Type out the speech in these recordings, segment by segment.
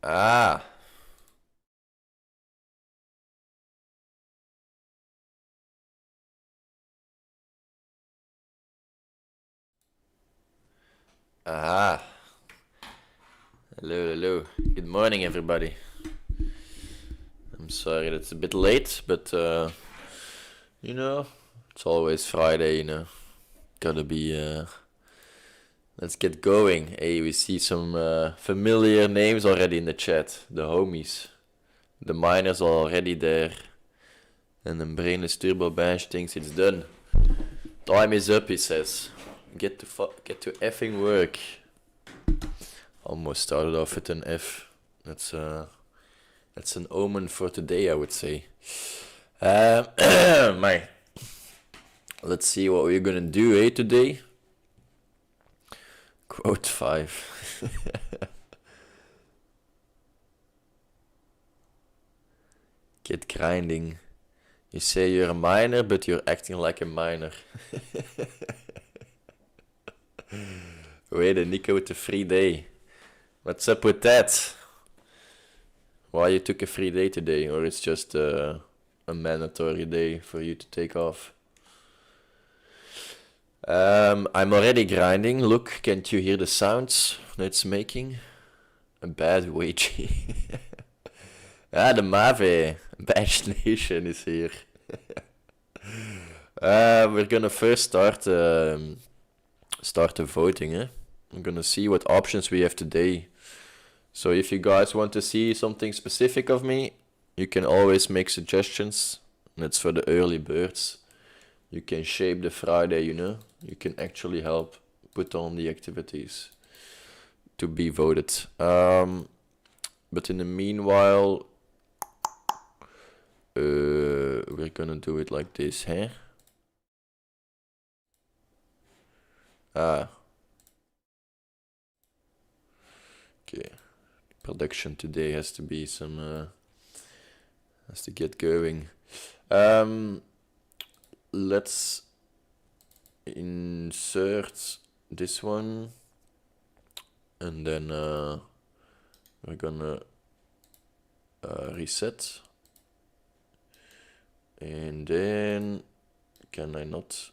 Ah. Ah. Hello, hello. Good morning, everybody. I'm sorry that it's a bit late, but you know, it's always Friday, you know. Gotta be. Let's get going. Hey, we see some familiar names already in the chat. The homies. The miners are already there. And the brainless turbo bench thinks it's done. Time is up, he says. Get to effing work. Almost started off with an F. That's an omen for today, I would say. My. Let's see what we're gonna do, today. Quote 5. Get grinding. You say you're a miner, but you're acting like a miner. Wait, Nico with the free day. What's up with that? Why you took a free day today? Or it's just a mandatory day for you to take off? I'm already grinding. Look, can't you hear the sounds it's making? A bad wage. The Mave Bash Nation is here. We're gonna first start the voting. I'm gonna see what options we have today. So if you guys want to see something specific of me, you can always make suggestions. That's for the early birds. You can shape the Friday, you know. You can actually help put on the activities to be voted. But in the meanwhile, we're gonna do it like this, huh? Okay. Production today has to be some has to get going. Let's insert this one, and then we're gonna reset, and then can I not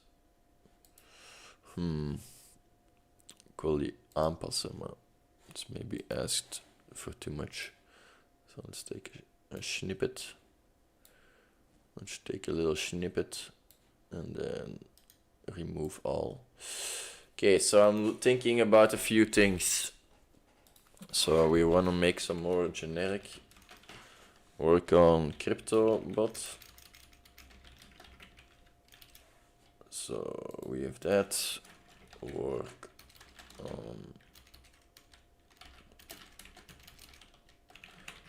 ik wil die aanpassen, maar it's maybe asked for too much. So let's take a snippet. Let's take a little snippet and then remove all. Okay, so I'm thinking about a few things. So we want to make some more generic work on crypto bot. So we have that. Work on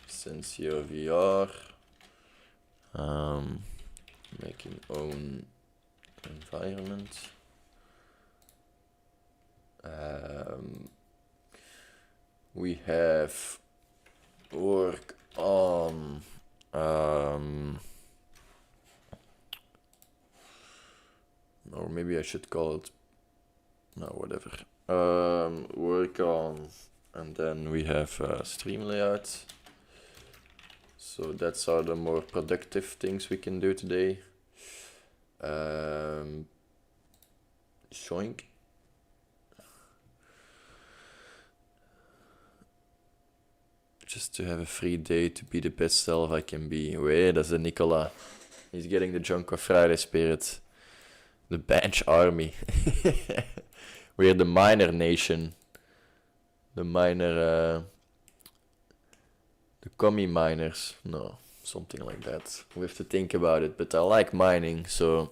SensiorVR. Making own environment. We have work on or maybe I should call it whatever. Work on, and then we have stream layout. So that's all the more productive things we can do today. Shoink. Just to have a free day to be the best self I can be. Wait, that's a Nicola. He's getting the Jonko Friday spirit. The bench army. We're the miner nation. The miner... the commie miners. No, something like that. We have to think about it, but I like mining, so...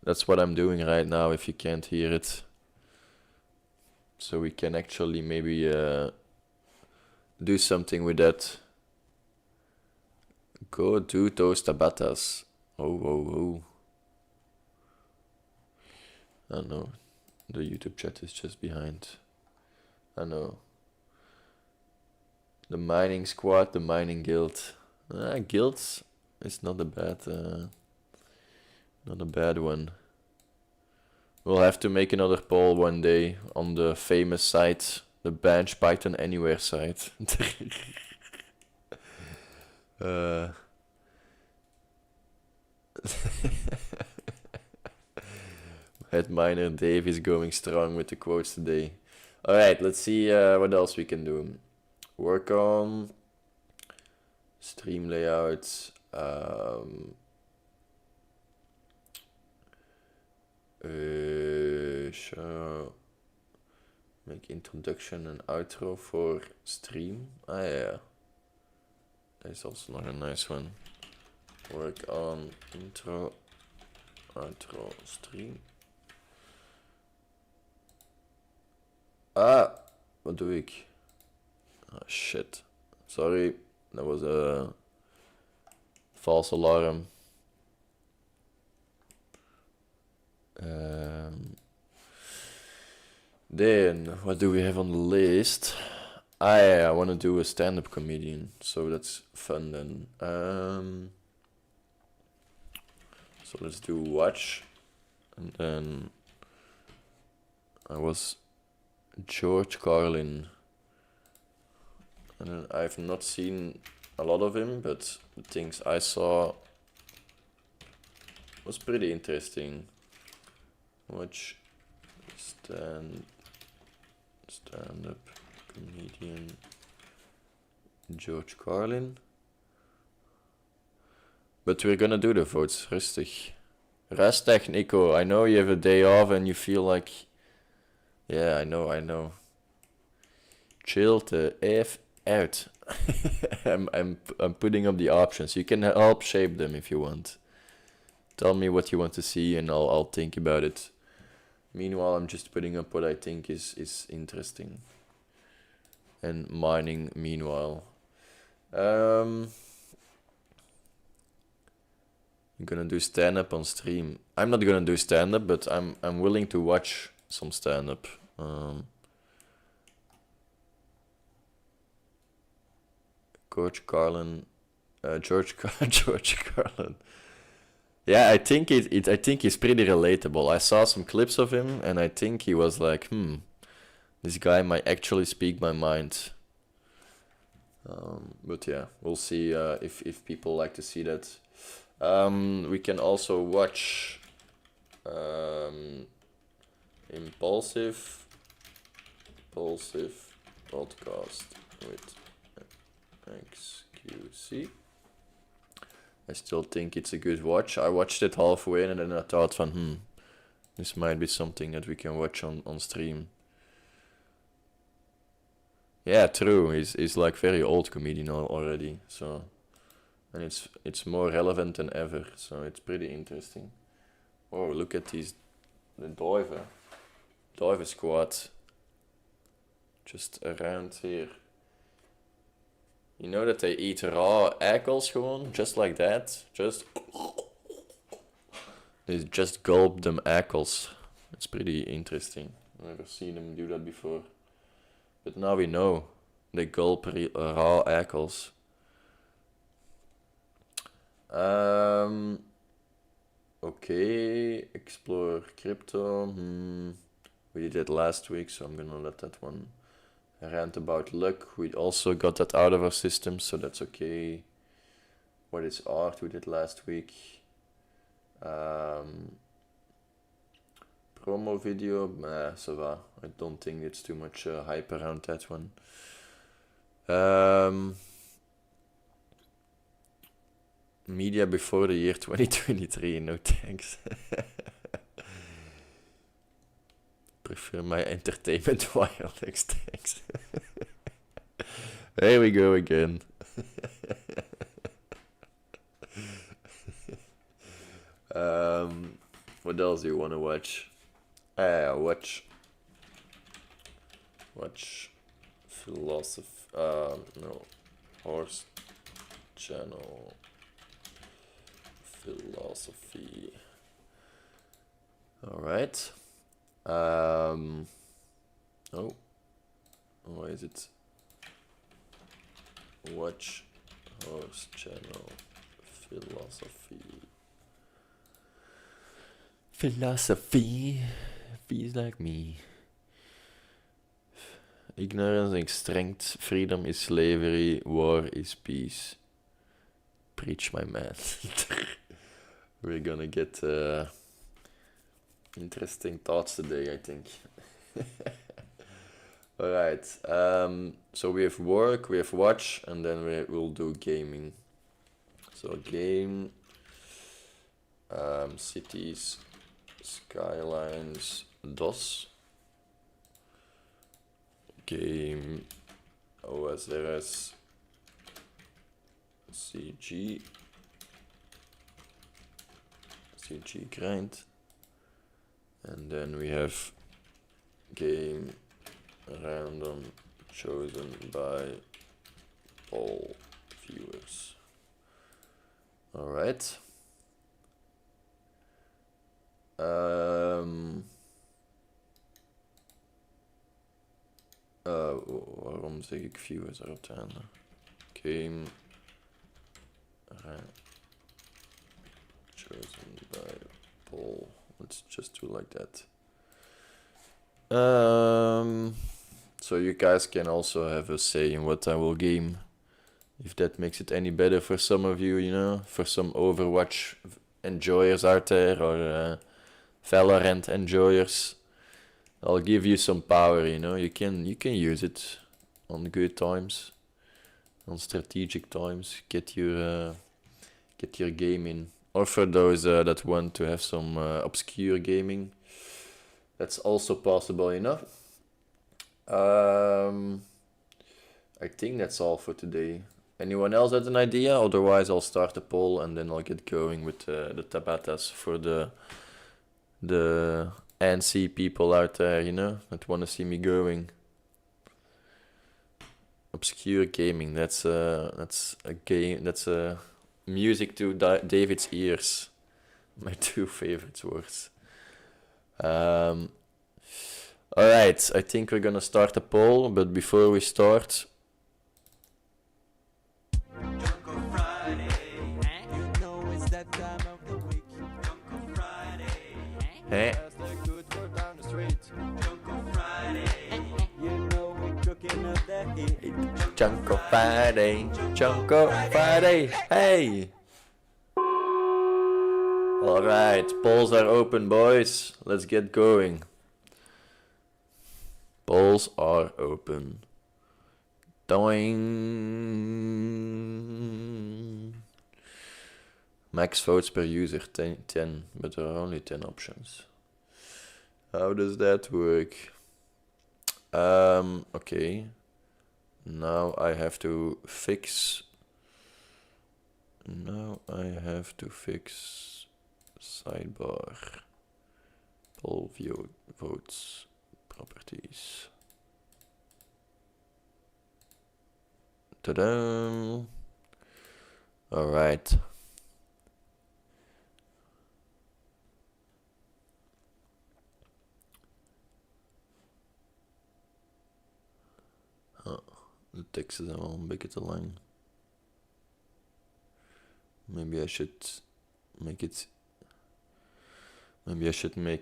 that's what I'm doing right now, if you can't hear it. So we can actually maybe do something with that. Go do those Tabatas. Oh. I know. The YouTube chat is just behind. I know. The mining squad, the mining guild. Guilds is not a bad one. We'll have to make another poll one day on the famous site the bench Python anywhere site. Headminer Dave is going strong with the quotes today. Alright, let's see what else we can do. Work on stream layouts. Sure. Make introduction and outro for stream. Ah yeah. That's also not a nice one. Work on intro, outro, stream. Ah, wat doe ik? Ah shit. Sorry, that was a false alarm. Then, what do we have on the list? Ah yeah, I want to do a stand-up comedian, so that's fun then. So let's do watch, and then I was George Carlin, and then I've not seen a lot of him, but the things I saw was pretty interesting. Watch stand-up comedian George Carlin. But we're gonna do the votes. Rustig. Rustig, Nico. I know you have a day off and you feel like... Yeah, I know. Chill the F out. I'm putting up the options. You can help shape them if you want. Tell me what you want to see and I'll think about it. Meanwhile, I'm just putting up what I think is interesting. And mining meanwhile. I'm gonna do stand-up on stream. I'm not gonna do stand-up, but I'm willing to watch some stand-up. George Carlin. George Carlin. Yeah, I think I think he's pretty relatable. I saw some clips of him and I think he was like, this guy might actually speak my mind. But yeah, we'll see if people like to see that. We can also watch Impulsive podcast with XQC. I still think it's a good watch. I watched it halfway and then I thought van, this might be something that we can watch on stream. Yeah, true. He's like very old comedian already, so and it's more relevant than ever. So it's pretty interesting. Oh, look at the Duiven squad, just around here. You know that they eat raw eggels gewoon, just like that. They just gulp them eggels. It's pretty interesting. I've never seen them do that before. But now we know. They gulp raw eggels. Okay, explore crypto. We did it last week, so I'm gonna let that one rant about luck. We also got that out of our system, so that's okay. What is art? We did last week. Promo video, ça va. I don't think it's too much hype around that one. Media before the year 2023, no thanks. Prefer my entertainment wireless, thanks. There we go again. What else do you want to watch? Watch philosophy. No, horse channel philosophy. All right. Oh, why is it? Watch horse channel philosophy. Philosophy feels like me. Ignorance and strength, freedom is slavery, war is peace. Preach, my man. We're gonna get interesting thoughts today, I think. Alright, so we have work, we have watch, and then we'll do gaming. So game, cities, skylines, DOS. Game, OSRS, CG grind, and then we have game random chosen by all viewers. All right. Waarom zeg ik viewers er op het einde? Game chosen by poll. Let's just do like that. So you guys can also have a say in what I will game. If that makes it any better for some of you, you know, for some Overwatch enjoyers out there, or Valorant enjoyers. I'll give you some power, you know. You can use it on good times, on strategic times. Get your game in. Or for those that want to have some obscure gaming, that's also possible, you know. I think that's all for today. Anyone else has an idea? Otherwise, I'll start a poll and then I'll get going with the Tabatas for the NC people out there, you know, that want to see me going. Obscure gaming, that's a game, that's a music to David's ears. My two favorite words. Alright, I think we're gonna start a poll, but before we start... Jonko Friday, you know it's that time of the week. Jonko Friday, Hey. that's the good word down the street. Jonko Friday, you know we're cooking up that heat. Jonko Friday, Jonko Friday, hey! Alright, polls are open, boys. Let's get going. Polls are open. Doing. Max votes per user 10, but there are only 10 options. How does that work? Okay. Now I have to fix. Sidebar. Poll view votes properties. Ta-da! All right. De teksten zijn wel een beetje te lang. Maybe I should make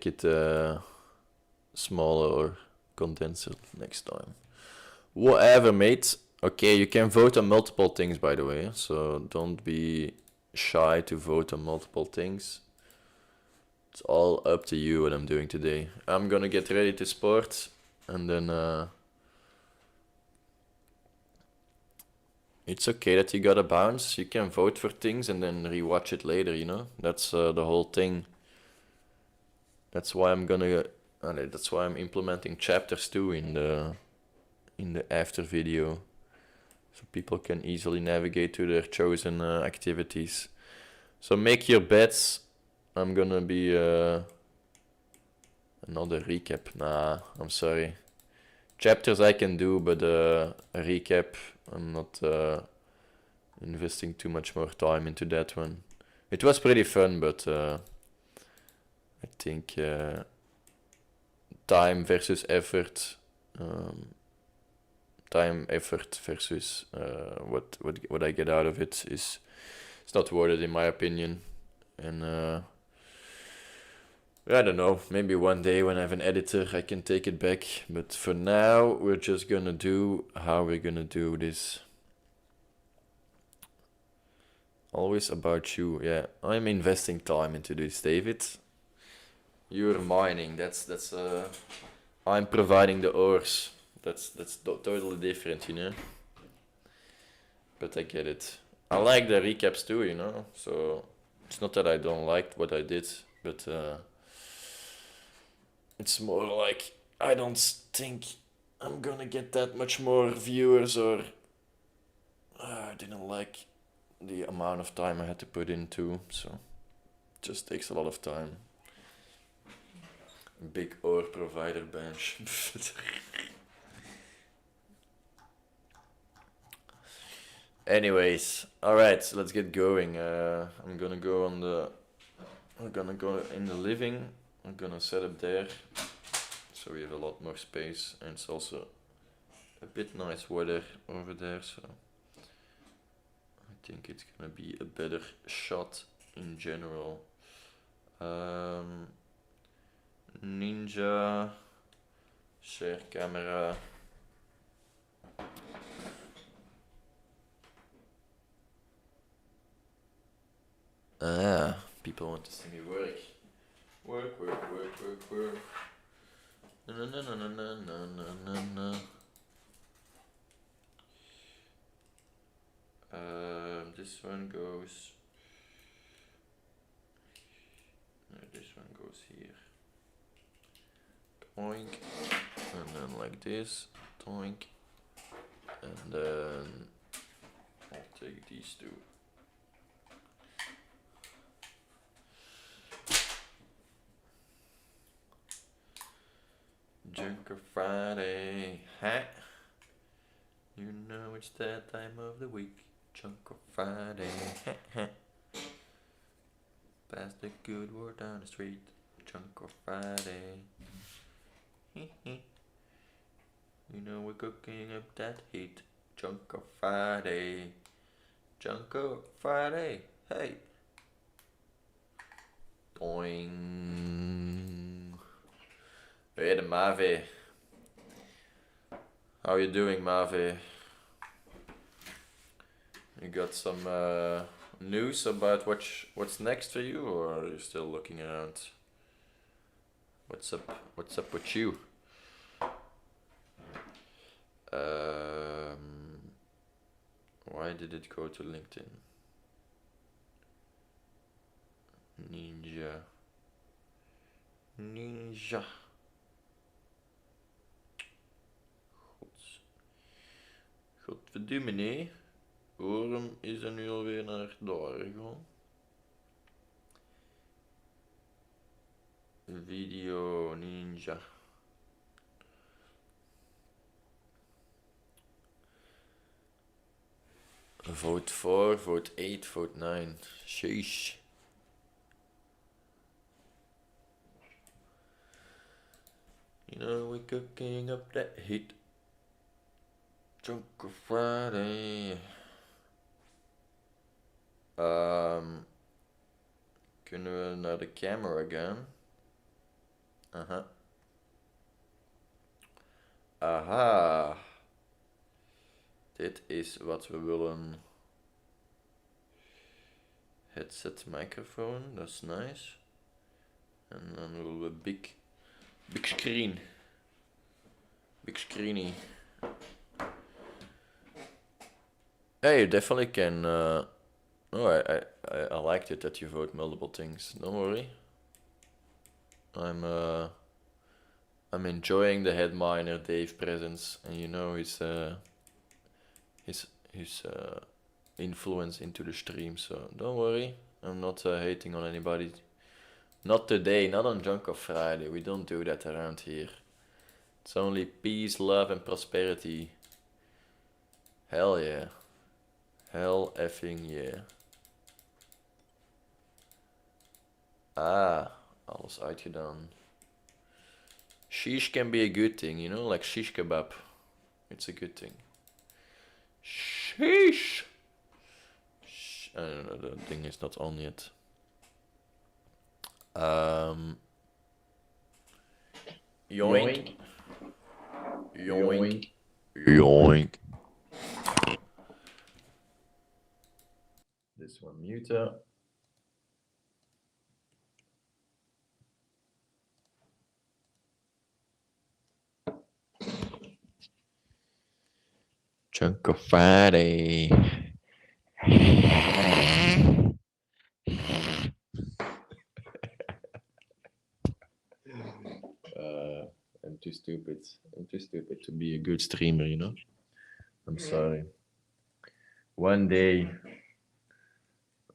it smaller or condenser next time. Whatever, mate. Okay, you can vote on multiple things, by the way, so don't be shy to vote on multiple things. It's all up to you what I'm doing today. I'm gonna get ready to sport, and then it's okay that you gotta bounce. You can vote for things and then rewatch it later, you know? That's the whole thing. That's why I'm implementing chapters too in the after video, so people can easily navigate to their chosen activities. So make your bets. I'm gonna be another recap. Nah, I'm sorry. Chapters I can do, but a recap, I'm not investing too much more time into that one. It was pretty fun, but I think time versus effort, time effort versus what I get out of it is, it's not worth it in my opinion. And I don't know, maybe one day when I have an editor I can take it back, but for now we're just gonna do how we're gonna do this. Always about you, yeah. I'm investing time into this, David. You're mining, that's I'm providing the ores. That's totally different, you know? But I get it. I like the recaps too, you know? So it's not that I don't like what I did, but it's more like I don't think I'm gonna get that much more viewers, or I didn't like the amount of time I had to put into, so it just takes a lot of time. Big ore provider bench. Anyways, alright, so let's get going. I'm gonna go in the living. I'm gonna set up there, so we have a lot more space, and it's also a bit nice weather over there, so I think it's gonna be a better shot in general. Ninja, share camera. People want to see me work. Work. No. This one goes. No, this one goes here. Toink, and then like this. Toink, and then I'll take these two. Jonko Friday, huh? You know it's that time of the week. Jonko Friday, pass the good word down the street. Jonko Friday, you know we're cooking up that heat. Jonko Friday, Jonko Friday, hey. Doing. Hey, the Mavi. How you doing, Mavi? You got some news about what's next for you, or are you still looking around? What's up with you? Why did it go to LinkedIn? Ninja. Godverdomme nee. Waarom is er nu alweer naar daar gegaan? Video Ninja. Vote 4, vote 8, vote 9. Sheesh. You know we're cooking up that heat. Jonko Friday. Kunnen we naar de camera gaan? Aha. Dit is wat we willen. Headset microfoon, dat is nice. En dan willen we big screen. Big screeny. Hey, you definitely can. I liked it that you vote multiple things. Don't worry. I'm enjoying the headminer Dave presence, and you know his influence into the stream. So don't worry. I'm not hating on anybody. Not today. Not on Jonko Friday. We don't do that around here. It's only peace, love, and prosperity. Hell yeah. Hell effing yeah. Alles uitgedaan. Shish can be a good thing, you know, like shish kebab. It's a good thing. Sheesh. I don't know, the thing is not on yet. Yoink. Yoink. Yoink. This one muter. Jonko Friday. I'm too stupid. I'm too stupid to be a good streamer, you know? I'm sorry. One day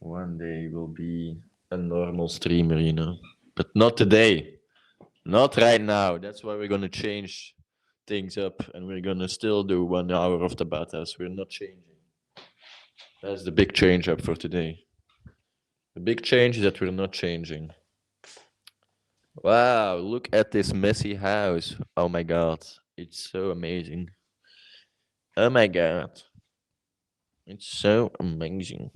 will be a normal streamer, you know? But not today. Not right now. That's why we're gonna change things up and we're gonna still do 1 hour of Tabatas. We're not changing. That's the big change up for today. The big change is that we're not changing. Wow, look at this messy house. Oh my god. It's so amazing. Oh my god. It's so amazing.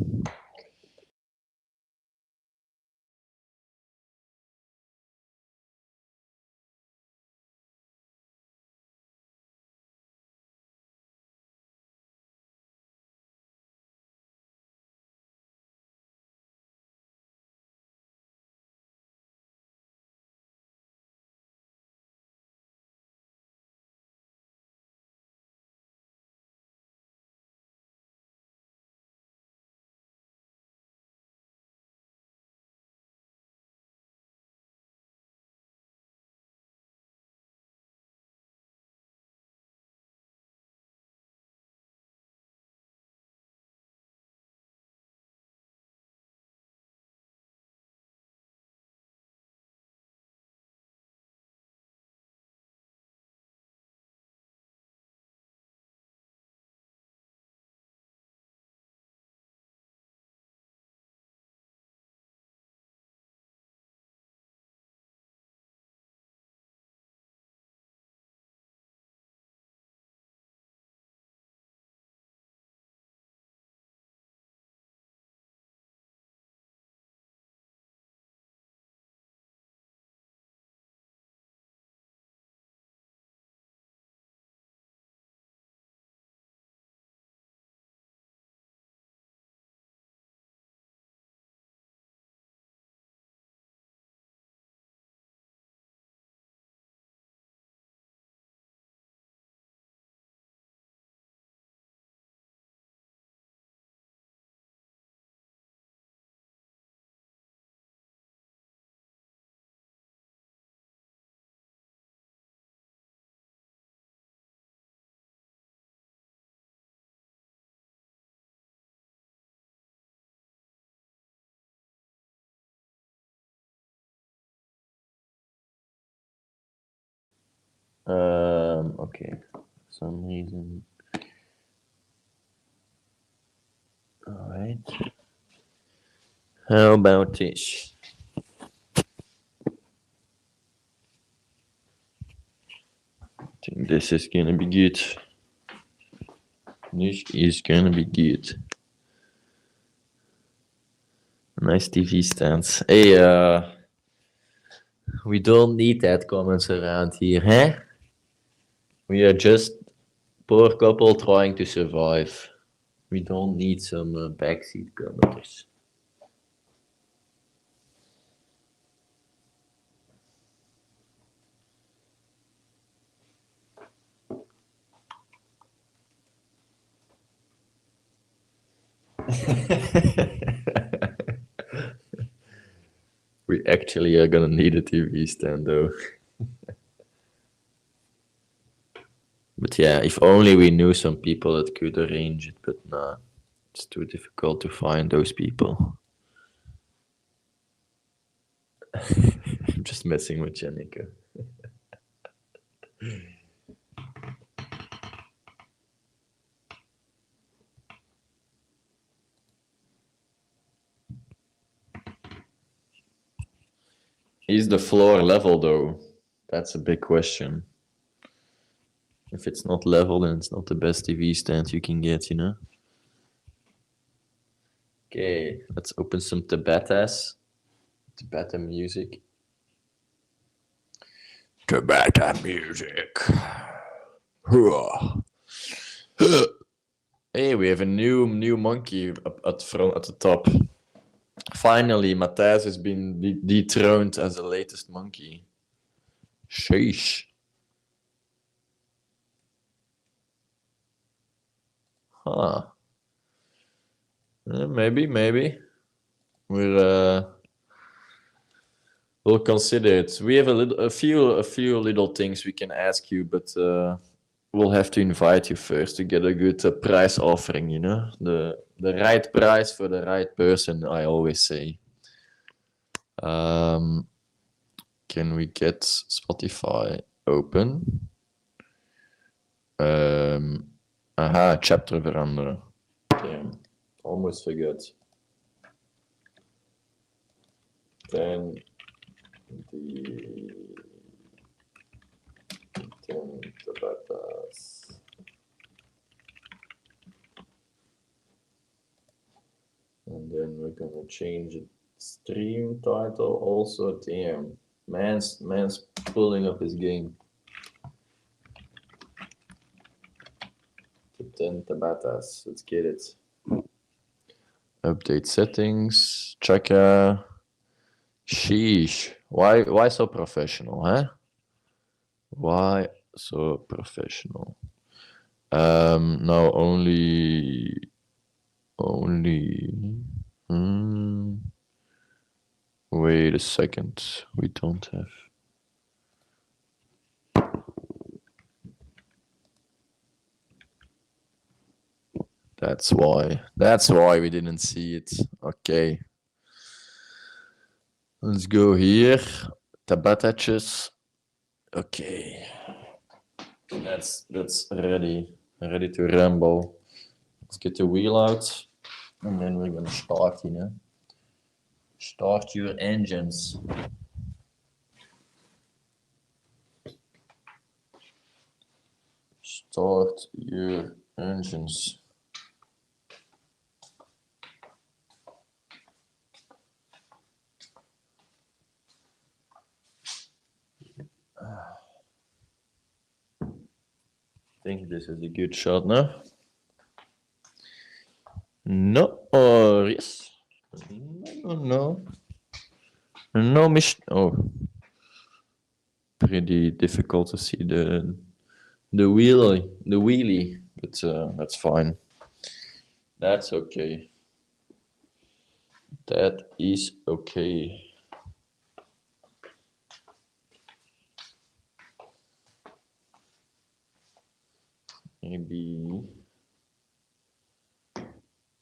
Okay. For some reason. Alright. How about this? I think this is gonna be good. This is gonna be good. Nice TV stands. Hey, we don't need that comments around here, huh? We are just poor couple trying to survive. We don't need some backseat commenters. We actually are gonna need a TV stand though. But yeah, if only we knew some people that could arrange it, but nah, it's too difficult to find those people. I'm just messing with Janika. Is the floor level though? That's a big question. If it's not level, then it's not the best TV stand you can get, you know? Okay, let's open some Tabatas. Tabata music. Tabata music. Hey, we have a new monkey up at front at the top. Finally, Matthijs has been dethroned as the latest monkey. Sheesh. Huh. Maybe. We'll consider it. We have a few little things we can ask you, but we'll have to invite you first to get a good price offering. You know, the right price for the right person. I always say. Can we get Spotify open? Chapter veranderen. Damn, almost forgot. Then the 10 Tabatas. And then we're gonna change it. Stream title also. Damn, man's pulling up his game. 10 Tabatas. Let's get it. Update settings. Chaka. Sheesh. Why so professional, huh? Why so professional? No, only. Wait a second. We don't have. That's why we didn't see it. Okay. Let's go here. Tabatachus. Okay. That's ready to ramble. Let's get the wheel out. And then we're gonna start, you know. Start your engines. Start your engines. I think this is a good shot now. No, or yes. No. Oh, pretty difficult to see the wheelie, but that's fine. That's okay. That is okay.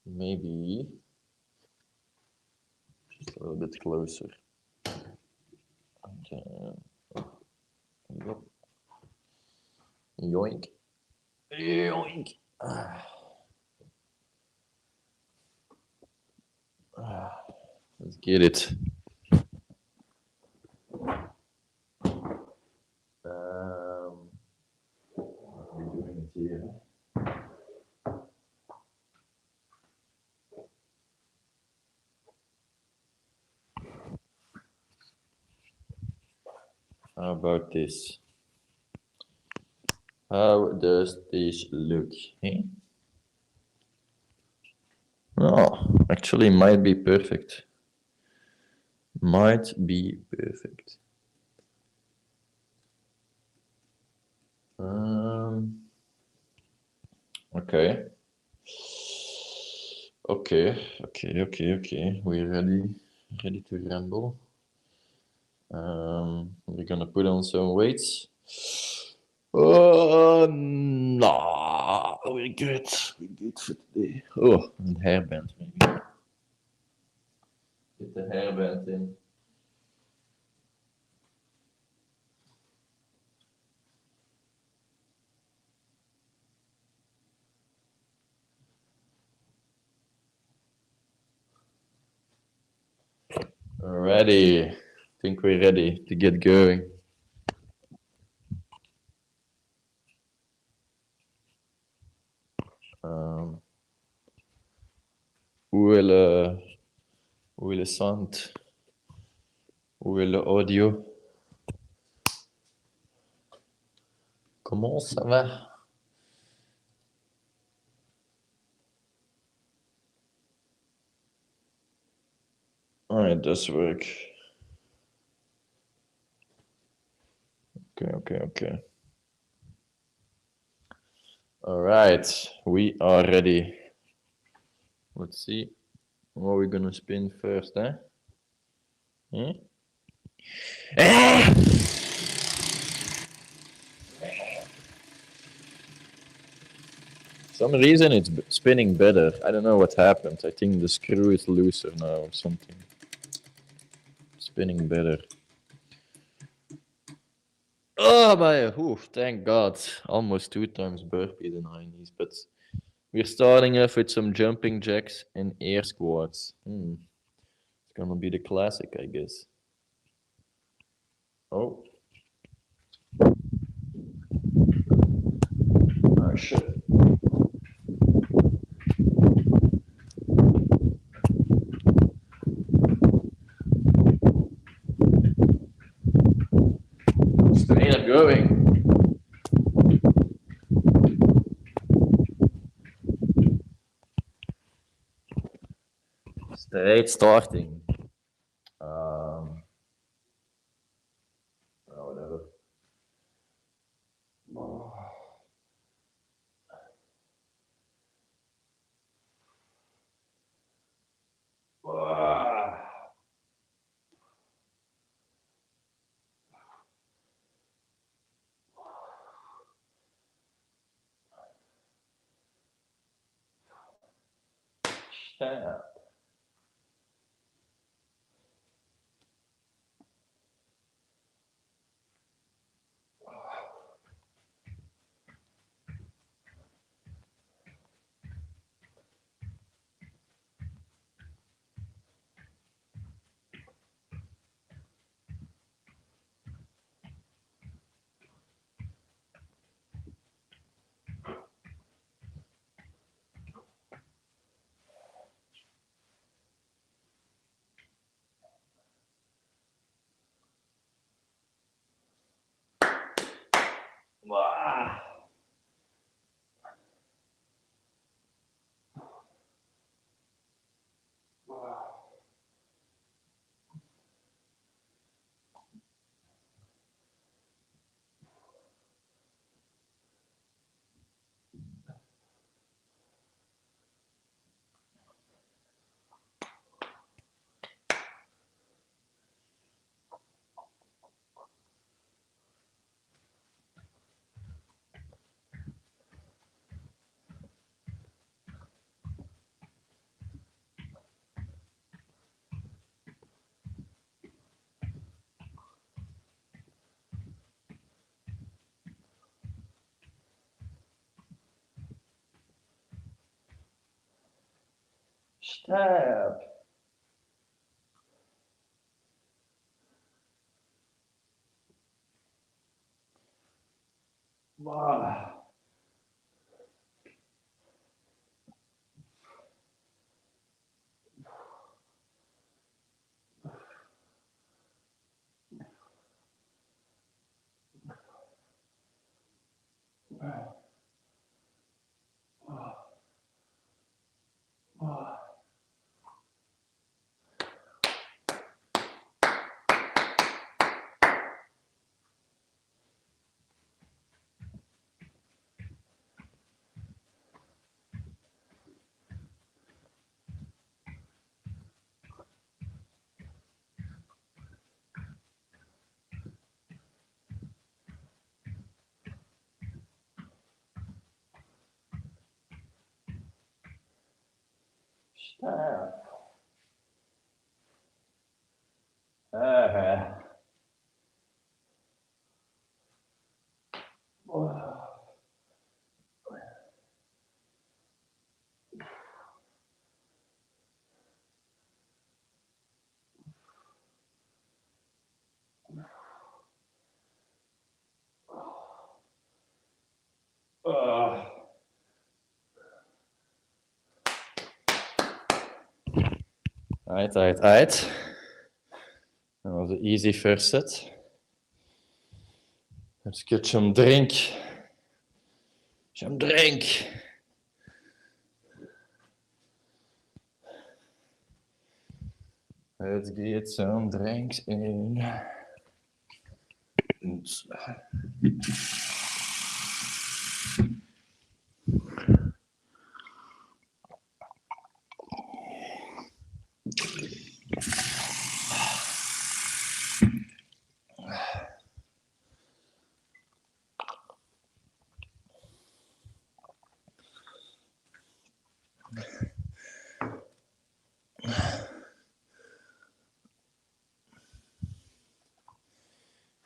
Maybe just a little bit closer. Okay. Yep. Yoink. Let's get it. We're doing it here. How about this? How does this look? Eh? Oh, actually might be perfect. Okay. We're ready to ramble. We're gonna put on some weights. Nah, we're good for today. Oh, and hairband maybe. Get the hairband in. Ready. I think we're ready to get going. Où est le sound? Où est le audio? Comment ça va? Oh, it does work. Okay. All right, we are ready. Let's see. What are we gonna spin first, eh? Some reason it's spinning better. I don't know what happened. I think the screw is looser now or something. Spinning better. Oh my, thank God. Almost 2 times burpees in high knees, but we're starting off with some jumping jacks and air squats. It's gonna be the classic, I guess. Oh. Oh shit. Straight up going. Straight starting. Whatever. Shut. Stop. Stop. Right. That was an easy first set. Let's get some drink Some drink. Let's get some drinks in.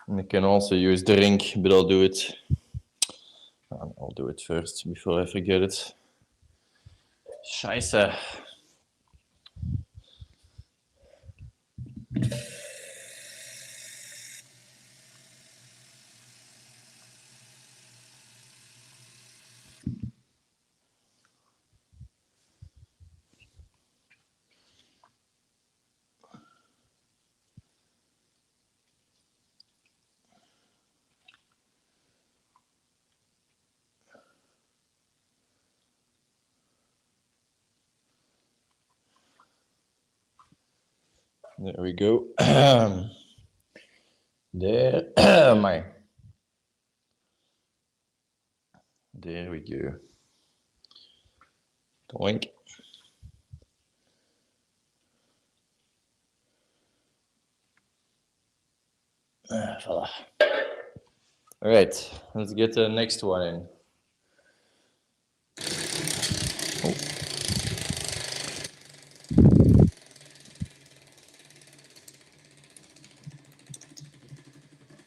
And I can also use drink, but I'll do it. I'll do it first before I forget it. Scheiße. There we go. There, there we go. Doink. Voila. All right, let's get the next one in. Oh.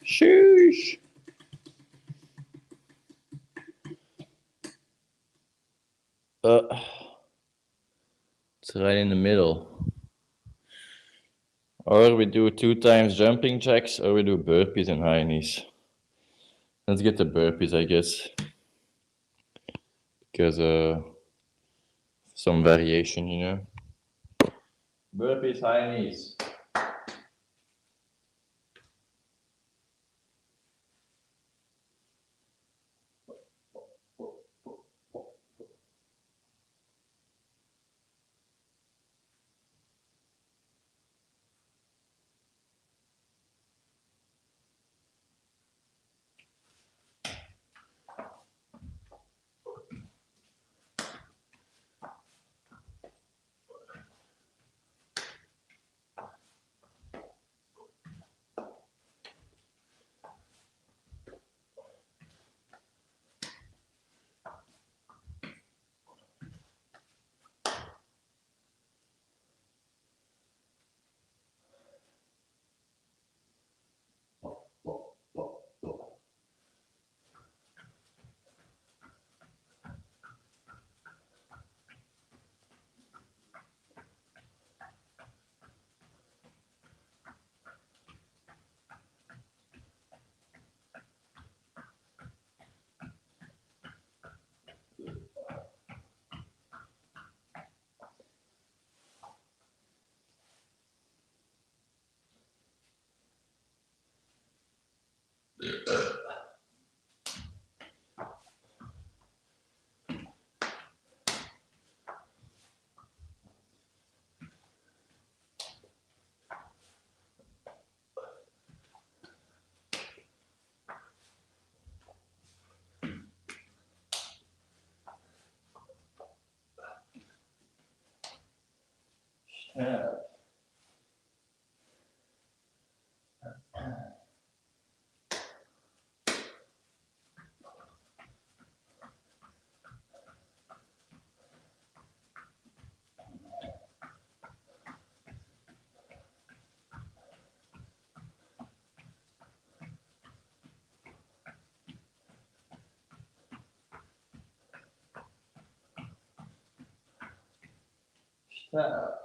Sheesh. It's right in the middle. Or we do 2 times jumping jacks, or we do burpees and high knees. Let's get the burpees, I guess. Because some variation, you know. Burpees, high knees. Yeah. Stop.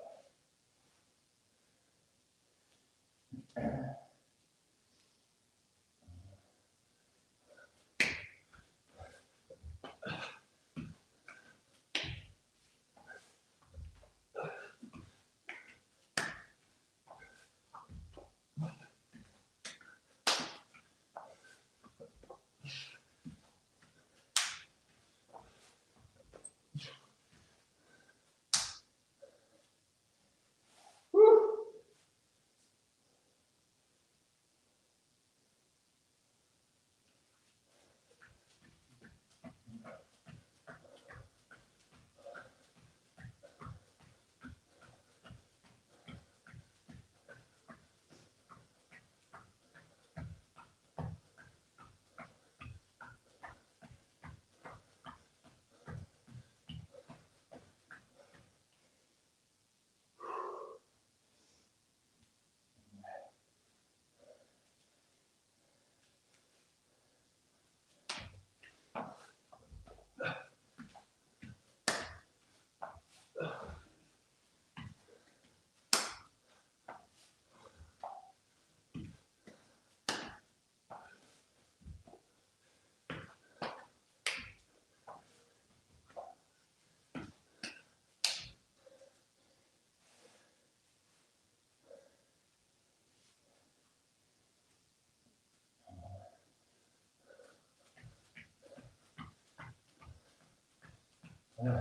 Alright.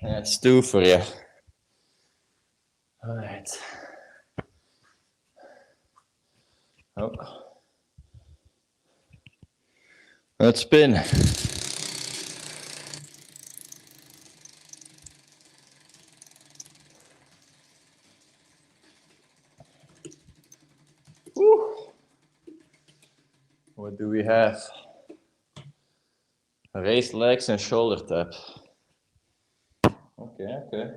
That's 2 for you. Alright. Oh. Let's spin. Woo. What do we have? Raised legs and shoulder tap. Okay.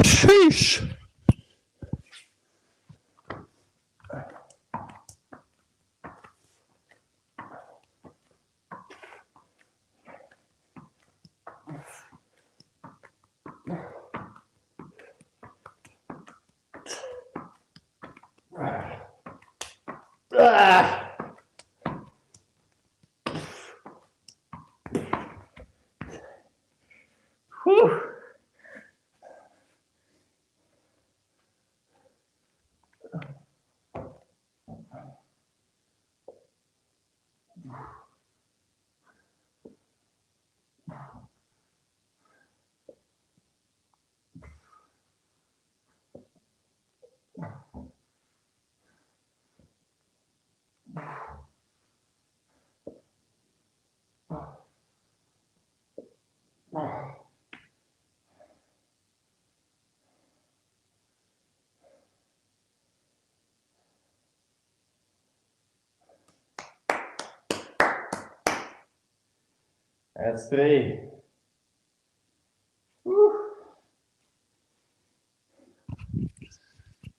Sheesh. Whew. That's 3. Woo.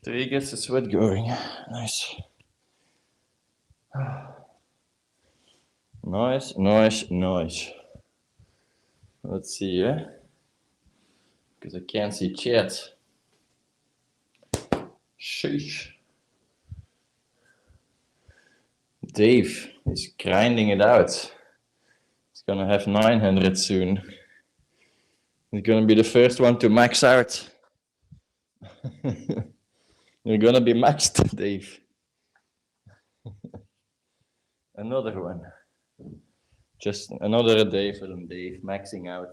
3 gets the sweat going. Nice. Nice, nice, nice. Let's see, because I can't see chat. Sheesh. Dave is grinding it out. He's gonna have 900 soon. He's gonna be the first one to max out. You're gonna be maxed, Dave. Another one. Just another day for them, Dave, maxing out.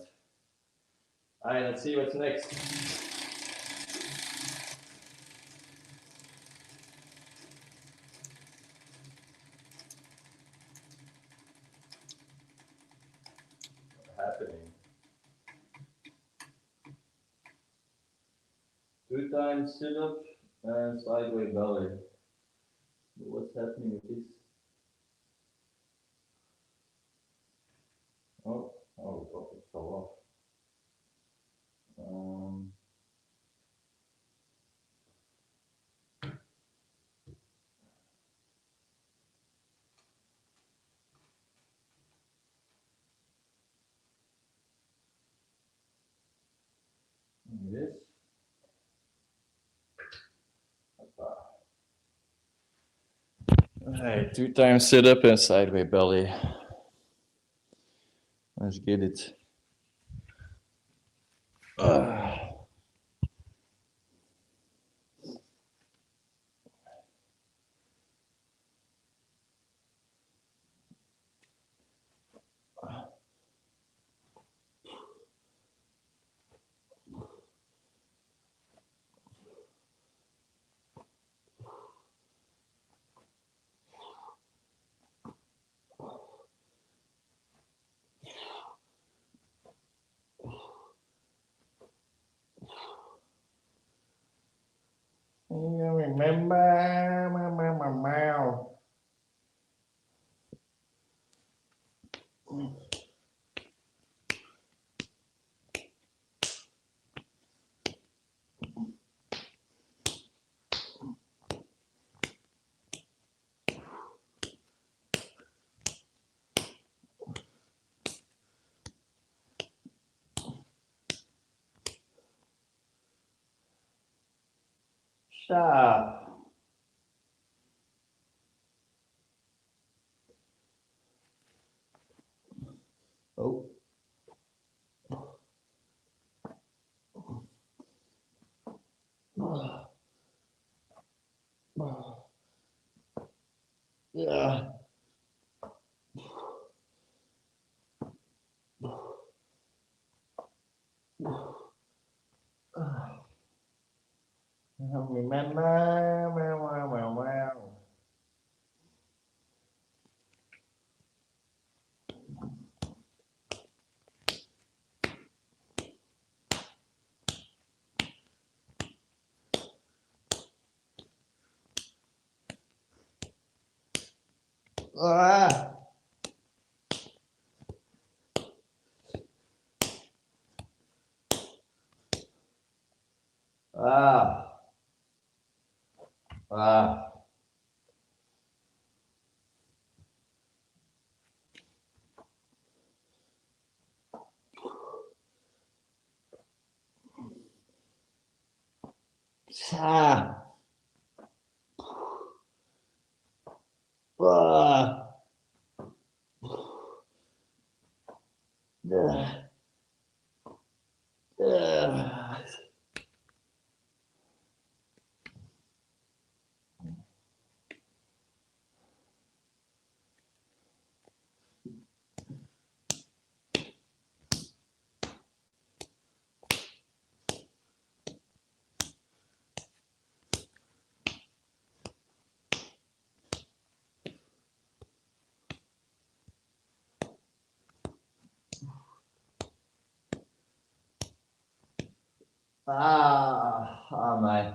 Alright, let's see what's next. What's happening? 2 times sit up and sideways belly. What's happening with this? Oh, it fell off. This. Alright, 2 times sit up and sideways belly. Let's get it. You remember my mouth. Stop. Oh. Yeah. Remember, wow. Ah. Ah. Ah. Ah. Ah. My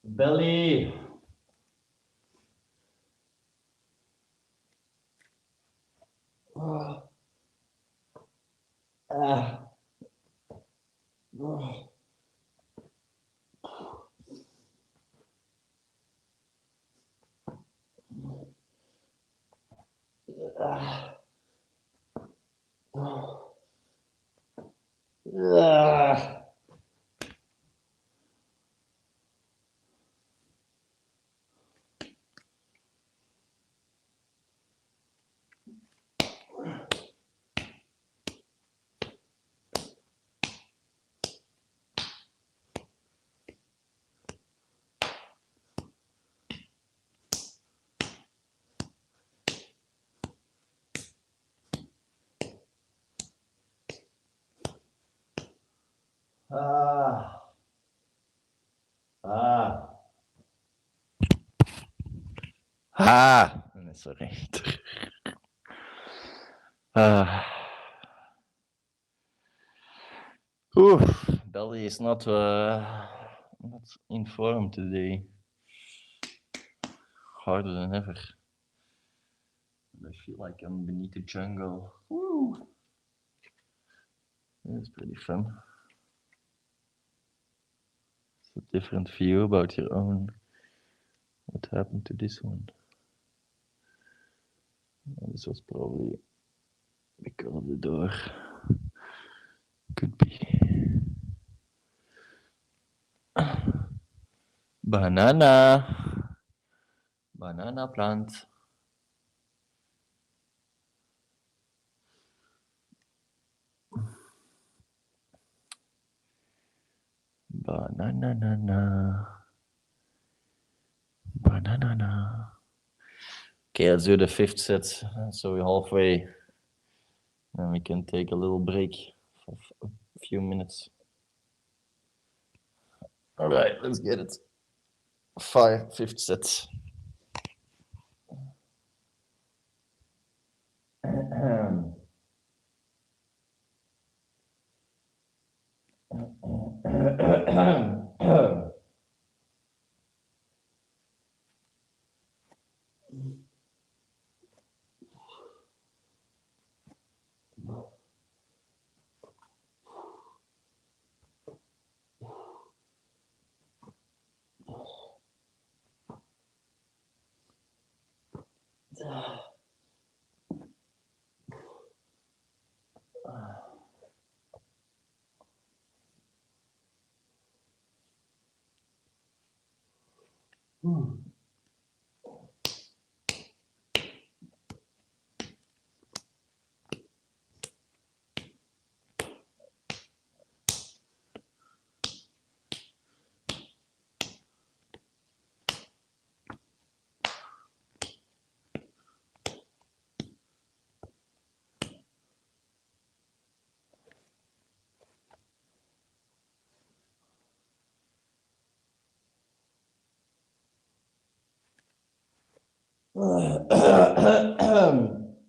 belly. Sorry. Belly is not in form today. Harder than ever. I feel like I'm beneath the jungle. Woo! It's pretty fun. It's a different view about your own. What happened to this one? Well, this was probably because of the door. Could be. Banana. Banana plant. Banana. Banana. Okay, let's do the 5th set. So we're halfway. And we can take a little break for a few minutes. All right, let's get it. 5th set.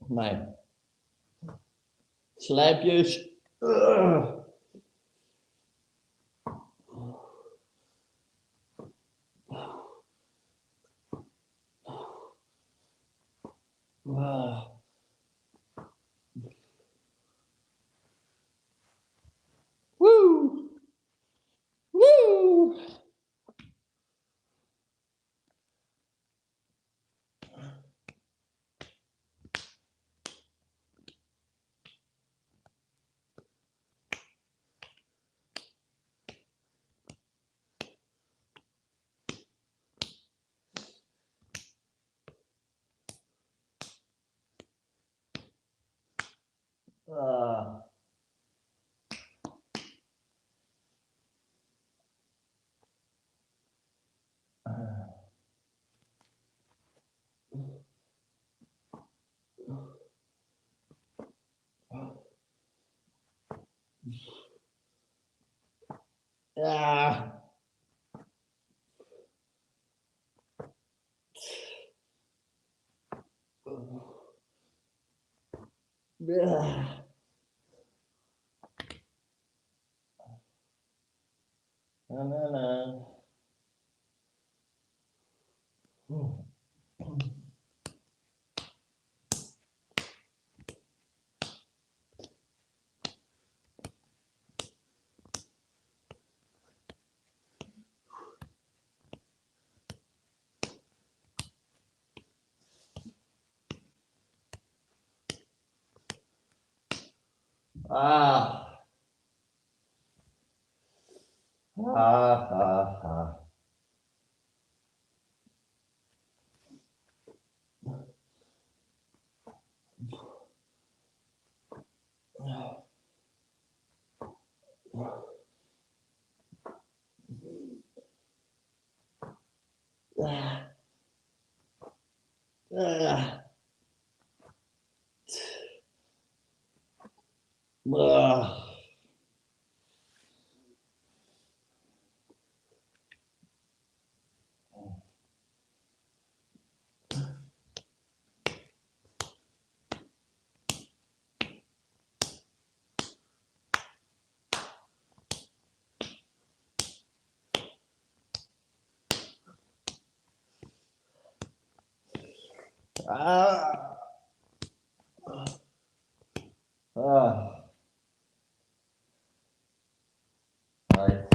Nee. Slijpjes. Woo! Woo! Ja. Ja. Na, na, na. Ah. Ah, ah, ah. Ah. Ah. Right.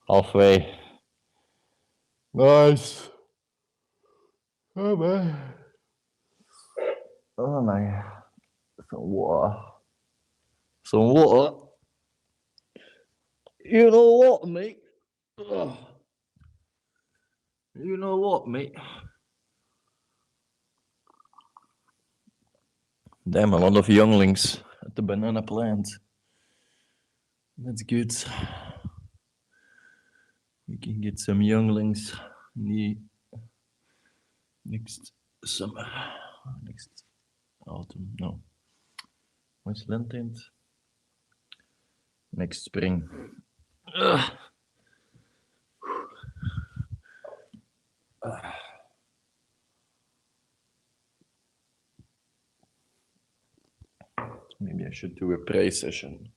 Halfway. Nice. Oh man. Oh my. Some water. Some water. You know what, mate? Ugh. You know what, mate? Damn, a lot of younglings at the banana plant. That's good. We can get some younglings in the next summer. Next autumn. No. What's Lentint? Next spring. Ugh. Maybe I should do a pray session.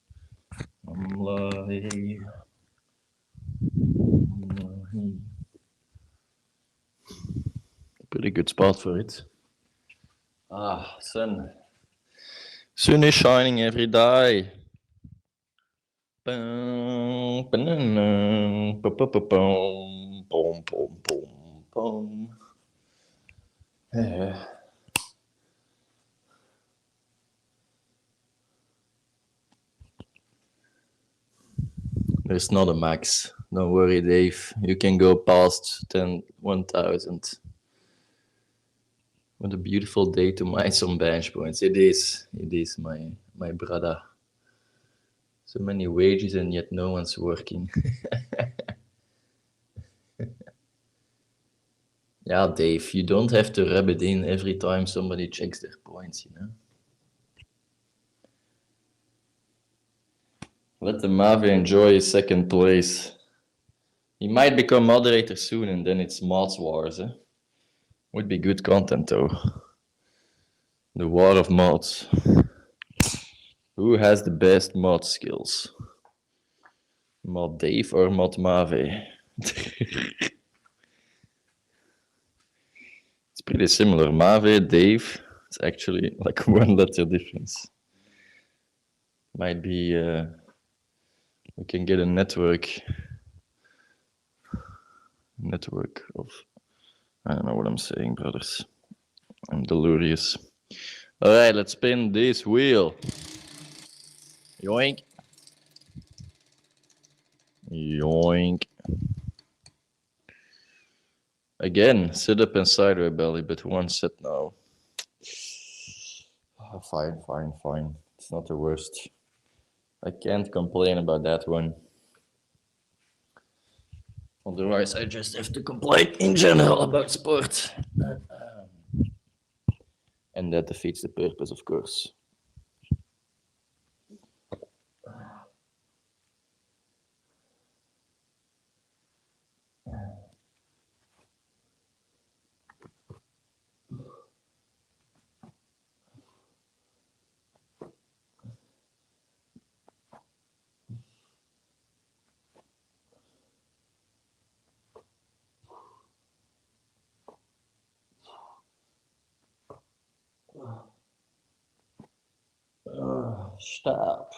Pretty good spot for it. Ah, sun. Sun is shining every day. Boom, banana, boom, boom, boom, boom, boom. Yeah. There's not a max. Don't worry, Dave. You can go past 1,000. What a beautiful day to mine some bench points. It is, my brother. So many wages and yet no one's working. Yeah, Dave, you don't have to rub it in every time somebody checks their points, you know? Let the Mave enjoy his second place. He might become moderator soon and then it's Mods Wars, eh? Would be good content though. The War of Mods. Who has the best mod skills? Mod Dave or Mod Mave? It's pretty similar. Mave, Dave, it's actually like one letter difference. Might be, we can get a network of, I don't know what I'm saying, brothers. I'm delirious. All right, let's spin this wheel. Yoink. Yoink. Again, sit up and sideway belly, but one set now. Oh, fine. It's not the worst. I can't complain about that one. Otherwise, I just have to complain in general about sport. And that defeats the purpose, of course. Stop.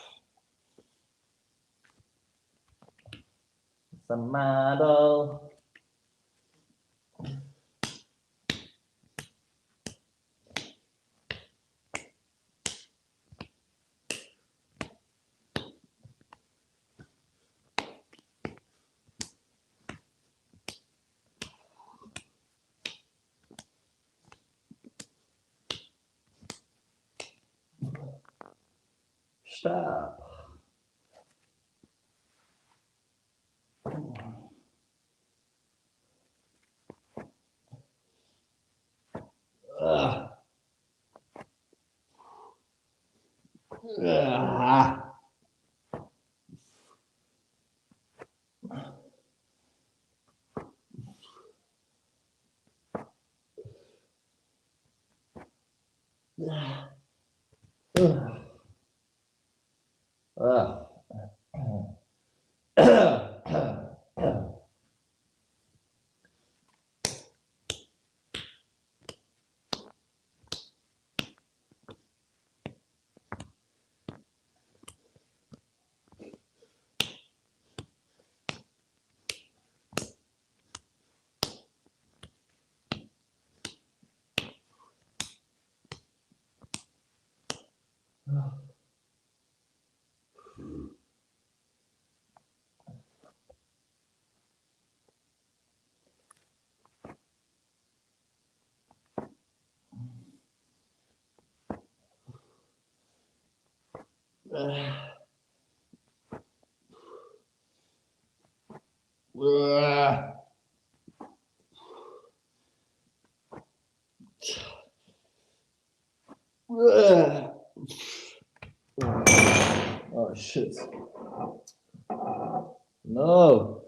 It's a model. Ciao. Ah. Ah. Oh shit. No.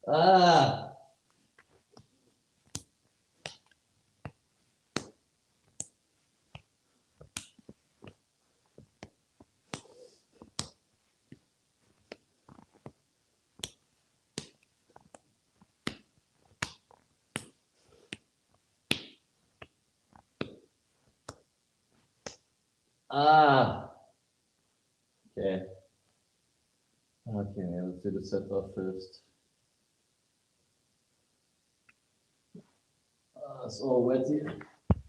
Ah. Ah. Okay. Okay, let's do the set off first. It's all wet here.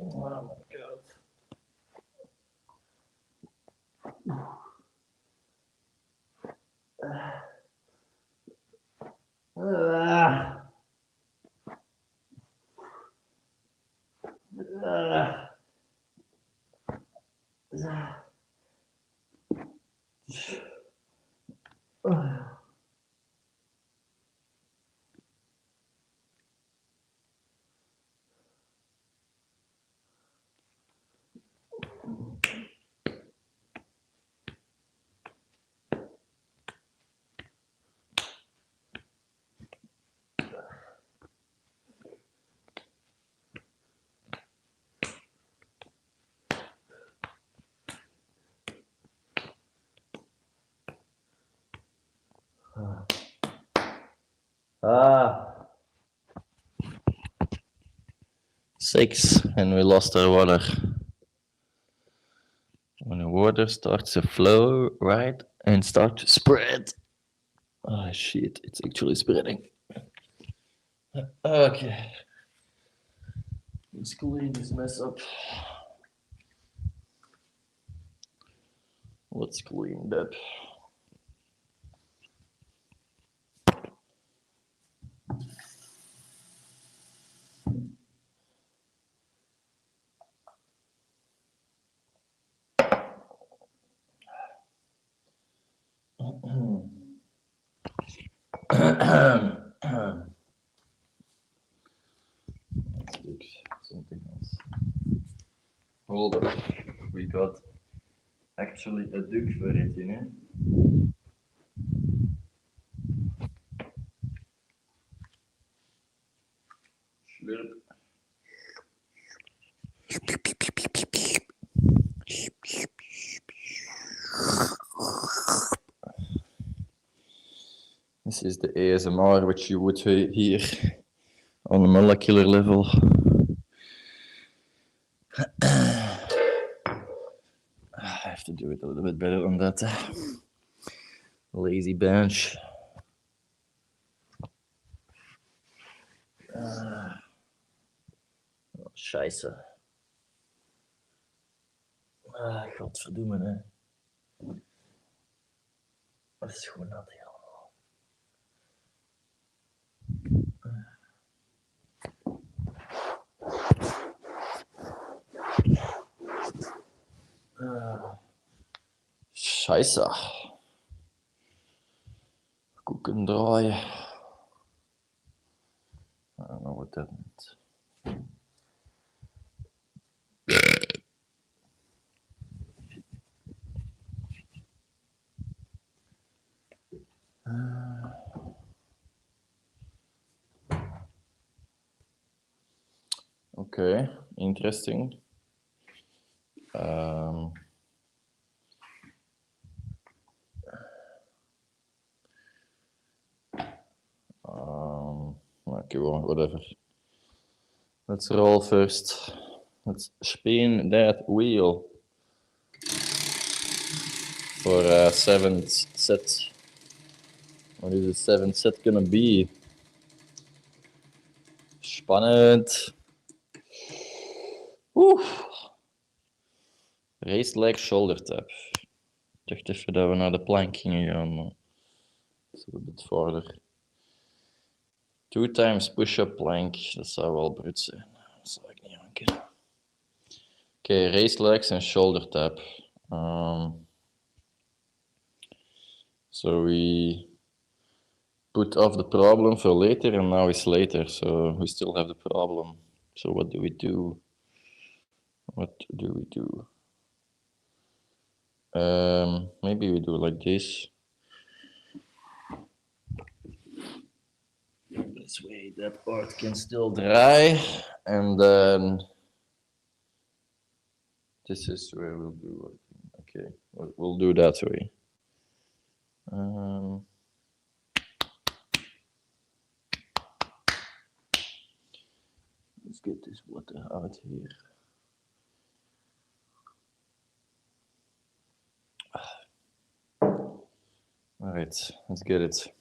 Oh my god. Ah. Ah. Ah. 6, and we lost our water. When the water starts to flow, right, and start to spread. Oh shit, it's actually spreading. Okay. Let's clean this mess up. Let's clean that. Let's look something else. Hold on. We got actually a duck for it, you know? Slurp. This is the ASMR which you would hear on a molecular level. I have to do it a little bit better on that lazy bench. Oh, scheisse. Godverdomme, hè. Dat is gewoon nat hier allemaal. Scheiße. Koeken draaien. I don't know what that means. Okay, interesting. Okay, well, whatever. Let's roll first. Let's spin that wheel for 7th set. What is the 7th set gonna be? Spannend. Raised leg shoulder tap. Ik dacht even dat we naar de plank gingen gaan, maar dat is een beetje verder. 2 times push-up plank, dat zou wel brut zijn. Dat zou ik niet aan kunnen. Okay, raised legs and shoulder tap. So we put off the problem for later, and now it's later, so we still have the problem. So what do we do? What do we do? Maybe we do like this. This way that part can still dry, and then this is where we'll do it. Okay, we'll do that way. Let's get this water out here. All right, let's get it.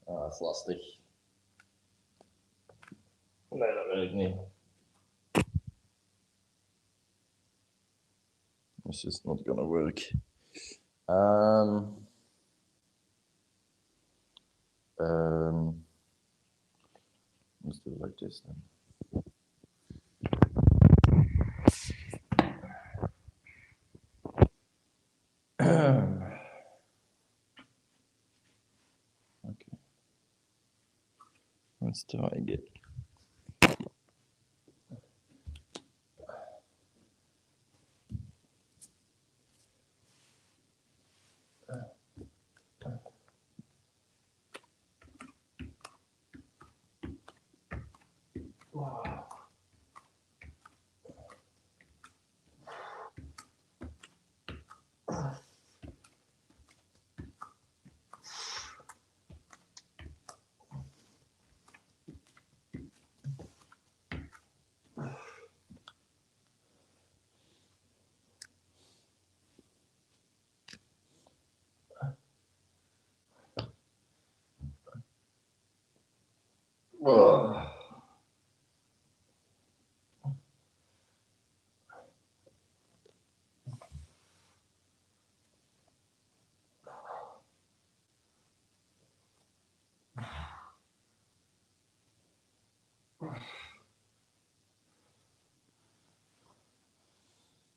Dat is lastig. Nee, dat werkt niet. This is not gonna work. Let's do it like this then. Okay. Let's try again.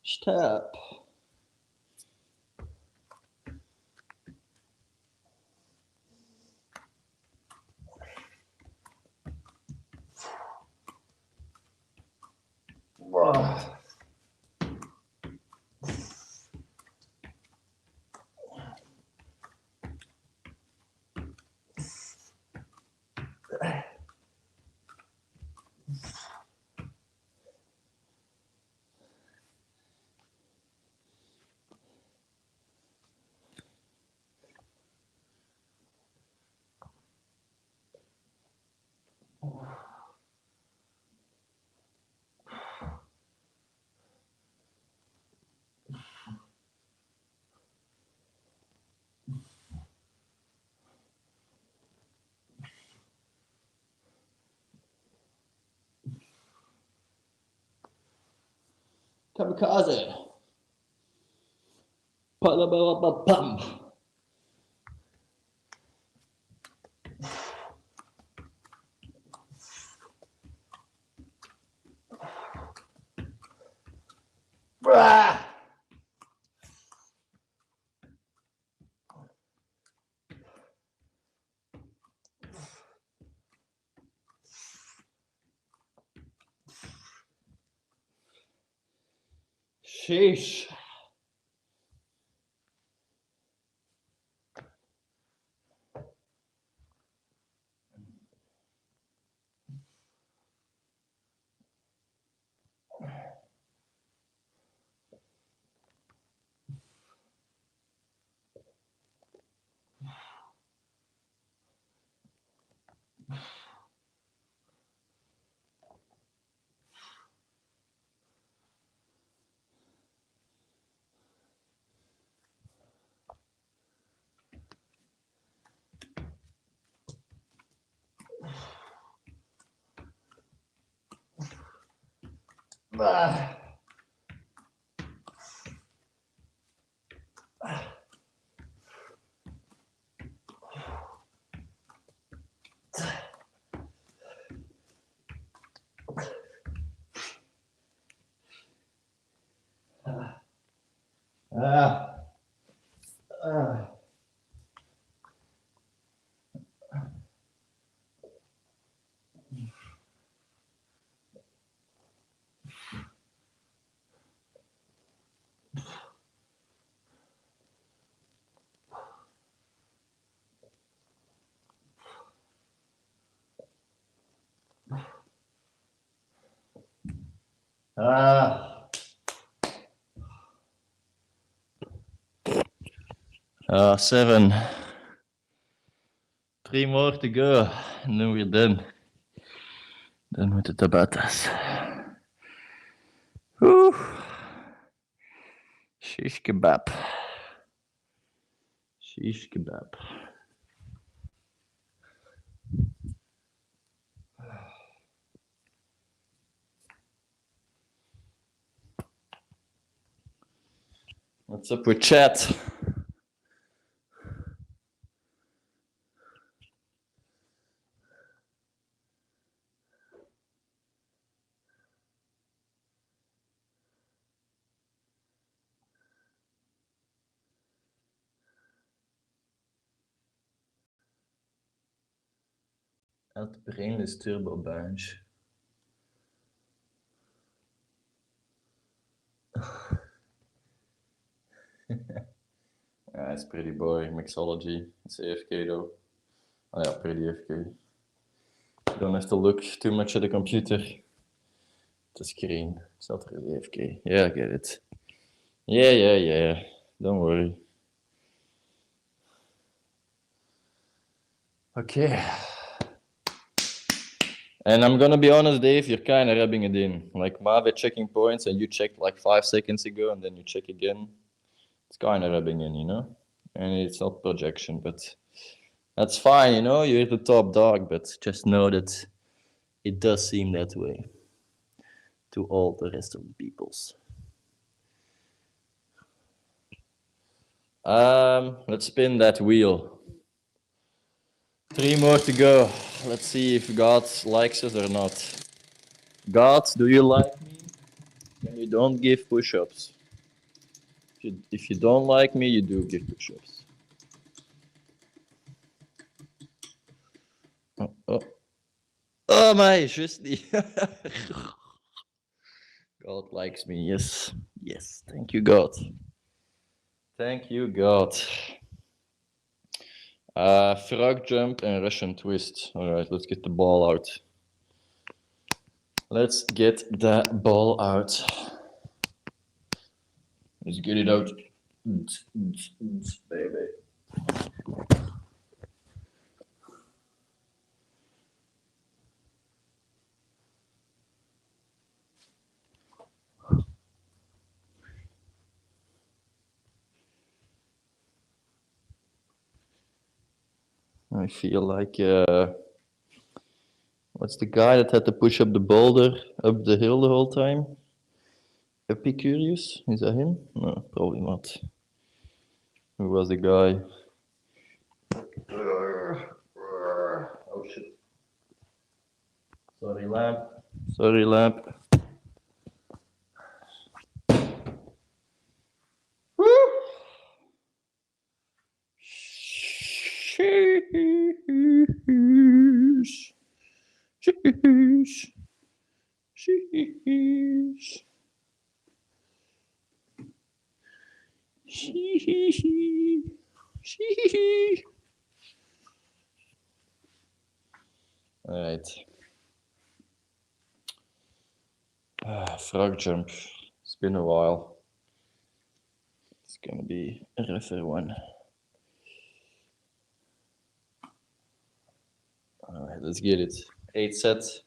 Stop. Kamikaze. Palabababam. Sheesh. Ah. Ah. 7. 3 more to go, and then we're done. Done with the Tabatas. Whew. Shish kebab. Shish kebab. What's up with chat? At brainless turbo bunch. It's pretty boring. Mixology. It's AFK though. Oh yeah, pretty AFK. You don't have to look too much at the computer. The screen. It's not really AFK. Yeah, I get it. Yeah. Don't worry. Okay. And I'm gonna be honest, Dave, you're kind of rubbing it in. Like Mave checking points and you checked like 5 seconds ago and then you check again. It's kind of rubbing in, you know? And it's not projection, but that's fine, you know? You're the top dog, but just know that it does seem that way to all the rest of the peoples. Let's spin that wheel. 3 more to go. Let's see if God likes us or not. God, do you like me? When you don't give push-ups. If you don't like me, you do give push-ups. Oh my, justly. God likes me, yes. Yes, thank you, God. Thank you, God. Frog jump and Russian twist. All right, let's get the ball out. Let's get the ball out. Let's get it out. Baby. I feel like, what's the guy that had to push up the boulder up the hill the whole time? Epicurious? Is that him? No, probably not. Who was the guy? Oh shit. Sorry, lamp. Sorry, lamp. Woo! Sheesh. Sheesh. Sheesh. Alright. Frog jump. It's been a while. It's gonna be a rougher one. Alright, let's get it. 8 sets.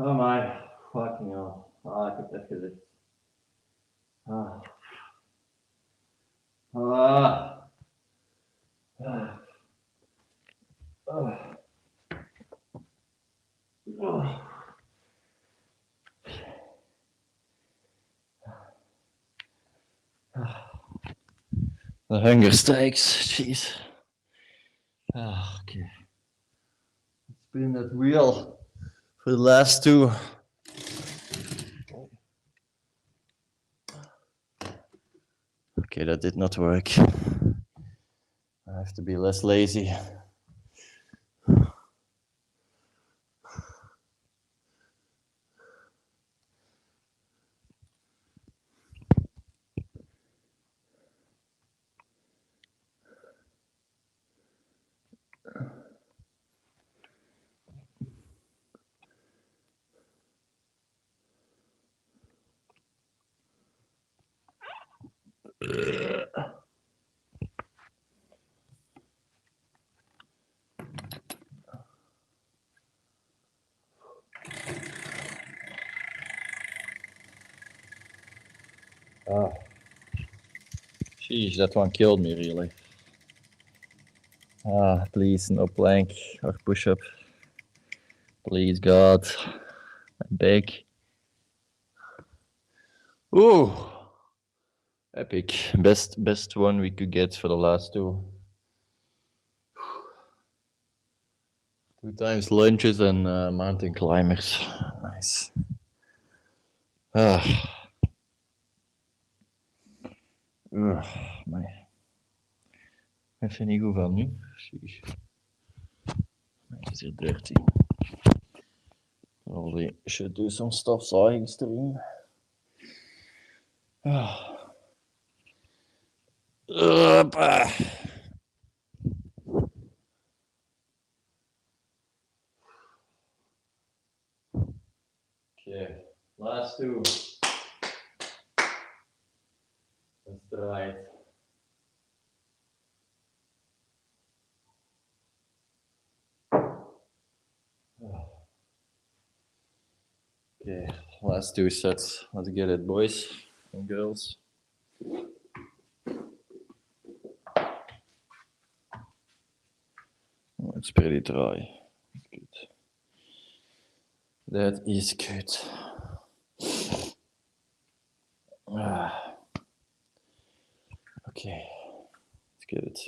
Oh my fucking hell. Ah, ik heb het echt gezegd. Ah. Ah. Ah. Ah. Ah. The hunger strikes, jeez. Ah, okay. It's been that wheel for the last two. Okay, that did not work. I have to be less lazy. Ah. Jeez, that one killed me, really. Ah, please, no plank or push-up. Please, God. I beg. Ooh. Epic. Best one we could get for the last two. 2 times lunges and mountain climbers. Nice. Ah. Maar even niet goed van nu. Het is hier dirty. Probably should do some stuff sawing stream. Okay, last two. Let's try it. Okay, last 2 sets. Let's get it, boys and girls. Oh, it's pretty dry. That's good. That is good. Okay, let's get it.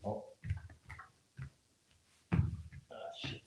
Oh. Ah, shit.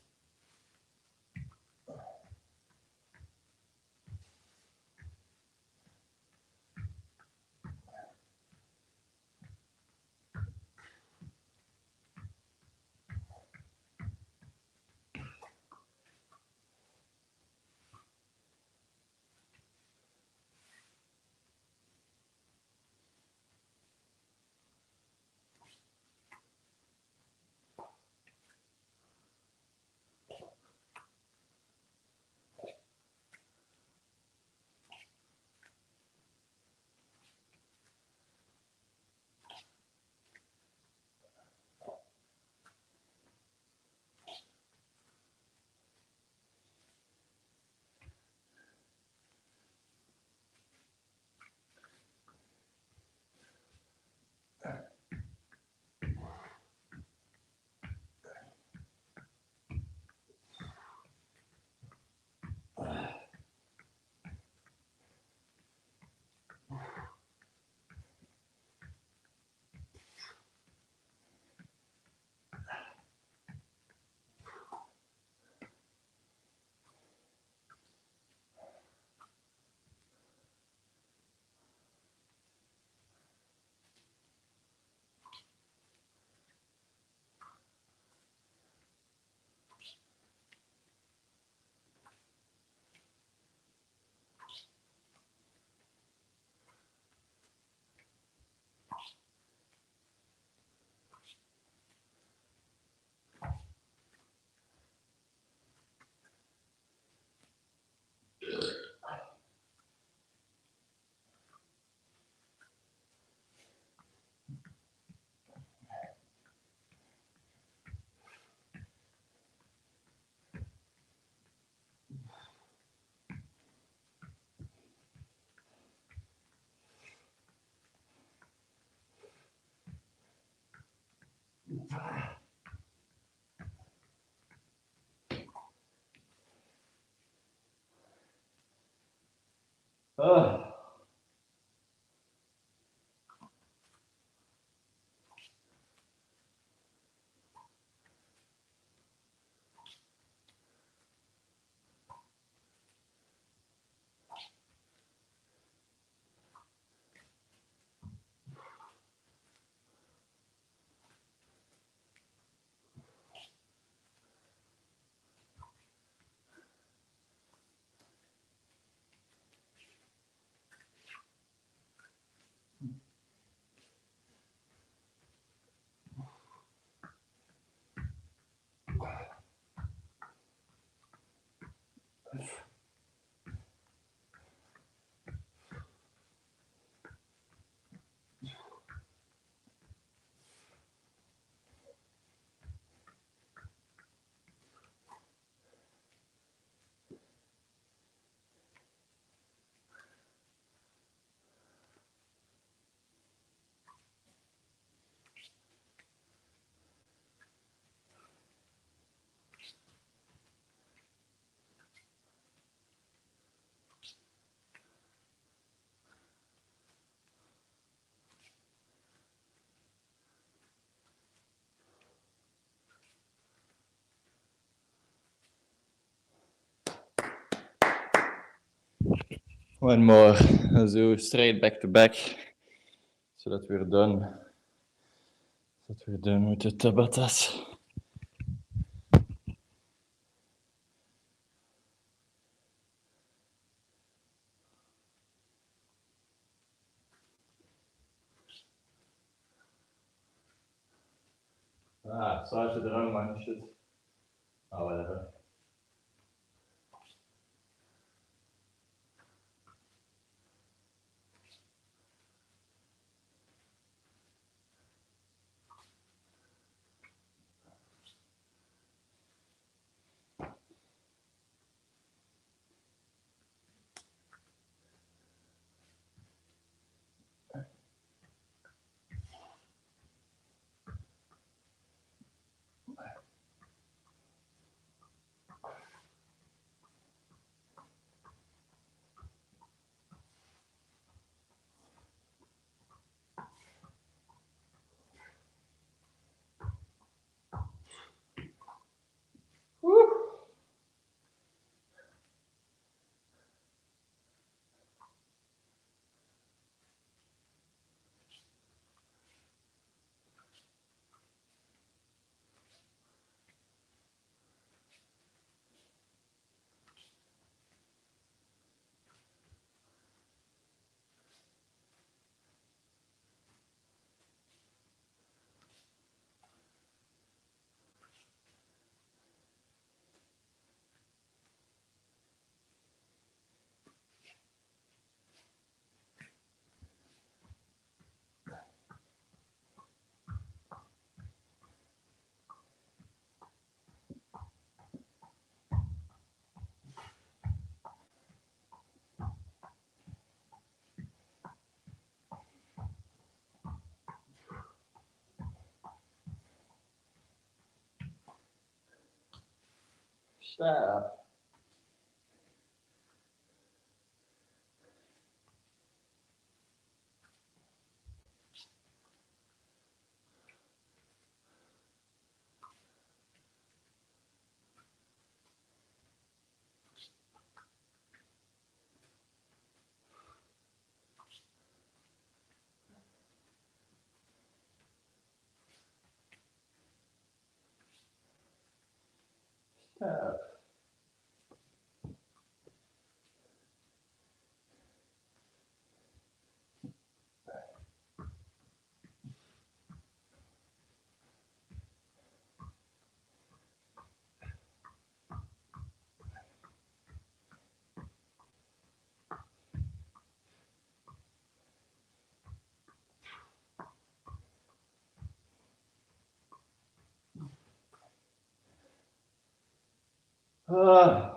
Ah. One more, so straight back to back, so that we're done. That we're done with the Tabatas. Ah, sorry for the wrong one, shit. Oh, whatever. Stop. Stop. Ah.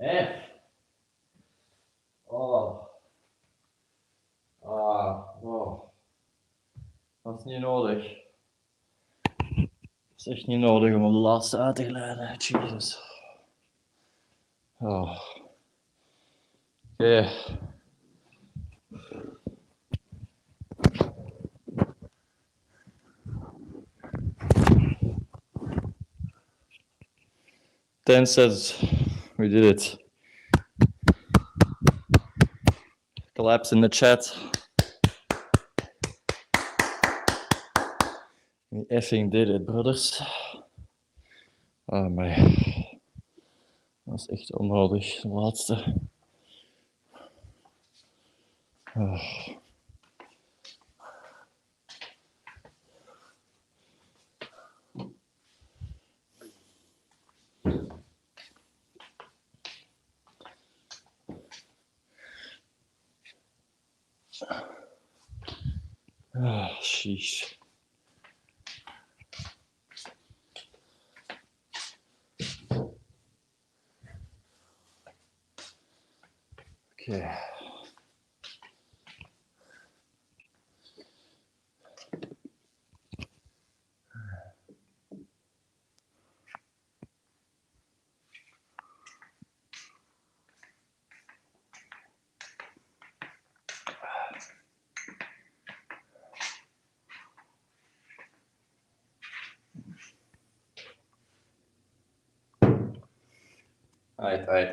F. Oh. Oh. Dat is niet nodig. Het is echt niet nodig om op de laatste uit te glijden. Jesus. Oh. Oké. Ten says we did it. Collapse in the chat. We effing did it, brothers. Oh my. Dat is echt onnodig, de laatste. Oh. Ah, sheesh. Okay.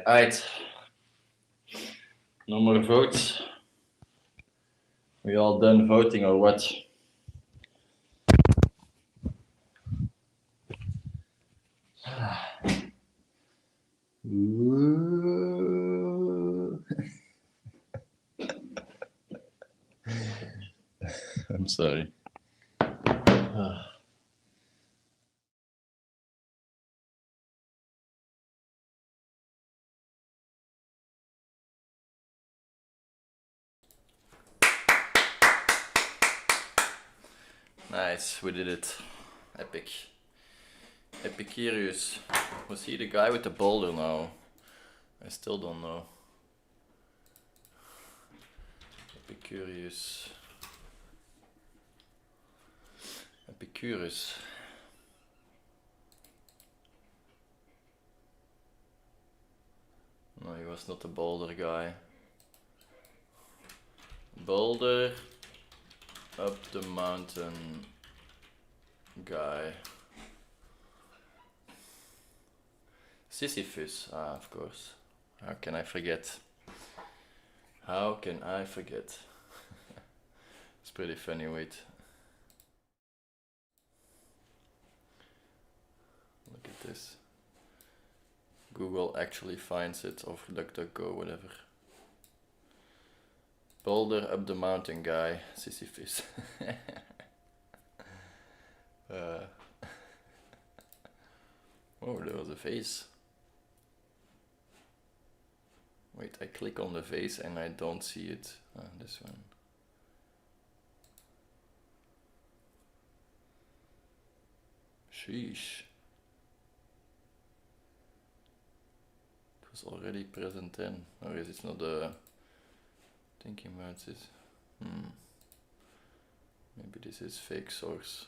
Aight. No more votes. We all done voting or what? I'm sorry. Nice, we did it. Epic. Epicurious. Was he the guy with the boulder now? I still don't know. Epicurious. Epicurus. No, he was not the boulder guy. Boulder up the mountain guy. Sisyphus, of course. How can I forget? How can I forget? It's pretty funny, wait. Look at this. Google actually finds it, or DuckDuckGo, whatever. Boulder up the mountain guy, Sisyphus. Oh, there was a face. Wait, I click on the face and I don't see it. This one. Sheesh. It was already present then. Or is it not the thinking about this? Maybe this is fake source.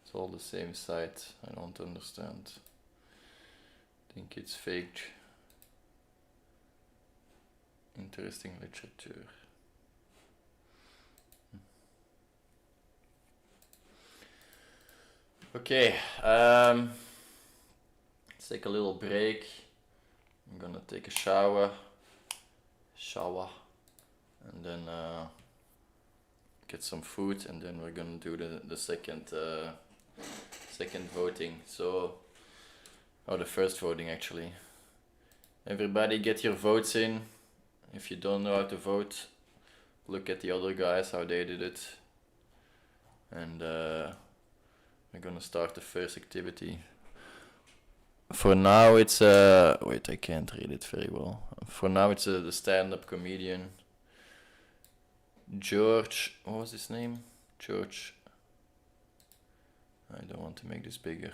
It's all the same site. I don't understand. I think it's fake. Interesting literature. Okay, let's take a little break. I'm gonna take a shower, and then get some food, and then we're gonna do the second voting. So, the first voting actually. Everybody get your votes in. If you don't know how to vote, look at the other guys, how they did it. And we're gonna start the first activity. For now it's wait, I can't read it very well. For now it's the stand-up comedian George, what was his name? George, I don't want to make this bigger.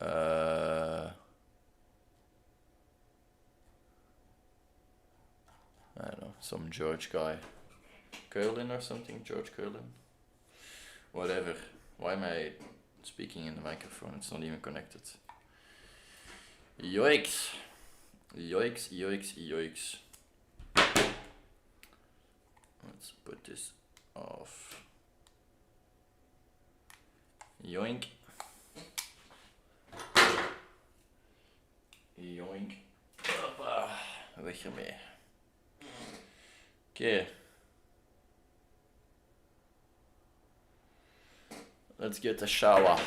I don't know, some George guy. Carlin or something, George Carlin. Whatever. Why am I speaking in the microphone? It's not even connected. Yikes. Yikes, yikes, yikes. Let's put this off. Yoink. Yoink. Hoppa. Weg ermee. Okay. Let's get a shower.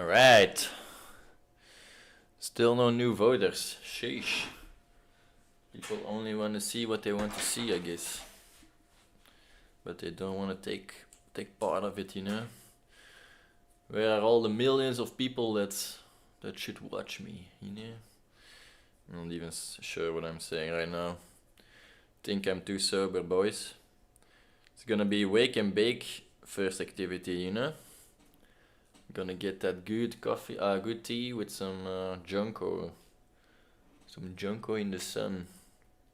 Alright. Still no new voters. Sheesh. People only want to see what they want to see, I guess. But they don't want to take part of it, you know. Where are all the millions of people that should watch me, you know? I'm not even sure what I'm saying right now. Think I'm too sober, boys. It's gonna be wake and bake first activity, you know. Gonna get that good coffee, good tea with some Jonko. Some Jonko in the sun.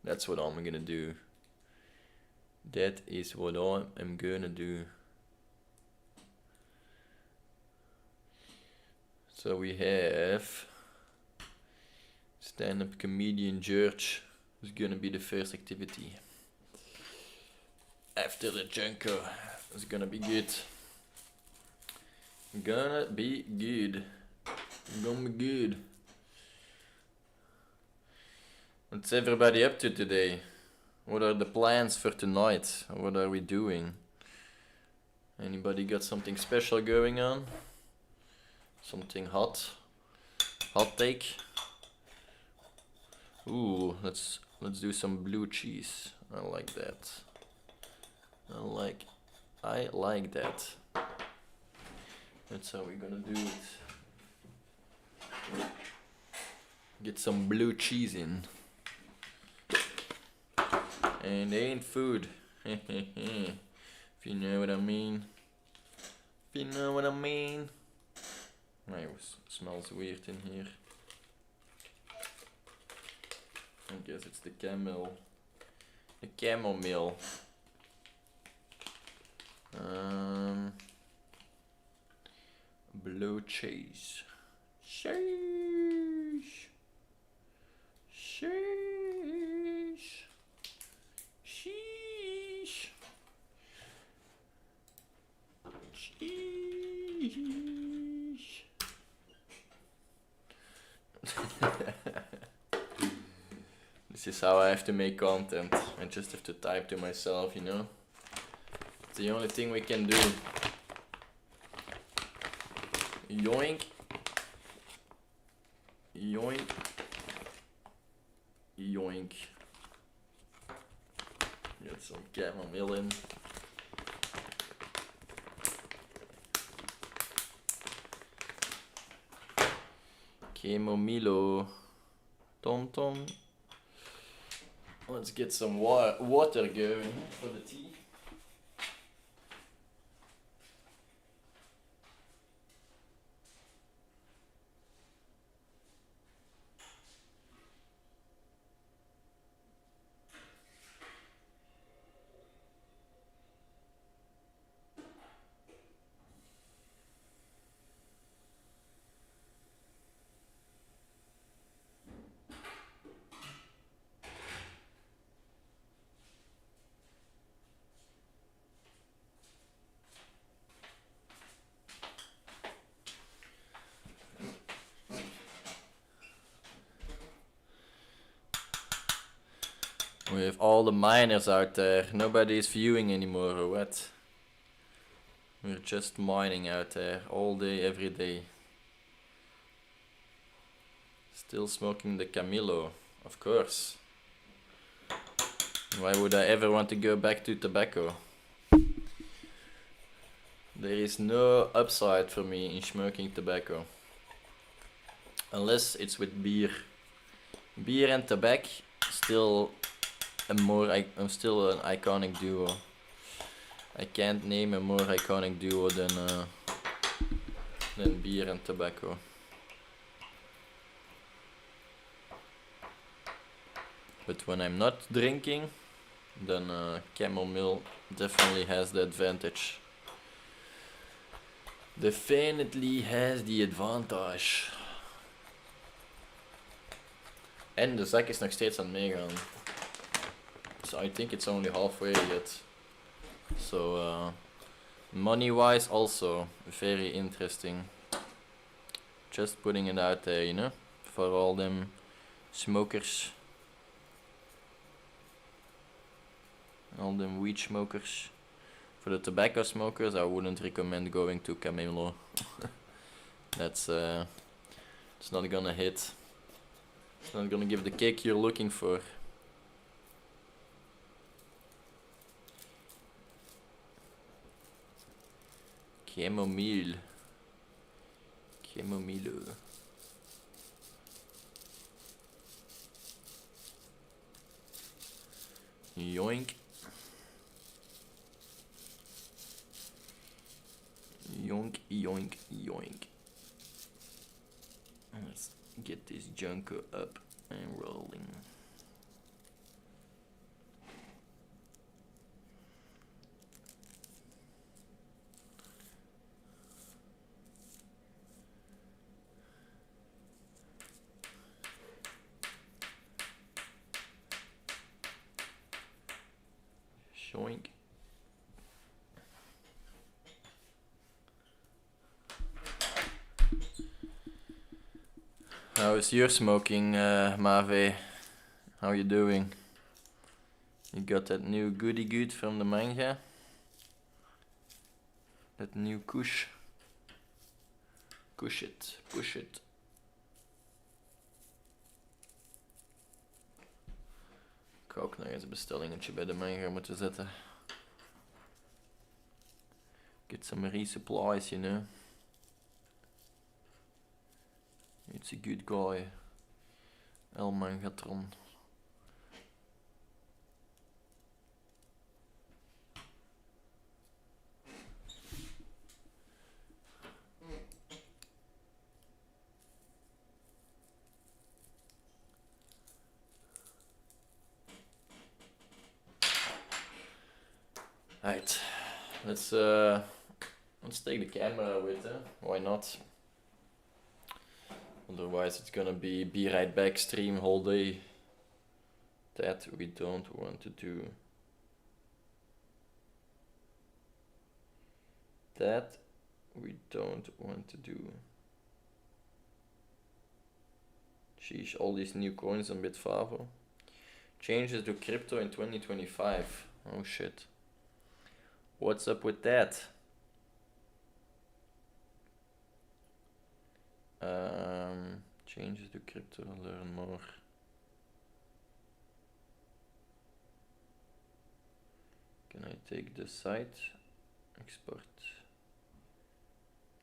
That's what I'm gonna do. That is what I'm gonna do. So we have stand-up comedian George, who's gonna be the first activity. After the Jonko, it's gonna be good. Gonna be good. Gonna be good. What's everybody up to today? What are the plans for tonight? What are we doing? Anybody got something special going on? Something hot? Hot take? Ooh, let's do some blue cheese. I like that. I like that. That's how we're gonna do it. Get some blue cheese in. And ain't food. If you know what I mean. If you know what I mean. It smells weird in here. I guess it's the chamomile. Blue cheese. Sheesh. Sheesh. Sheesh. Sheesh. This is how I have to make content. I just have to type to myself, you know. It's the only thing we can do. Yoink. Yoink. Yoink. Get some chamomile in. Chamomilo. Tom tom. Let's get some water going for the tea. We have all the miners out there. Nobody is viewing anymore, or what? We're just mining out there all day, every day. Still smoking the Camilo, of course. Why would I ever want to go back to tobacco? There is no upside for me in smoking tobacco. Unless it's with beer. Beer and tobacco, still I'm still an iconic duo. I can't name a more iconic duo than beer and tobacco. But when I'm not drinking, then chamomile definitely has the advantage. Definitely has the advantage. En de zak is nog steeds aan het meegaan. So I think it's only halfway yet. So money wise also very interesting. Just putting it out there, you know, for all them smokers. All them weed smokers. For the tobacco smokers, I wouldn't recommend going to Camilo. That's it's not gonna hit. It's not gonna give the kick you're looking for. Chamomile. Chamomile. Yoink. Yoink, yoink, yoink. Let's get this Jonko up and rolling. Shoink. How is your smoking, Mave? How you doing? You got that new goody good from the manga? That new kush? Kush it, push it. Ik ga ook nog eens een bestellingetje bij de manga moeten zetten. Get some resupplies, you know. It's a good guy. El Mangatron. Right, let's take the camera with her. Why not? Otherwise it's gonna be right back stream whole day. That we don't want to do. That we don't want to do. Sheesh, all these new coins on Bitfavo. Changes to crypto in 2025. Oh shit. What's up with that? Changes to crypto, learn more. Can I take the site? Export.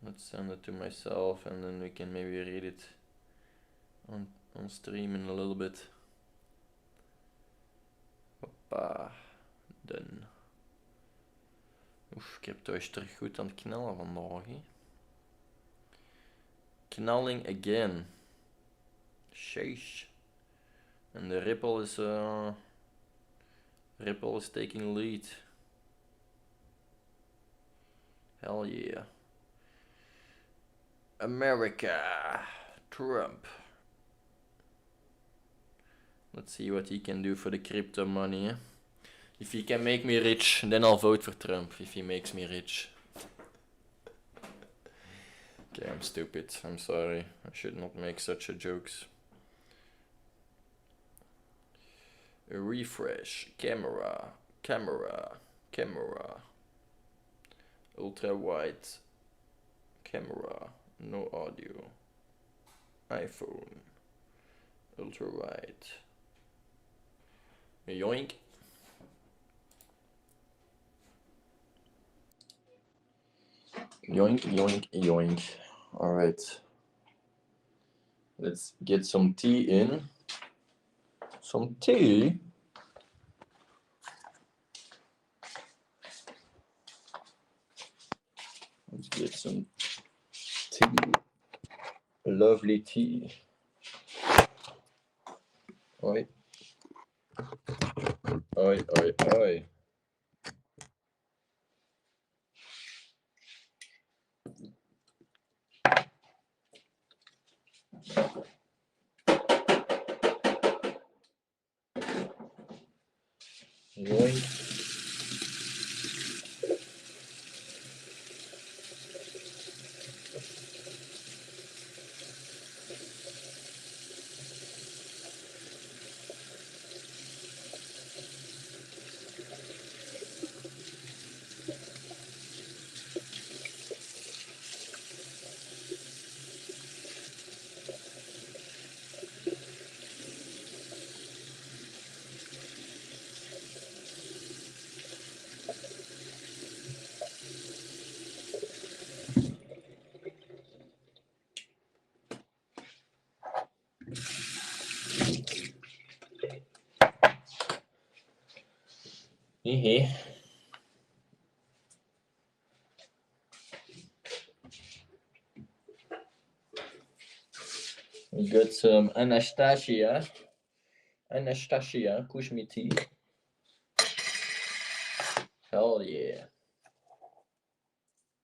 Let's send it to myself and then we can maybe read it on stream in a little bit. Hoppa. Done. Oef, crypto is terug goed aan het knallen vandaag, hè. Knalling again. Sheesh. And the Ripple is taking lead. Hell yeah. America. Trump. Let's see what he can do for the crypto money, eh? If he can make me rich, then I'll vote for Trump. If he makes me rich. Okay, I'm stupid. I'm sorry. I should not make such a jokes. A refresh. Camera. Ultra wide. Camera. No audio. iPhone. Ultra wide. Yoink. Yoink, yoink, yoink. Alright. Let's get some tea in. Some tea? Let's get some tea. Lovely tea. Oi. Oi, oi, oi. Yoink. Hee. We got some Anastasia. Push me tea. Hell yeah.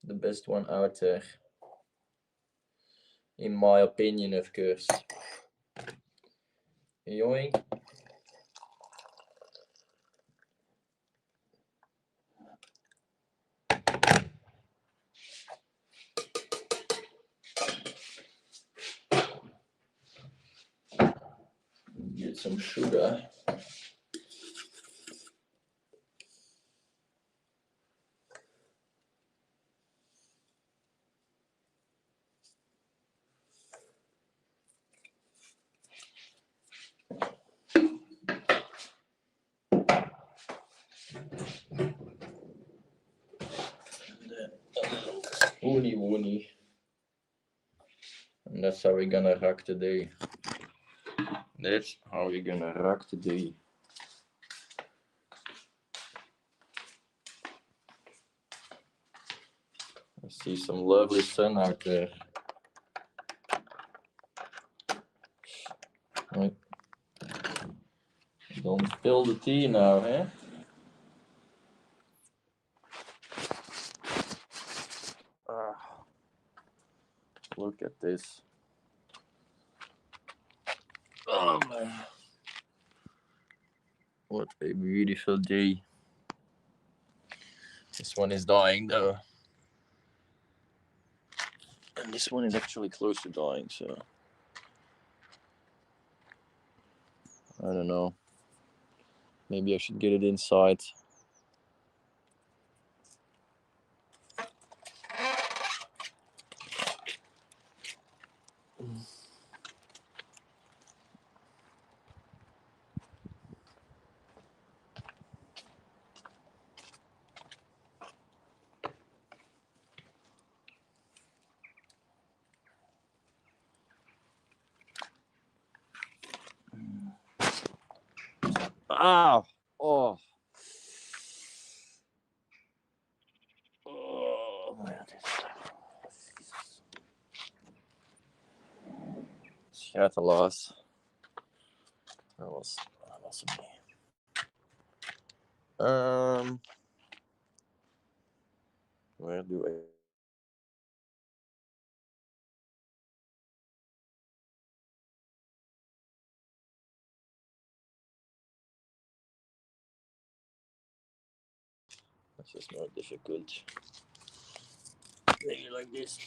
The best one out there. In my opinion, of course. Yoink. Get some sugar. Spoony woony. And that's how we're gonna rock today. That's how we're gonna rock today. I see some lovely sun out there. Right. Don't spill the tea now, eh? Look at this. Oh man. What a beautiful day. This one is dying though. And this one is actually close to dying, so I don't know. Maybe I should get it inside. Ah! Oh! Oh man. Shit, a loss. That was me. Where do I? That's just more difficult. Maybe like this.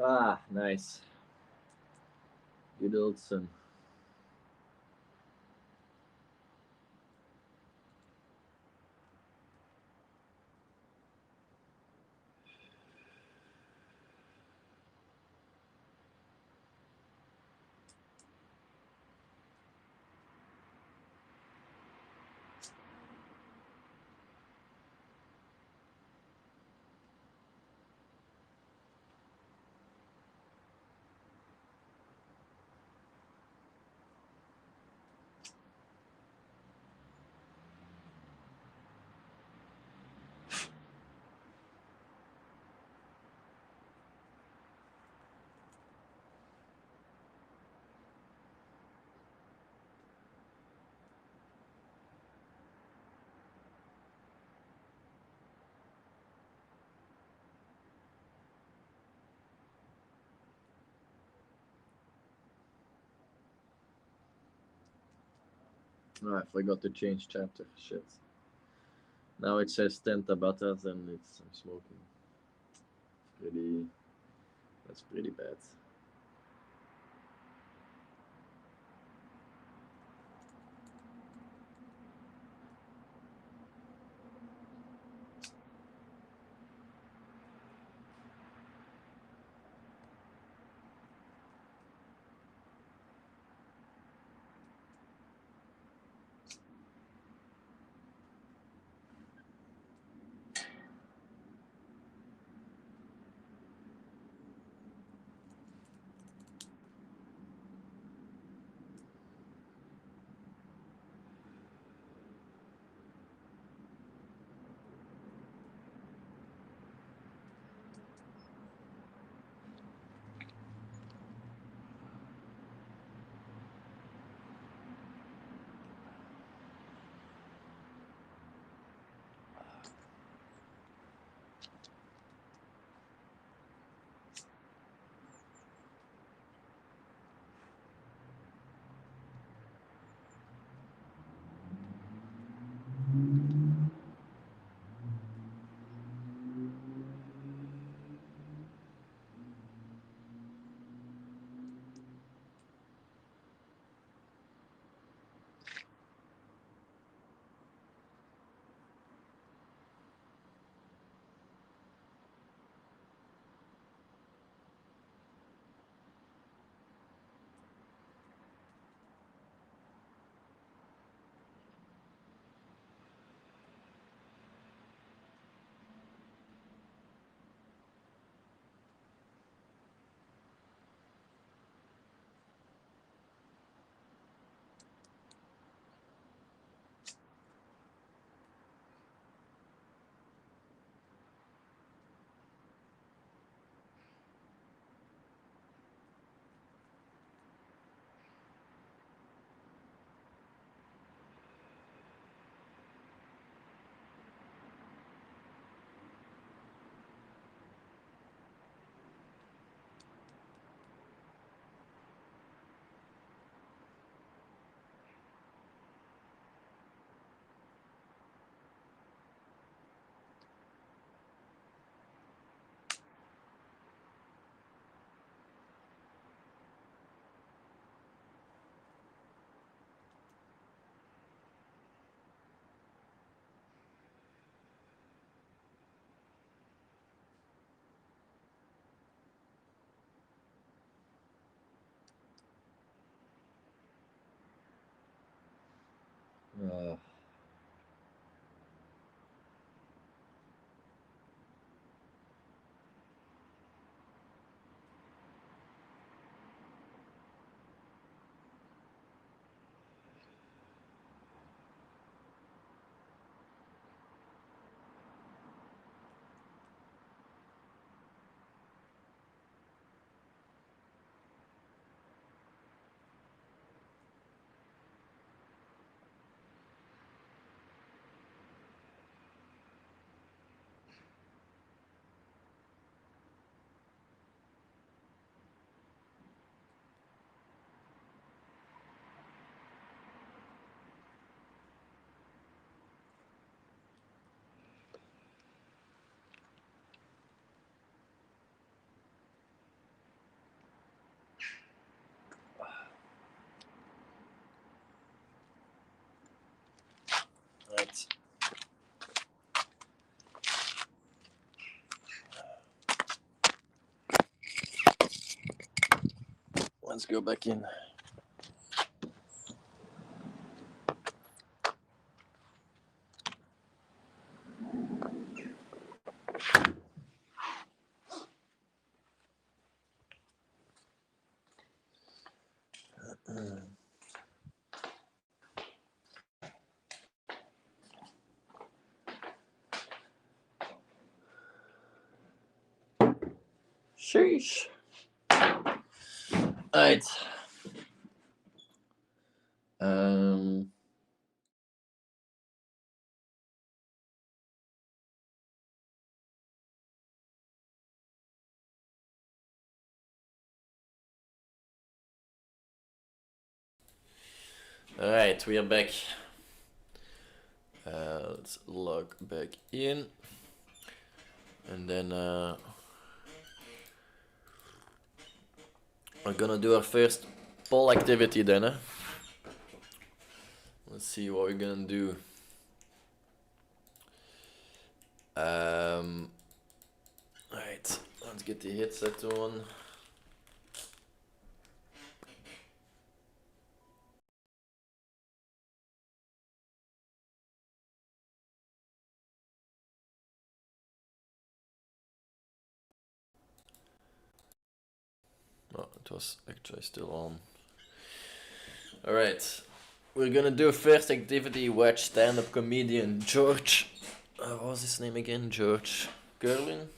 Ah, nice. Good old sun. Oh, I forgot to change chapter. Shit. Now it says 10 Tabatas and I'm smoking. Pretty. That's pretty bad. Uh, right. Let's go back in. Sheesh. Right. Um. Alright, we are back. Let's log back in. And then we're gonna do our first poll activity then. Let's see what we're gonna do. Alright, let's get the headset on. Oh, it was actually still on. Alright, we're gonna do a first activity. Watch stand-up comedian George. What was his name again? George Carlin.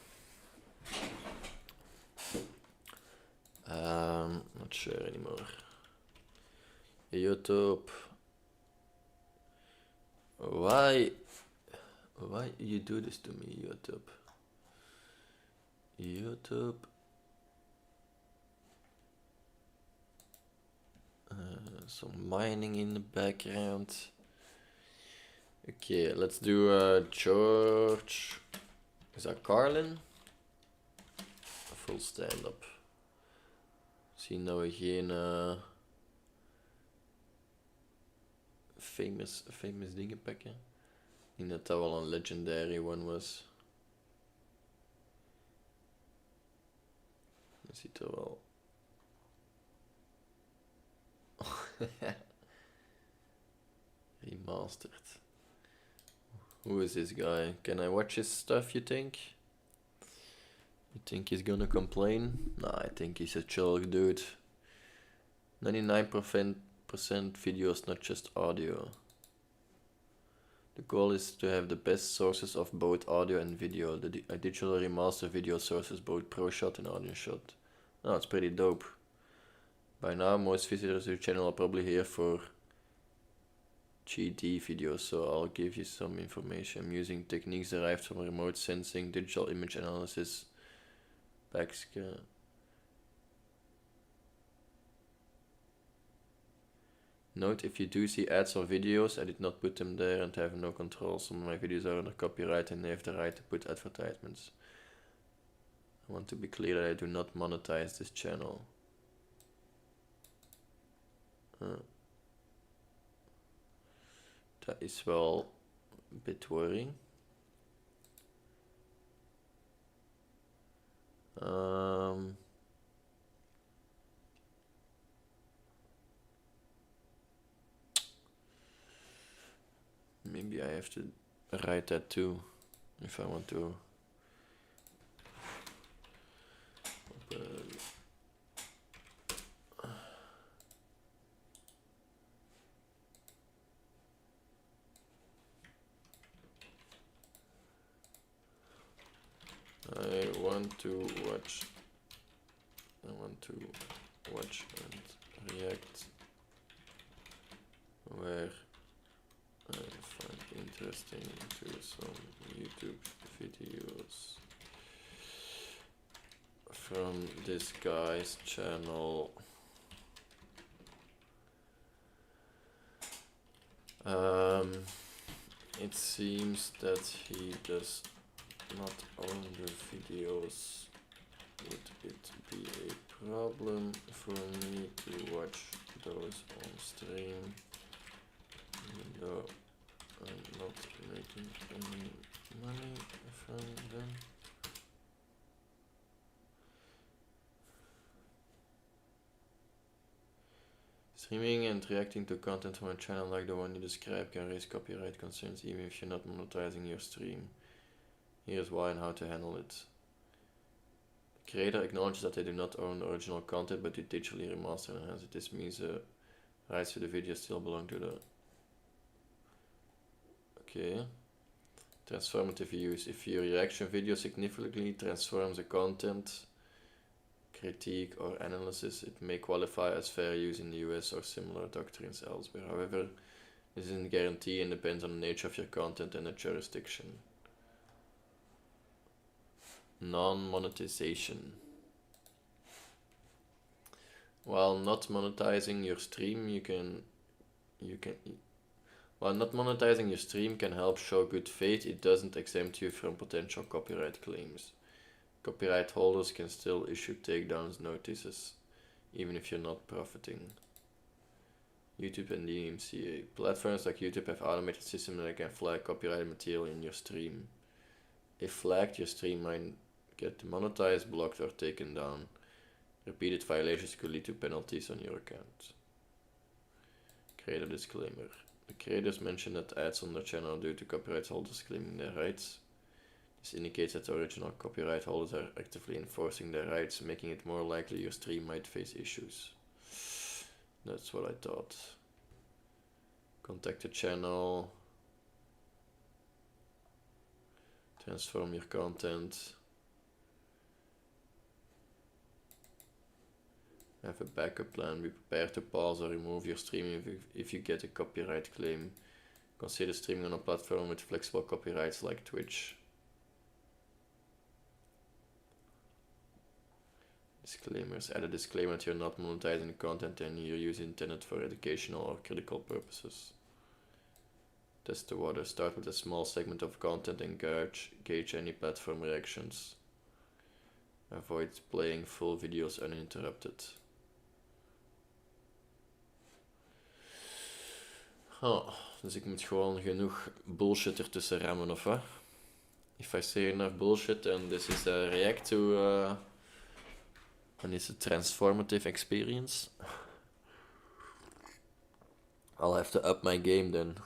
Not sure anymore. YouTube. Why you do this to me, YouTube? YouTube. Some mining in the background. Okay, let's do George. Is that Carlin? A full stand-up. Zien dat we geen famous dingen pakken. Ik denk dat dat wel een legendary one was. Dat ziet er wel. Remastered. Who is this guy? Can I watch his stuff, you think? You think he's gonna complain? Nah, I think he's a chill dude. 99% videos, not just audio. The goal is to have the best sources of both audio and video. The digital remaster video sources both ProShot and AudioShot. Oh, it's pretty dope. By now, most visitors to the channel are probably here for GD videos, so I'll give you some information. I'm using techniques derived from remote sensing, digital image analysis, backscan. Note, if you do see ads or videos, I did not put them there and have no control. Some of my videos are under copyright and they have the right to put advertisements. I want to be clear that I do not monetize this channel. Dat is wel een bit worrying. Maybe I have to write that too if I want to I want to watch and react where I find interesting to some YouTube videos from this guy's channel. It seems that he does not own the videos. Would it be a problem for me to watch those on stream? Even though I'm not making any money from them. Streaming and reacting to content from a channel like the one you described can raise copyright concerns even if you're not monetizing your stream. Here's why and how to handle it. The creator acknowledges that they do not own the original content but they digitally remaster and enhance it. This means the rights to the video still belong to the... Okay. Transformative use. If your reaction video significantly transforms the content, critique or analysis, it may qualify as fair use in the US or similar doctrines elsewhere. However, this isn't a guarantee and depends on the nature of your content and the jurisdiction. Non-monetization. While not monetizing your stream, you can you can. While not monetizing your stream can help show good faith, it doesn't exempt you from potential copyright claims. Copyright holders can still issue takedowns notices, even if you're not profiting. YouTube and DMCA. Platforms like YouTube have automated systems that can flag copyrighted material in your stream. If flagged, your stream might get demonetized, blocked, or taken down. Repeated violations could lead to penalties on your account. Creator disclaimer. The creators mention that ads on their channel are due to copyright holders claiming their rights. This indicates that the original copyright holders are actively enforcing their rights, making it more likely your stream might face issues. That's what I thought. Contact the channel. Transform your content. Have a backup plan. Be prepared to pause or remove your streaming if you get a copyright claim. Consider streaming on a platform with flexible copyrights like Twitch. Disclaimers. Add a disclaimer that you're not monetizing the content and your use is intended for educational or critical purposes. Test the water. Start with a small segment of content and gauge any platform reactions. Avoid playing full videos uninterrupted. Dus ik moet gewoon genoeg bullshit ertussen rammen, of wat? If I say enough bullshit and this is a react to and it's a transformative experience, I'll have to up my game then.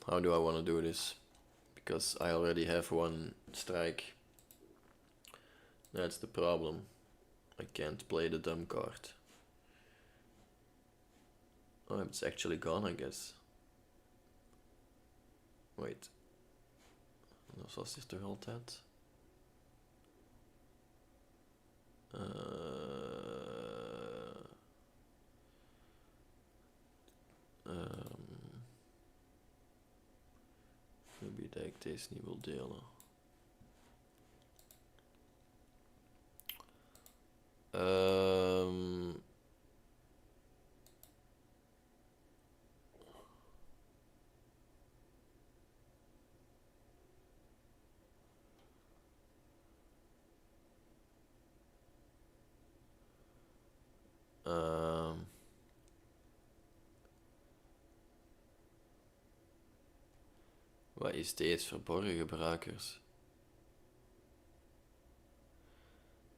How do I want to do this? Because I already have one strike. That's the problem. I can't play the dumb card. Oh, it's actually gone, I guess. Wait. Dat was hier toch altijd? Maybe dat ik deze niet wil delen. Wat is deze verborgen gebruikers?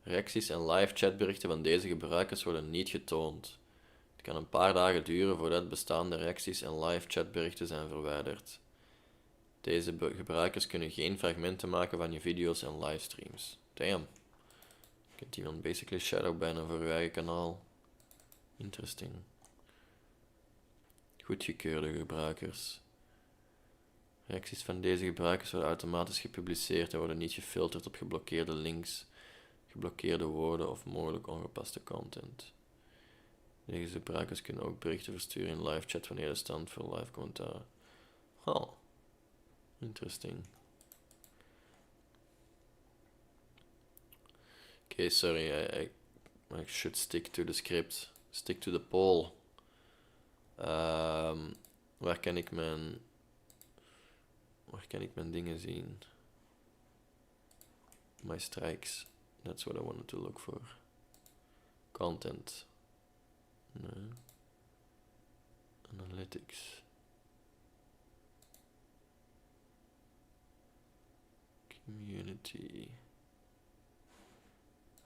Reacties en live chatberichten van deze gebruikers worden niet getoond. Het kan een paar dagen duren voordat bestaande reacties en live chatberichten zijn verwijderd. Deze gebruikers kunnen geen fragmenten maken van je video's en livestreams. Damn. Je kunt iemand basically shadowbannen voor je eigen kanaal. Interesting. Goedgekeurde gebruikers. Reacties van deze gebruikers worden automatisch gepubliceerd en worden niet gefilterd op geblokkeerde links, geblokkeerde woorden of mogelijk ongepaste content. Deze gebruikers kunnen ook berichten versturen in live chat wanneer de stand voor live commentaar. Oh, interesting. Okay, sorry, I should stick to the script. Stick to the poll. Waar kan ik mijn dingen zien? My strikes. That's what I wanted to look for. Content. No. Analytics. Community.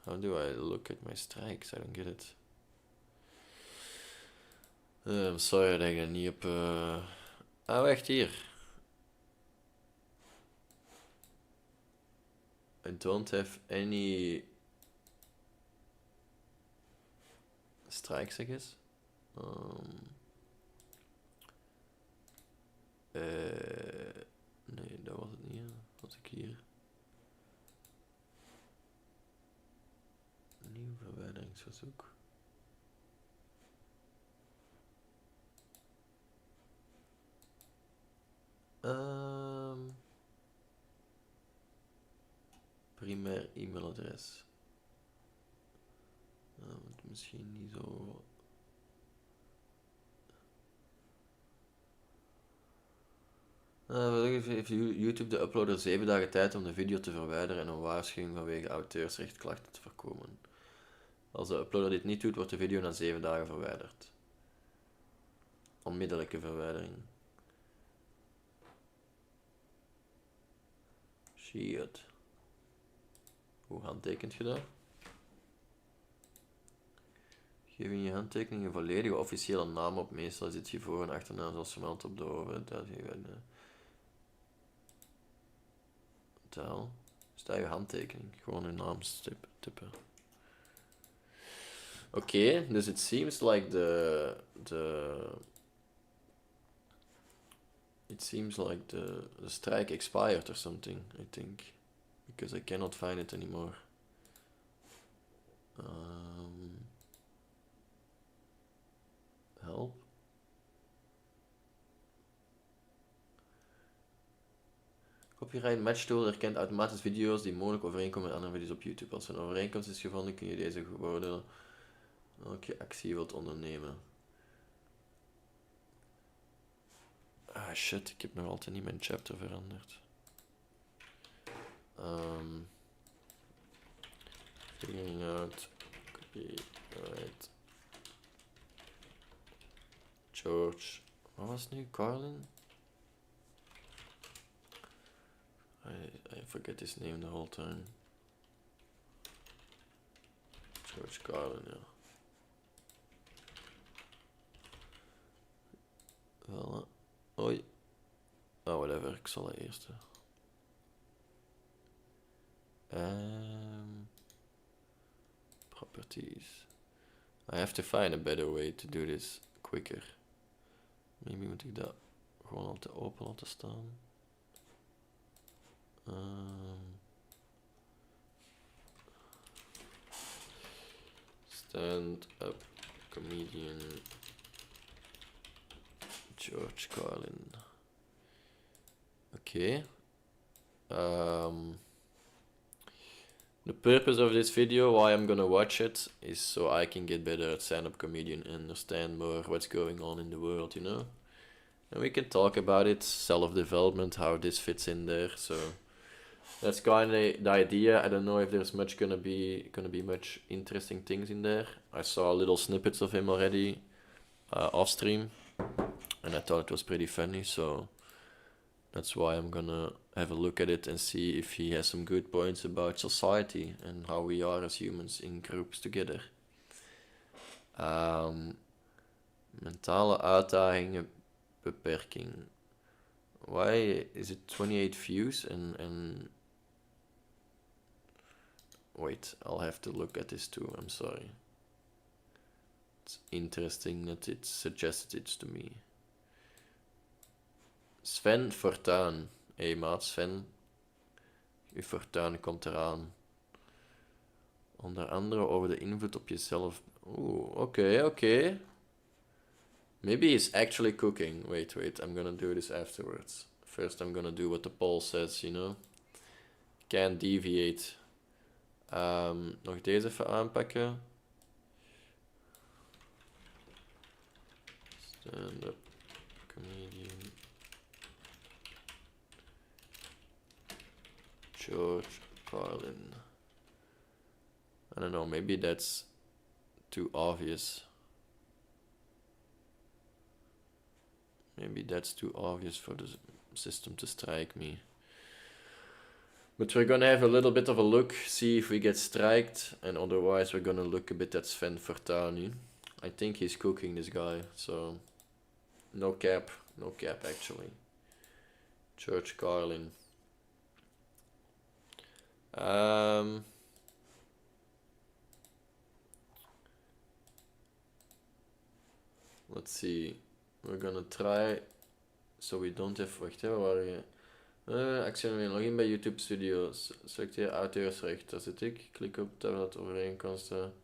How do I look at my strikes? I don't get it. I'm sorry dat ik er niet op... wacht, hier. I don't have any strikes, I guess. Nee, dat was het niet. Hè. Wat ik hier. Nieuw verwijderingsverzoek. Primair e-mailadres. Misschien niet zo. Heeft YouTube de uploader 7 dagen tijd om de video te verwijderen en een waarschuwing vanwege auteursrechtklachten te voorkomen. Als de uploader dit niet doet, wordt de video na 7 dagen verwijderd. Onmiddellijke verwijdering. Shit. Hoe handtekent je dat? Geef in je handtekening een volledige officiële naam op. Meestal zit je voor- en achternaam zoals vermeld op de overheid. Taal. Staat je handtekening. Gewoon je naam tippen. Oké, dus it seems like the strike expired or something, I think. Because I cannot find it anymore. Help. Copyright Match Tool herkent automatisch video's die mogelijk overeenkomen met andere video's op YouTube. Als er een overeenkomst is gevonden, kun je deze beoordelen welke actie je wilt ondernemen. Ah shit, ik heb nog altijd niet mijn chapter veranderd. Figuring out copyright. George. Wat was het nu? Carlin? I forget his name the whole time. George Carlin, ja. Voilà. Oi. Oh, whatever. Ik zal het eerst. Properties. I have to find a better way to do this quicker. Maybe moet ik dat gewoon altijd open laten staan. Stand-up comedian George Carlin. Okay. The purpose of this video, why I'm gonna watch it, is so I can get better at stand-up comedian and understand more what's going on in the world, you know? And we can talk about it, self-development, how this fits in there, so that's kind of the idea. I don't know if there's much gonna be much interesting things in there. I saw little snippets of him already off stream, and I thought it was pretty funny, so that's why I'm gonna have a look at it and see if he has some good points about society and how we are as humans in groups together. Mentale uitdagingen, beperking. Why is it 28 views and wait, I'll have to look at this too, I'm sorry. It's interesting that it suggested it to me. Sven Fortuin. Hey maat, Sven. Uw fortuin komt eraan. Onder andere over de invloed op jezelf. Oeh, okay. Maybe he's actually cooking. Wait, I'm gonna do this afterwards. First I'm gonna do what the poll says, you know. Can't deviate. Nog deze even aanpakken. Stand-up comedian George Carlin. I don't know, maybe that's too obvious. Maybe that's too obvious for the system to strike me. But we're gonna have a little bit of a look, see if we get striked, and otherwise we're gonna look a bit at Sven Fortuin. I think he's cooking, this guy, so no cap actually. George Carlin. Let's see. We're gonna try, so we don't have, wacht hè, waar waren je? Actioneer login bij YouTube Studios. Selecteer auteursrecht, daar zit ik. Klik op Tabata overeenkomsten.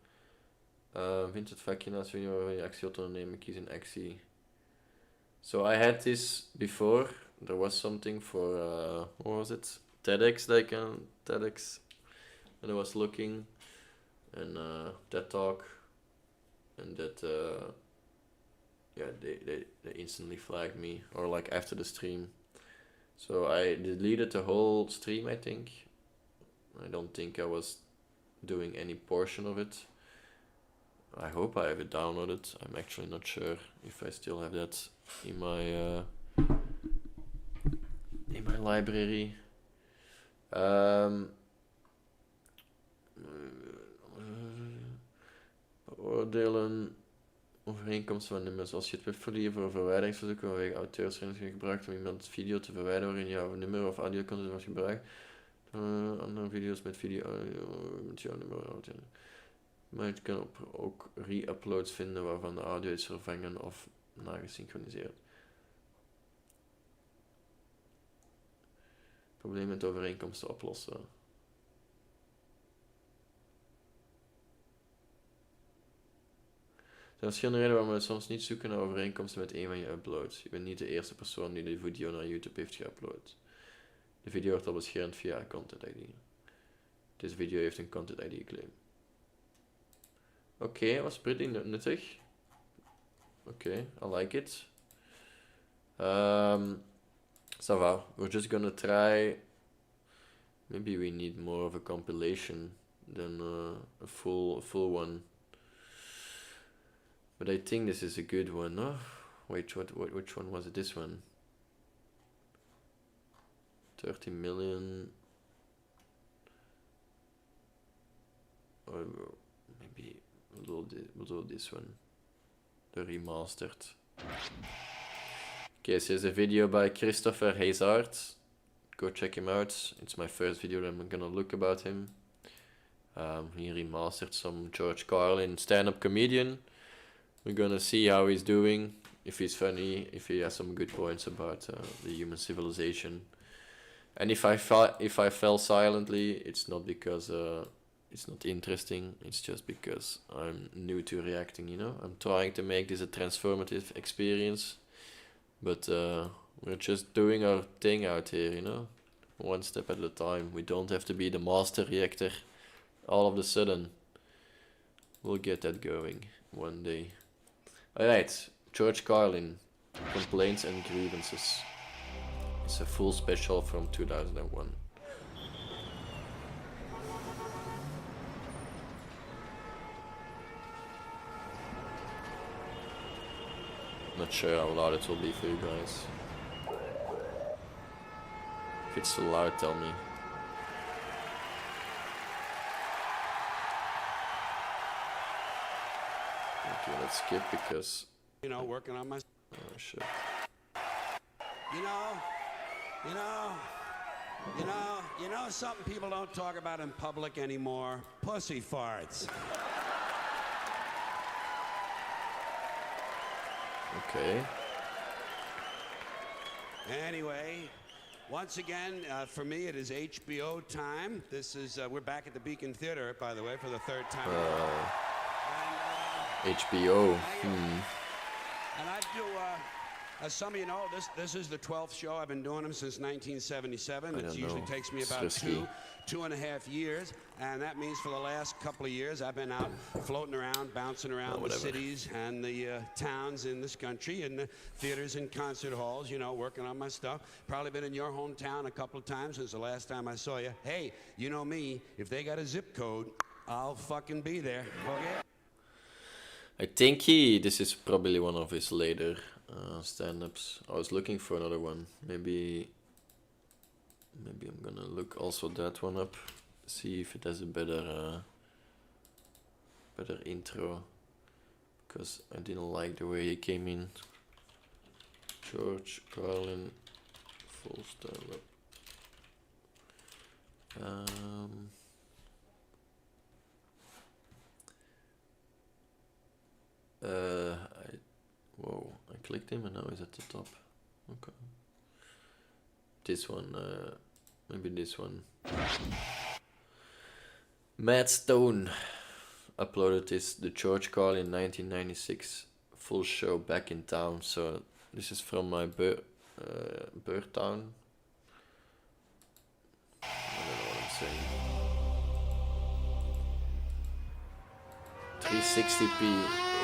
Vind het vakje naast video waarvan je actie wilt ondernemen, kies een actie. So I had this before. There was something for, what was it? TEDx, and I was looking. and that talk, and that yeah, they instantly flagged me, or like after the stream. So I deleted the whole stream, I think. I don't think I was doing any portion of it. I hope I have it downloaded. I'm actually not sure if I still have that in my library. Beoordelen overeenkomsten van nummers. Als je het webverliezen voor verwijderingsverzoeken vanwege auteursrechten gebruikt om iemand video te verwijderen waarin jouw nummer of audio-content wordt gebruikt. Andere video's met video met jouw nummer. Maar je kan ook re-uploads vinden waarvan de audio is vervangen of nagesynchroniseerd. Probleem met overeenkomsten oplossen. Er zijn verschillende redenen waarom we soms niet zoeken naar overeenkomsten met een van je uploads. Je bent niet de eerste persoon die de video naar YouTube heeft geüpload. De video wordt al beschermd via een Content ID. Deze video heeft een Content ID claim. Oké, was pretty nuttig. Oké, I like it. Ça va. We're just gonna try. Maybe we need more of a compilation than a full one. But I think this is a good one, no? Wait, which one was it? This one. 30 million. Or maybe we'll do this one. The remastered. Okay, so here's a video by Christopher Hazard. Go check him out. It's my first video that I'm gonna look about him. He remastered some George Carlin stand-up comedian. We're gonna see how he's doing, if he's funny, if he has some good points about the human civilization. And if I fell silently, it's not because it's not interesting. It's just because I'm new to reacting. You know, I'm trying to make this a transformative experience, but we're just doing our thing out here. You know, one step at a time. We don't have to be the master reactor all of a sudden. We'll get that going one day. Alright, George Carlin, Complaints and Grievances. It's a full special from 2001. Not sure how loud it will be for you guys. If it's too loud, tell me. Okay, let's skip because... You know, working on my... Oh, shit. You know something people don't talk about in public anymore? Pussy farts. Okay. Anyway, once again, for me, it is HBO time. This is, we're back at the Beacon Theater, by the way, for the third time. HBO. And I do, as some of you know, this is the 12th show. I've been doing them since 1977. It usually takes me about two and a half years. And that means for the last couple of years, I've been out floating around, bouncing around the cities and the towns in this country, and the theaters and concert halls, you know, working on my stuff. Probably been in your hometown a couple of times since the last time I saw you. Hey, you know me, if they got a zip code, I'll fucking be there, okay? I think this is probably one of his later stand-ups. I was looking for another one. Maybe I'm gonna look also that one up, see if it has a better intro, because I didn't like the way he came in. George Carlin, full stand-up. I clicked him and now he's at the top. Okay. This one, maybe this one. Matt Stone uploaded the George Carlin 1996 full show back in town. So this is from my birth town. I don't know what I'm saying. 360p.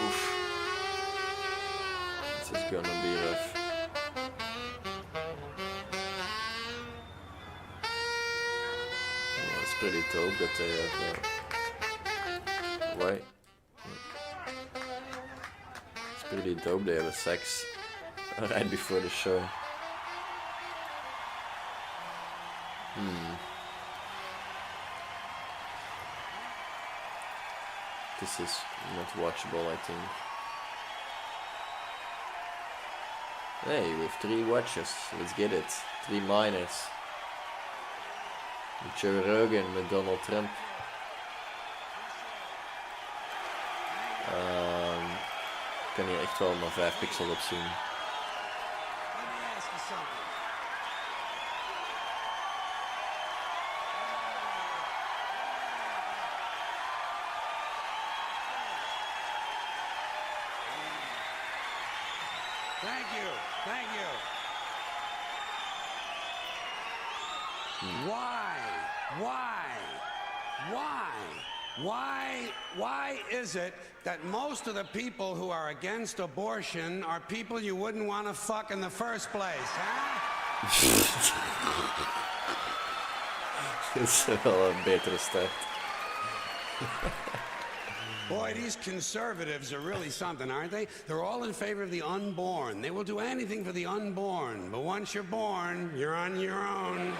Oof. This is gonna be rough. Well, it's pretty dope that they have. Why? It's pretty dope they have a sex right before the show. This is not watchable, I think. Hey, we have 3 watches. Let's get it. 3 minors. Met Joe Rogan, met Donald Trump. Ik kan hier echt wel maar 5 pixels op zien. Thank you. Thank you. Why is it that most of the people who are against abortion are people you wouldn't want to fuck in the first place, huh? Dit is wel een betere start. Boy, these conservatives are really something, aren't they? They're all in favor of the unborn. They will do anything for the unborn. But once you're born, you're on your own.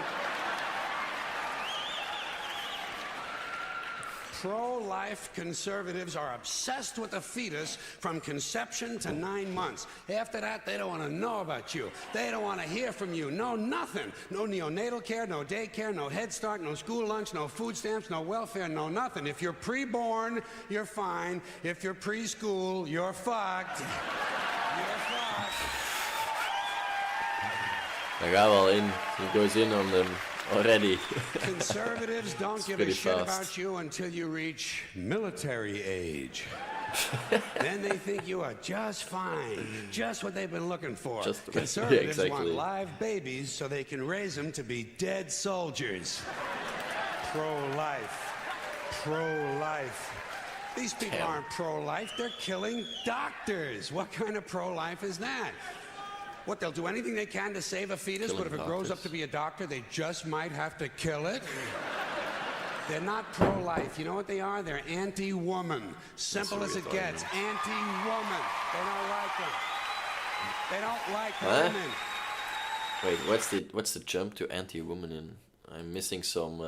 Pro-life conservatives are obsessed with the fetus from conception to 9 months. After that, they don't want to know about you. They don't want to hear from you. No, nothing. No neonatal care, no daycare, no Head Start, no school lunch, no food stamps, no welfare, no nothing. If you're pre-born, you're fine. If you're preschool, you're fucked. You're fucked. Hij gaat wel in. He goes in on them. Already. Conservatives don't give a shit about you until you reach military age. Then they think you are just fine, just what they've been looking for. Conservatives want live babies so they can raise them to be dead soldiers. Pro-life. Pro-life. These people aren't pro-life, they're killing doctors. What kind of pro-life is that? What, they'll do anything they can to save a fetus, but if it grows up to be a doctor, they just might have to kill it? They're not pro-life. You know what they are? They're anti-woman. Simple as it gets. Anti-woman. They don't like them. They don't like women. Wait, what's the jump to anti-woman in? I'm missing some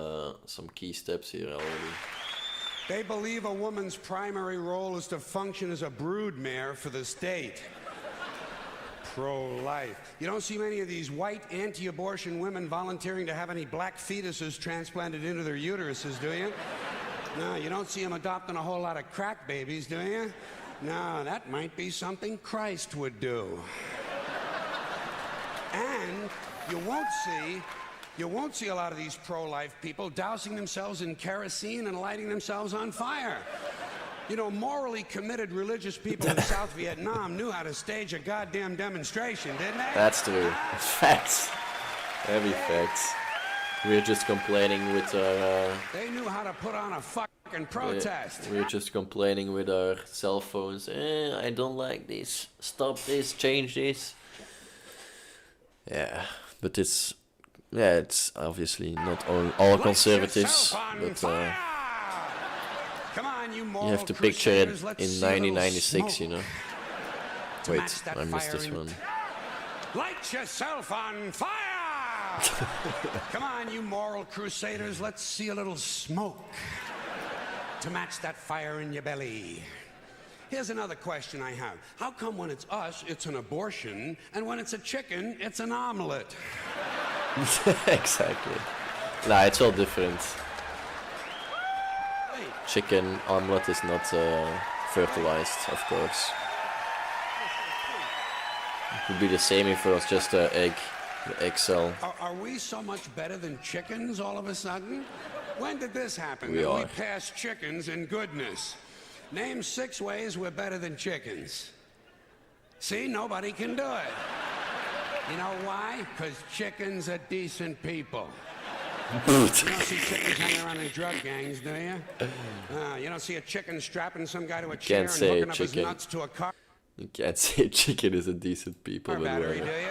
key steps here already. They believe a woman's primary role is to function as a broodmare for the state. Pro-life. You don't see many of these white anti-abortion women volunteering to have any black fetuses transplanted into their uteruses, do you? No, you don't see them adopting a whole lot of crack babies, do you? No, that might be something Christ would do. And you won't see a lot of these pro-life people dousing themselves in kerosene and lighting themselves on fire. You know, morally committed religious people in South Vietnam knew how to stage a goddamn demonstration, didn't they? That's true. Facts. Heavy facts. We're just complaining with our... They knew how to put on a fucking protest. We're just complaining with our cell phones. I don't like this. Stop this. Change this. Yeah, but it's... Yeah, it's obviously not all conservatives, but... Come on, you have to picture it in 1996, you know. Wait, I missed this one. Light yourself on fire! Come on, you moral crusaders, let's see a little smoke to match that fire in your belly. Here's another question I have. How come when it's us, it's an abortion, and when it's a chicken, it's an omelet? Exactly. Nah, it's all different. Chicken omelet is not fertilized, of course. It would be the same if it was just an egg, the egg cell. Are we so much better than chickens all of a sudden? When did this happen? We are. We passed chickens in goodness. Name 6 ways we're better than chickens. See, nobody can do it. You know why? Because chickens are decent people. You don't see chickens hanging around in drug gangs, do you? You don't see a chicken strapping some guy to a chair and say hooking up his chicken. nuts to a car You can't say chicken is a decent people, but battery, do whatever. you?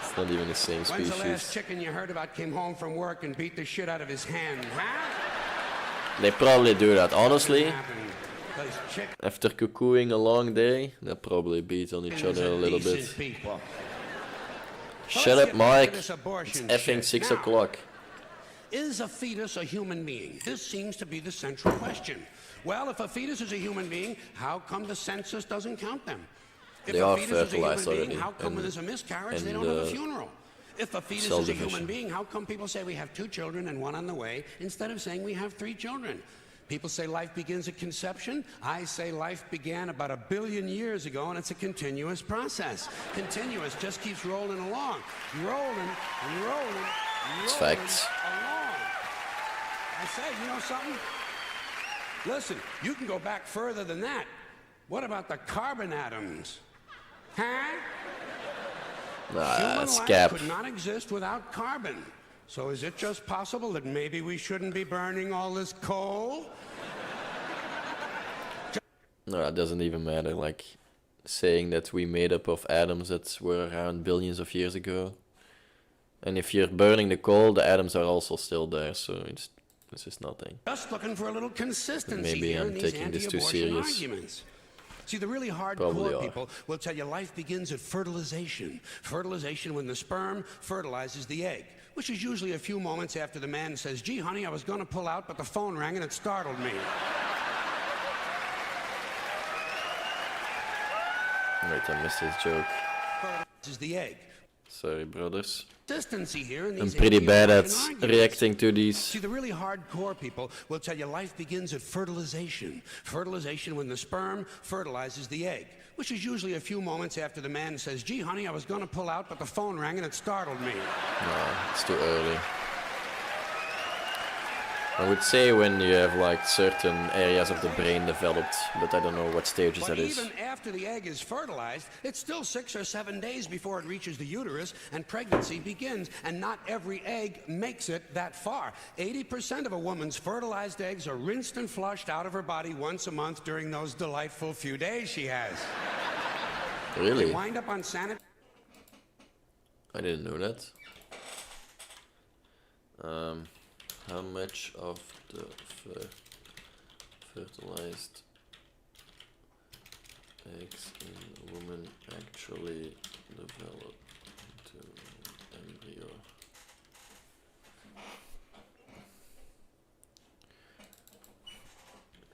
It's not even the same When's the last species. chicken you heard about came home from work and beat the shit out of his hand, huh? They probably do that. Honestly, Happened. Those chickens after cuckooing a long day, they probably beat on each other a are little decent bit. people. Shut let's up, get back to Mike. this It's abortion effing shit. 6 Now, o'clock. Is a fetus a human being? This seems to be the central question. Well, if a fetus is a human being, how come the census doesn't count them? If They a are fetus is a human fertilized being, already, how come when and- there's a miscarriage they and, don't have a funeral? If a fetus cell is a division. human being, how come people say we have 2 children and 1 on the way instead of saying we have 3 children? People say life begins at conception. I say life began about 1 billion years ago, and it's a continuous process. Continuous, just keeps rolling along. Rolling, rolling, It's rolling facts. along. I say, you know something? Listen, you can go back further than that. What about the carbon atoms? Huh? Nah, Human it's life cap. could not exist without carbon. So is it just possible that maybe we shouldn't be burning all this coal? No, that doesn't even matter. Like, saying that we made up of atoms that were around billions of years ago. And if you're burning the coal, the atoms are also still there, so it's just nothing. Just looking for a little consistency Maybe here I'm in these taking this too anti-abortion serious. arguments. See, the really Probably hardcore are. people will tell you life begins at fertilization. Fertilization when the sperm fertilizes the egg, which is usually a few moments after the man says, gee, honey, I was going to pull out, but the phone rang and it startled me. Wait, I missed his joke. Fertilizes the egg. Sorry, brothers. Consistency here in I'm these pretty bad at anti-abortion arguments. reacting to these. See, the really hardcore people will tell you life begins at fertilization. Fertilization when the sperm fertilizes the egg, which is usually a few moments after the man says, gee, honey, I was going to pull out, but the phone rang and it startled me. No, it's too early. I would say when you have like certain areas of the brain developed, but I don't know what stages But that is. even after the egg is fertilized, it's still 6 or 7 days before it reaches the uterus and pregnancy begins, and not every egg makes it that far. 80% of a woman's fertilized eggs are rinsed and flushed out of her body once a month during those delightful few days she has. Really? They wind up on sanitary. I didn't know that. How much of the fertilized eggs in a woman actually develop into embryo?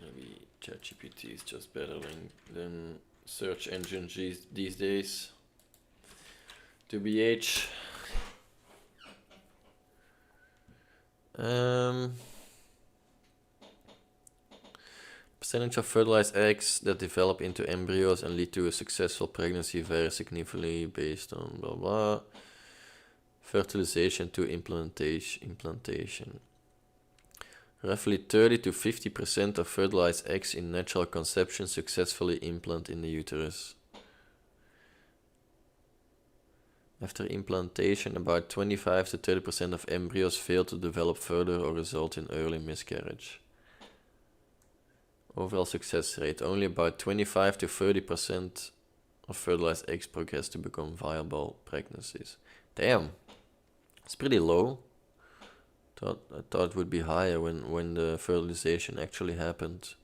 Maybe ChatGPT is just better than search engines these days. To BH. Percentage of fertilized eggs that develop into embryos and lead to a successful pregnancy varies significantly based on blah blah. Fertilization to implantation. Roughly 30 to 50% of fertilized eggs in natural conception successfully implant in the uterus. After implantation, about 25 to 30% of embryos fail to develop further or result in early miscarriage. Overall success rate, only about 25 to 30% of fertilized eggs progress to become viable pregnancies. Damn, it's pretty low. I thought it would be higher when the fertilization actually happened.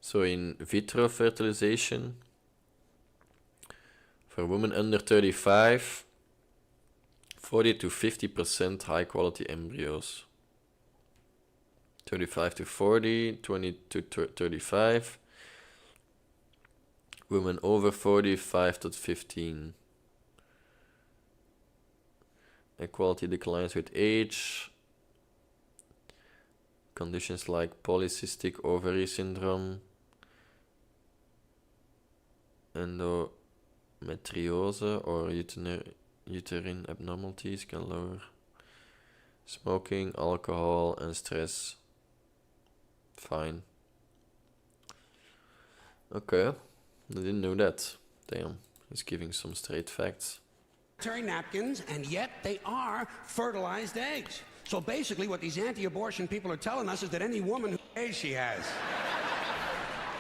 So in vitro fertilization, for women under 35, 40 to 50% high quality embryos. 35 to 40, 20 to 35. Women over 45 to 15. Equality declines with age. Conditions like polycystic ovary syndrome, endometriose or uterine abnormalities can lower. Smoking, alcohol and stress. Fine. Okay. I didn't know that. Damn. He's giving some straight facts. Napkins, and yet they are fertilized eggs. So basically what these anti-abortion people are telling us is that any woman who eggs she has.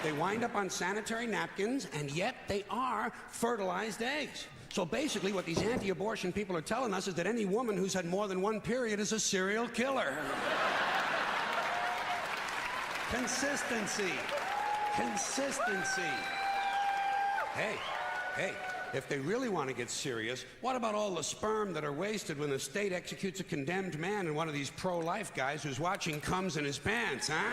They wind up on sanitary napkins, and yet they are fertilized eggs. So basically what these anti-abortion people are telling us is that any woman who's had more than one period is a serial killer. Consistency. Consistency. Hey, if they really want to get serious, what about all the sperm that are wasted when the state executes a condemned man and one of these pro-life guys who's watching comes in his pants, huh?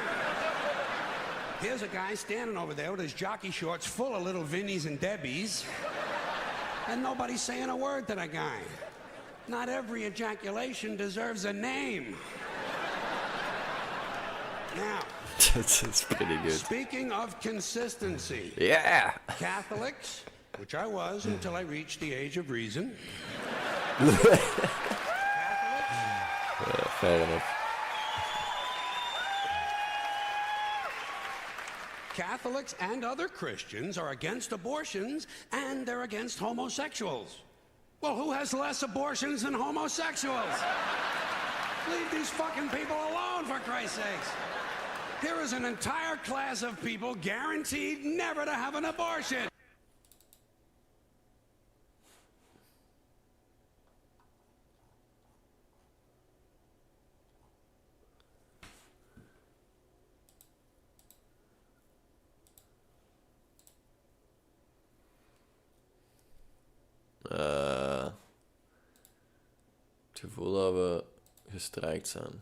Here's a guy standing over there with his jockey shorts full of little Vinnies and Debbies, and nobody's saying a word to the guy. Not every ejaculation deserves a name. Now, That's pretty good. speaking of consistency, Yeah. Catholics, which I was until I reached the age of reason. Fair enough. Catholics and other Christians are against abortions, and they're against homosexuals. Well, who has less abortions than homosexuals? Leave these fucking people alone, for Christ's sakes. Here is an entire class of people guaranteed never to have an abortion. Het gevoel dat we gestrikt zijn.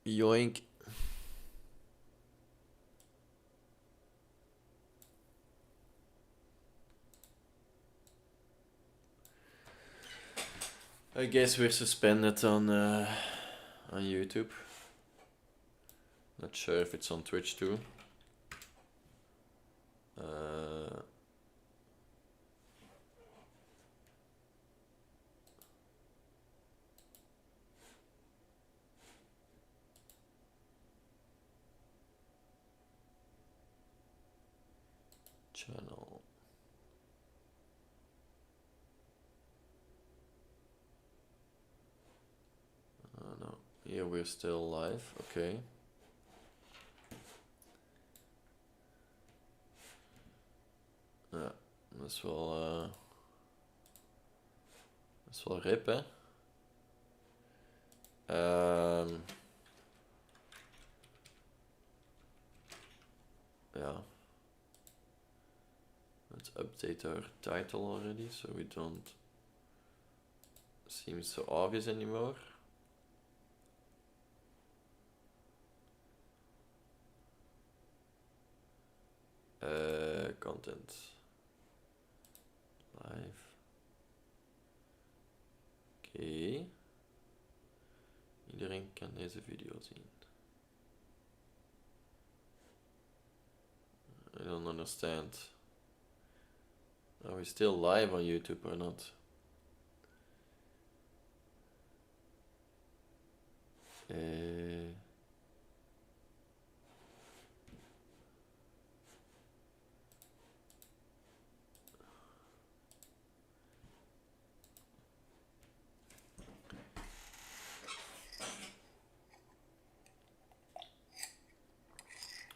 Yoink. I guess we're suspended on YouTube. Not sure if it's on Twitch too. Channel. No, here we're still live. Okay. Ja, dat is wel rip, hè? Ja. Let's update our title already so we don't seem so obvious anymore. Content live. Oké. Iedereen kan deze video zien. I don't understand. Are we still live on YouTube or not?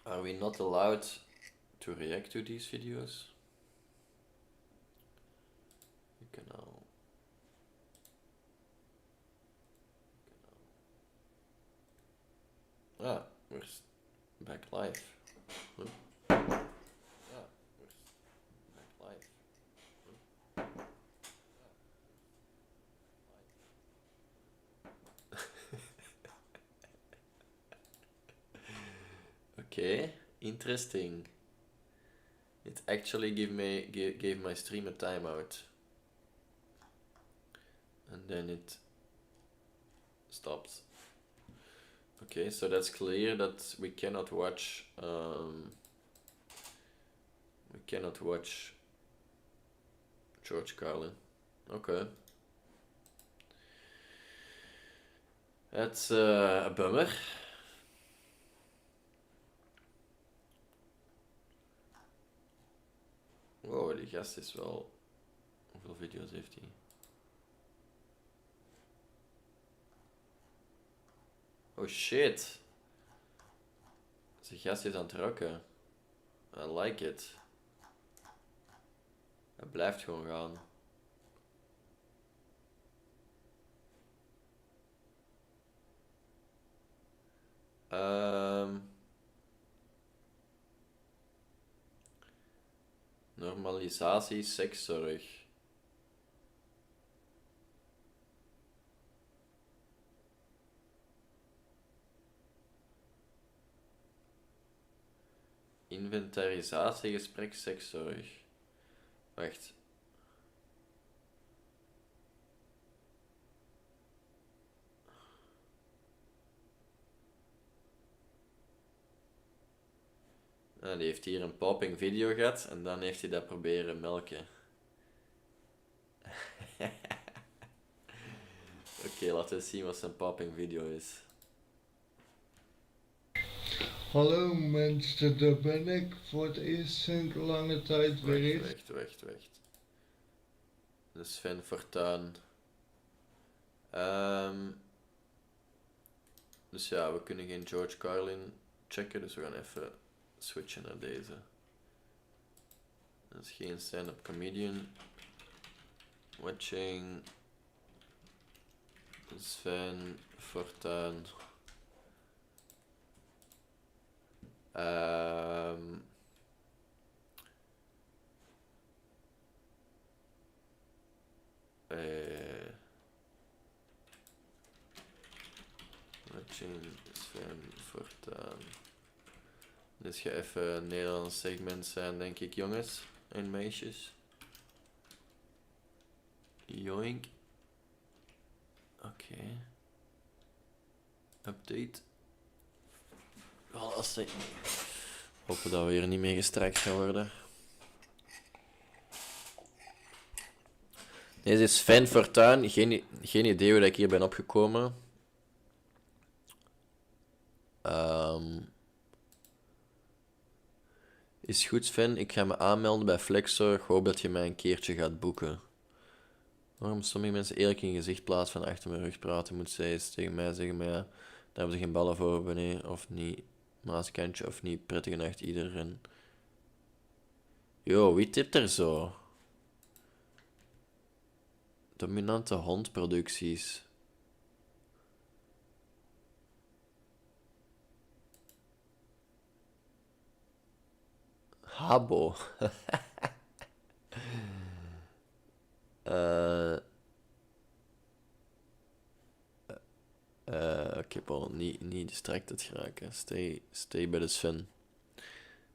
Are we not allowed to react to these videos? You can now. Ah, we're back live. Huh? Ah, we're back live. Huh? Okay, interesting. It actually gave my stream a timeout. And then it stopped. Okay, so that's clear that we cannot watch George Carlin. Okay. That's a bummer. Wow, die gast is wel... Hoeveel video's heeft hij? Oh shit. Zijn gast is aan het rocken. I like it. Hij blijft gewoon gaan. Normalisatie, sekszorg. Inventarisatie, gesprek, sekszorg. Wacht. Die heeft hier een popping video gehad en dan heeft hij dat proberen melken. Oké, laten we zien wat zijn popping video is. Hallo mensen, daar ben ik voor het eerst sinds lange tijd weer eens. Wacht. De Sven Fortuyn. Dus ja, we kunnen geen George Carlin checken, dus we gaan even switchen naar deze. Dat is geen stand-up comedian. Watching Sven Fortuyn. Watching Sven Fortuyn. Dit gaat even een Nederlands segment zijn, denk ik, jongens en meisjes. Joink. Oké. Update. Wel, als ze... Hopen dat we hier niet meer gestrekt gaan worden. Deze is Sven Fortuyn. Geen idee hoe ik hier ben opgekomen. Is goed, Sven. Ik ga me aanmelden bij Flexor. Hoop dat je mij een keertje gaat boeken. Waarom sommige mensen eerlijk in je gezicht plaats van achter mijn rug praten, moet zij eens tegen mij zeggen, maar ja, daar hebben ze geen ballen voor, wanneer of niet. Maaskantje of niet. Prettige nacht iedereen. Yo, wie tipt er zo? Dominante hondproducties. Habbo. Oké, Paul, niet distracted geraken. Stay bij de Sven.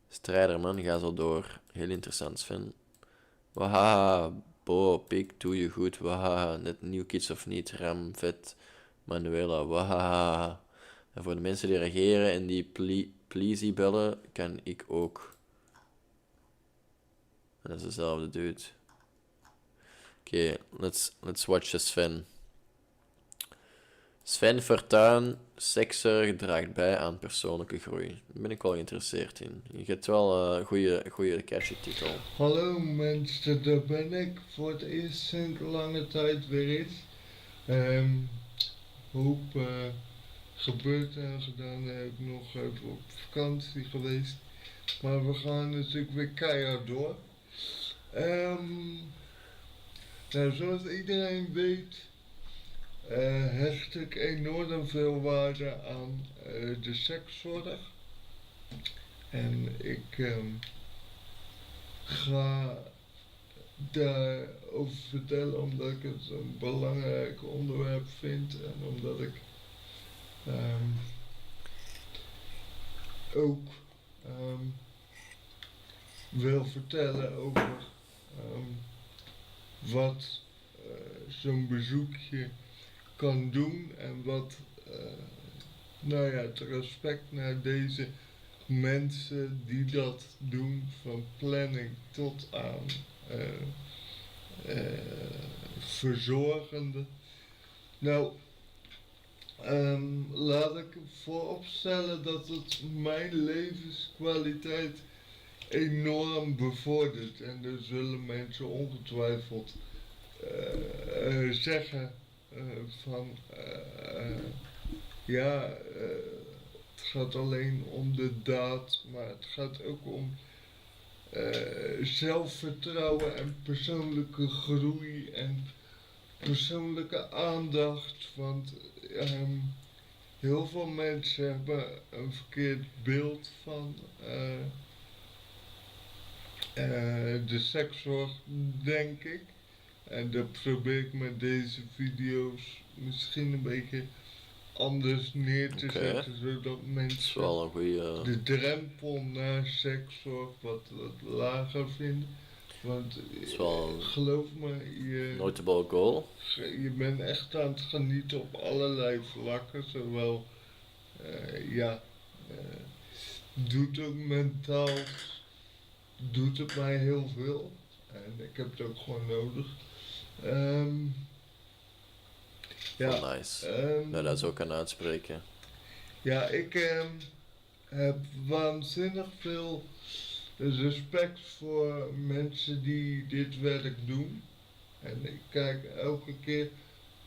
Strijder, man, ga zo door. Heel interessant, Sven. Wahaha, Bo, pik, doe je goed. Wahaha, net nieuw kids of niet. Ram, vet, Manuela, wahaha. En voor de mensen die reageren en die pleasy bellen, kan ik ook. Dat is dezelfde dude. Oké, let's watch the Sven. Sven Fortuyn, sekszorg draagt bij aan persoonlijke groei. Daar ben ik wel geïnteresseerd in. Je hebt wel een goede catchy titel. Hallo mensen, daar ben ik voor het eerst sinds lange tijd weer eens. Hoop gebeurd en gedaan, heb ik nog even op vakantie geweest. Maar we gaan natuurlijk weer keihard door. Nou, zoals iedereen weet, hecht ik enorm veel waarde aan de sekszorg. En ik ga daarover vertellen omdat ik het een belangrijk onderwerp vind en omdat ik ook wil vertellen over wat zo'n bezoekje kan doen en wat nou ja, het respect naar deze mensen die dat doen, van planning tot aan verzorgende. Nou, laat ik vooropstellen dat het mijn levenskwaliteit enorm bevordert. En er zullen mensen ongetwijfeld zeggen van ja, het gaat alleen om de daad, maar het gaat ook om zelfvertrouwen en persoonlijke groei en persoonlijke aandacht. Want heel veel mensen hebben een verkeerd beeld van de sekszorg, denk ik. En dat probeer ik met deze video's misschien een beetje anders neer te zetten, zodat mensen wel een goeie, de drempel naar sekszorg wat lager vinden. Want geloof me, notable goal. Je bent echt aan het genieten op allerlei vlakken, zowel doet ook mentaal, doet het mij heel veel en ik heb het ook gewoon nodig. Ja, nice. Nou, dat is ook kan uitspreken. Ja, ik heb waanzinnig veel respect voor mensen die dit werk doen. En ik kijk elke keer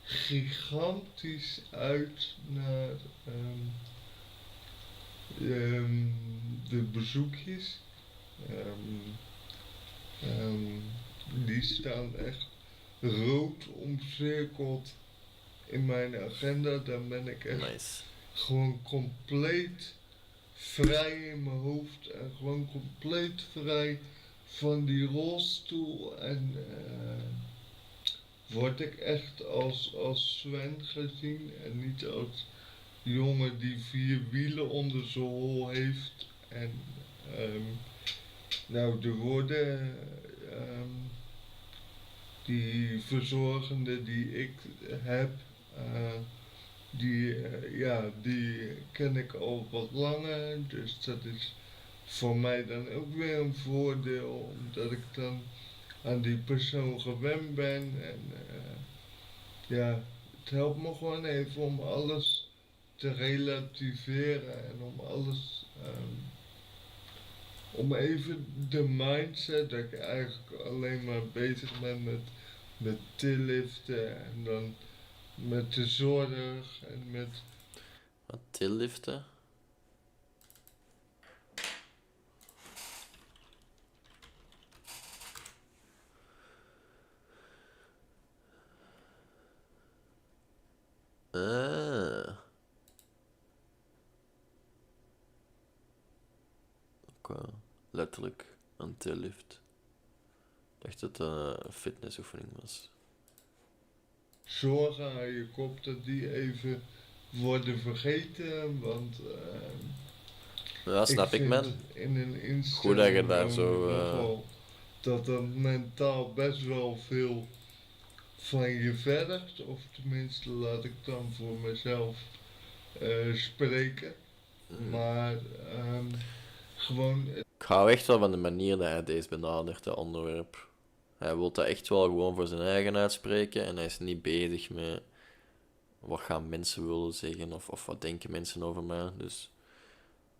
gigantisch uit naar de bezoekjes. Die staan echt rood omcirkeld in mijn agenda. Dan ben ik echt gewoon compleet vrij in mijn hoofd en gewoon compleet vrij van die rolstoel en word ik echt als Sven gezien en niet als jongen die 4 wielen onder zijn hol heeft. En nou, de woorden die verzorgende die ik heb, die ken ik al wat langer, dus dat is voor mij dan ook weer een voordeel, omdat ik dan aan die persoon gewend ben. En het helpt me gewoon even om alles te relativeren en om alles, om even de mindset dat ik eigenlijk alleen maar bezig ben met tilliften en dan met de zorg en met... Wat, tilliften? Letterlijk een tillift. Ik dacht dat het een fitnessoefening was. Zorgen aan je kop dat die even worden vergeten, want ja, snap ik man. In een goed dat je daar zo dat mentaal best wel veel van je vergt, of tenminste laat ik dan voor mezelf spreken. Maar gewoon... Ik hou echt wel van de manier dat hij deze benadert, dat onderwerp. Hij wil dat echt wel gewoon voor zijn eigen uitspreken en hij is niet bezig met wat gaan mensen willen zeggen of wat denken mensen over mij. Dus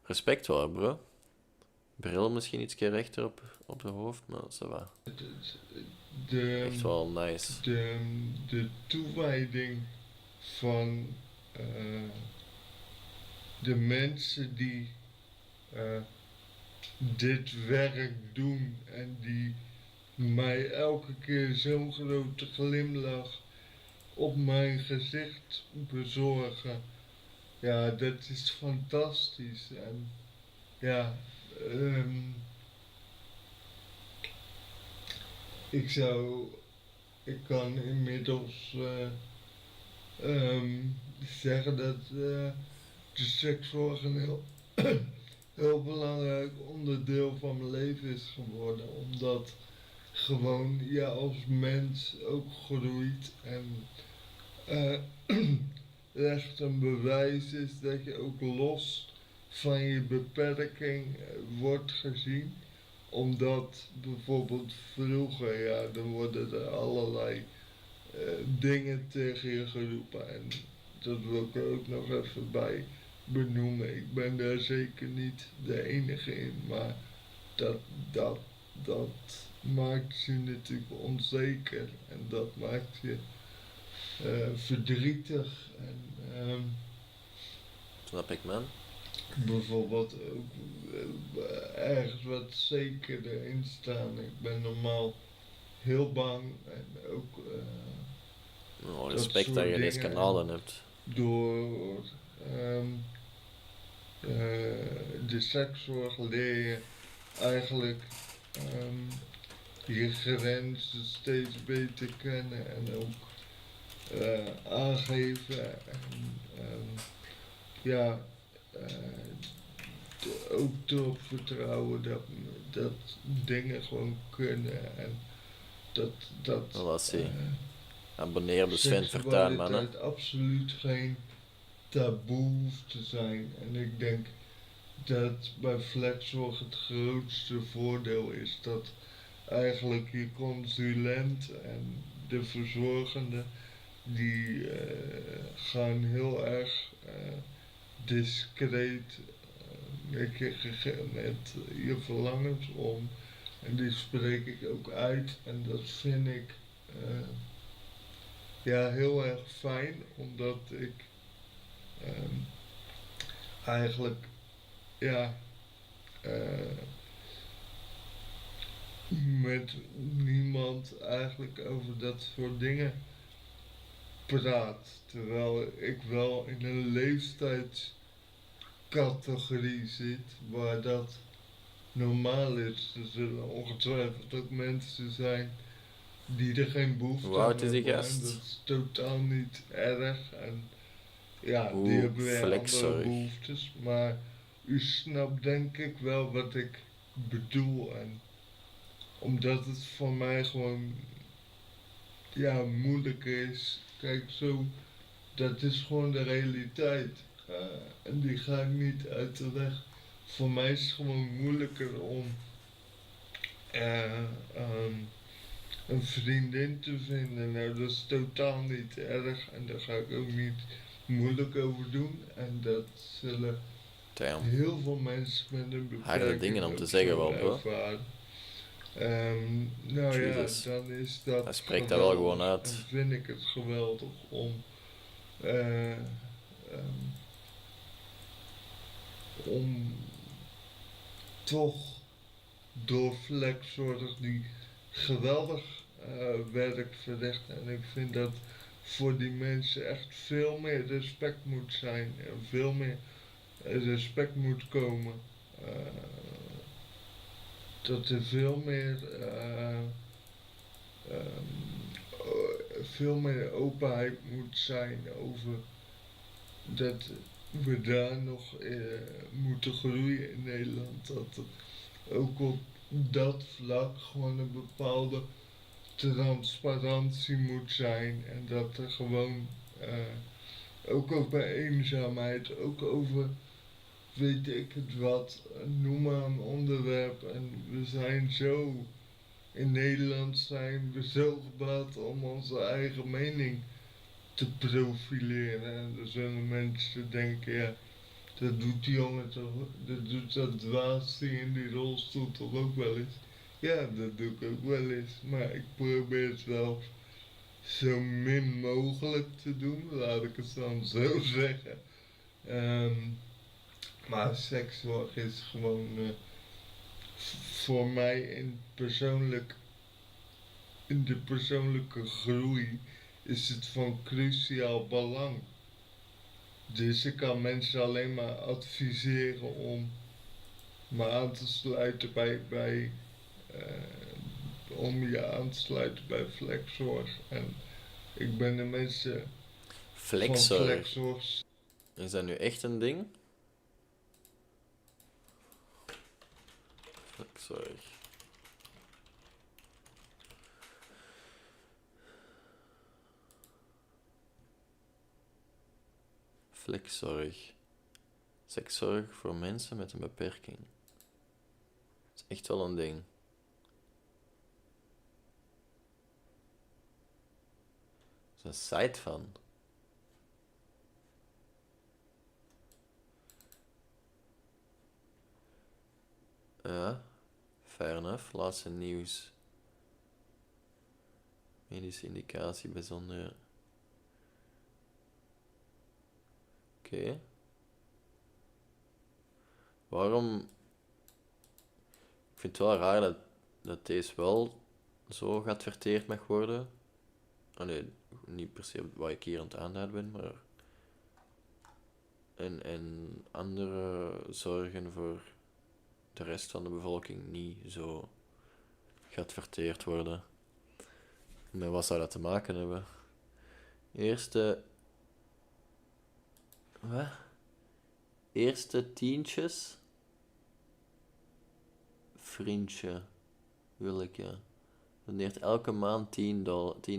respect hoor, bro. Bril misschien iets rechter op de hoofd, maar dat is wel echt wel nice. De toewijding van de mensen die dit werk doen en die mij elke keer zo'n grote glimlach op mijn gezicht bezorgen. Ja, dat is fantastisch. En ja, ik kan inmiddels zeggen dat de sekszorg een heel belangrijk onderdeel van mijn leven is geworden. Omdat gewoon je als mens ook groeit en echt een bewijs is dat je ook los van je beperking wordt gezien. Omdat bijvoorbeeld vroeger, ja, dan worden er allerlei dingen tegen je geroepen. En dat wil ik er ook nog even bij benoemen. Ik ben daar zeker niet de enige in, maar dat maakt je natuurlijk onzeker en dat maakt je verdrietig. En, Snap ik, man. bijvoorbeeld ook ergens wat zekerder in staan. Ik ben normaal heel bang en ook Respect dat je deze kanalen hebt. door de sekszorg leer je eigenlijk je grenzen steeds beter kennen en ook aangeven en ook erop vertrouwen dat dingen gewoon kunnen en dat Abonneer op de Sven Vertuin, man. seksualiteit absoluut geen taboe hoeft te zijn. En ik denk dat bij flexzorg het grootste voordeel is dat eigenlijk je consulent en de verzorgende die gaan heel erg discreet met je verlangens om. En die spreek ik ook uit en dat vind ik heel erg fijn, omdat ik eigenlijk met niemand eigenlijk over dat soort dingen praat. Terwijl ik wel in een leeftijdscategorie zit waar dat normaal is. Er zullen ongetwijfeld ook mensen zijn die er geen behoefte aan hebben. Hoe oud is die gast? Dat is totaal niet erg. En die hebben weer andere behoeftes. Maar u snapt denk ik wel wat ik bedoel. En omdat het voor mij gewoon moeilijk is. Kijk, dat is gewoon de realiteit. En die ga ik niet uit de weg. Voor mij is het gewoon moeilijker om een vriendin te vinden. Nou, dat is totaal niet erg en daar ga ik ook niet moeilijk over doen. En dat zullen heel veel mensen met een beperking harde dingen om te zeggen wel, bro. Dan is dat hij spreekt daar wel gewoon uit. En vind ik het geweldig om toch door flexzorg die geweldig werk verricht. En ik vind dat voor die mensen echt veel meer respect moet zijn en veel meer respect moet komen. Dat er veel meer openheid moet zijn over dat we daar nog moeten groeien in Nederland. Dat er ook op dat vlak gewoon een bepaalde transparantie moet zijn en dat er gewoon ook bij eenzaamheid, ook over weet ik het wat, noem maar een onderwerp. En we zijn zo, in Nederland zijn we zo gebaat om onze eigen mening te profileren. En er zullen mensen denken, dat doet die jongen toch, dat doet dat dwaas die in die rolstoel toch ook wel eens. Ja, dat doe ik ook wel eens, maar ik probeer het wel zo min mogelijk te doen, laat ik het dan zo zeggen. Maar sekszorg is gewoon voor mij in de persoonlijke groei is het van cruciaal belang. Dus ik kan mensen alleen maar adviseren om me aan te sluiten om je aan te sluiten bij flexzorg. En ik ben de mensen flexzorg. Is dat nu echt een ding? Flexzorg. Flexzorg. Sekszorg voor mensen met een beperking. Dat is echt wel een ding. Er is een site van. Ja, fair enough. Laatste nieuws. Medische indicatie bijzondere. Oké. Waarom? Ik vind het wel raar dat deze wel zo geadverteerd mag worden. Oh nee, niet per se wat ik hier aan het aanduiden ben, maar... En andere zorgen voor de rest van de bevolking niet zo geadverteerd worden. Met wat zou dat te maken hebben? Eerste tientjes. Vriendje. Wil ik, ja. Doneert elke maand 10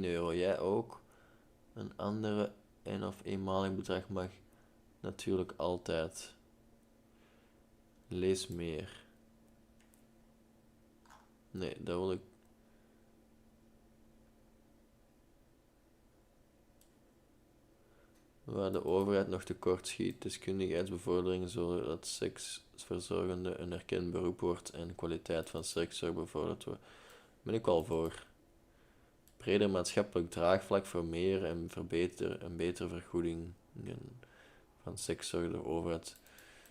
euro. Jij ook. Een andere of eenmalig bedrag mag natuurlijk altijd. Lees meer. Nee, dat wil ik. Waar de overheid nog tekort schiet, deskundigheidsbevordering, zodat seksverzorgende een erkend beroep wordt en kwaliteit van sekszorg bevorderd wordt. Ben ik wel voor. Breder maatschappelijk draagvlak voor meer en betere vergoedingen van sekszorg door de overheid.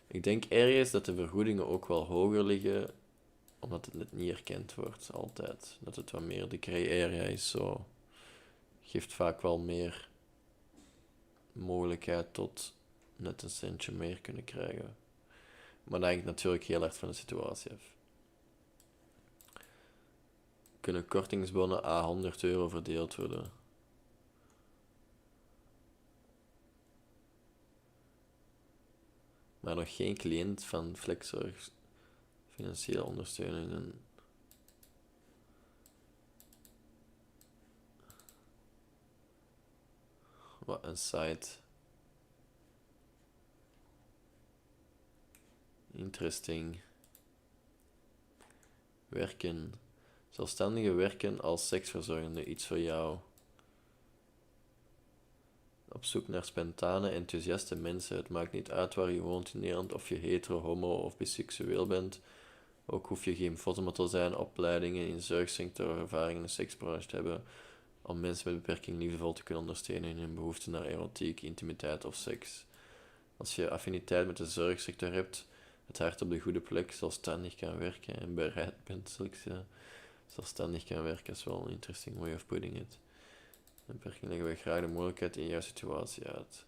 Ik denk ergens dat de vergoedingen ook wel hoger liggen, omdat het net niet erkend wordt, altijd. Dat het wat meer de grey area is, zo. Geeft vaak wel meer mogelijkheid tot net een centje meer kunnen krijgen. Maar dat hangt natuurlijk heel erg van de situatie af. Kunnen kortingsbonnen à 100 euro verdeeld worden? Maar nog geen cliënt van flexzorg financiële ondersteuningen. Wat een site. Interesting. Werken. Zelfstandige werken als seksverzorgende. Iets voor jou. Op zoek naar spontane, enthousiaste mensen. Het maakt niet uit waar je woont in Nederland, of je hetero, homo of biseksueel bent. Ook hoef je geen fotomodel te zijn, opleidingen in zorgsector, ervaring in de seksbranche te hebben, om mensen met beperking liefdevol te kunnen ondersteunen in hun behoefte naar erotiek, intimiteit of seks. Als je affiniteit met de zorgsector hebt, het hart op de goede plek, zelfstandig kan werken en bereid bent zelfstandig kan werken, is wel een interesting way of putting it. Beperking leggen we graag de mogelijkheid in jouw situatie uit.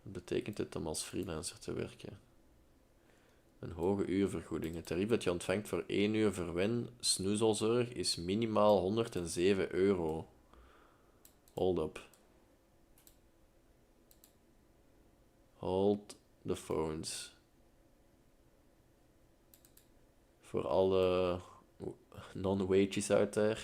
Wat betekent het om als freelancer te werken? Een hoge uurvergoeding. Het tarief dat je ontvangt voor 1 uur verwen snoezelzorg is minimaal 107 euro. Hold up. Hold the phones. Voor alle non-wages out there.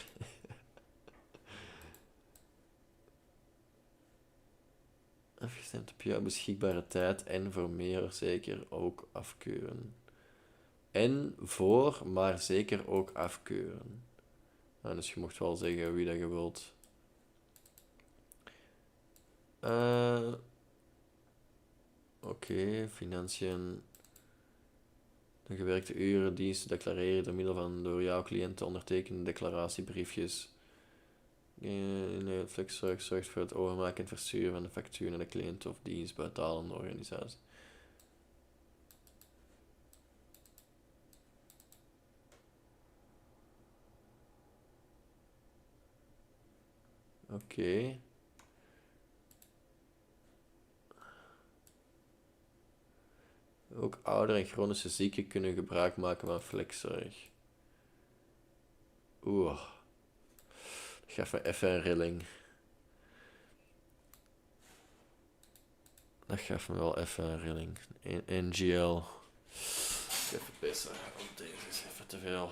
Afgestemd op jouw beschikbare tijd en voor meer zeker ook afkeuren. En voor, maar zeker ook afkeuren. Nou, dus je mocht wel zeggen wie dat je wilt. Oké, financiën. De gewerkte uren, diensten declareren door middel van door jouw cliënten ondertekende declaratiebriefjes. Flexzorg zorgt voor het overmaken en versturen van de factuur naar de cliënt of dienstbetalende organisatie. Oké. Ook ouderen en chronische zieken kunnen gebruik maken van flexzorg. Oeh. Dat gaf me even een rilling. Dat gaf me wel even een rilling. NGL. Even pissen, want deze is even te veel.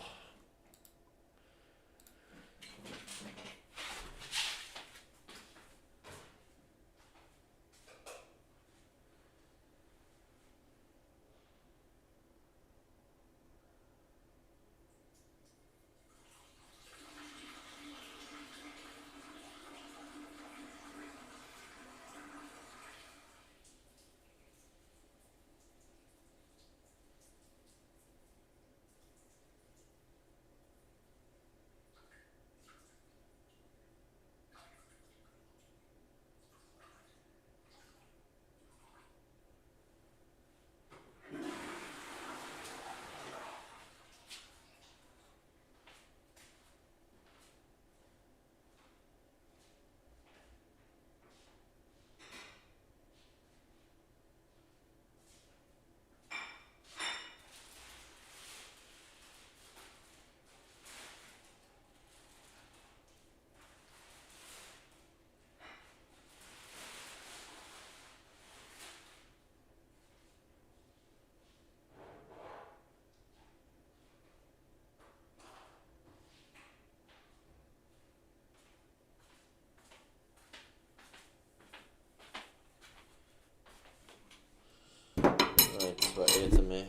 Right, wat eten mee.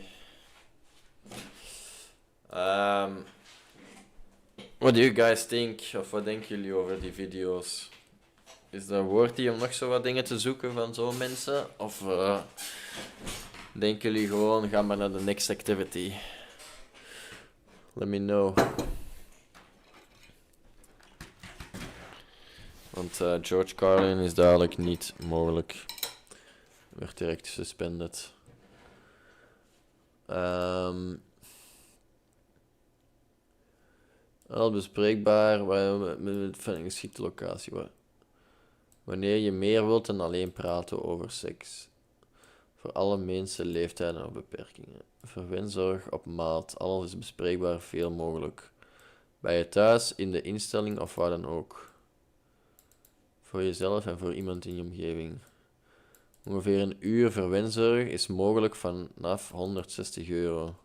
What do you guys think? Of wat denken jullie over die video's? Is dat worth it om nog zo wat dingen te zoeken van zo'n mensen? Of denken jullie gewoon, ga maar naar de next activity? Let me know. Want George Carlin is duidelijk niet mogelijk. Werd direct gesuspended. Al bespreekbaar met een geschikte locatie. Wanneer je meer wilt dan alleen praten over seks. Voor alle mensen, leeftijden of beperkingen. Verwenzorg op maat. Alles is bespreekbaar, veel mogelijk. Bij je thuis, in de instelling of waar dan ook. Voor jezelf en voor iemand in je omgeving. Ongeveer een uur verwenzorg is mogelijk vanaf €160.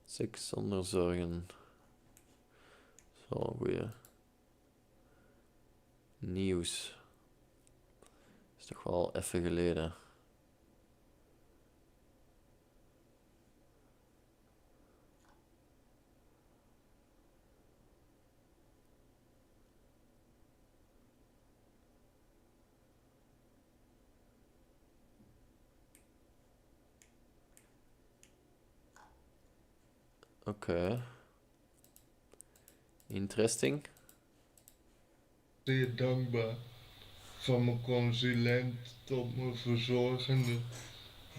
Seks zonder zorgen. Dat is wel een goeie. Nieuws. Is toch wel even geleden. Oké. Interesting. Zeer dankbaar. Van mijn consulent tot mijn verzorgende.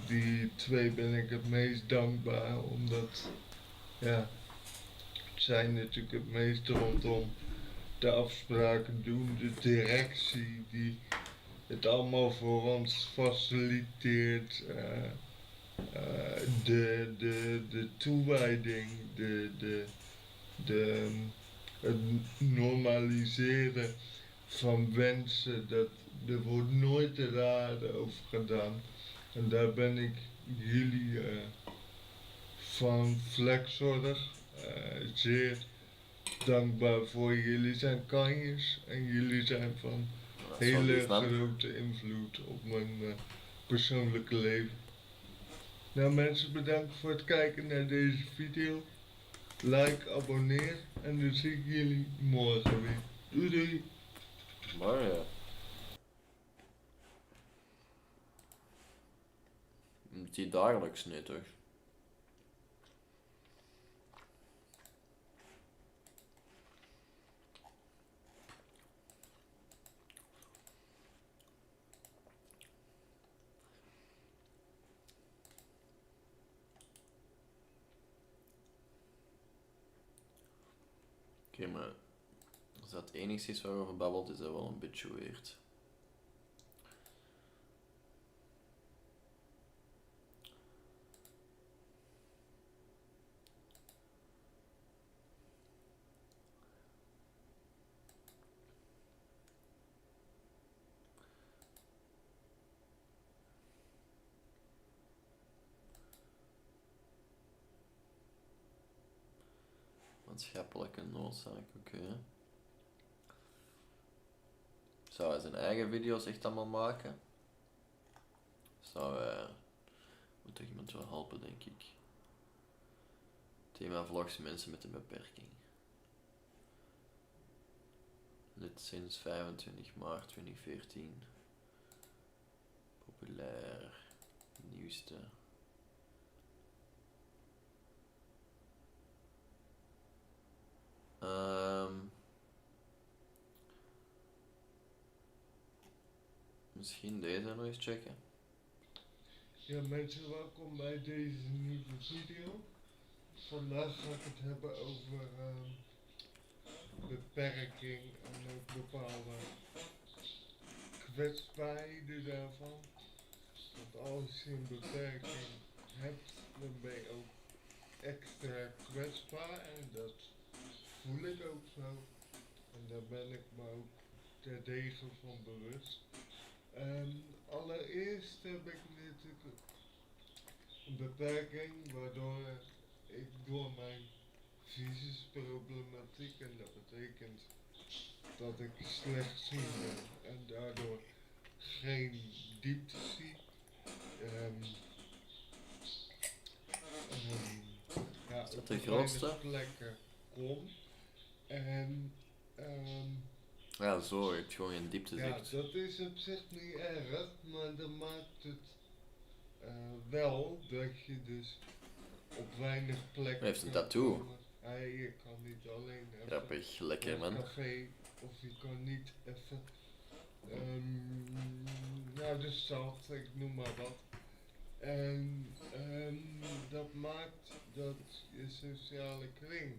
Die twee ben ik het meest dankbaar, omdat ja, het zijn natuurlijk het meest rondom de afspraken doen, de directie die het allemaal voor ons faciliteert, de toewijding, het normaliseren van wensen, er wordt nooit te raar over gedaan. En daar ben ik jullie van Flexzorg zeer dankbaar voor. Jullie zijn kanjers en jullie zijn van hele grote invloed op mijn persoonlijke leven. Nou mensen, bedankt voor het kijken naar deze video. Like, abonneer en dan zie ik jullie morgen weer. Doei doei! Morgen. Die dagelijks niet toch? Oké, maar als dat het enigste is waarover babbelt, is dat wel een beetje weird. Maatschappelijke noodzaak, oké. Zou hij zijn eigen video's echt allemaal maken? Moet toch iemand wel helpen, denk ik. Thema vlogs mensen met een beperking. Lid sinds 25 maart 2014. Populair. Nieuwste. Misschien deze nog eens checken. Ja, mensen, welkom bij deze nieuwe video. Vandaag ga ik het hebben over beperking en ook bepaalde kwetsbaarheden daarvan. Want als je een beperking hebt, dan ben je ook extra kwetsbaar en dat voel ik ook zo. En daar ben ik me ook terdege van bewust. Allereerst heb ik natuurlijk een beperking waardoor ik door mijn visuusproblematiek, en dat betekent dat ik slecht zien ben en daardoor geen diepte zie. Ja, Is dat de grootste? Plekken kom. En ja, zo, je hebt gewoon geen dieptezicht. ja, dat is op zich niet erg, maar dat maakt het wel dat je dus op weinig plekken. Hij heeft een tattoo. Ja, je kan niet alleen even Grappig, lekker man. naar het café, of je kan niet even naar de stad, ik noem maar wat. En dat maakt dat je sociale kring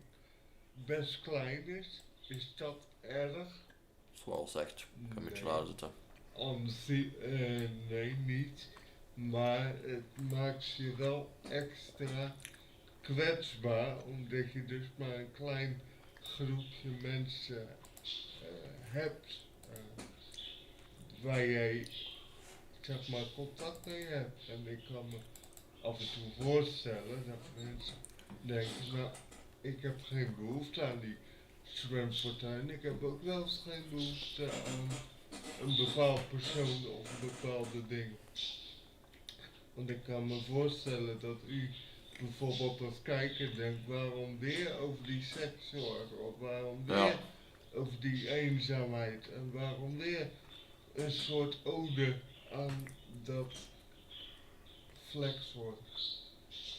best klein is. Is dat erg? Zoals echt. Ik kan een beetje laten zitten. Nee, niet. Maar het maakt je wel extra kwetsbaar, omdat je dus maar een klein groepje mensen hebt waar jij zeg maar contact mee hebt. En ik kan me af en toe voorstellen dat mensen denken, nou, ik heb geen behoefte aan die zwemfortuin. Ik heb ook wel eens geen behoefte aan een bepaald persoon of een bepaalde ding. Want ik kan me voorstellen dat u bijvoorbeeld als kijker denkt, waarom weer over die sekszorg, of waarom weer over die eenzaamheid, en waarom weer een soort ode aan dat flexwork.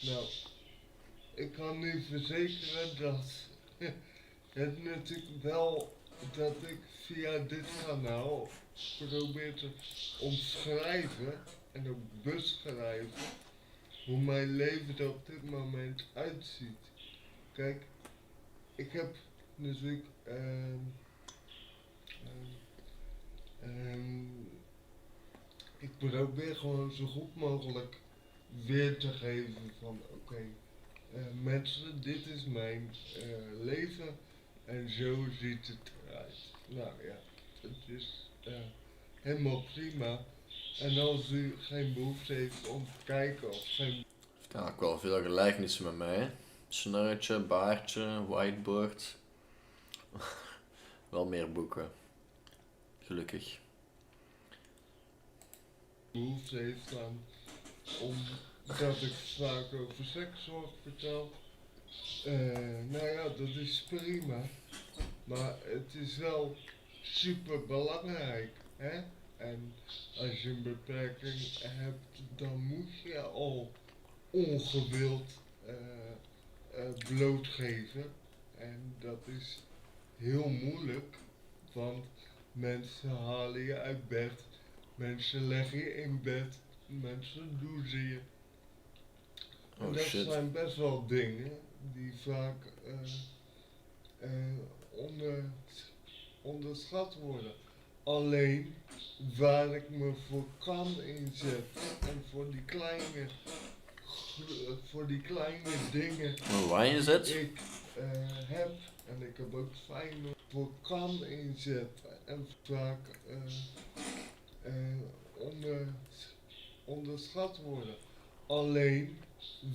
Nou, ik kan u verzekeren dat het natuurlijk wel dat ik via dit kanaal probeer te omschrijven en ook beschrijven hoe mijn leven er op dit moment uitziet. Kijk, ik heb natuurlijk ik probeer gewoon zo goed mogelijk weer te geven van oké, mensen, dit is mijn leven en zo ziet het eruit. Nou ja, het is helemaal prima. En als u geen behoefte heeft om te kijken of geen... Ja, ook wel veel gelijkenissen met mij. Hè? Snorretje, baardje, whiteboard. Wel meer boeken. Gelukkig. behoefte heeft aan omdat ik vaak over sekszorg vertel. Nou ja, dat is prima. Maar het is wel super belangrijk, hè? En als je een beperking hebt, dan moet je al ongewild blootgeven. En dat is heel moeilijk, want mensen halen je uit bed, mensen leggen je in bed, mensen douchen je. En Oh dat shit. zijn best wel dingen die vaak onderschat worden. Alleen waar ik me voor kan inzetten en voor die kleine dingen Waar je zit? die ik heb, en ik heb ook fijn voor kan inzetten en vaak onderschat worden. Alleen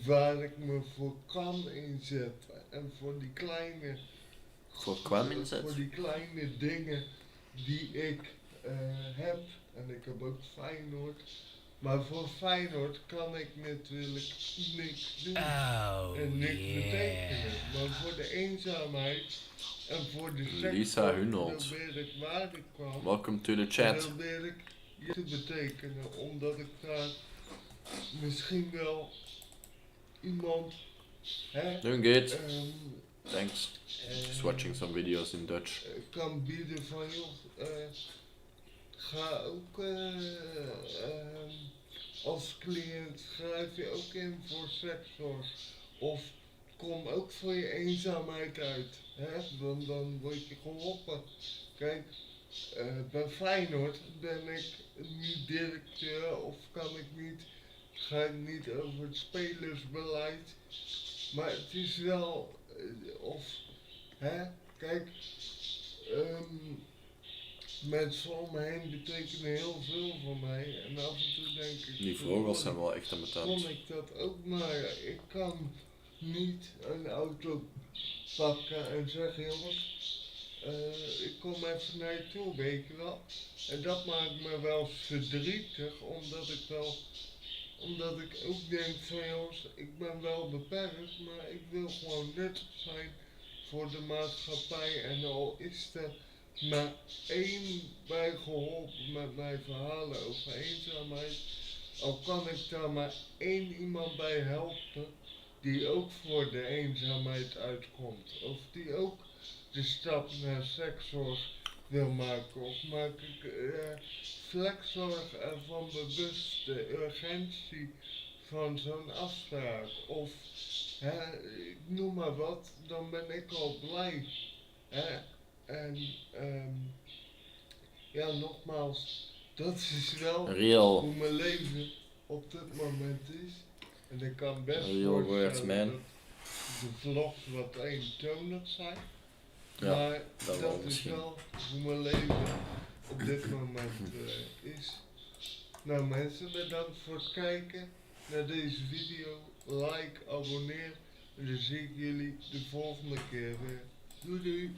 waar ik me voor kan inzetten en voor die kleine... Voor kwam inzet? Voor die kleine dingen die ik heb. En ik heb ook Feyenoord. Maar voor Feyenoord kan ik natuurlijk niks doen. En niks betekenen. Maar voor de eenzaamheid en voor de sector Lisa Hunold. probeer ik waar ik kwam. Welcome to the chat. Probeer ik je te betekenen. Omdat ik daar misschien wel iemand... Doing good. Thanks. Just watching some videos in Dutch. Kan bieden van joh, ga ook als cliënt schrijf je ook in voor sekszorg. Of kom ook voor je eenzaamheid uit. Hè? Dan word je geholpen. Kijk, bij Feyenoord ben ik niet directeur of kan ik niet, ga ik niet over het spelersbeleid. Maar het is wel, kijk, mensen om me heen betekenen heel veel voor mij en af en toe denk ik... Die vogels zijn wel echt ambetant. Kon ik dat ook maar, ik kan niet een auto pakken en zeggen jongens, ik kom even naar je toe, weet je wel. En dat maakt me wel verdrietig, omdat ik ook denk van jongens, ik ben wel beperkt, maar ik wil gewoon nuttig zijn voor de maatschappij. En al is er maar één bij geholpen met mijn verhalen over eenzaamheid, al kan ik daar maar één iemand bij helpen die ook voor de eenzaamheid uitkomt. Of die ook de stap naar sekszorg wil maken. Of maak ik flexzorg ervan bewust, de urgentie van zo'n afspraak. Of ik noem maar wat, dan ben ik al blij. En ja, nogmaals, dat is wel Real. hoe mijn leven op dit moment is. En ik kan best Real words, man. dat de vlogs wat eentonig zijn. Ja, maar dat wel is misschien. wel hoe mijn leven op dit moment is. Nou mensen, bedankt voor het kijken naar deze video. Like, abonneer. En dan zie ik jullie de volgende keer weer. Doei doei!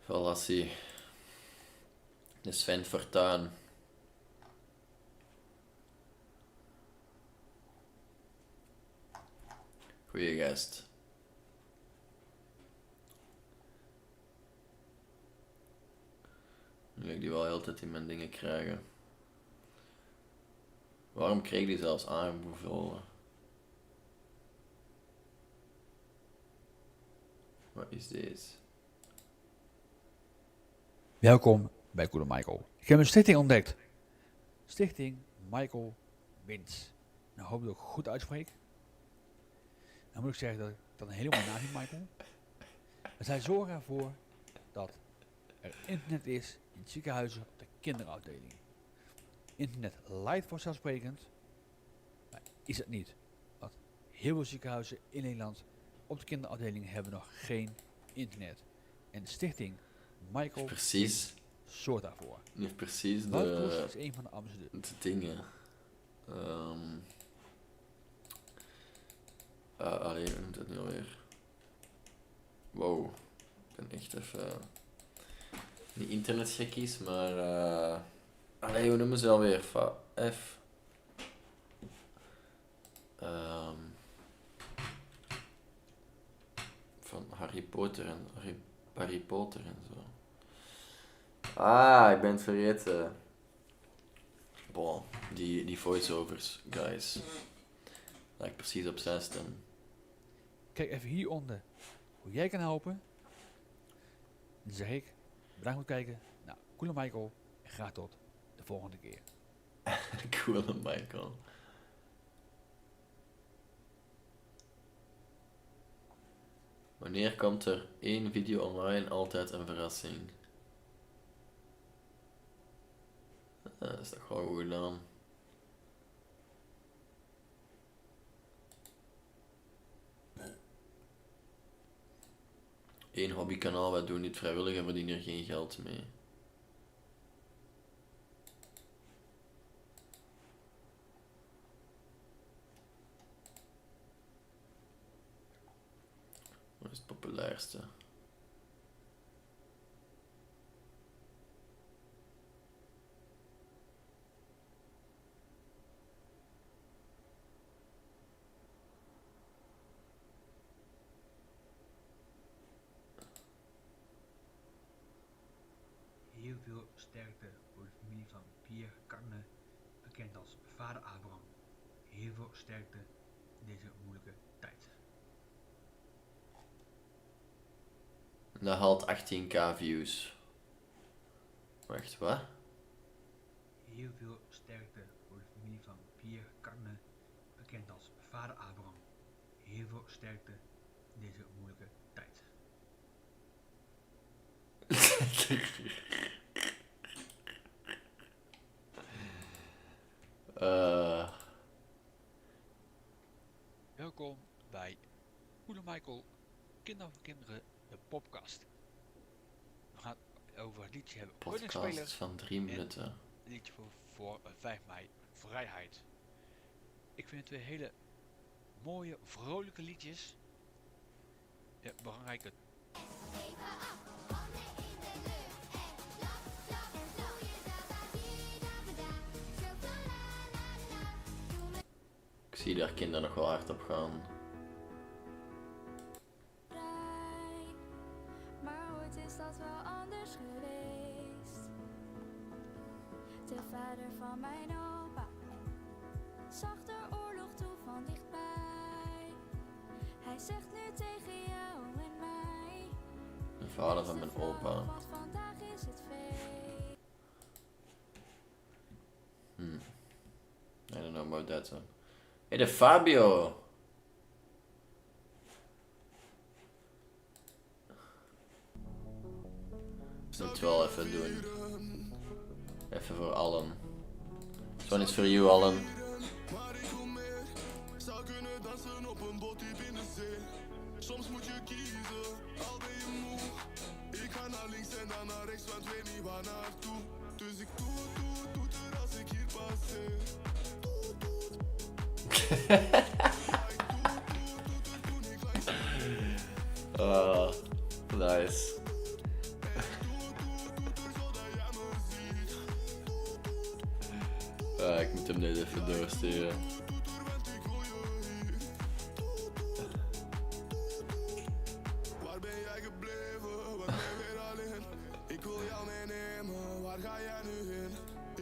Fallacie. De Sven Fortuyn. Goeie gast. Nu wil ik die wel heel tijd in mijn dingen krijgen. Waarom kreeg ik die zelfs aanbevolen? Wat is deze? Welkom bij Goede Michael. Ik heb een stichting ontdekt. Stichting Michael Wins. Nou hoop ik dat ik goed uitspreek. Dan moet ik zeggen dat ik dat een hele mooie naam vind, Michael. Maar zij zorgen ervoor dat er internet is in ziekenhuizen op de kinderafdeling. Internet lijkt vanzelfsprekend, maar is het niet. Want heel veel ziekenhuizen in Nederland op de kinderafdeling hebben nog geen internet. En de stichting Michael Precies. zorgt daarvoor. Niet precies Woutkoers is een van de ambassadeurs. de dingen. Allee, hoe noemt het nu alweer? Wow. Ik ben echt even... niet internetgekkies, maar... allee, hoe noemen ze alweer? F... van Harry Potter en zo. Ah, ik ben het vergeten. Bon, die voiceovers, guys. Lijkt precies op zijn stem. Kijk even hieronder hoe jij kan helpen. Dan zeg ik, bedankt voor het kijken. Nou, Coole Michael en graag tot de volgende keer. Coole Michael. Wanneer komt er 1 video online? Altijd een verrassing. Dat is toch wel goed gedaan. Eén hobbykanaal, wij doen dit vrijwillig en verdienen er geen geld mee. Wat is het populairste? Heel veel sterkte voor de familie van Pierre Carlin, bekend als vader Abraham. Heel veel sterkte in deze moeilijke tijd. Dat haalt 18k views. Wacht, wat? Heel veel sterkte voor de familie van Pierre Carlin, bekend als vader Abraham. Heel veel sterkte in deze moeilijke tijd. Welkom bij Coole Michael, Kinder voor Kinderen, de podcast. We gaan over het liedje hebben. Podcast van 3 minuten. Een liedje voor 5 mei, vrijheid. Ik vind het twee hele mooie, vrolijke liedjes. Ja, belangrijke. Ik zie daar kinderen nog wel hard op gaan. Maar ooit is dat wel anders geweest. De vader van mijn opa zag de oorlog toe van dichtbij. Hij zegt nu tegen jou en mij: De vader van mijn opa. want vandaag is het feest. I don't know about that one. Hey, de Fabio! Ik moet het wel even doen. Even voor allen. This one is for you, allen. Soms moet je kiezen, al ben je moe. Ik ga naar links en dan naar rechts, want weet niet waar naartoe. Dus ik doe er als ik hier passeer. Nice. Ik moet hem net even doorsturen. Waar ben jij gebleven? Waar ben je weer alleen? Ik wil jou meenemen, waar ga jij nu heen?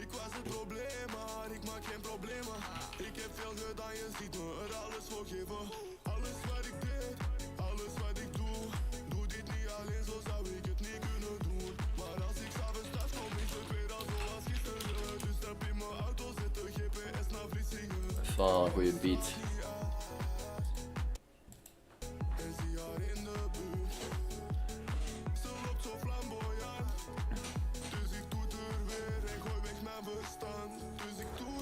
Ik was het probleem, maar ik maak geen problemen. Ik heb veel gedaan, je ziet me er alles voor geven. Alles wat ik deed, alles wat ik doe. Doe dit niet alleen, zo zou ik het niet kunnen doen. Maar als ik s'avonds thuis kom, is het weer al zoals gisteren. Dus stap in mijn auto, zet de GPS naar Vlissingen. Van een goede beat. En zie haar in de buurt. Ze loopt zo flamboyant. Dus ik doe er weer en gooi weg mijn bestand. Dus ik doe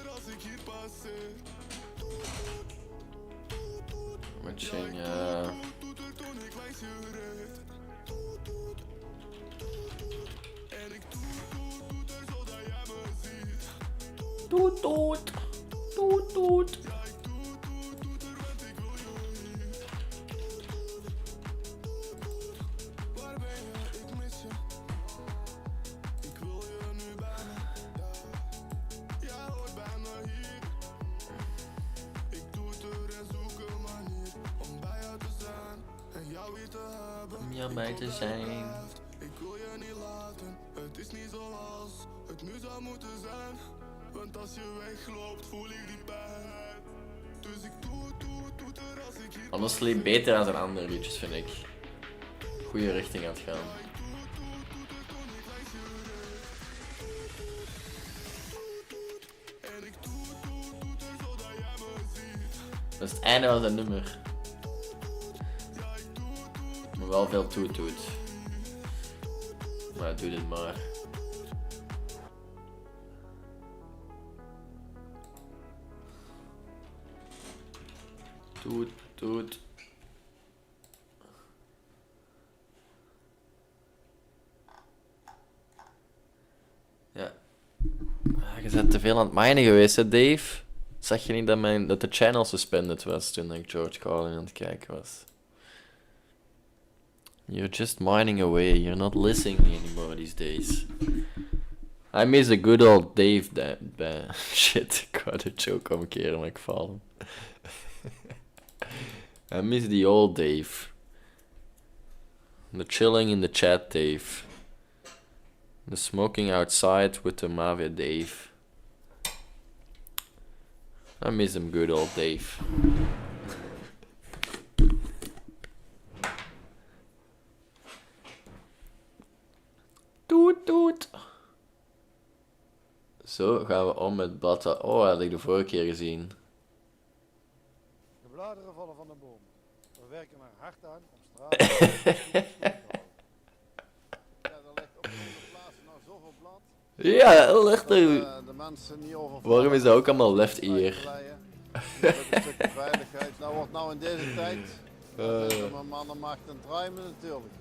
er als ik hier passeer. Moet je Doe er toen ik langs je reed. En ik doe er zodat jij me ziet. Toet toet. Toet toet. Ja, ik doe er, want ik wil je hier. Waar ben je? Ik mis je. Ik wil je nu bij me. Jij hoort bij me hier. Ik doe het er en zoek een manier om bij jou te zijn en jou hier te hebben. Om jou bij te zijn. Ik wil je niet laten, het is niet zoals het nu zou moeten zijn. Want als je wegloopt voel ik die pijn. Dus ik doe er als ik hier Honestly, beter dan zijn andere liedjes, vind ik. Goede richting aan het gaan. Dat is het einde van zijn nummer. Maar wel veel toet. Maar doe dit maar. Toet. Ja. Je bent te veel aan het minen geweest, hè, Dave? Zag je niet dat de channel suspended was toen ik George Carlin aan het kijken was? You're just mining away. You're not listening anymore these days. I miss the good old Dave. Shit, ik wou de joke omkeren, maar ik val hem. I miss the old Dave. The chilling in the chat Dave. The smoking outside with the Mavia Dave. I miss him good old Dave. Toet. Zo gaan we om met Bata. Oh, dat had ik de vorige keer gezien. De bladeren vallen van de boom. We werken er hard aan om straten. Ja, er ligt op deze plaatsen nou zoveel blad. Ja, dat ligt er. De mensen niet over. Waarom is dat ook allemaal left ear? Dat is een stukje veiligheid. Nou wordt nou in deze tijd. Mijn mannen maakt een draaien natuurlijk.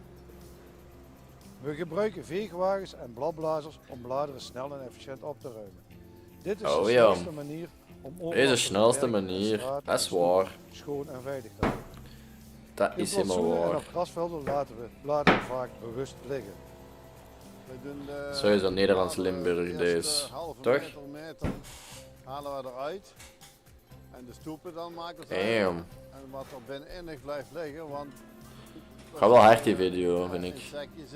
We gebruiken veegwagens en bladblazers om bladeren snel en efficiënt op te ruimen. Dit is de snelste manier om Dit is de snelste manier, dat is waar. Schoon en veilig te houden. Dat is helemaal waar. En op grasvelden laten we bladeren vaak bewust liggen. Sowieso Nederlands Limburg deze, toch? Meter halen we eruit. En de stoepen dan maken we. Damn. En wat er binnenin blijft liggen, want... Gaat wel hard die video, vind ik.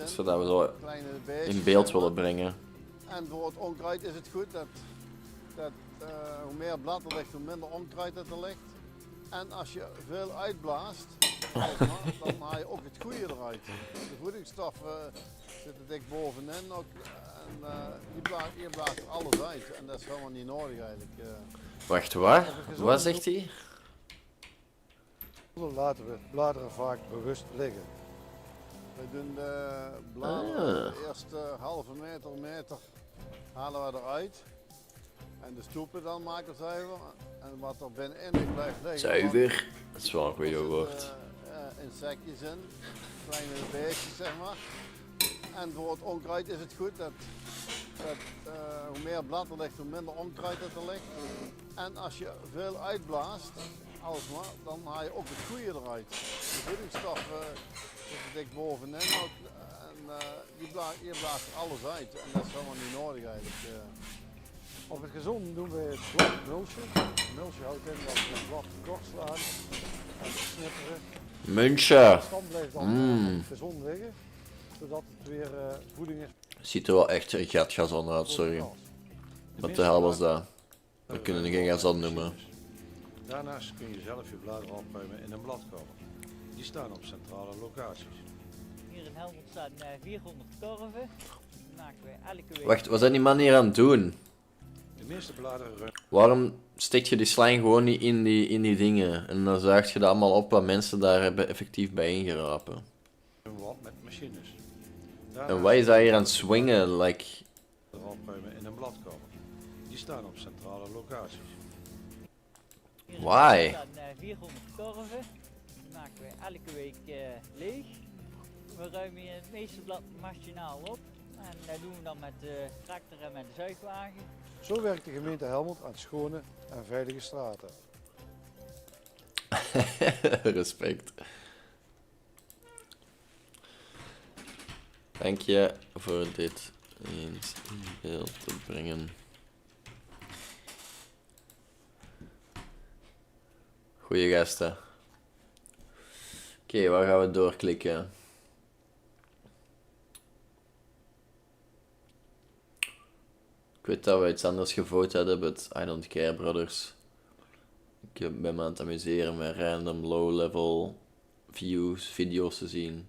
Zodat we zo in beeld willen brengen. En voor het onkruid is het goed dat hoe meer blad er ligt, hoe minder onkruid er ligt. En als je veel uitblaast, dan haal je ook het goede eruit. De voedingsstoffen zitten dik bovenin ook, en je blaast er alles uit. En dat is helemaal niet nodig eigenlijk. Wacht, wat? Wat zegt hij? Laten we bladeren vaak bewust liggen. We doen de bladeren de eerste halve meter halen we eruit. En de stoepen dan maken zuiver. En wat er binnenin blijft liggen. Zuiver? Dat is wel een goede woord. Insectjes in, kleine beestjes zeg maar. En voor het onkruid is het goed dat hoe meer blad er ligt, hoe minder onkruid er ligt. En als je veel uitblaast, alsmaar, dan haal je ook het goede eruit. De voedingsstoffen zitten dik bovenin ook, en je blaast er alles uit. En dat is helemaal niet nodig eigenlijk. Op het gezond doen we het blad mulchen. Mulchen houdt in dat we het blad kort slaan en snipperen. Munchen. De stam blijft dan gezond liggen, zodat het weer voeding is. Ziet er wel echt gatgazon uit, sorry. Wat de hel was dat? We kunnen geen gazon noemen. Daarnaast kun je zelf je bladeren opruimen in een bladkamer. Die staan op centrale locaties. Hier in Helmond staan 400 torven. Die maken we elke week. Wacht, wat zijn die man hier aan het doen? De meeste bladeren Waarom steek je die slang gewoon niet in die dingen? En dan zuigt je dat allemaal op wat mensen daar hebben effectief bij ingerapen. wat met machines. En wat is dat hier aan het swingen? Like... opruimen in een bladkamer. Die staan op centrale locaties. Why? Er staan 400 torven. Die maken we elke week leeg. We ruimen hier het meeste blad machinaal op. En dat doen we dan met de tractor en met de zuigwagen. Zo werkt de gemeente Helmond aan schone en veilige straten. Respect. Dank je voor dit eens in beeld te brengen. Goeie gasten. Oké, waar gaan we doorklikken? Ik weet dat we iets anders gevoten hadden, but I don't care, brothers. Ik ben me aan het amuseren met random low-level video's te zien.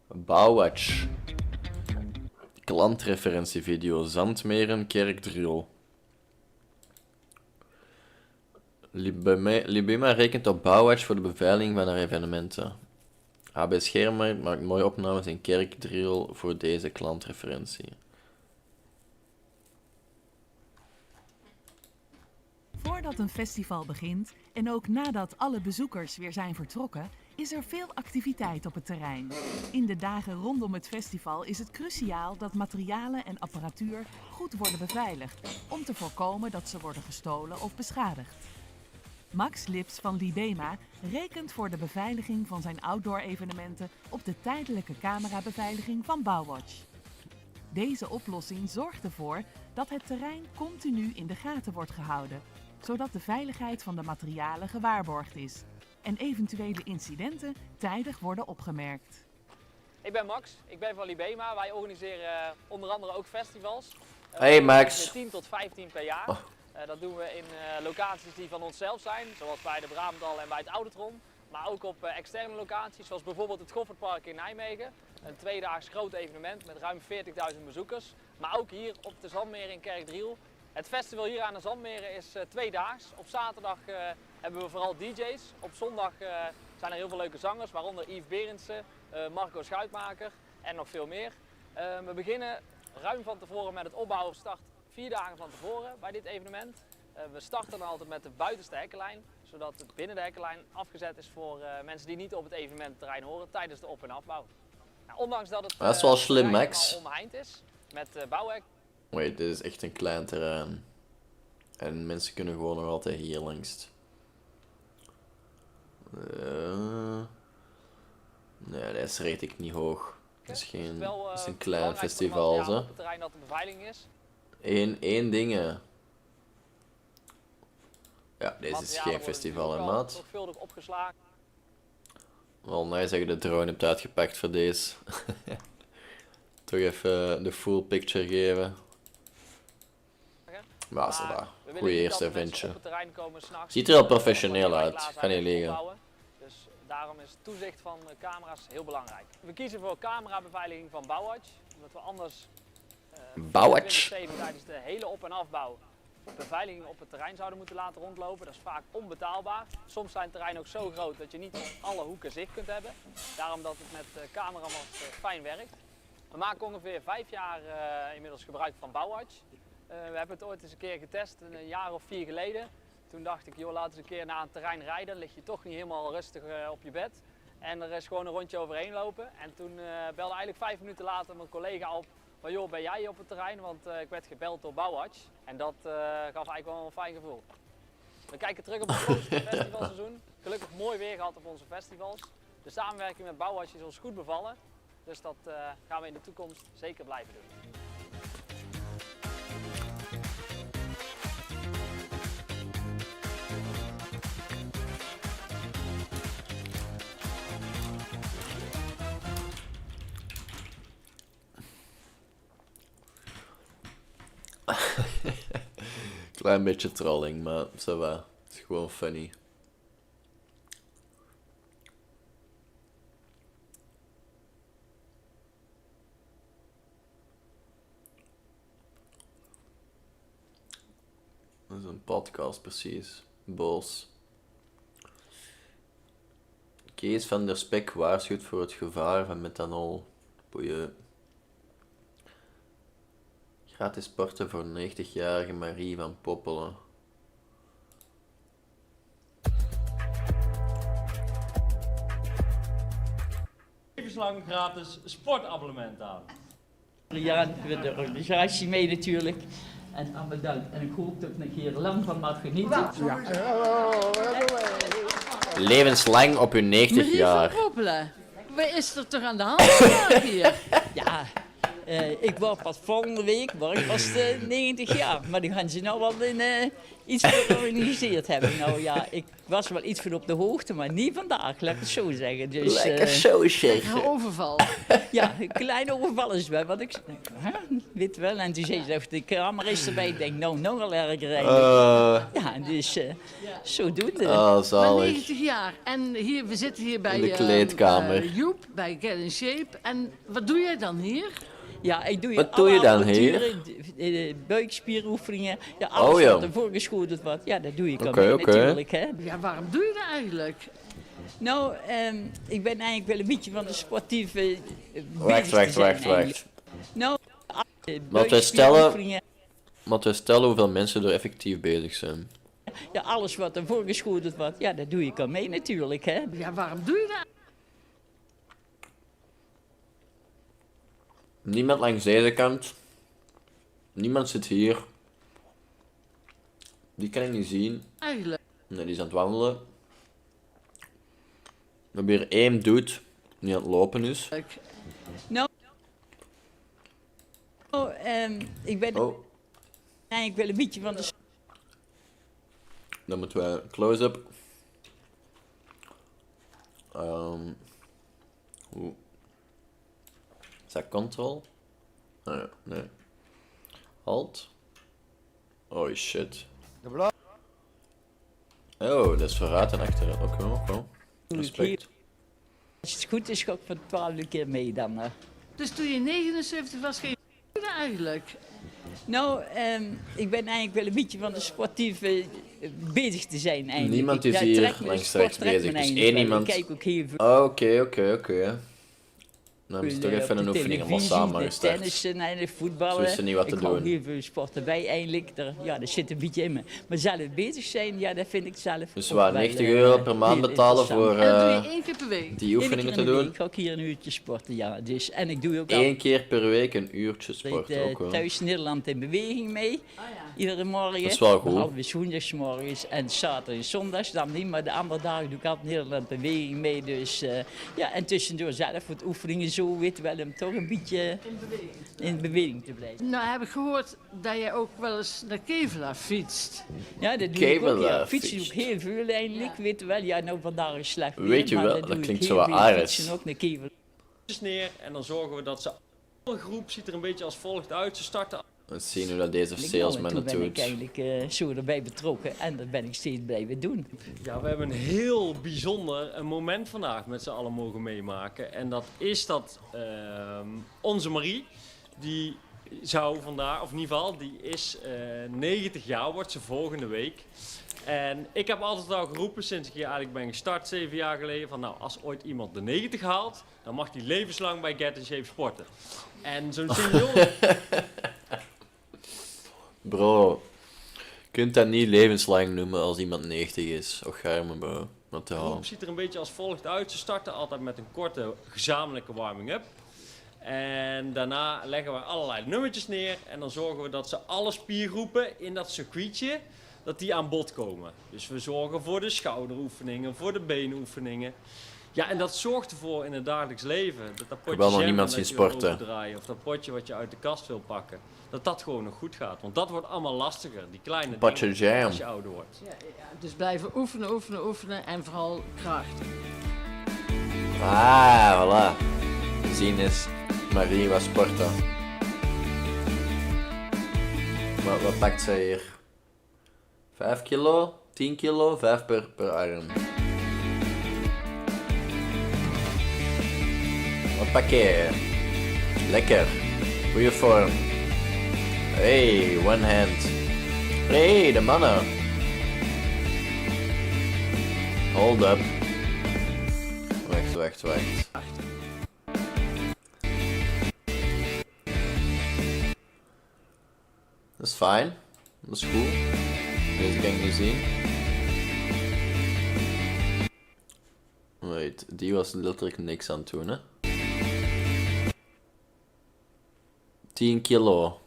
Bouwwatch. Klantreferentievideo. Zandmeren, Kerkdriel. Libema rekent op Bauwatch voor de beveiliging van haar evenementen. AB Schermer maakt mooie opnames in kerkdrill voor deze klantreferentie. Voordat een festival begint en ook nadat alle bezoekers weer zijn vertrokken, is er veel activiteit op het terrein. In de dagen rondom het festival is het cruciaal dat materialen en apparatuur goed worden beveiligd, om te voorkomen dat ze worden gestolen of beschadigd. Max Lips van Libema rekent voor de beveiliging van zijn outdoor-evenementen op de tijdelijke camerabeveiliging van Bauwatch. Deze oplossing zorgt ervoor dat het terrein continu in de gaten wordt gehouden, zodat de veiligheid van de materialen gewaarborgd is en eventuele incidenten tijdig worden opgemerkt. Ik ben Max, ik ben van Libema. Wij organiseren onder andere ook festivals. Hey Max. 10 tot 15 per jaar. Oh. Dat doen we in locaties die van onszelf zijn, zoals bij de Braamdal en bij het Oudetron. Maar ook op externe locaties, zoals bijvoorbeeld het Goffertpark in Nijmegen. Een tweedaags groot evenement met ruim 40.000 bezoekers. Maar ook hier op de Zandmeren in Kerkdriel. Het festival hier aan de Zandmeren is tweedaags. Op zaterdag hebben we vooral DJ's. Op zondag zijn er heel veel leuke zangers, waaronder Yves Berendsen, Marco Schuitmaker en nog veel meer. We beginnen ruim van tevoren met het opbouwen start 4 dagen van tevoren bij dit evenement. We starten dan altijd met de buitenste hekkenlijn, zodat het binnen de hekkenlijn afgezet is voor mensen die niet op het evenementterrein horen tijdens de op- en afbouw. Nou, ondanks dat het Dat is wel slim, Max. omheind is met bouwhek. Wait, dit is echt een klein terrein. En mensen kunnen gewoon nog altijd hier langs. Nee, dat is redelijk niet hoog. Het is geen, het is een klein festival, zo. Op het terrein dat de beveiliging is. Eén ding. Ja, deze is geen festival, hè, maat. Zorgvuldig opgeslagen. Wel nice dat je de drone hebt uitgepakt voor deze. Toch even de full picture geven. Maar is dat. Goeie eerste eventje. Ziet er al professioneel uit, ga niet liegen. Dus daarom is het toezicht van camera's heel belangrijk. We kiezen voor camerabeveiliging van Bauwatch, omdat we anders Bauwatch tijdens de hele op- en afbouw beveiliging op het terrein zouden moeten laten rondlopen. Dat is vaak onbetaalbaar. Soms zijn terreinen ook zo groot dat je niet op alle hoeken zicht kunt hebben. Daarom dat het met cameramast fijn werkt. We maken ongeveer 5 jaar inmiddels gebruik van Bauwatch. We hebben het ooit eens een keer getest, een jaar of 4 geleden. Toen dacht ik, joh, laten we eens een keer naar een terrein rijden. Dan lig je toch niet helemaal rustig op je bed. En er is gewoon een rondje overheen lopen. En toen belde eigenlijk 5 minuten later mijn collega op. Van joh, ben jij op het terrein? Want ik werd gebeld door Bauwatch. En dat gaf eigenlijk wel een fijn gevoel. We kijken terug op het grootste festivalseizoen. Gelukkig mooi weer gehad op onze festivals. De samenwerking met Bauwatch is ons goed bevallen. Dus dat gaan we in de toekomst zeker blijven doen. Klein beetje trolling, maar ça va. Het is gewoon funny. Dat is een podcast, precies. Boos. Kees van der Spek waarschuwt voor het gevaar van methanol. Boeien. Gratis sporten voor 90-jarige Marie van Poppelen. Levenslang gratis sportabonnement aan. Ja, met de organisatie mee natuurlijk. En aan bedankt. En ik hoop dat ik nog hier lang van mag genieten. Ja. Levenslang op hun 90 jaar. Marie van Poppelen, wat is er toch aan de hand hier? Ja. Ik word pas volgende week, word ik pas 90 jaar. Maar die gaan ze nou wel iets georganiseerd hebben. Nou ja, ik was wel iets van op de hoogte, maar niet vandaag, laat ik het zo zeggen. Dus, lekker zo zeggen. Een overval. Ja, een kleine overval is wel. Wat ik weet wel. En toen zei ze, de camera is erbij. Ik denk, nou, nog wel erger rijden. Ja, dus zodoende. Oh, zalig. Maar 90 jaar. En hier, we zitten hier bij in de kleedkamer. Joep, bij Get in Shape. En wat doe jij dan hier? Ja, ik doe wat doe je dan hier? buikspieroefeningen. Ja, alles wat er voorgeschoteld wordt, ja, dat doe ik al mee natuurlijk. Hè. Ja, waarom doe je dat eigenlijk? Nou, ik ben eigenlijk wel een beetje van de sportieve Wacht. Nou, Laten we stellen hoeveel mensen er effectief bezig zijn. ja, alles wat er voorgeschoteld wordt, ja, dat doe ik al mee natuurlijk. Hè. Ja, waarom doe je dat? Niemand langs deze kant. Niemand zit hier. Die kan ik niet zien. Eigenlijk. Nee, die is aan het wandelen. We hebben hier één dude die aan het lopen is. Nou, ik ben eigenlijk wel een beetje van de... Dan moeten we close-up. Is dat control? Oh ja, nee. Halt. Oh shit. Oh, dat is vooruit en achteruit. Oké. Respect. Als het goed is, ga ik voor 12 keer mee dan. Dus toen je 79 was, ging je dat eigenlijk? Nou, ik ben eigenlijk wel een beetje van de sportieve bezig te zijn eigenlijk. Niemand is hier langs rechts bezig, dus één iemand... Ik kijk ook heel veel... Oké. Dan is het toch even een oefening allemaal samen gestart. Tennissen en voetballen. Ze wisten niet wat te ik doen. hou heel veel sporten bij eigenlijk. Dat zit een beetje in me. Maar zelf bezig zijn, ja, dat vind ik zelf. Dus we waren 90 euro per maand betalen voor En dat doe je 1 keer per week? die oefeningen te doen. Ik ga ook hier een uurtje sporten, ja. Dus, en ik doe ook 1 keer per week een uurtje sporten. Ook wel. Thuis Nederland in beweging mee. Iedere morgen. Dat is wel goed. Behalve zondagsmorgens en zaterdag en zondags dan niet. Maar de andere dagen doe ik altijd Nederland beweging mee. Dus ja, en tussendoor zelf wat oefeningen zo, weet wel, om toch een beetje in beweging te blijven. Nou heb ik gehoord dat jij ook wel eens naar Kevelaar fietst. Ja, dat doe ik ook. Ja. Fietsen doe ik heel veel eigenlijk, weet je wel. Ja, nou vandaag is slecht weer, weet je wel, dat klinkt zo aardig. Fietsen ook naar Kevelaar. Neer en dan zorgen we dat ze... De groep ziet er een beetje als volgt uit. Ze starten... We zien hoe dat deze salesman het doet. Toen ben ik eigenlijk zo erbij betrokken en dat ben ik steeds blijven doen. Ja, we hebben een heel bijzonder moment vandaag met z'n allen mogen meemaken. En dat is dat onze Marie, die zou vandaag, of in ieder geval, die is 90 jaar, wordt ze volgende week. En ik heb altijd al geroepen, sinds ik hier eigenlijk ben gestart, 7 jaar geleden, van nou, als ooit iemand de 90 haalt, dan mag die levenslang bij Get in Shape sporten. En zo'n senior... Bro, je kunt dat niet levenslang noemen als iemand 90 is. Och, ga je me, bro. Wat te halen. Het ziet er een beetje als volgt uit. Ze starten altijd met een korte gezamenlijke warming-up. En daarna leggen we allerlei nummertjes neer. En dan zorgen we dat ze alle spiergroepen in dat circuitje, dat die aan bod komen. Dus we zorgen voor de schouderoefeningen, voor de beenoefeningen. Ja, en dat zorgt ervoor in het dagelijks leven. Dat potje nog niemand zien sporten. Draaien, of dat potje wat je uit de kast wil pakken. Dat gewoon nog goed gaat. Want dat wordt allemaal lastiger. Die kleine potje dingen jam. Als je ouder wordt. Ja, dus blijven oefenen en vooral kracht. Ah, voilà. Zien is Marie was sporten. Wat pakt zij hier? 5 kilo? 10 kilo? 5 per arm. Wat pak je? Lekker. Goeie vorm. Hey, one hand. Hey, de mannen. Hold up. Wacht. Dat is fijn. Dat is goed. Deze kan ik niet zien. Wait, die was letterlijk niks aan het doen, hè. 10 kilo.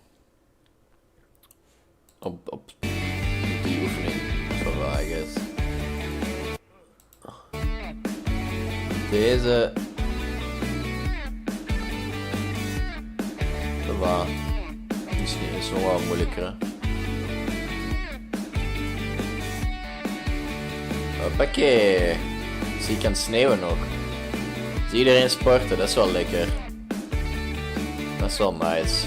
Op die oefening. Zo, I guess. Deze. Dat was. Misschien is nog wel moeilijker, hè. Hoppakee. Zie ik kan sneeuwen nog. Zie iedereen sporten, dat is wel lekker. Dat is wel nice.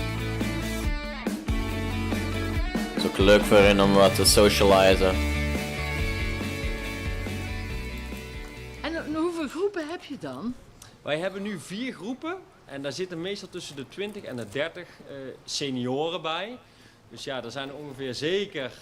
Het is ook leuk voor hen om wat te socializen. En hoeveel groepen heb je dan? Wij hebben nu 4 groepen. En daar zitten meestal tussen de 20 en de 30 senioren bij. Dus ja, er zijn er ongeveer zeker,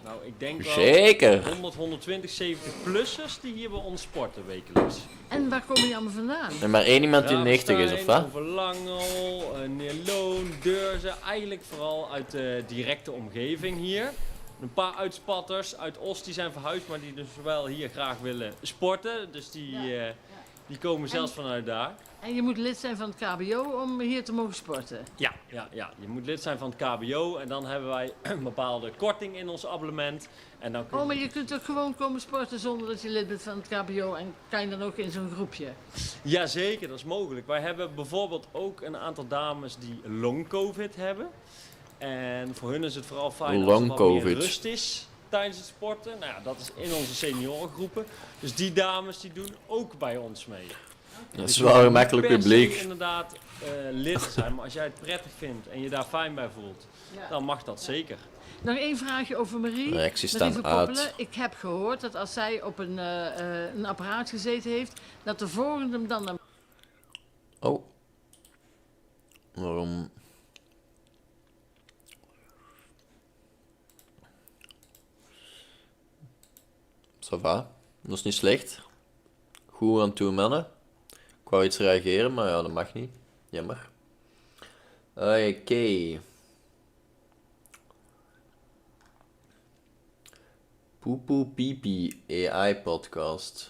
nou ik denk wel 100, 120, 70-plussers die hier bij ons sporten wekelijks. En waar komen die allemaal vandaan? En maar één iemand die 90 is, of wat? Overlangel, Neerloon, Deurzen, eigenlijk vooral uit de directe omgeving hier. Een paar uitspatters uit Oost die zijn verhuisd, maar die dus wel hier graag willen sporten. Dus die komen zelfs vanuit daar. En je moet lid zijn van het KBO om hier te mogen sporten? Ja. Je moet lid zijn van het KBO en dan hebben wij een bepaalde korting in ons abonnement. En dan maar je kunt ook gewoon komen sporten zonder dat je lid bent van het KBO en kan je dan ook in zo'n groepje? Jazeker, dat is mogelijk. Wij hebben bijvoorbeeld ook een aantal dames die long covid hebben. En voor hun is het vooral fijn als er wat meer rust is tijdens het sporten. Nou ja, dat is in onze seniorengroepen. Dus die dames die doen ook bij ons mee. Dat is wel een gemakkelijk publiek. Inderdaad lid zijn, maar als jij het prettig vindt en je daar fijn bij voelt, dan mag dat zeker. Nog één vraagje over Marie. Reacties staan uit. Ik heb gehoord dat als zij op een apparaat gezeten heeft, dat de volgende hem dan... Oh. Waarom? Ça va. Dat is niet slecht. Goed aan toe, mannen. Ik wou iets reageren, maar ja, dat mag niet. Jammer. Oké. Poepoe Pipi AI podcast.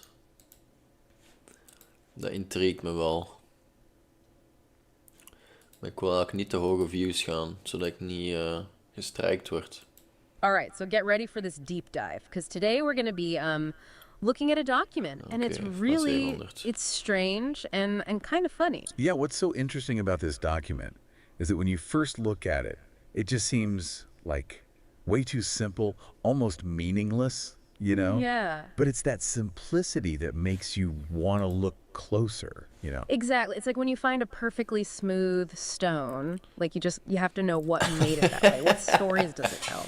Dat intriguet me wel. Maar ik wil eigenlijk niet te hoge views gaan, zodat ik niet gestrikt word. Alright, so get ready for this deep dive, because today we're going to be looking at a document, and it's really, it's strange and kind of funny. Yeah, what's so interesting about this document is that when you first look at it, it just seems like way too simple, almost meaningless, you know? Yeah. But it's that simplicity that makes you want to look closer, you know? Exactly. It's like when you find a perfectly smooth stone, like you have to know what made it that way. What stories does it tell?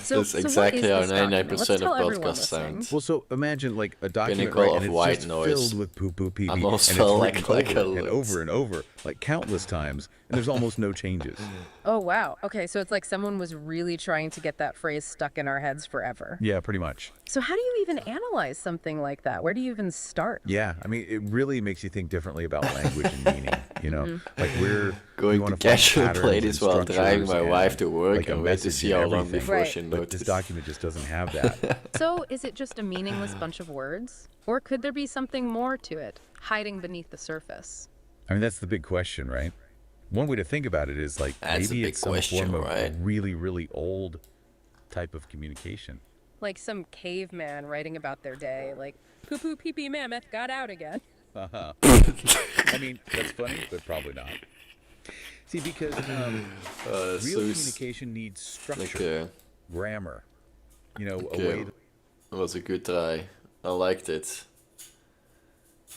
So, That's exactly how 99% of podcasts podcasts sound. Well, so imagine like a document, Pinnacle right, and of it's white just noise. filled with poo-poo pee-pee, and Almost it's felt written like a over and list. over and over, like countless times, and there's almost no changes. Oh, wow. Okay, so it's like someone was really trying to get that phrase stuck in our heads forever. Yeah, pretty much. So how do you even analyze something like that? Where do you even start? Yeah, I mean, it really makes you think differently about language and meaning, you know? Like we're going to casually play this while driving my wife to work and wait to see how long before she But notices. this document just doesn't have that. So is it just a meaningless bunch of words? Or could there be something more to it, hiding beneath the surface? I mean, that's the big question, right? One way to think about it is like That's maybe a big it's some question, form of right? really, really old type of communication. Like some caveman writing about their day, like, poo-poo pee-pee mammoth got out again. Uh-huh. I mean, that's funny, but probably not. See, because real communication needs structure, grammar, you know, a way to... That was a good try. I liked it.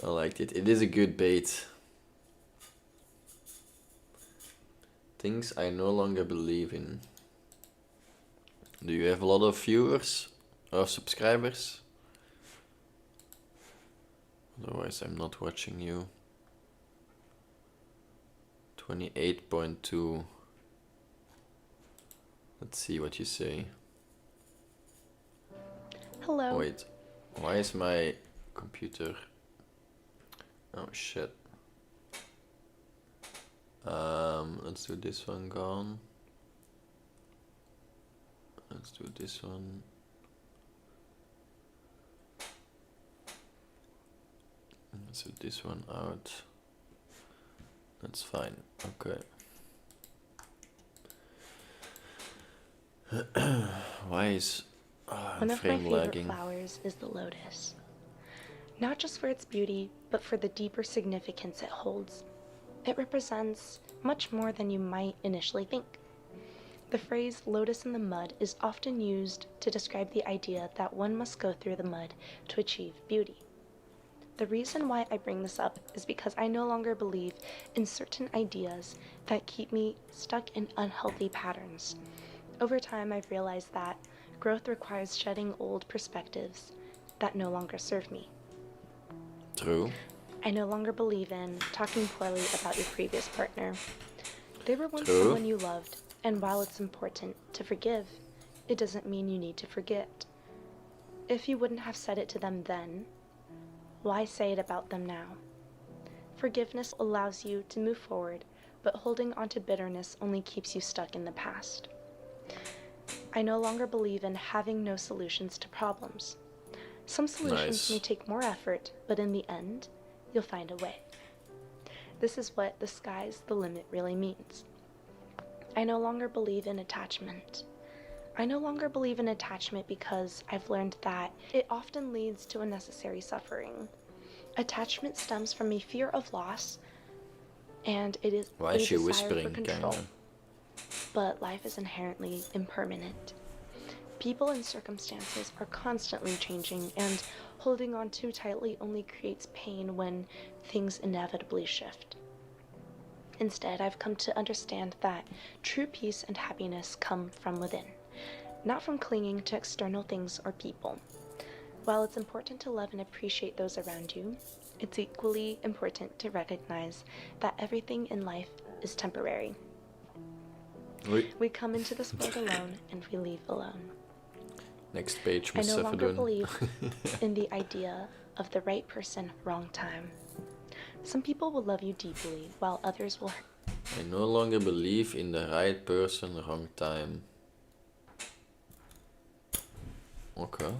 I liked it. It is a good bait. Things I no longer believe in. Do you have a lot of viewers or subscribers? Otherwise, I'm not watching you. 28.2. Let's see what you say. Hello. Wait, why is my computer... Oh shit. Let's do this one gone. Let's do this one. Let's do this one out. That's fine. Okay. Why is One of my frame favorite lagging? flowers is the lotus. Not just for its beauty, but for the deeper significance it holds. It represents much more than you might initially think. The phrase lotus in the mud is often used to describe the idea that one must go through the mud to achieve beauty. The reason why I bring this up is because I no longer believe in certain ideas that keep me stuck in unhealthy patterns. Over time, I've realized that growth requires shedding old perspectives that no longer serve me. True. I no longer believe in talking poorly about your previous partner. They were once True. someone you loved, and while it's important to forgive, it doesn't mean you need to forget. If you wouldn't have said it to them then, why say it about them now? Forgiveness allows you to move forward, but holding on to bitterness only keeps you stuck in the past. I no longer believe in having no solutions to problems. Some solutions may take more effort, but in the end, you'll find a way. This is what the sky's the limit really means. I no longer believe in attachment. I no longer believe in attachment because I've learned that it often leads to unnecessary suffering. Attachment stems from a fear of loss, and it is Why a is she desire whispering, for control. kinda? But life is inherently impermanent. People and circumstances are constantly changing, and holding on too tightly only creates pain when things inevitably shift. Instead, I've come to understand that true peace and happiness come from within, not from clinging to external things or people. While it's important to love and appreciate those around you, it's equally important to recognize that everything in life is temporary. We come into this world alone and we leave alone. Next page, I Miss no longer Seferdun. believe in the idea of the right person, wrong time. Some people will love you deeply, while others will I no longer believe in the right person, wrong time. Okay.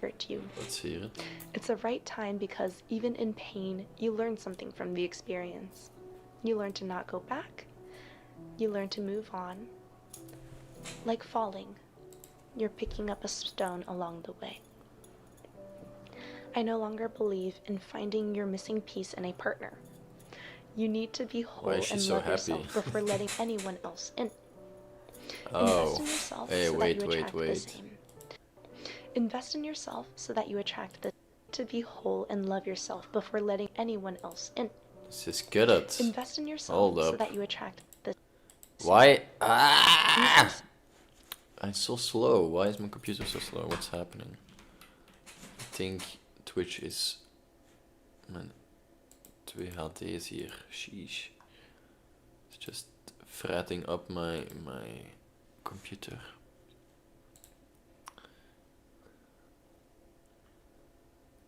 hurt you. Let's hear it. It's a right time because even in pain, you learn something from the experience. You learn to not go back. You learn to move on. Like falling, you're picking up a stone along the way. I no longer believe in finding your missing piece in a partner. You need to be whole Why is she and so love happy? yourself before letting anyone else in. Oh, Invest in yourself hey, so that wait, you wait, attract the wait. same. Invest in yourself so that you attract the to be whole and love yourself before letting anyone else in. This is good at. Invest in yourself Hold so up. that you attract the Why? Ah! I'm so slow. Why is my computer so slow? What's happening? I think Twitch is... Mijn 2HD is hier. Sheesh. It's just fretting up my computer.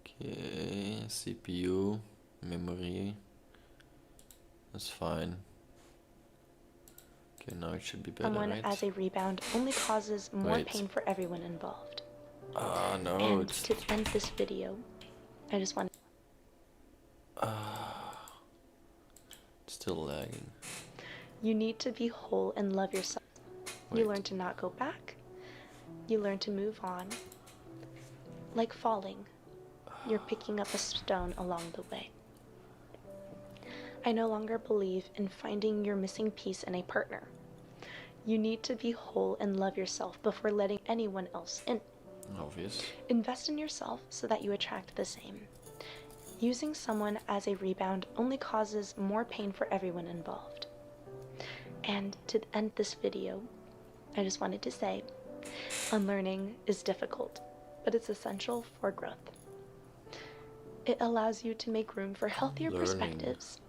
Okay, CPU, memory. That's fine. Okay, now it should be better, someone right? as a rebound only causes more Wait. pain for everyone involved. Ah, no, And it's... to end this video, I just want still lagging. you need to be whole and love yourself. You Wait. learn to not go back. You learn to move on. Like falling, you're picking up a stone along the way. I no longer believe in finding your missing piece in a partner. You need to be whole and love yourself before letting anyone else in. Obvious. Invest in yourself so that you attract the same. Using someone as a rebound only causes more pain for everyone involved. And to end this video, I just wanted to say, unlearning is difficult, but it's essential for growth. It allows you to make room for healthier Learning. perspectives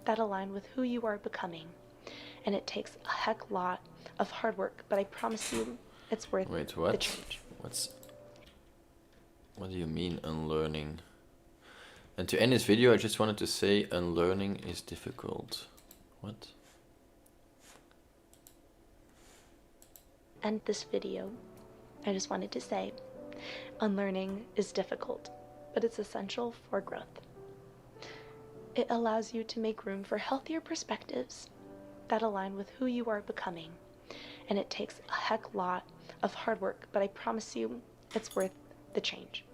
that align with who you are becoming. And it takes a heck lot of hard work, but I promise you it's worth Wait, the what? change. What do you mean unlearning? And to end this video, I just wanted to say unlearning is difficult. What? End this video, I just wanted to say, unlearning is difficult, but it's essential for growth. It allows you to make room for healthier perspectives that align with who you are becoming. And it takes a heck lot of hard work, but I promise you it's worth the change.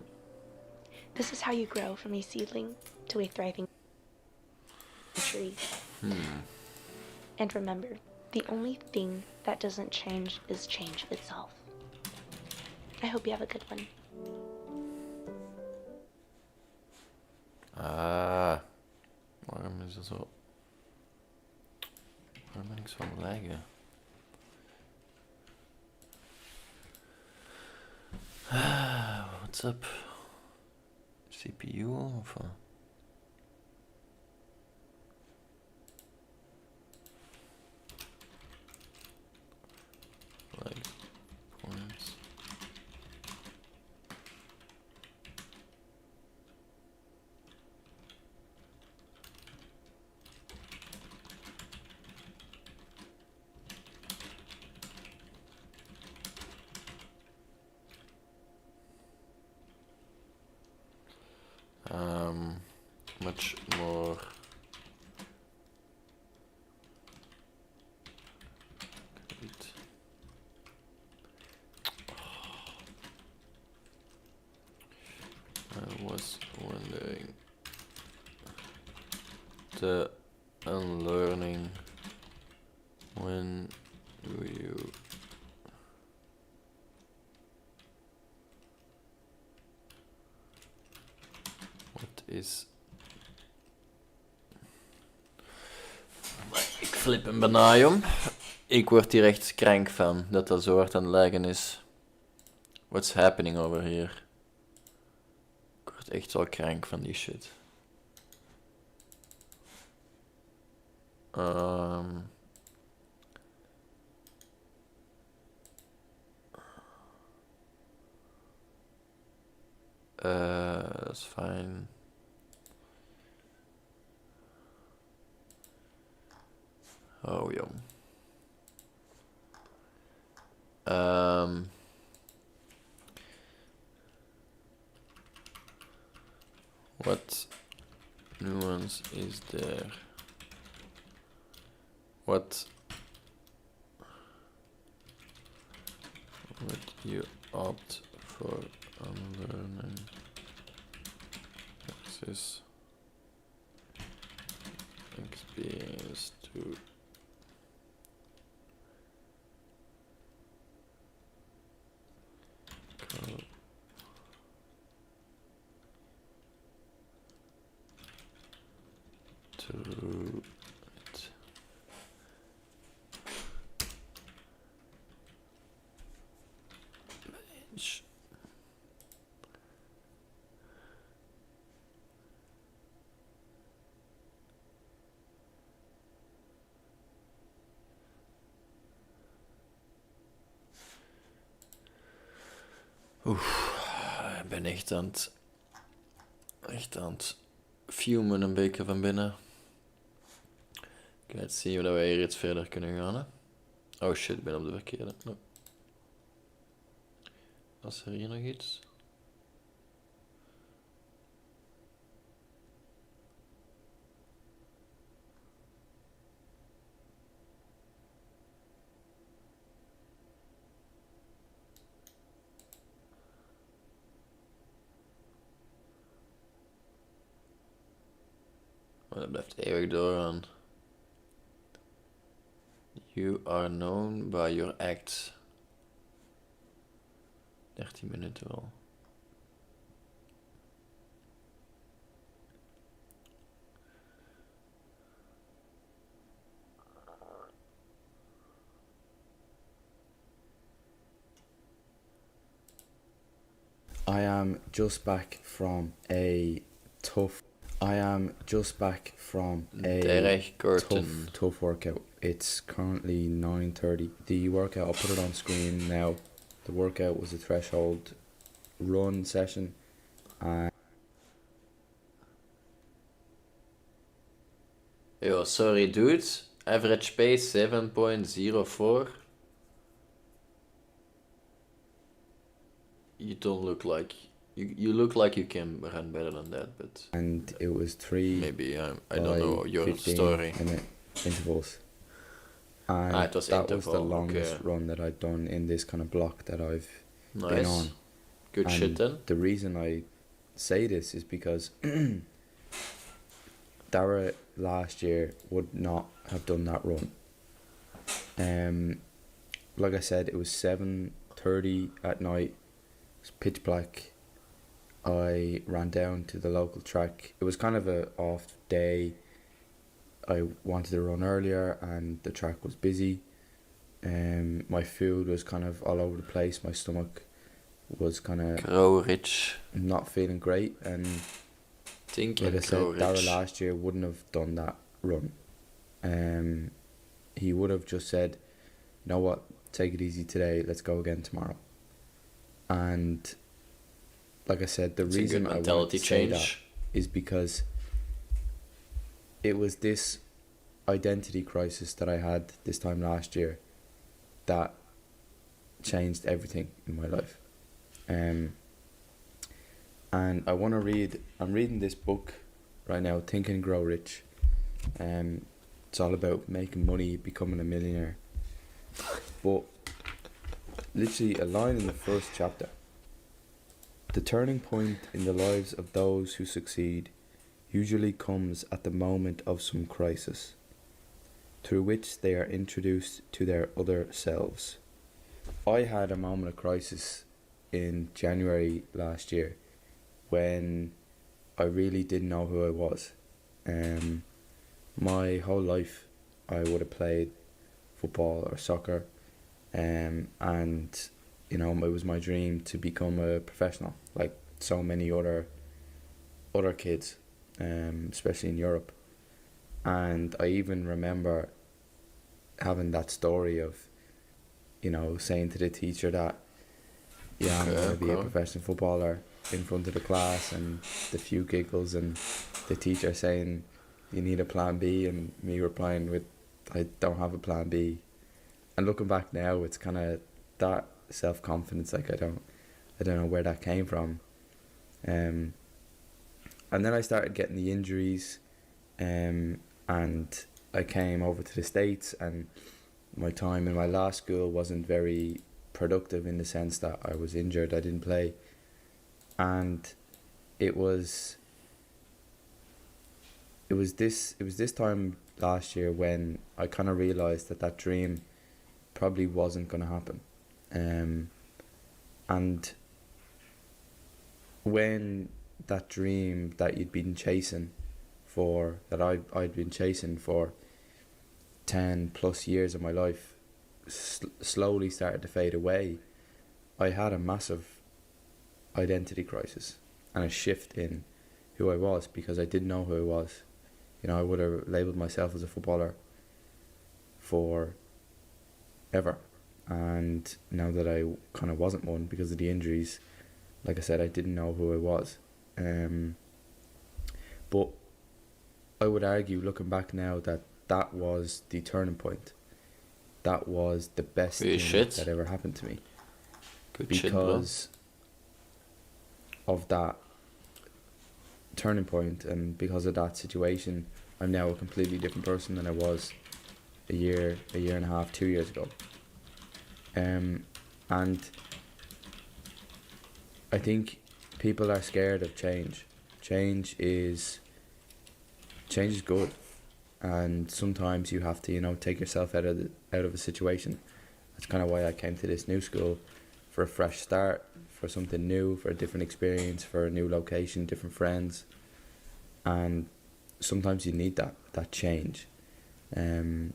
This is how you grow from a seedling to a thriving tree. And remember, the only thing that doesn't change is change itself. I hope you have a good one. Ah, waarom is het zo? Waarom ben ik zo aan het laggen? What's up? CPU of much more. I was wondering, the unlearning, when do you what is ik flip hem bijna om. Ik word hier echt krank van dat zo hard aan het lijken is. What's happening over here? Ik word echt wel krank van die shit. That's fine. Oh, jong. What nuance is there? What would you opt for unlearning versus experience to go to it? Bench. Ik ben echt aan het fumen een beetje van binnen. Let's zien of wij hier iets verder kunnen gaan. Hè? Oh shit, ik ben op de verkeerde. No. Was er hier nog iets? Maar dat blijft eeuwig doorgaan. You are known by your acts. 13 minuten wel. I am just back from a tough tough workout. It's currently 9:30. The workout, I'll put it on screen now. The workout was a threshold run session. Yo, sorry dude. Average pace 7.04. You don't look like you look like you can run better than that, but and it was 3 maybe I don't know your story. Minute intervals. And it was that interval, was the longest okay. run that I'd done in this kind of block that I've been Nice. on. Good And shit then. the reason I say this is because Dara last year would not have done that run. Like I said, it was 7:30 at night. It was pitch black. I ran down to the local track. It was kind of a off day. I wanted to run earlier and the track was busy. My food was kind of all over the place. My stomach was kind of rich, not feeling great, and like I said, Dara last year wouldn't have done that run. He would have just said, "You know what? Take it easy today. Let's go again tomorrow." And like I said, the reason I wanted to say that is because it was this identity crisis that I had this time last year that changed everything in my life. And I want to I'm reading this book right now, Think and Grow Rich. It's all about making money, becoming a millionaire. But literally a line in the first chapter. The turning point in the lives of those who succeed usually comes at the moment of some crisis, through which they are introduced to their other selves. I had a moment of crisis in January last year when I really didn't know who I was. My whole life I would have played football or soccer, and you know, it was my dream to become a professional, like so many other kids, especially in Europe. And I even remember having that story of, you know, saying to the teacher that, yeah, I'm going to be a professional footballer in front of the class, and the few giggles, and the teacher saying, you need a plan B, and me replying with, I don't have a plan B. And looking back now, it's kind of that self-confidence, like I don't know where that came from. And then I started getting the injuries, and I came over to the States, and my time in my last school wasn't very productive in the sense that I was injured, I didn't play. And it was this time last year when I kind of realised that dream probably wasn't going to happen. And when that dream that you'd been chasing I'd been chasing for 10 plus years of my life slowly started to fade away, I had a massive identity crisis and a shift in who I was, because I didn't know who I was. You know, I would have labelled myself as a footballer for ever, and now that I kind of wasn't one because of the injuries, like I said, I didn't know who I was. But I would argue, looking back now, that was the turning point. That was the best thing that ever happened to me. Good because of that turning point, and because of that situation, I'm now a completely different person than I was a year and a half, 2 years ago. And I think people are scared of change. Change is good, and sometimes you have to, you know, take yourself out of a situation. That's kind of why I came to this new school, for a fresh start, for something new, for a different experience, for a new location, different friends. And sometimes you need that change, you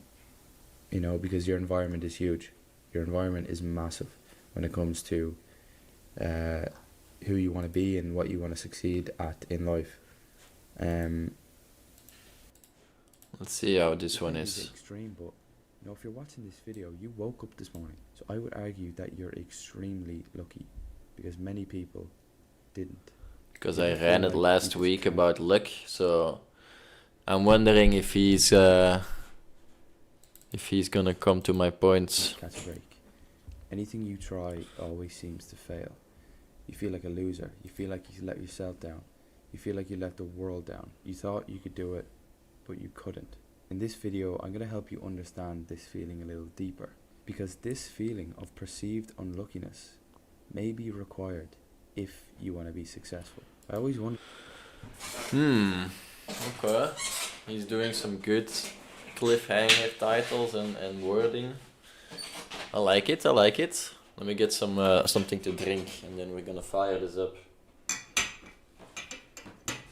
know, because your environment is huge. Your environment is massive when it comes to who you want to be and what you want to succeed at in life. Let's see how this one is. Extreme, but you know, if you're watching this video, you woke up this morning. So I would argue that you're extremely lucky, because many people didn't. Because I ran it last week about luck, so I'm wondering if he's gonna come to my points. Catch a break. Anything you try always seems to fail. You feel like a loser. You feel like you let yourself down. You feel like you let the world down. You thought you could do it, but you couldn't. In this video, I'm gonna help you understand this feeling a little deeper, because this feeling of perceived unluckiness may be required if you want to be successful. I always wonder. Okay. He's doing some good cliffhanger titles and wording. I like it. Let me get some something to drink, and then we're gonna fire this up.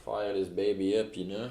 Fire this baby up, you know.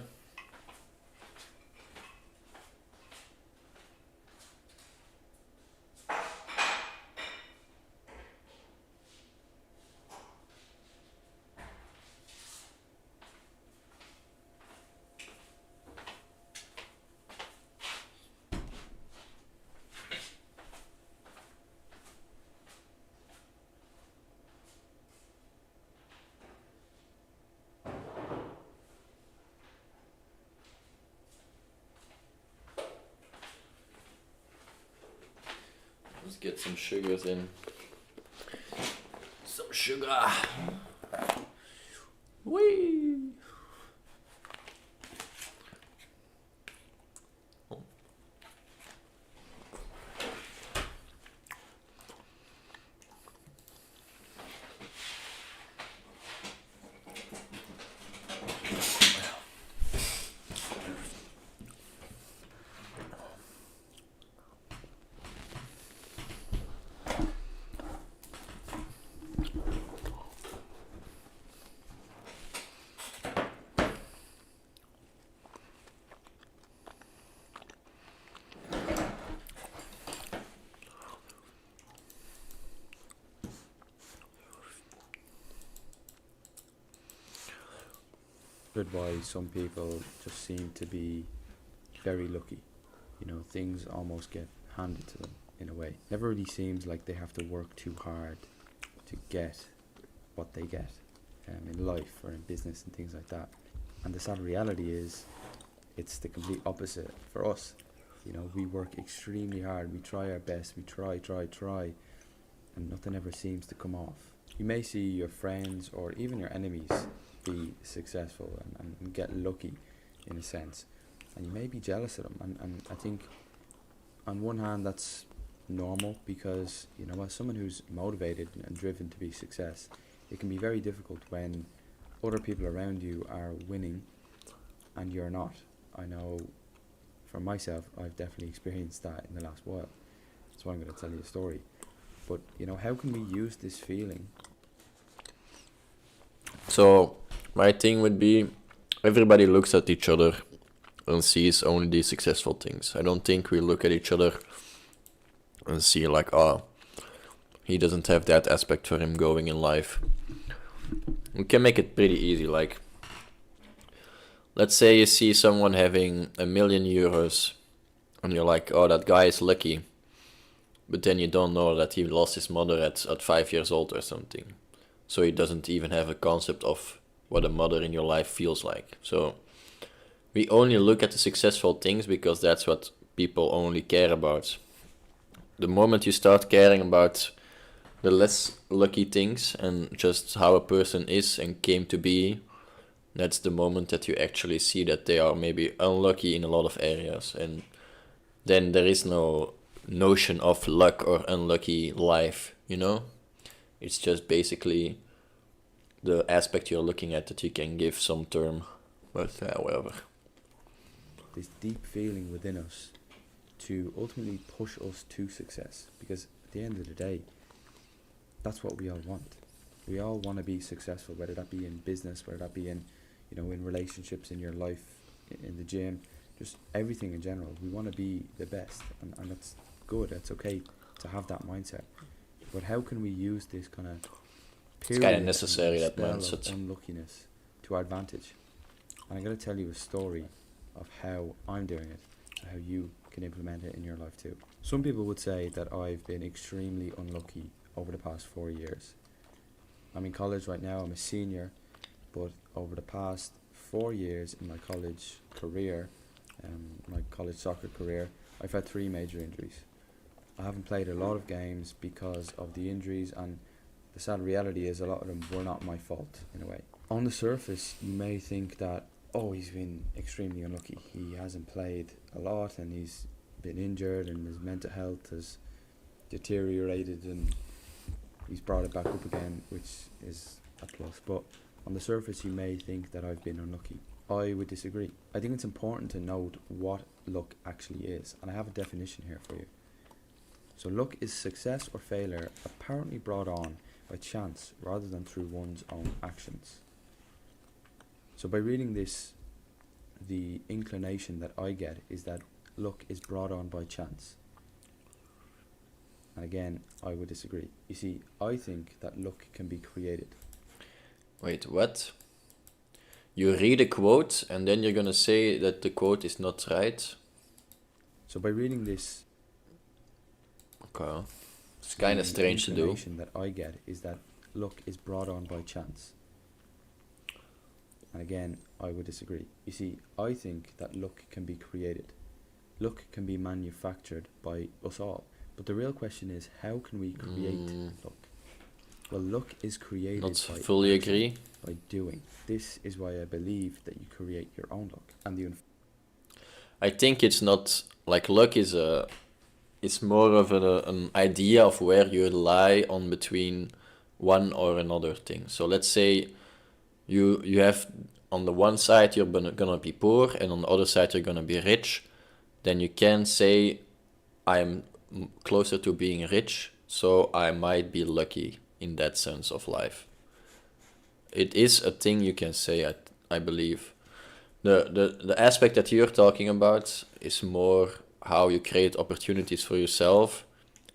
Let's get some sugars in. Some sugar. Whee! why some people just seem to be very lucky. You know, things almost get handed to them in a way. Never really seems like they have to work too hard to get what they get in life or in business and things like that. And the sad reality is it's the complete opposite for us. You know, we work extremely hard, we try our best, we try, and nothing ever seems to come off. You may see your friends or even your enemies be successful and get lucky in a sense, and you may be jealous of them, and I think on one hand that's normal, because you know, as someone who's motivated and driven to be success, it can be very difficult when other people around you are winning and you're not. I know for myself, I've definitely experienced that in the last while. That's why I'm going to tell you a story. But you know, how can we use this feeling? So my thing would be, everybody looks at each other and sees only the successful things. I don't think we look at each other and see like, oh, he doesn't have that aspect for him going in life. We can make it pretty easy. Like, let's say you see someone having €1 million and you're like, oh, that guy is lucky. But then you don't know that he lost his mother at 5 years old or something. So he doesn't even have a concept of what a mother in your life feels like. So we only look at the successful things because that's what people only care about. The moment you start caring about the less lucky things and just how a person is and came to be, that's the moment that you actually see that they are maybe unlucky in a lot of areas. And then there is no notion of luck or unlucky life, you know? It's just basically the aspect you're looking at that you can give some term, but whatever. This deep feeling within us to ultimately push us to success, because at the end of the day, that's what we all want. We all want to be successful, whether that be in business, whether that be in, you know, in relationships, in your life, in the gym, just everything in general. We want to be the best, and that's good. It's okay to have that mindset. But how can we use this kind of it's kind of necessary, that mindset, of unluckiness to our advantage? And I'm going to tell you a story of how I'm doing it, and how you can implement it in your life too. Some people would say that I've been extremely unlucky over the past 4 years. I'm in college right now, I'm a senior, but over the past 4 years in my college career, my college soccer career, I've had 3 major injuries. I haven't played a lot of games because of the injuries, and the sad reality is a lot of them were not my fault in a way. On the surface, you may think that, oh, he's been extremely unlucky. He hasn't played a lot and he's been injured and his mental health has deteriorated and he's brought it back up again, which is a plus. But on the surface, you may think that I've been unlucky. I would disagree. I think it's important to note what luck actually is, and I have a definition here for you. So luck is success or failure apparently brought on by chance rather than through one's own actions. So by reading this, the inclination that I get is that luck is brought on by chance. And again, I would disagree. You see, I think that luck can be created. Wait, what? You read a quote and then you're gonna say that the quote is not right? So by reading this... Okay. It's kind of strange to do. The inclination that I get is that luck is brought on by chance. And again, I would disagree. You see, I think that luck can be created. Luck can be manufactured by us all. But the real question is, how can we create luck? Well, luck is created not fully agree. By doing. This is why I believe that you create your own luck. And I think it's not, like, luck is it's more of an idea of where you lie on between one or another thing. So let's say you have, on the one side you're gonna be poor and on the other side you're gonna be rich. Then you can say, I'm closer to being rich, so I might be lucky in that sense of life. It is a thing you can say, I believe. The aspect that you're talking about is more how you create opportunities for yourself,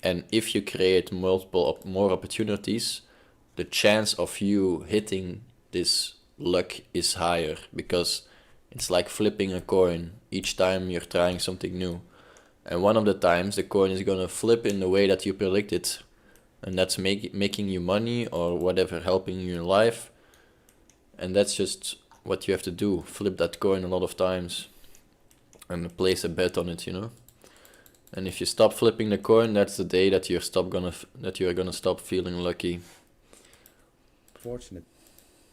and if you create more opportunities, the chance of you hitting this luck is higher, because it's like flipping a coin. Each time you're trying something new, and one of the times the coin is gonna flip in the way that you predicted, and that's making you money or whatever, helping you in life. And that's just what you have to do, flip that coin a lot of times and place a bet on it, you know. And if you stop flipping the coin, that's the day that you're gonna stop feeling lucky. Fortunate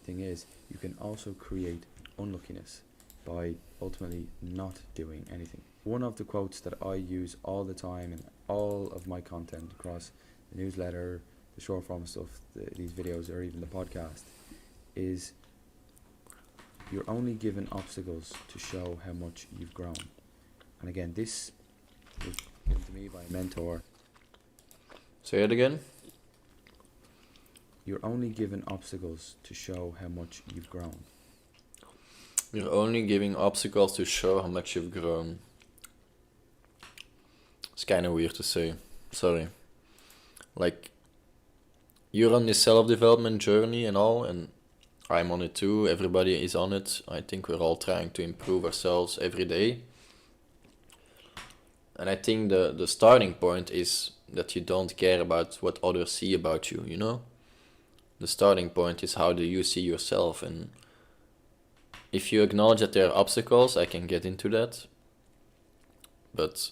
thing is, you can also create unluckiness by ultimately not doing anything. One of the quotes that I use all the time in all of my content across the newsletter, the short form stuff, these videos, or even the podcast, is you're only given obstacles to show how much you've grown. And again, this was given to me by a mentor. Say it again. You're only given obstacles to show how much you've grown. You're only giving obstacles to show how much you've grown. It's kind of weird to say. Sorry. Like, you're on this self-development journey and all, and I'm on it too. Everybody is on it. I think we're all trying to improve ourselves every day. And I think the starting point is that you don't care about what others see about you, you know? The starting point is, how do you see yourself? And if you acknowledge that there are obstacles, I can get into that. But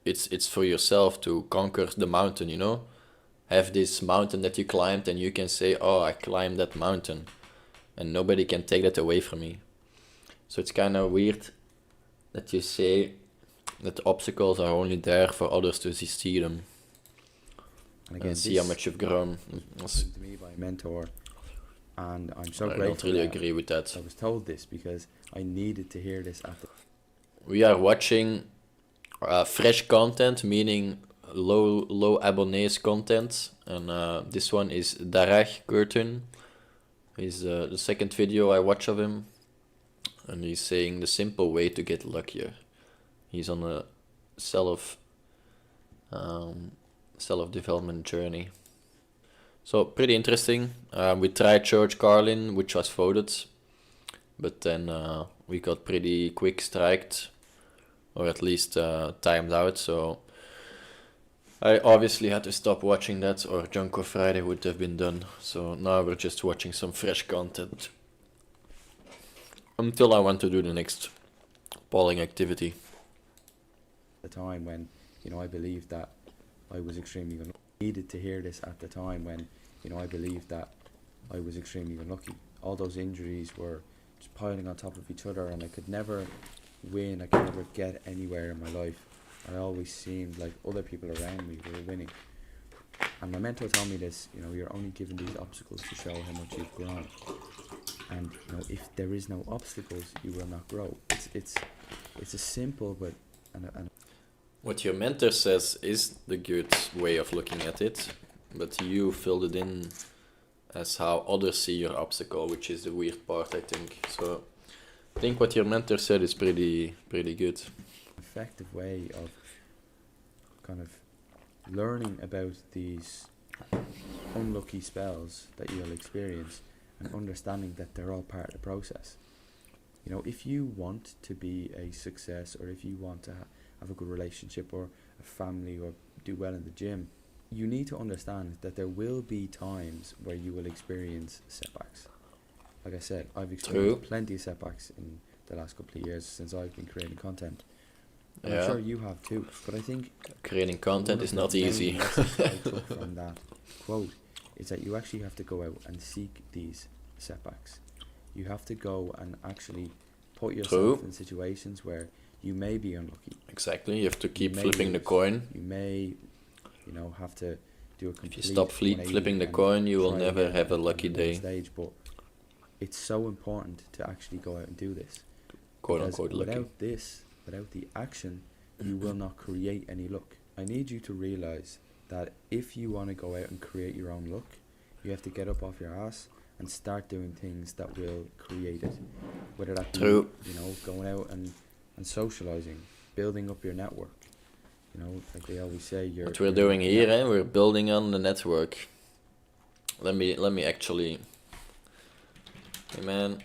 it's for yourself to conquer the mountain, you know? Have this mountain that you climbed, and you can say, oh, I climbed that mountain, and nobody can take that away from me. So it's kind of weird that you say that the obstacles are only there for others to see them. And again, see how much you've grown. To me by a mentor, and I'm so grateful. I don't really agree with that. I was told this because I needed to hear this after. We are watching fresh content, meaning low abonnees content, and this one is Darach Curtin. He's the second video I watch of him, and he's saying the simple way to get luckier. He's on a self-development journey. So pretty interesting. We tried Church Carlin, which was voted, but then we got pretty quick striked, or at least timed out. So I obviously had to stop watching that, or Jonko Friday would have been done. So now we're just watching some fresh content until I want to do the next polling activity. The time when, you know, I believed that I was extremely unlucky. I needed to hear this at the time when, you know, I believed that I was extremely unlucky. All those injuries were just piling on top of each other, and I could never win. I could never get anywhere in my life. I always seemed like other people around me were winning. And my mentor told me this, you know, you're only given these obstacles to show how much you've grown. And, you know, if there is no obstacles, you will not grow. It's a simple but what your mentor says is the good way of looking at it, but you filled it in as how others see your obstacle, which is the weird part, I think. So I think what your mentor said is pretty good. Effective way of kind of learning about these unlucky spells that you'll experience and understanding that they're all part of the process. You know, if you want to be a success, or if you want to have a good relationship or a family or do well in the gym, you need to understand that there will be times where you will experience setbacks. Like I said, I've experienced plenty of setbacks in the last couple of years since I've been creating content. And I'm sure you have too, but I think creating content is not easy. I took from that quote is that you actually have to go out and seek these setbacks. You have to go and actually put yourself in situations where you may be unlucky. Exactly, you have to keep flipping the coin. You may, you know, have to do a complete. If you stop flipping the coin, you will never have a lucky day. Stage, but it's so important to actually go out and do this. Quote unquote lucky. Without this, without the action, you will not create any luck. I need you to realize that if you want to go out and create your own luck, you have to get up off your ass and start doing things that will create it. Whether that be, you know, going out and socializing, building up your network. You know, like they always say, what we're doing here, we're building on the network. Let me actually. Hey man.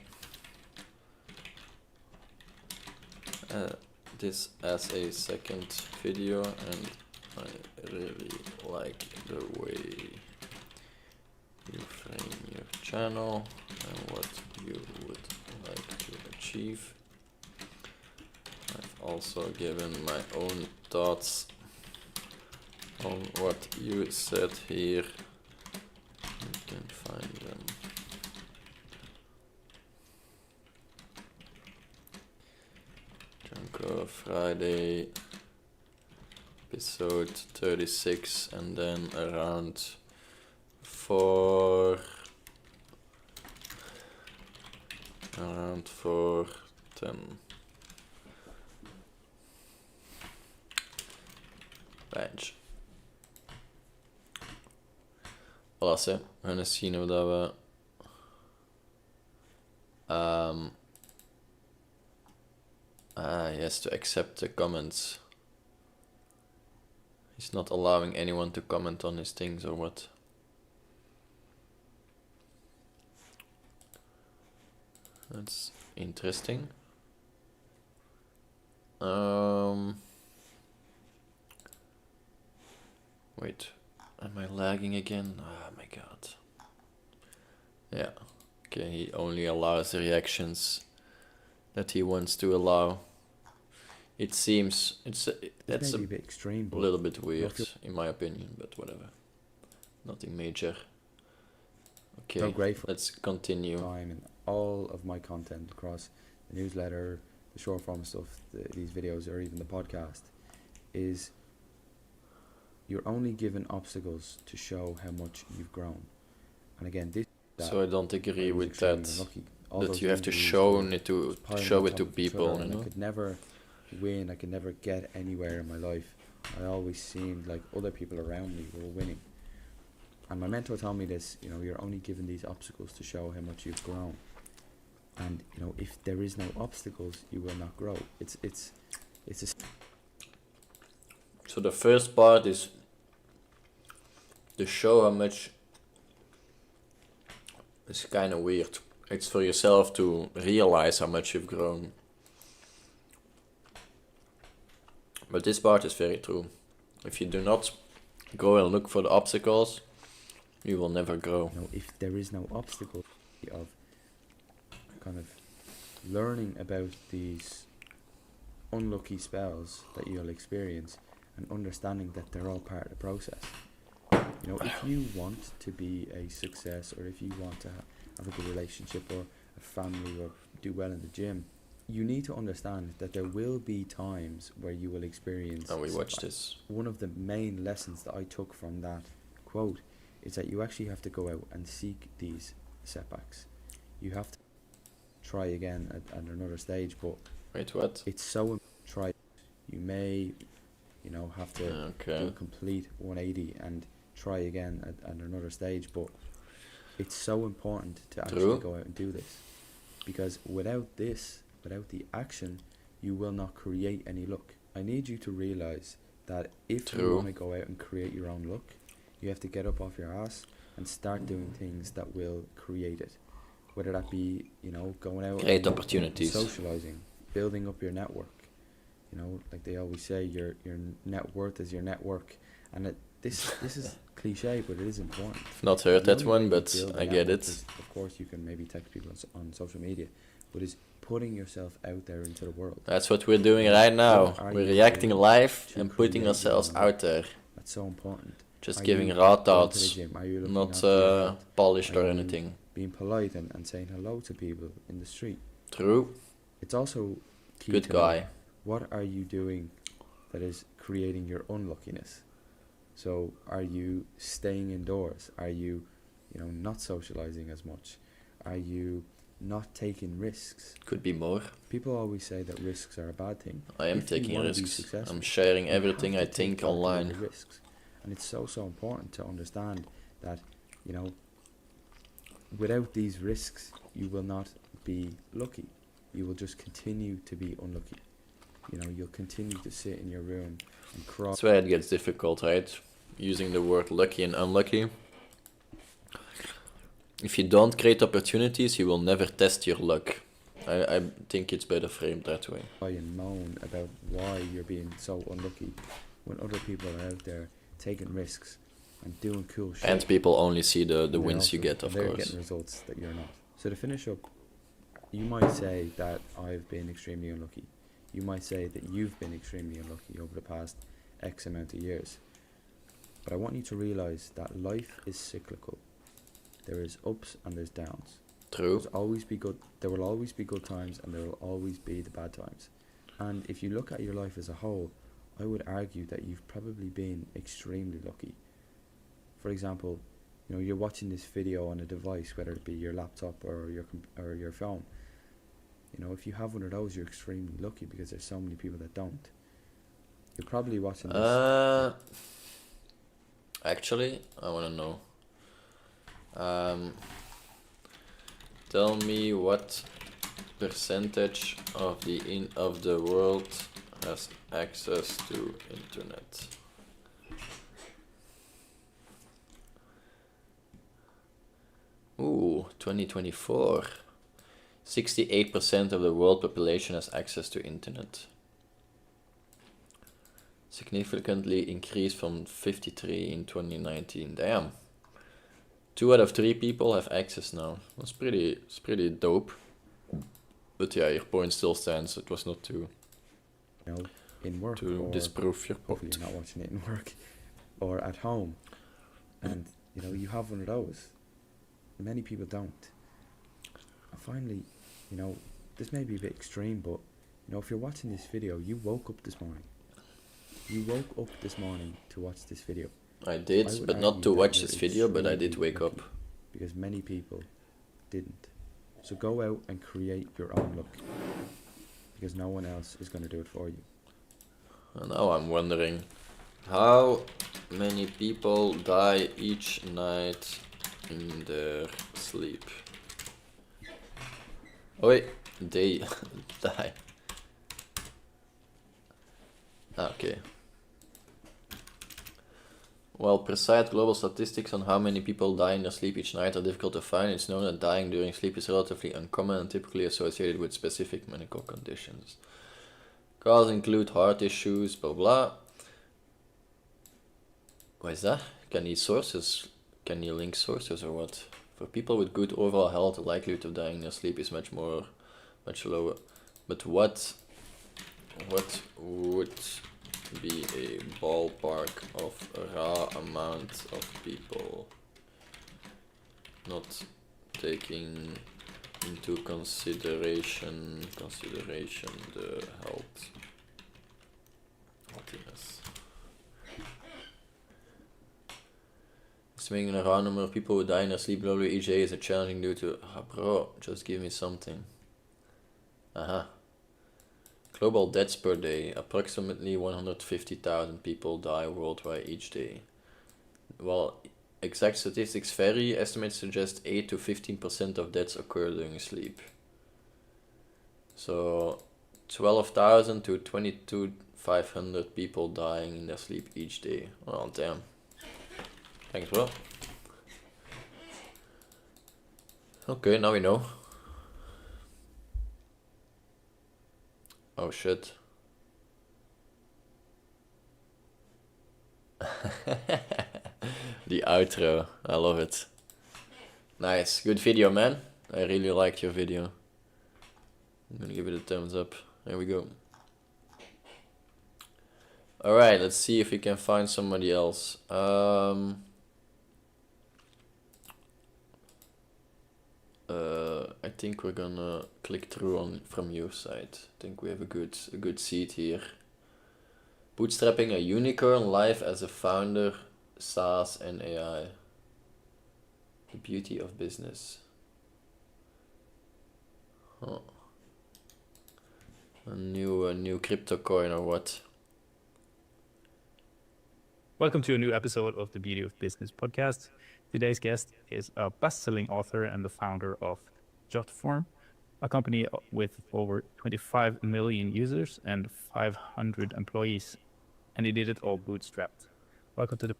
this as a second video, and I really like the way you frame your channel and what you would like to achieve. I've also given my own thoughts on what you said here. You can find them. Jonko Friday, episode 36, and then around 4:10. Bench. Voilà, we gaan eens zien hoe dat we he has to accept the comments. He's not allowing anyone to comment on his things or what? That's interesting. Wait, am I lagging again? Oh my god. Yeah, okay, he only allows the reactions that he wants to allow. It seems that's a bit extreme, but little bit weird in my opinion, but whatever. Nothing major. Okay, so grateful. Let's continue. Time and all of my content across the newsletter, the short form stuff, these videos, or even the podcast, is you're only given obstacles to show how much you've grown. And again, this. So I don't agree with that. That you have to show it to people. You know? I could never win. I could never get anywhere in my life. I always seemed like other people around me were winning. And my mentor told me this. You know, you're only given these obstacles to show how much you've grown. And you know, if there is no obstacles, you will not grow. It's a. So the first part is to show how much. It's kind of weird. It's for yourself to realize how much you've grown. But this part is very true. If you do not go and look for the obstacles, you will never grow. You know, if there is no obstacle of kind of learning about these unlucky spells that you'll experience and understanding that they're all part of the process. You know, if you want to be a success, or if you want to have a good relationship or a family or do well in the gym, you need to understand that there will be times where you will experience. And we watched this. One of the main lessons that I took from that quote is that you actually have to go out and seek these setbacks. You have to try again at another stage, but wait, what? It's so try. You may, you know, have to do a complete 180 and try again at another stage, but it's so important to actually go out and do this, because without this, without the action, you will not create any luck. I need you to realize that if you want to go out and create your own luck, you have to get up off your ass and start doing things that will create it, whether that be, you know, going out, create opportunities, socializing, building up your network. You know, like they always say, your net worth is your network, and this is cliche, but it is important. I've not heard that one, but I get it. Of course, you can maybe text people on social media, but it's putting yourself out there into the world. That's what we're doing right now. We're reacting live and putting ourselves out there. That's so important. Just giving raw thoughts, not polished or anything. Being polite and saying hello to people in the street. True. It's also key. Good guy. What are you doing that is creating your unluckiness? So are you staying indoors? Are you, you know, not socializing as much? Are you not taking risks? Could be more. People always say that risks are a bad thing. I am taking risks. I'm sharing everything I think online. Risks. And it's so important to understand that, you know, without these risks, you will not be lucky. You will just continue to be unlucky. You know, you'll continue to sit in your room and cry. That's where it gets difficult, right? Using the word lucky and unlucky. If you don't create opportunities, you will never test your luck. I think it's better framed that way. And moan about why you're being so unlucky when other people are out there taking risks and doing cool shit. And people only see the wins you get, of they're course. Getting results that you're not. So to finish up, you might say that I've been extremely unlucky. You might say that you've been extremely unlucky over the past X amount of years. But I want you to realise that life is cyclical. There is ups and there's downs. True. There will always be good times and there will always be the bad times. And if you look at your life as a whole, I would argue that you've probably been extremely lucky. For example, you know, you're watching this video on a device, whether it be your laptop or your phone. You know, if you have one of those, you're extremely lucky because there's so many people that don't. You're probably watching this. Actually, I want to know. Tell me what percentage of the world has access to internet. Ooh, 2024. 68% of the world population has access to internet. Significantly increased from 53 in 2019. Damn. 2 out of 3 people have access now. It's pretty dope. But yeah, your point still stands. It was not to, you know, in work to disprove your point. Hopefully you're not watching it in work or at home. And you know, you have one of those. Many people don't. And finally, you know, this may be a bit extreme, but you know, if you're watching this video, you woke up this morning. You woke up this morning to watch this video. I did, but not to watch this video, but I did wake up. Because many people didn't. So go out and create your own luck. Because no one else is going to do it for you. And now I'm wondering, how many people die each night in their sleep? Oh wait, they die. Okay. While precise global statistics on how many people die in their sleep each night are difficult to find, it's known that dying during sleep is relatively uncommon and typically associated with specific medical conditions. Causes include heart issues, blah blah. What is that? Can you link sources or what? For people with good overall health, the likelihood of dying in their sleep is much lower. But what would be a ballpark of a raw amount of people, not taking into consideration the healthiness? Estimating a raw number of people who die in their sleep globally each day is a challenging due to bro, just give me something. Global deaths per day. Approximately 150,000 people die worldwide each day. While exact statistics vary, estimates suggest 8 to 15% of deaths occur during sleep. So 12,000 to 22,500 people dying in their sleep each day. Oh damn. Thanks, bro. Okay, now we know. Oh shit. The outro, I love it. Nice, good video, man. I really liked your video. I'm gonna give it a thumbs up. There we go. Alright, let's see if we can find somebody else. I think we're gonna click through from your side. I think we have a good seat here. Bootstrapping a unicorn live as a founder, SaaS and AI. The beauty of business. Huh. A new crypto coin or what? Welcome to a new episode of the Beauty of Business podcast. Today's guest is a best-selling author and the founder of Jotform, a company with over 25 million users and 500 employees. And he did it all bootstrapped. Welcome to the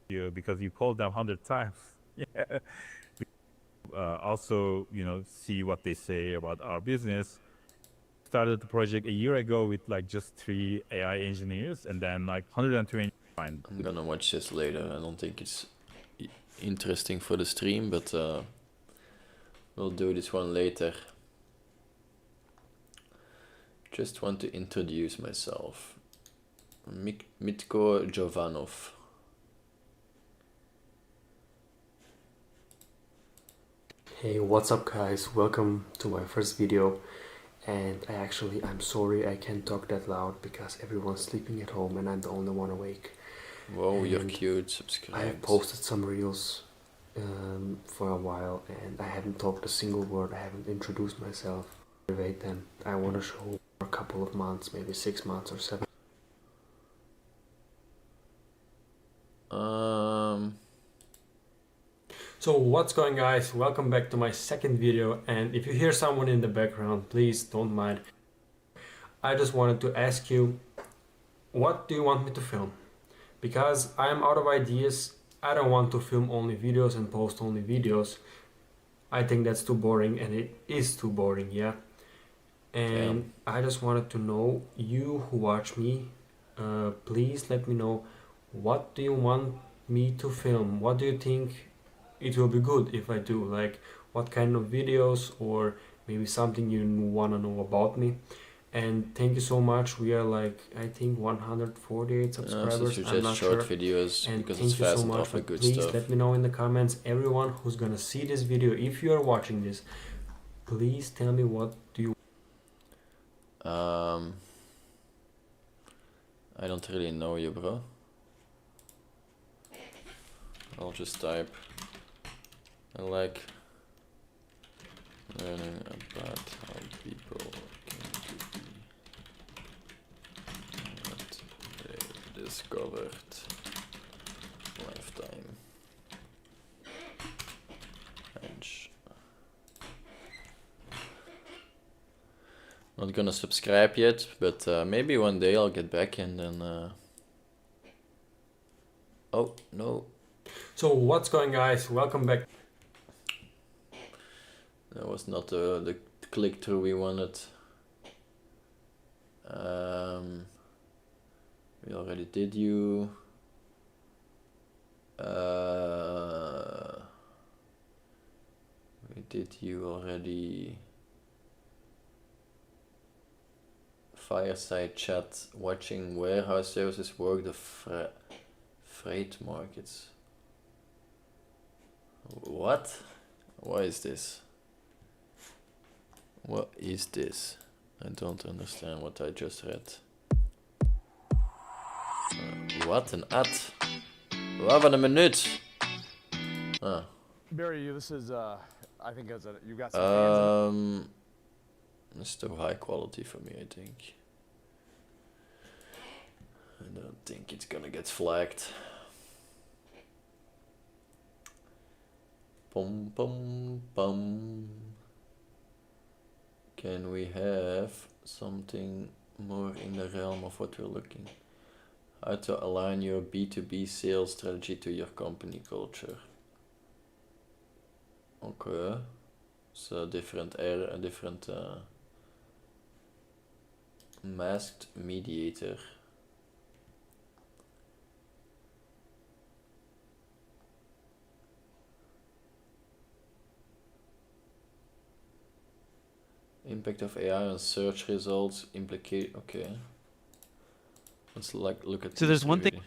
video because you called them 100 times. Yeah. also, see what they say about our business. Started the project a year ago with like just 3 AI engineers, and then like 120. I'm gonna watch this later. I don't think it's interesting for the stream, but we'll do this one later. Just want to introduce myself. Mitko Jovanov. Hey, what's up guys? Welcome to my first video. And I'm sorry I can't talk that loud because everyone's sleeping at home and I'm the only one awake. Whoa, and you're cute, subscribe. I have posted some reels for a while and I haven't talked a single word, I haven't introduced myself. Them. I want to show for a couple of months, maybe 6 months or 7. So what's going guys, welcome back to my second video, and if you hear someone in the background, please don't mind. I just wanted to ask you, what do you want me to film? Because I'm out of ideas. I don't want to film only videos and post only videos. I think that's too boring, and it is too boring, yeah. And I just wanted to know, you who watch me, please let me know, what do you want me to film? What do you think it will be good if I do? Like, what kind of videos, or maybe something you want to know about me? And thank you so much. We are like, I think 148 subscribers. So I'm not short sure. videos, And because thank it's you fast so and much. offer good Please stuff. let me know in the comments, everyone who's gonna see this video, if you are watching this, please tell me what do you. I don't really know you, bro. I'll just type. I like learning about how people came to be, what they discovered. Lifetime. Edge. Not gonna subscribe yet, but maybe one day I'll get back and then. Oh no. So what's going, guys? Welcome back. That was not the click through we wanted. We already did you. We did you already. Fireside chat, watching warehouse services work the freight markets. What? What is this? What is this? I don't understand what I just read. What an ad? Wat een minuut. Ah. Barry, this is I think you got some fans. It's too high quality for me, I think. I don't think it's gonna get flagged. Pum pum pum. Can we have something more in the realm of what we're looking? How to align your B2B sales strategy to your company culture. Okay. So different masked mediator. Impact of AI on search results, okay. Let's look at. So there's one thing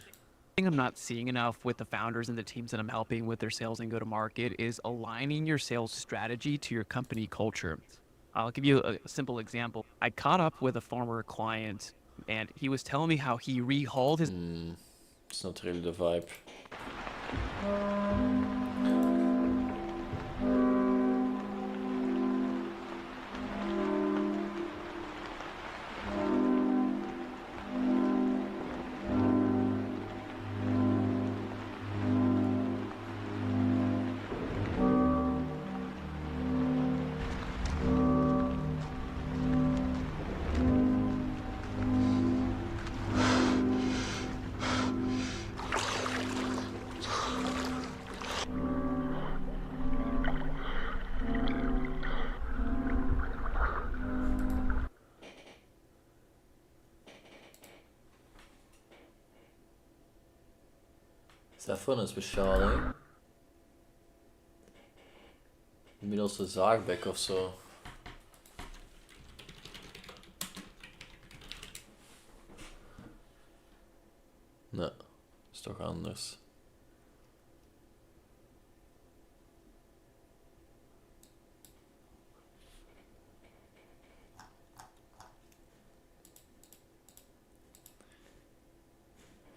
I'm not seeing enough with the founders and the teams that I'm helping with their sales and go-to-market is aligning your sales strategy to your company culture. I'll give you a simple example. I caught up with a former client and he was telling me how he rehauled his... It's not really the vibe. Is dat voor een speciale? Middelste zaagbek of zo. Nee, is toch anders.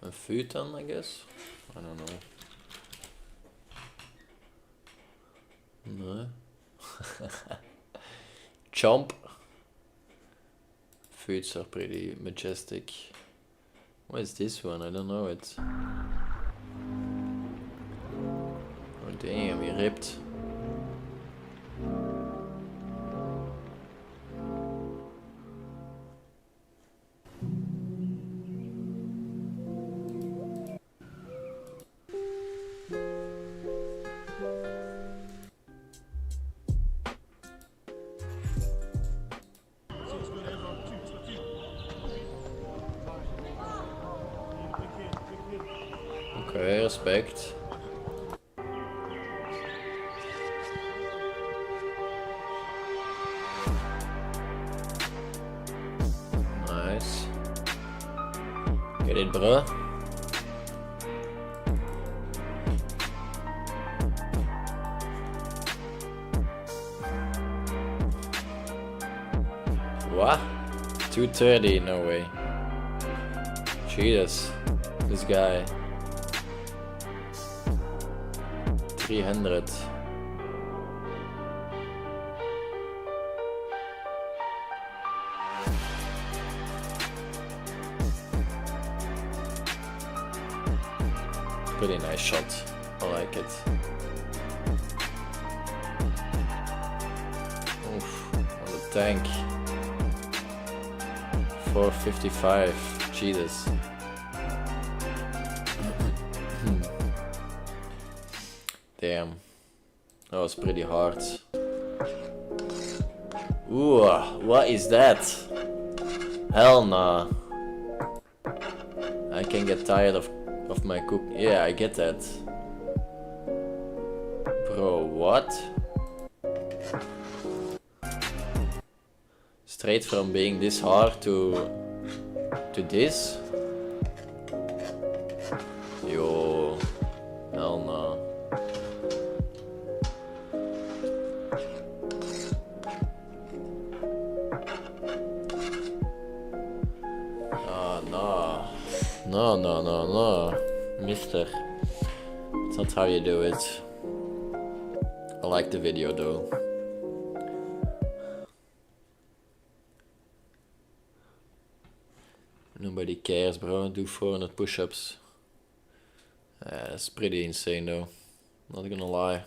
Een futon, I guess? I don't know. Nee. Chomp. Foods are pretty majestic. What is this one? I don't know it. Oh damn, he ripped. Okay, respect. Nice. Get it, bro. What? 230? No way. Jesus. This guy. 300. Pretty nice shot. I like it. Oof, what a tank. 455. Jesus. Damn. That was pretty hard. Ooh, what is that? Hell nah. I can get tired of my cook. Yeah, I get that. Bro, what? Straight from being this hard to this? Yo, hell nah. No, mister. That's not how you do it. I like the video though. Nobody cares, bro. Do 400 push-ups. That's pretty insane though. Not gonna lie.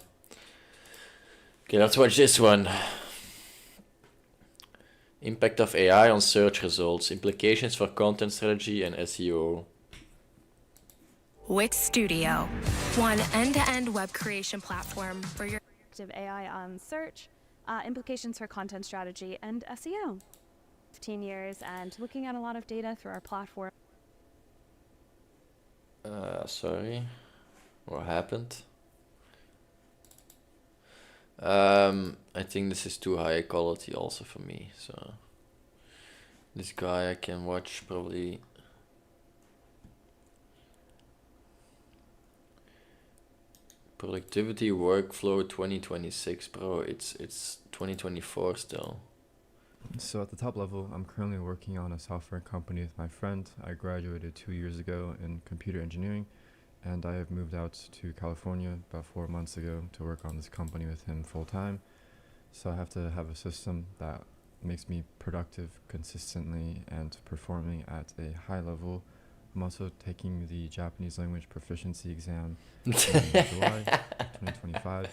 Okay, let's watch this one. Impact of AI on search results, implications for content strategy and SEO. Wix Studio, one end-to-end web creation platform for your AI on search, implications for content strategy and SEO. 15 years and looking at a lot of data through our platform. Sorry, what happened? I think this is too high quality also for me, so this guy I can watch probably. Productivity workflow 2026, bro. It's 2024 still. So at the top level, I'm currently working on a software company with my friend. I graduated 2 years ago in computer engineering, and I have moved out to California about 4 months ago to work on this company with him full time. So I have to have a system that makes me productive consistently and performing at a high level. I'm also taking the Japanese language proficiency exam in July 2025,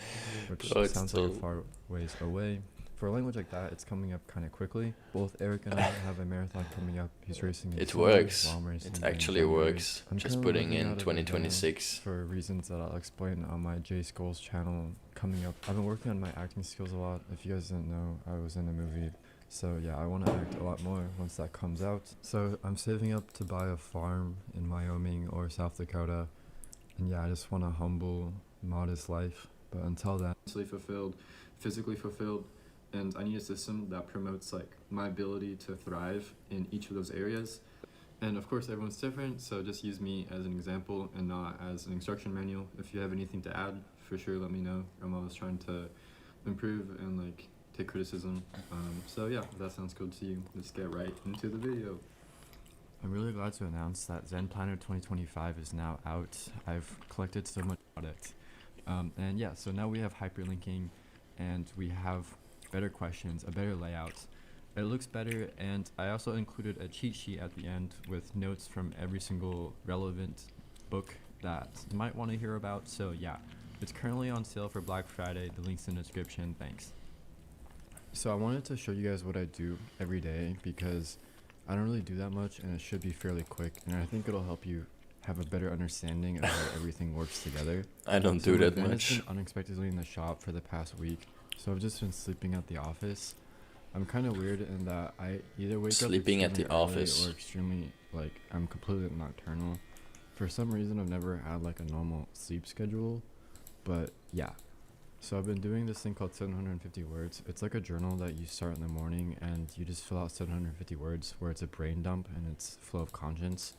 which sounds like a far ways away. For a language like that, it's coming up kind of quickly. Both Eric and I have a marathon coming up. He's racing in It December, works. while I'm racing It in actually January. works. I'm Just currently putting working in out of 2026. for reasons that I'll explain on my J Skulls channel coming up. I've been working on my acting skills a lot. If you guys didn't know, I was in a movie. So yeah, I want to act a lot more once that comes out. So I'm saving up to buy a farm in Wyoming or South Dakota. And yeah, I just want a humble, modest life. But until then, mentally fulfilled, physically fulfilled, and I need a system that promotes like my ability to thrive in each of those areas. And of course, everyone's different, so just use me as an example and not as an instruction manual. If you have anything to add, for sure let me know. I'm always trying to improve and like take criticism. So yeah, if that sounds good to you, let's get right into the video. I'm really glad to announce that Zen Planner 2025 is now out. I've collected so much about it. And yeah, so now we have hyperlinking and we have better questions, a better layout. It looks better, and I also included a cheat sheet at the end with notes from every single relevant book that you might want to hear about. So yeah, it's currently on sale for Black Friday. The link's in the description. Thanks. So I wanted to show you guys what I do every day because I don't really do that much and it should be fairly quick, and I think it'll help you have a better understanding of how everything works together. I don't do that much. I've been unexpectedly in the shop for the past week, so I've just been sleeping at the office. I'm kind of weird in that I either wake up sleeping at the office or extremely like I'm completely nocturnal. For some reason, I've never had like a normal sleep schedule, but yeah. So I've been doing this thing called 750 words. It's like a journal that you start in the morning and you just fill out 750 words where it's a brain dump and it's flow of conscience.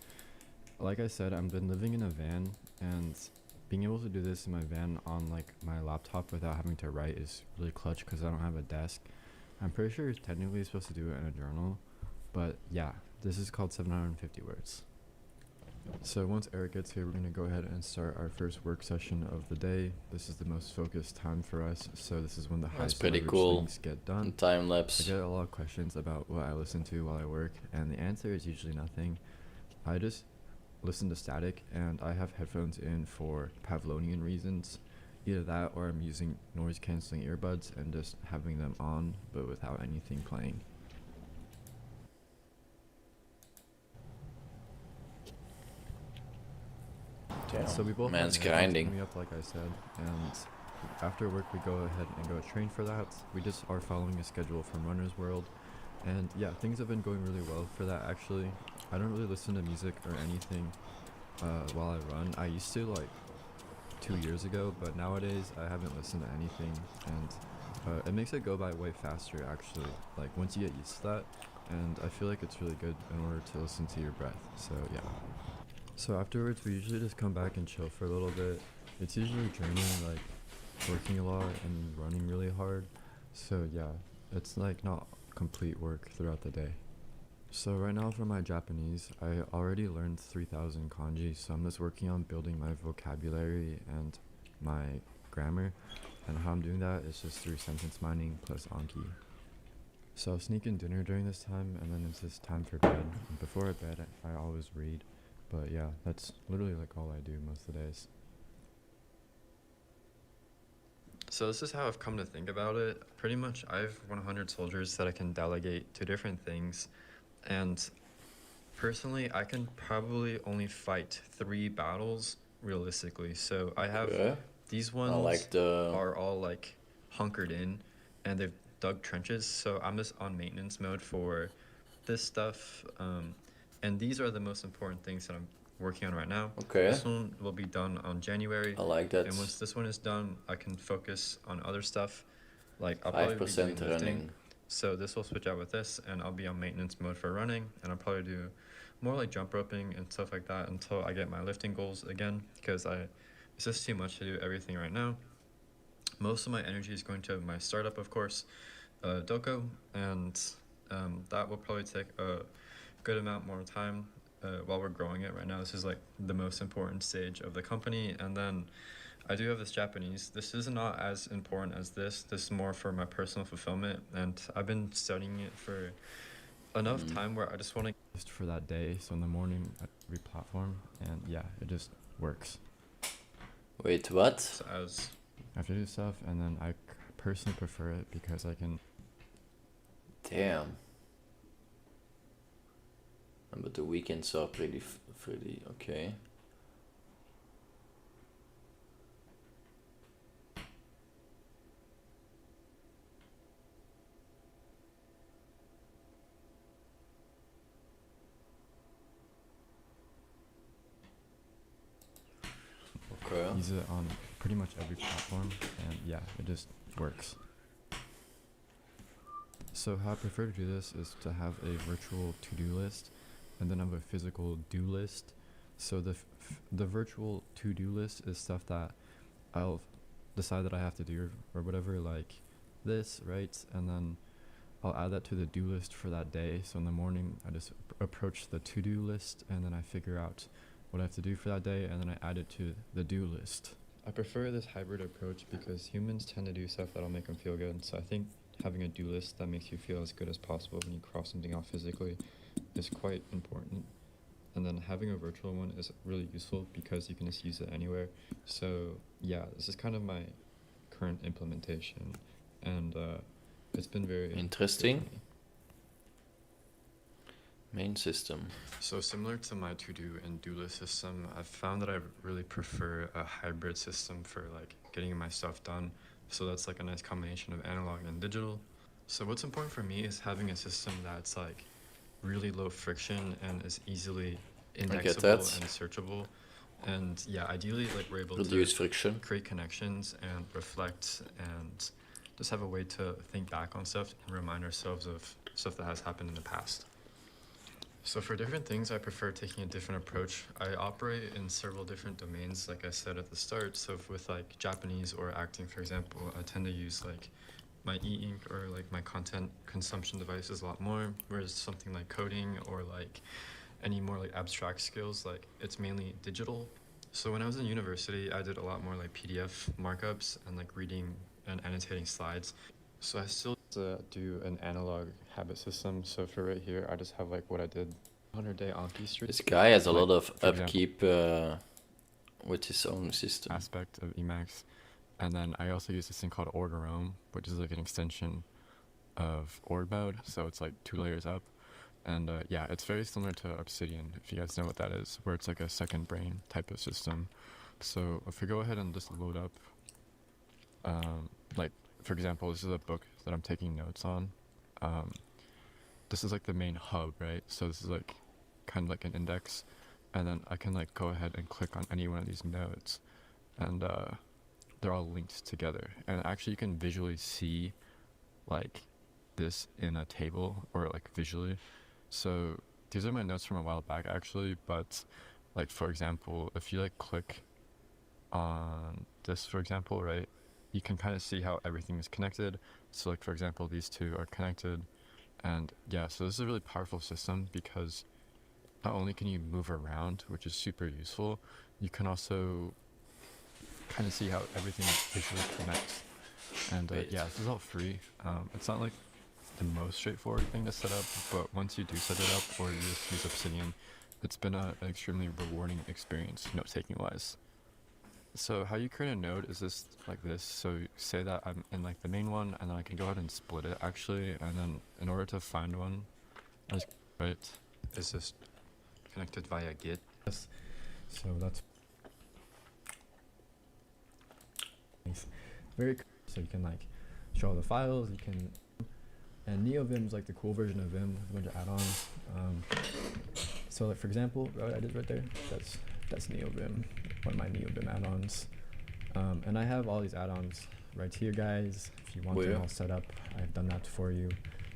Like I said, I've been living in a van, and being able to do this in my van on like my laptop without having to write is really clutch because I don't have a desk. I'm pretty sure it's technically supposed to do it in a journal, but yeah, this is called 750 words. So once Eric gets here, we're going to go ahead and start our first work session of the day. This is the most focused time for us, so this is when the highest leverage things get done. Time lapse. I get a lot of questions about what I listen to while I work, and the answer is usually nothing. I just listen to static, and I have headphones in for Pavlovian reasons. Either that or I'm using noise cancelling earbuds and just having them on but without anything playing. Damn. So we both man's have grinding me up, like I said, and after work we go ahead and go train for that. We just are following a schedule from Runner's World, and yeah, things have been going really well for that actually. I don't really listen to music or anything while I run. I used to like 2 years ago, but nowadays I haven't listened to anything, and it makes it go by way faster actually, like once you get used to that, and I feel like it's really good in order to listen to your breath. So yeah. So afterwards we usually just come back and chill for a little bit. It's usually draining, like working a lot and running really hard, so yeah, it's like not complete work throughout the day. So right now for my Japanese, I already learned 3,000 kanji, so I'm just working on building my vocabulary and my grammar, and how I'm doing that is just through sentence mining plus Anki. So I'll sneak in dinner during this time, and then it's just time for bed. And before bed, I always read, but yeah, that's literally like all I do most of the days. So this is how I've come to think about it. Pretty much I have 100 soldiers that I can delegate to different things. And personally, I can probably only fight 3 battles realistically. So I have these ones are all like hunkered in and they've dug trenches. So I'm just on maintenance mode for this stuff. And these are the most important things that I'm working on right now. This one will be done on January. I like that. And once this one is done, I can focus on other stuff. Like I'll probably be doing lifting. Running. So this will switch out with this, and I'll be on maintenance mode for running, and I'll probably do more like jump roping and stuff like that until I get my lifting goals again, because it's just too much to do everything right now. Most of my energy is going to my startup, of course, Doko, and that will probably take a good amount more time while we're growing it. Right now, this is like the most important stage of the company, and then I do have this Japanese. This is not as important as this. This is more for my personal fulfillment, and I've been studying it for enough time where I just want to just for that day. So in the morning, I re-platform, and yeah, it just works. Wait, what? So I have to do stuff, and then I personally prefer it because I can. Damn. But the weekends are pretty okay. use it on pretty much every platform, and yeah, it just works. So how I prefer to do this is to have a virtual to-do list and then have a physical do list. So the virtual to-do list is stuff that I'll decide that I have to do or whatever, like this, right? And then I'll add that to the do list for that day. So in the morning, I just approach the to-do list and then I figure out what I have to do for that day, and then I add it to the do list. I prefer this hybrid approach because humans tend to do stuff that'll make them feel good. So I think having a do list that makes you feel as good as possible when you cross something off physically is quite important. And then having a virtual one is really useful because you can just use it anywhere. So yeah, this is kind of my current implementation, and it's been very interesting. Main system. So similar to my to-do and do list system, I've found that I really prefer a hybrid system for like getting my stuff done. So that's like a nice combination of analog and digital. So what's important for me is having a system that's like really low friction and is easily indexable and searchable. And yeah, ideally like we're able reduce to friction, create connections and reflect and just have a way to think back on stuff and remind ourselves of stuff that has happened in the past. So for different things, I prefer taking a different approach. I operate in several different domains, like I said at the start. So with like Japanese or acting, for example, I tend to use like my e-ink or like my content consumption devices a lot more, whereas something like coding or like any more like abstract skills, like it's mainly digital. So when I was in university, I did a lot more like PDF markups and like reading and annotating slides. So I still do an analog habit system. So for right here, I just have like what I did 100-day Anki streak. This guy has a lot of upkeep with his own system. Aspect of Emacs. And then I also use this thing called Orderome, which is like an extension of org mode. So it's like 2 layers up. And yeah, it's very similar to Obsidian, if you guys know what that is, where it's like a second brain type of system. So if we go ahead and just load up, like, for example, this is a book that I'm taking notes on. This is like the main hub, right? So this is like kind of like an index, and then I can like go ahead and click on any one of these nodes, and they're all linked together. And actually you can visually see like this in a table or like visually. So these are my notes from a while back actually, but like for example, if you like click on this, for example, right, you can kind of see how everything is connected. So like for example, these two are connected, and yeah, so this is a really powerful system because not only can you move around, which is super useful, you can also kind of see how everything visually connects. And yeah, this is all free. It's not like the most straightforward thing to set up, but once you do set it up or you just use Obsidian, it's been an extremely rewarding experience note-taking wise. So how you create a node is just like this. So say that I'm in like the main one, and then I can go ahead and split it actually, and then in order to find one, I just it's just connected via Git. Yes. So that's very cool. So you can like show all the files, you can, and NeoVim is like the cool version of Vim with a bunch of add-ons. So like for example, what I did right there, that's NeoVim, one of my NeoVim add-ons. And I have all these add-ons right here, guys. If you want them all set up, I've done that for you. You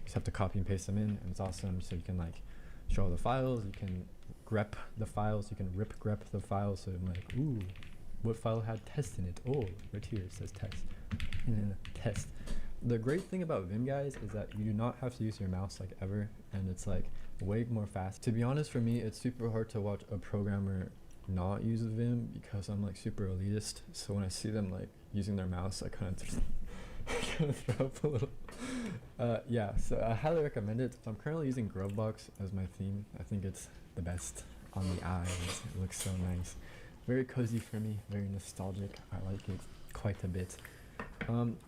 just have to copy and paste them in, and it's awesome. So you can like show all the files, you can grep the files, you can rip grep the files. So I'm like, ooh, what file had test in it? Oh, right here it says test. And then test. The great thing about Vim, guys, is that you do not have to use your mouse like ever, and it's like way more fast. To be honest, for me, it's super hard to watch a programmer not use Vim because I'm like super elitist. So when I see them like using their mouse, I kind of throw up a little. Yeah, so I highly recommend it. So I'm currently using Grovebox as my theme. I think it's the best on the eyes. It looks so nice. Very cozy for me, very nostalgic. I like it quite a bit.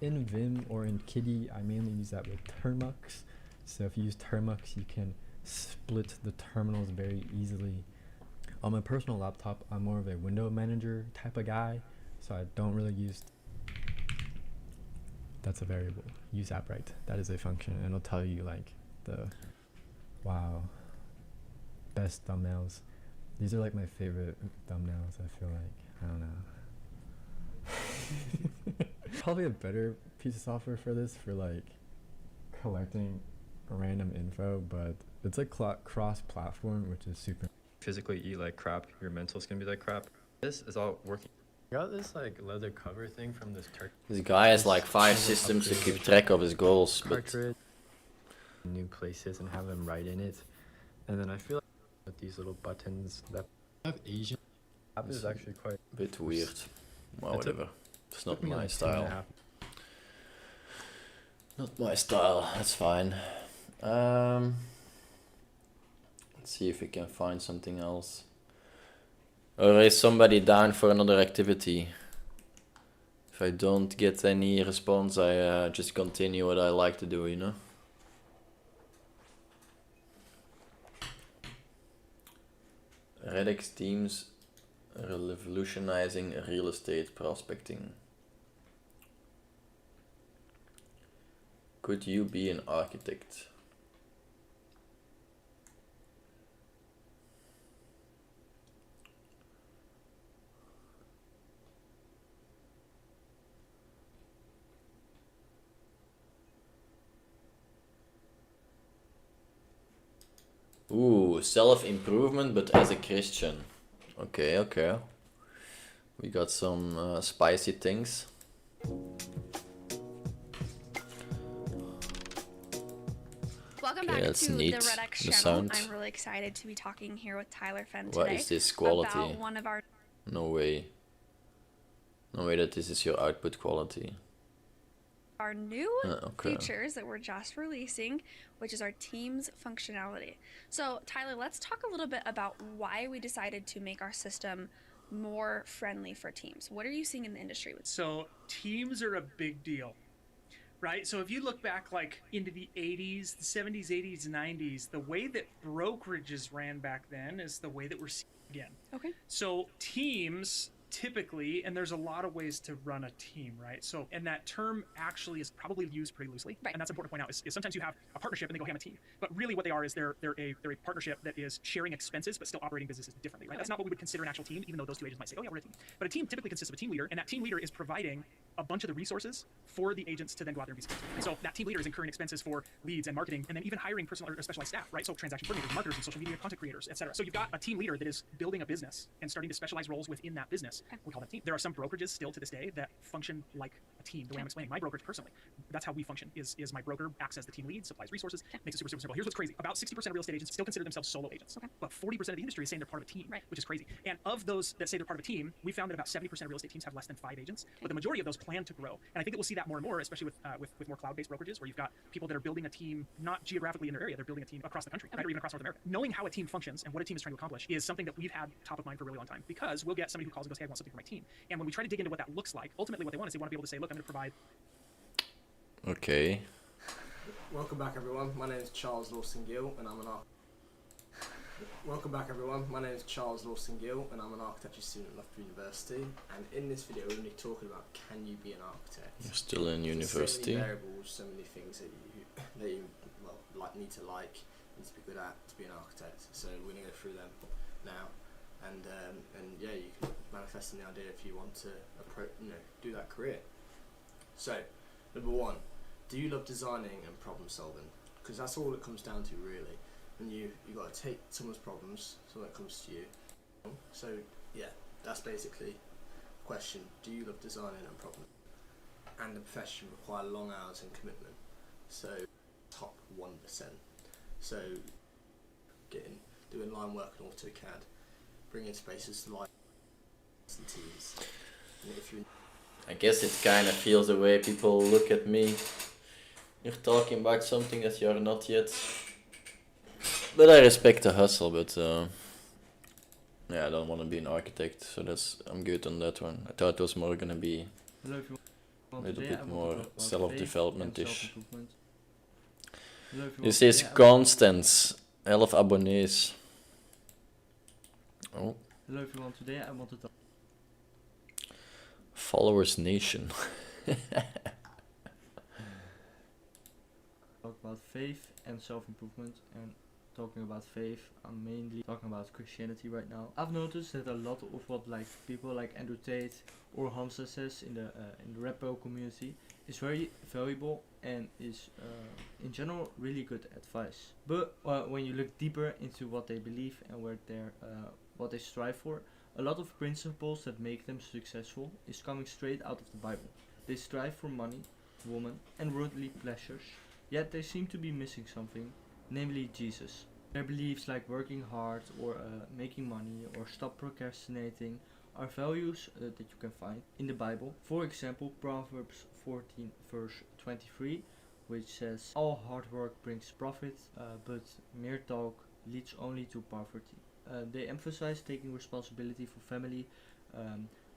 In Vim or in Kitty, I mainly use that with Termux. So if you use Termux, you can split the terminals very easily. On my personal laptop, I'm more of a window manager type of guy, so I don't really use. That's a variable. Use app right. That is a function, and it'll tell you like the best thumbnails. These are like my favorite thumbnails. I feel like, I don't know. Probably a better piece of software for this, for like collecting random info, but it's like cross-platform, which is super. Physically eat like crap, your mental's gonna be like crap. This is all working. Got this like leather cover thing from this Turkey. This guy has like 5 systems to keep track of his goals, but new places and have them write in it. And then I feel like with these little buttons that have Asian app is actually quite a bit weird. Well, whatever. It's not my style. Not my style. That's fine. Let's see if we can find something else. Or is somebody down for another activity? If I don't get any response, I just continue what I like to do, you know? Redx teams revolutionizing real estate prospecting. Could you be an architect? Ooh, self-improvement, but as a Christian. Okay, okay. We got some spicy things. Welcome Okay, back that's to neat. the Red X The channel. sound. I'm really excited to be talking here with Tyler Fenn What today is this quality? about one of our No way. No way that this is your output quality. new Okay. features that we're just releasing, which is our Teams functionality. So Tyler, let's talk a little bit about why we decided to make our system more friendly for Teams. What are you seeing in the industry? So Teams are a big deal, right? So if you look back like into the 80s, the 70s, 80s, 90s, the way that brokerages ran back then is the way that we're seeing again. Okay. So Teams typically, and there's a lot of ways to run a team, right? So, and that term actually is probably used pretty loosely, right. And that's important to point out. Is sometimes you have a partnership and they go, hey, I'm a team, but really what they are is they're a partnership that is sharing expenses but still operating businesses differently, right? That's not what we would consider an actual team, even though those two agents might say, oh yeah, we're a team. But a team typically consists of a team leader, and that team leader is providing a bunch of the resources for the agents to then go out there and be successful. And so that team leader is incurring expenses for leads and marketing, and then even hiring personal or specialized staff, right? So transaction coordinators, marketers, and social media content creators, etc. So you've got a team leader that is building a business and starting to specialize roles within that business. We call that team. There are some brokerages still to this day that function like a team. The way I'm explaining my brokerage personally, that's how we function. Is my broker acts as the team lead, supplies resources, makes it super, super simple. Here's what's crazy: about 60% of real estate agents still consider themselves solo agents, but 40% of the industry is saying they're part of a team, which is crazy. And of those that say they're part of a team, we found that about 70% of real estate teams have less than 5 agents, but the majority of those plan to grow. And I think that we'll see that more and more, especially with more cloud-based brokerages, where you've got people that are building a team not geographically in their area, they're building a team across the country, right, or even across North America. Knowing how a team functions and what a team is trying to accomplish is something that we've had top of mind for a really long time, because we'll get somebody who calls and goes, hey, I want something for my team. And when we try to dig into what that looks like, ultimately what they want is they want to be able to say, look, I'm going to provide. Okay. Welcome back, everyone. My name is Charles Lawson-Gill, and I'm an Welcome back, everyone. My name is Charles Lawson-Gill, and I'm an architecture student at Loughborough University. And in this video, we're going to be talking about, can you be an architect? You're still in university. So many variables, so many things that you need to be good at to be an architect. So we're going to go through them now, and yeah, you can manifest in the idea if you want to do that career. So, number one, do you love designing and problem solving? Because that's all it comes down to, really. And you got to take someone's problems, something that comes to you. So yeah, that's basically the question. Do you love designing and problem? And the profession require long hours and commitment. So top 1%. So doing line work in AutoCAD, bringing spaces to life and teams. And if you I guess it kind of feels the way people look at me. You're talking about something that you're not yet. But I respect the hustle, but yeah, I don't want to be an architect, so I'm good on that one. I thought it was more gonna be a little bit more self-development-ish. This is Constance, 11 abonnees. Oh. Hello everyone, today I want to talk Followers Nation. about faith and self-improvement, and talking about faith, I'm mainly talking about Christianity right now. I've noticed that a lot of what like people like Andrew Tate or Hamza says in the repo community is very valuable and is in general really good advice. But when you look deeper into what they believe and what they strive for, a lot of principles that make them successful is coming straight out of the Bible. They strive for money, woman, and worldly pleasures, yet they seem to be missing something, namely Jesus. Their beliefs like working hard or making money or stop procrastinating are values that you can find in the Bible. For example, Proverbs 14 verse 23, which says, "All hard work brings profit, but mere talk leads only to poverty." They emphasize taking responsibility for family,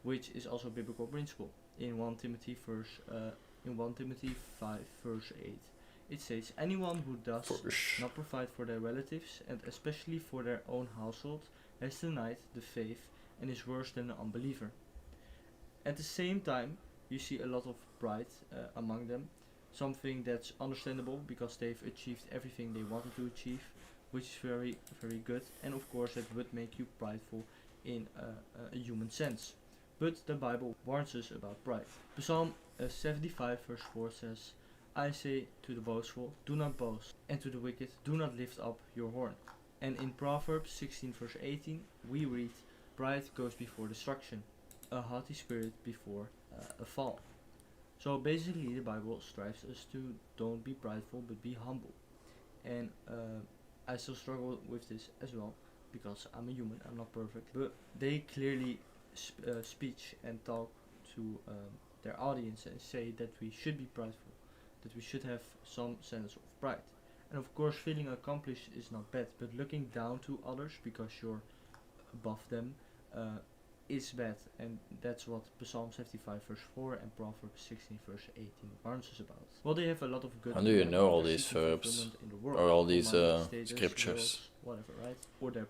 which is also a biblical principle. In 1 Timothy 5 verse 8, it says, "Anyone who does not provide for their relatives and especially for their own household has denied the faith and is worse than an unbeliever." At the same time, you see a lot of pride among them, something that's understandable because they've achieved everything they wanted to achieve, which is very, very good, and of course that would make you prideful in a human sense. But the Bible warns us about pride. Psalm 75 verse 4 says, "I say to the boastful, do not boast, and to the wicked, do not lift up your horn." And in Proverbs 16 verse 18 we read, "Pride goes before destruction, a haughty spirit before a fall." So basically the Bible strives us to don't be prideful but be humble. And I still struggle with this as well because I'm a human, I'm not perfect. But they clearly speech and talk to their audience and say that we should be prideful, that we should have some sense of pride. And of course feeling accomplished is not bad, but looking down to others because you're above them is bad, and that's what Psalm 75 verse 4 and Proverbs 16 verse 18 warns us about. Well, they have a lot of good... How do you know all these verbs or all these scriptures? Whatever, right? Or their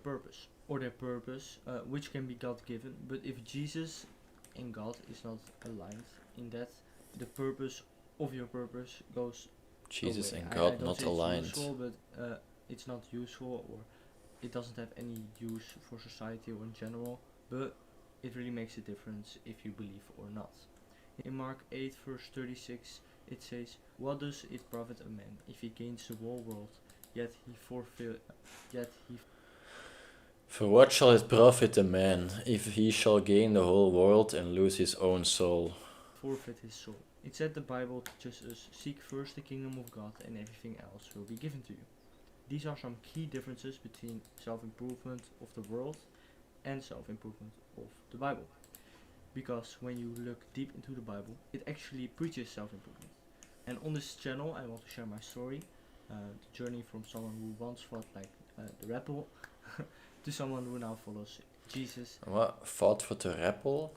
purpose, which can be God-given, but if Jesus and God is not aligned in that, the purpose of your purpose goes Jesus away. and God I don't not say aligned. It's useful, but it's not useful, or it doesn't have any use for society or in general, but it really makes a difference if you believe or not. In Mark 8 verse 36 it says, "What does it profit a man if he gains the whole world, yet he For what shall it profit a man if he shall gain the whole world and lose his own soul?" forfeit his soul? It said the Bible teaches us, "Seek first the kingdom of God and everything else will be given to you." These are some key differences between self-improvement of the world and self-improvement of the Bible. Because when you look deep into the Bible, it actually preaches self-improvement. And on this channel I want to share my story, the journey from someone who once fought like the rebel to someone who now follows Jesus. What? Fought for the rebel?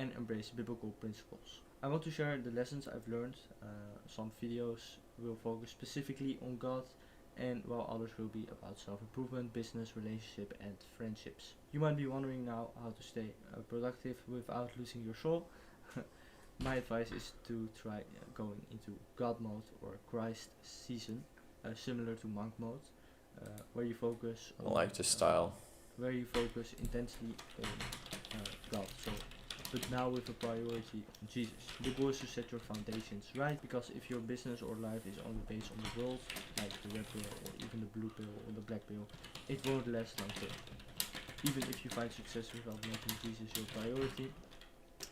And embrace biblical principles. I want to share the lessons I've learned. Some videos will focus specifically on God, and while others will be about self-improvement, business, relationship and friendships. You might be wondering now how to stay productive without losing your soul. My advice is to try going into God mode or Christ season, similar to monk mode, where you focus on, I like the style. Where you focus intensely on God. So, but now with a priority on Jesus. The goal is to set your foundations right, because if your business or life is only based on the world, like the red pill or even the blue pill or the black pill, it won't last long term. Even if you find success without making Jesus your priority,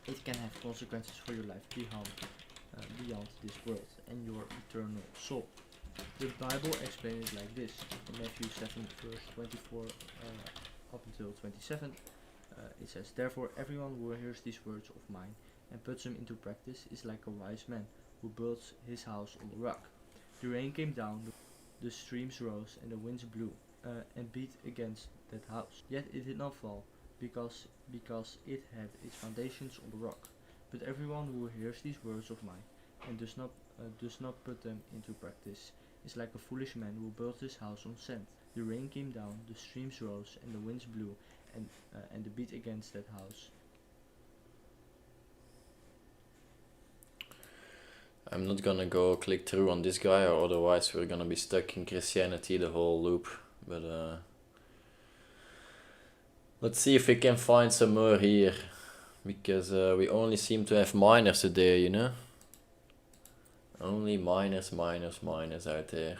it can have consequences for your life beyond this world and your eternal soul. The Bible explains it like this. In Matthew 7 verse 24 up until 27, it says, "Therefore everyone who hears these words of mine and puts them into practice is like a wise man who builds his house on the rock. The rain came down, the streams rose, and the winds blew and beat against that house. Yet it did not fall, because it had its foundations on the rock. But everyone who hears these words of mine and does not put them into practice is like a foolish man who built his house on sand. The rain came down, the streams rose, and the winds blew, and the beat against that house. I'm not gonna go click through on this guy, or otherwise we're gonna be stuck in Christianity the whole loop. But let's see if we can find some more here, because we only seem to have miners today, you know? Only miners out there.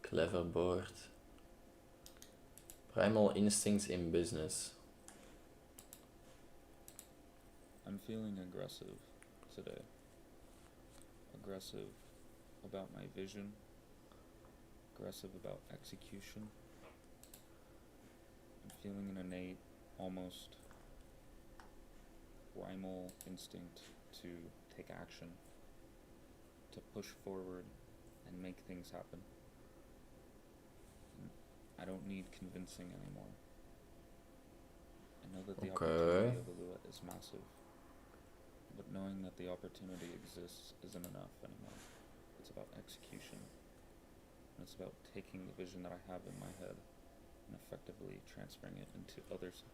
Clever board. Primal instincts in business. I'm feeling aggressive today. Aggressive about my vision. Aggressive about execution. I'm feeling an innate, almost primal instinct to take action, to push forward and make things happen. I don't need convincing anymore. I know that the opportunity of Alua is massive, but knowing that the opportunity exists isn't enough anymore. It's about execution. And it's about taking the vision that I have in my head and effectively transferring it into others.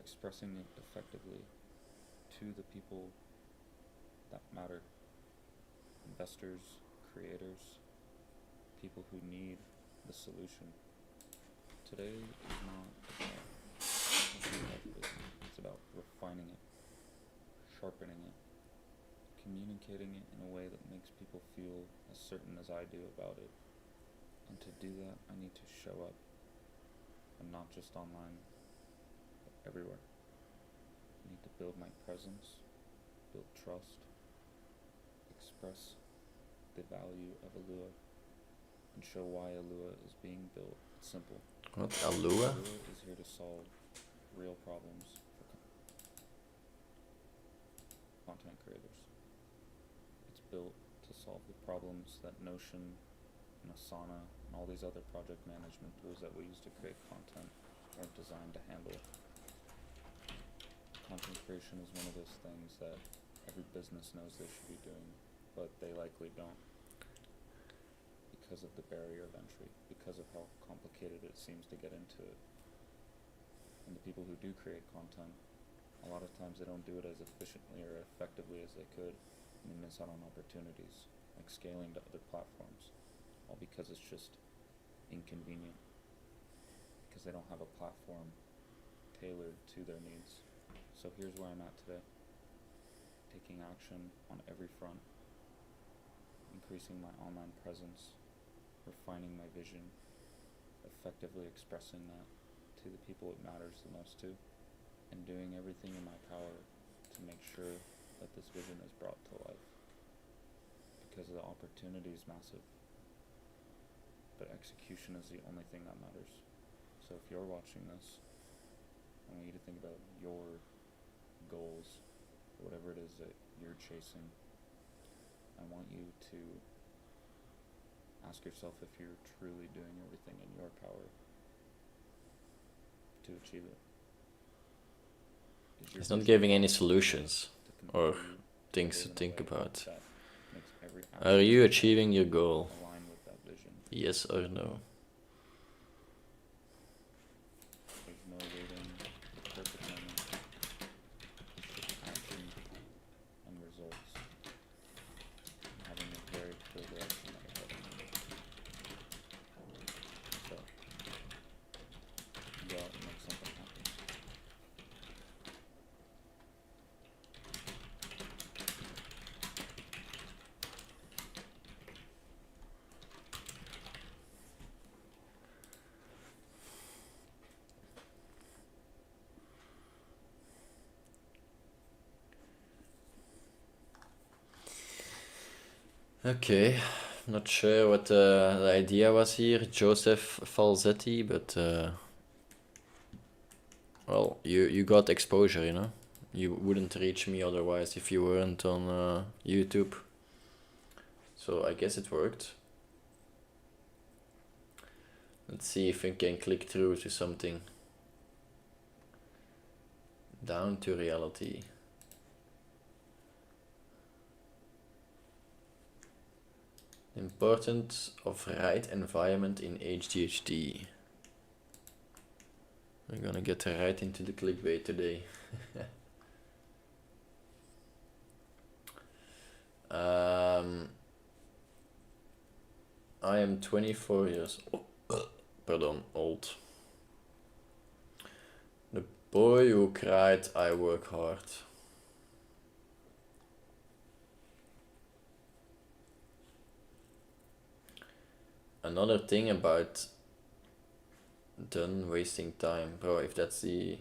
Expressing it effectively to the people that matter. Investors, creators, people who need the solution. Today is not about it's about refining it, sharpening it, communicating it in a way that makes people feel as certain as I do about it. And to do that, I need to show up, and not just online, but everywhere. I need to build my presence, build trust, express the value of Alua, and show why Alua is being built. It's simple. What, Alua? Alua is here to solve real problems for content creators. It's built to solve the problems that Notion and Asana and all these other project management tools that we use to create content aren't designed to handle. Content creation is one of those things that every business knows they should be doing, but they likely don't. Because of the barrier of entry, because of how complicated it seems to get into it. And the people who do create content, a lot of times they don't do it as efficiently or effectively as they could, and they miss out on opportunities, like scaling to other platforms, all because it's just inconvenient, because they don't have a platform tailored to their needs. So here's where I'm at today, taking action on every front, increasing my online presence, refining my vision, effectively expressing that to the people it matters the most to, and doing everything in my power to make sure that this vision is brought to life. Because the opportunity is massive, but execution is the only thing that matters. So if you're watching this, I want you to think about your goals, whatever it is that you're chasing. I want you to ask yourself if you're truly doing everything in your power to achieve it. It's not giving any solutions or things to think about. Are you achieving your goal? Yes or no? There's no waiting for the perfect moment. It's just action and results. Having a very clear direction that you're heading in. So, go out and make something happen. Okay, not sure what the idea was here, Joseph Falzetti, but well, you got exposure, you know? You wouldn't reach me otherwise if you weren't on YouTube. So I guess it worked. Let's see if we can click through to something. Down to reality. Importance of right environment in HDHD. We're gonna get right into the clickbait today. I am 24 years old. The boy who cried, I work hard. Another thing about done wasting time, bro, if that's the,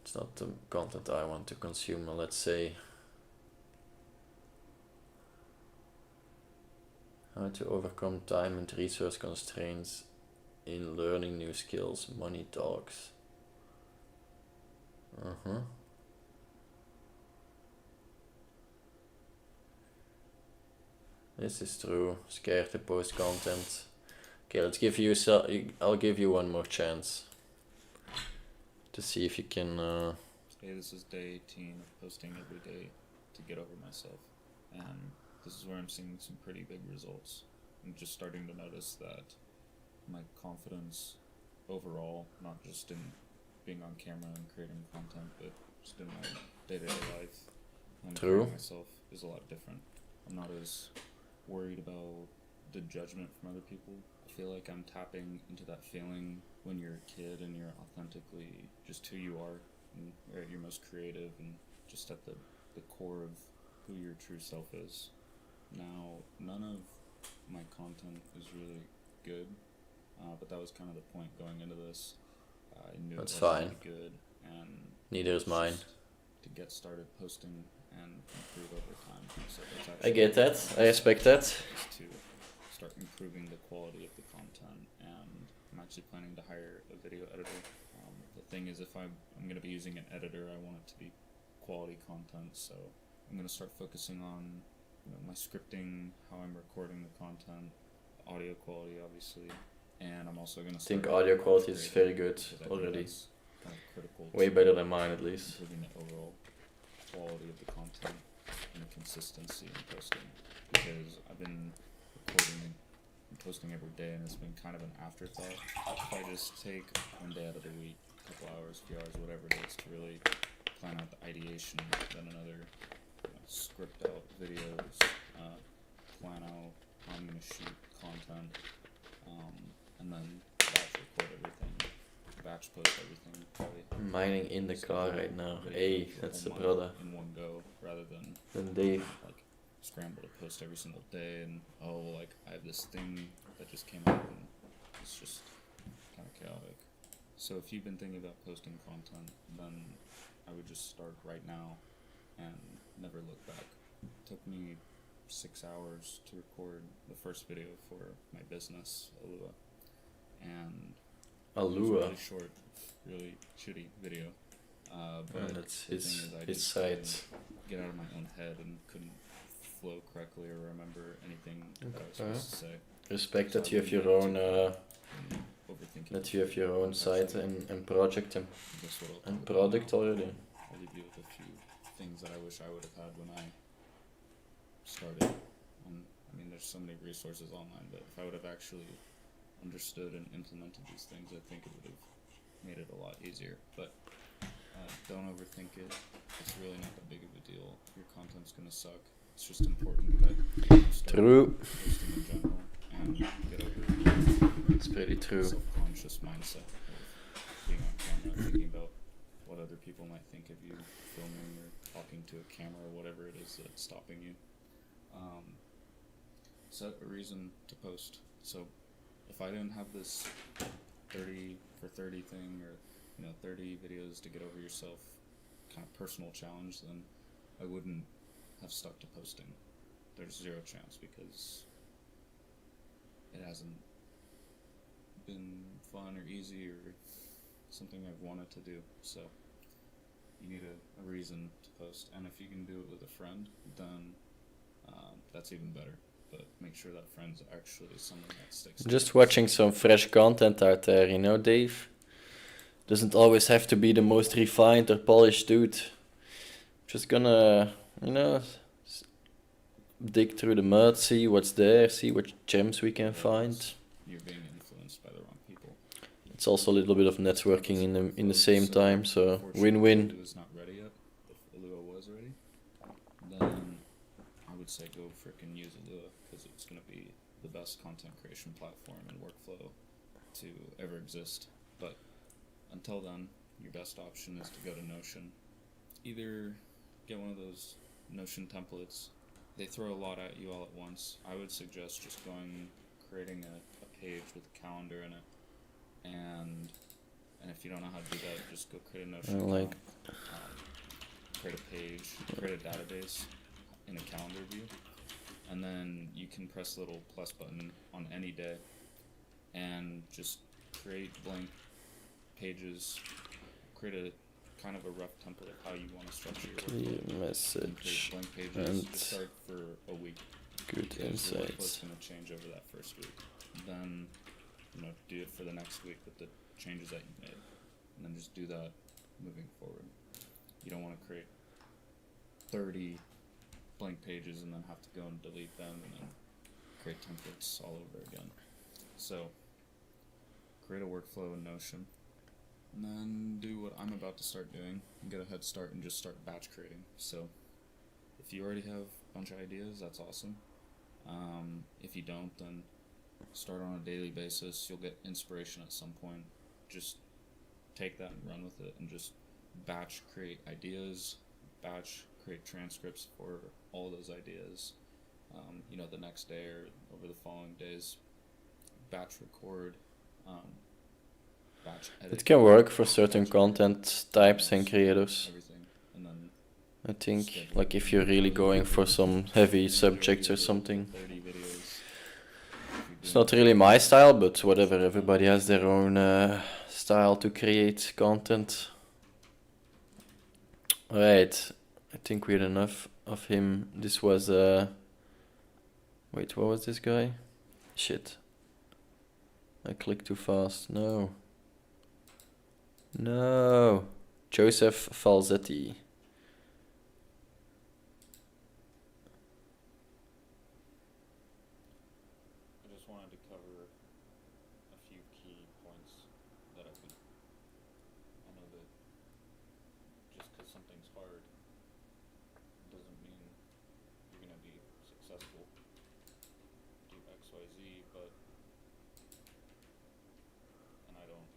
it's not the content I want to consume, let's say. How to overcome time and resource constraints in learning new skills, money talks. This is true. Scared to post content. Okay, let's give you. I'll give you one more chance to see if you can. Today, this is day 18 of posting every day to get over myself, and this is where I'm seeing some pretty big results. I'm just starting to notice that my confidence overall, not just in being on camera and creating content, but just in my day-to-day life, when creating myself is a lot different. I'm not as worried about the judgment from other people. I feel like I'm tapping into that feeling when you're a kid and you're authentically just who you are and you're at your most creative and just at the core of who your true self is. Now, none of my content is really good, but that was kind of the point going into this. I knew that's it wasn't fine. really good, and neither is mine. To get started posting and improve over time. So that's I get that. I respect that. To start improving the quality of the content, and I'm actually planning to hire a video editor. The thing is, if I'm going to be using an editor, I want it to be quality content. So I'm going to start focusing on my scripting, how I'm recording the content, audio quality, obviously, and I'm also going to. I think audio quality is very good already. Kind of critical. Way better than mine, at least. Improving the overall quality of the content and the consistency in posting, because I've been recording and posting every day, and it's been kind of an afterthought. If I just take one day out of the week, a couple hours, few hours, whatever it is, to really plan out the ideation, then another script out videos, plan out how I'm going to shoot content, and then batch record everything, batch post everything. Probably mining in the car right now. Hey, that's the brother. In one go, rather than Dave. Like scramble to post every single day, and like I have this thing that just came out, and it's just kind of chaotic. So if you've been thinking about posting content, then I would just start right now and never look back. It took me 6 hours to record the first video for my business, Alua, and it was a really short, really shitty video. But that's the thing is, I his just side. couldn't get out of my own head and couldn't flow correctly or remember anything that I was supposed to say. Respect So that I you have wouldn't your get own too overthinking. that you have your own site and project and That's what I'll talk about product now. already. I'll leave you with a few things that I wish I would have had when I started. And I mean, there's so many resources online, but if I would have actually understood and implemented these things, I think it would have made it a lot easier. But don't overthink it. It's really not that big of a deal. Your content's gonna suck. It's just important that you start True. posting in general and get over It's pretty true. self-conscious mindset of being on camera, thinking about what other people might think of you filming or talking to a camera or whatever it is that's stopping you. Set a reason to post. So if I didn't have this 30 for 30 thing, or 30 videos to get over yourself kind of personal challenge, then I wouldn't have stuck to posting. There's zero chance, because it hasn't been fun or easy or something I've wanted to do. So you need a reason to post, and if you can do it with a friend, then that's even better. But make sure that friend's actually someone that sticks to Just it. watching some fresh content out there, Dave. Doesn't always have to be the most refined or polished dude. Just gonna, you know, dig through the mud, see what's there, see what gems we can find. You're being influenced by the wrong people. It's also a little bit of networking in the same time, so win-win. If not ready yet, if Alua was ready, then I would say go frickin' use Alua, because it's gonna be the best content creation platform and workflow to ever exist. But until then, your best option is to go to Notion. Either get one of those Notion templates. They throw a lot at you all at once. I would suggest just creating a page with a calendar in it, and if you don't know how to do that, just go create a Notion account, create a page, create a database in a calendar view, and then you can press the little plus button on any day and just create blank pages, create a kind of a rough template of how you want to structure your workflow. Message blank pages and to start for a week. good Because the workflow's insights. going to change over that first week. Then, do it for the next week with the changes that you made, and then just do that moving forward. You don't want to create 30 blank pages and then have to go and delete them and then create templates all over again. So, create a workflow in Notion. And then do what I'm about to start doing and get a head start and just start batch creating. So if you already have a bunch of ideas, that's awesome. If you don't, then start on a daily basis. You'll get inspiration at some point. Just take that and run with it and just batch create ideas, batch create transcripts for all those ideas. The next day or over the following days, batch record, batch edit. It can work for certain content types and creators. Everything, and then I think, like if you're really going for some heavy subjects or something. 30 videos. It's not really my style, but whatever, everybody has their own style to create content. Alright, I think we had enough of him. This was, wait, what was this guy? Shit. I clicked too fast, no. No. Joseph Falzetti. I just wanted to cover a few key points that I know that just because something's hard doesn't mean you're going to be successful. Do X, Y, Z, but and I don't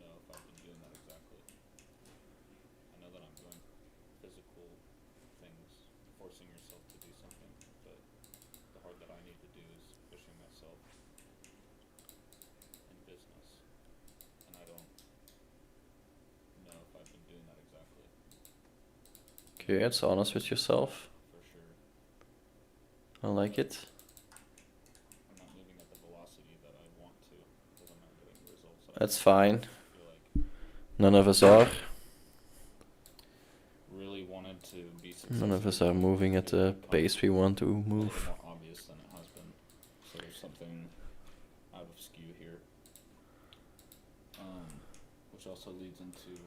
know if I've been doing that exactly. I know that I'm doing physical things, forcing yourself to do something, but the hard that I need to do is pushing myself in business, and I don't know if I've been doing that exactly. Okay, it's honest with yourself. For sure. I like it. I'm not moving at the velocity that I want to because I'm not getting the results. That's fine. I feel like None of us are. really wanted to be successful. None of us are moving at the pace we want to move. More obvious than it has been. So there's something out of skew here. Which also leads into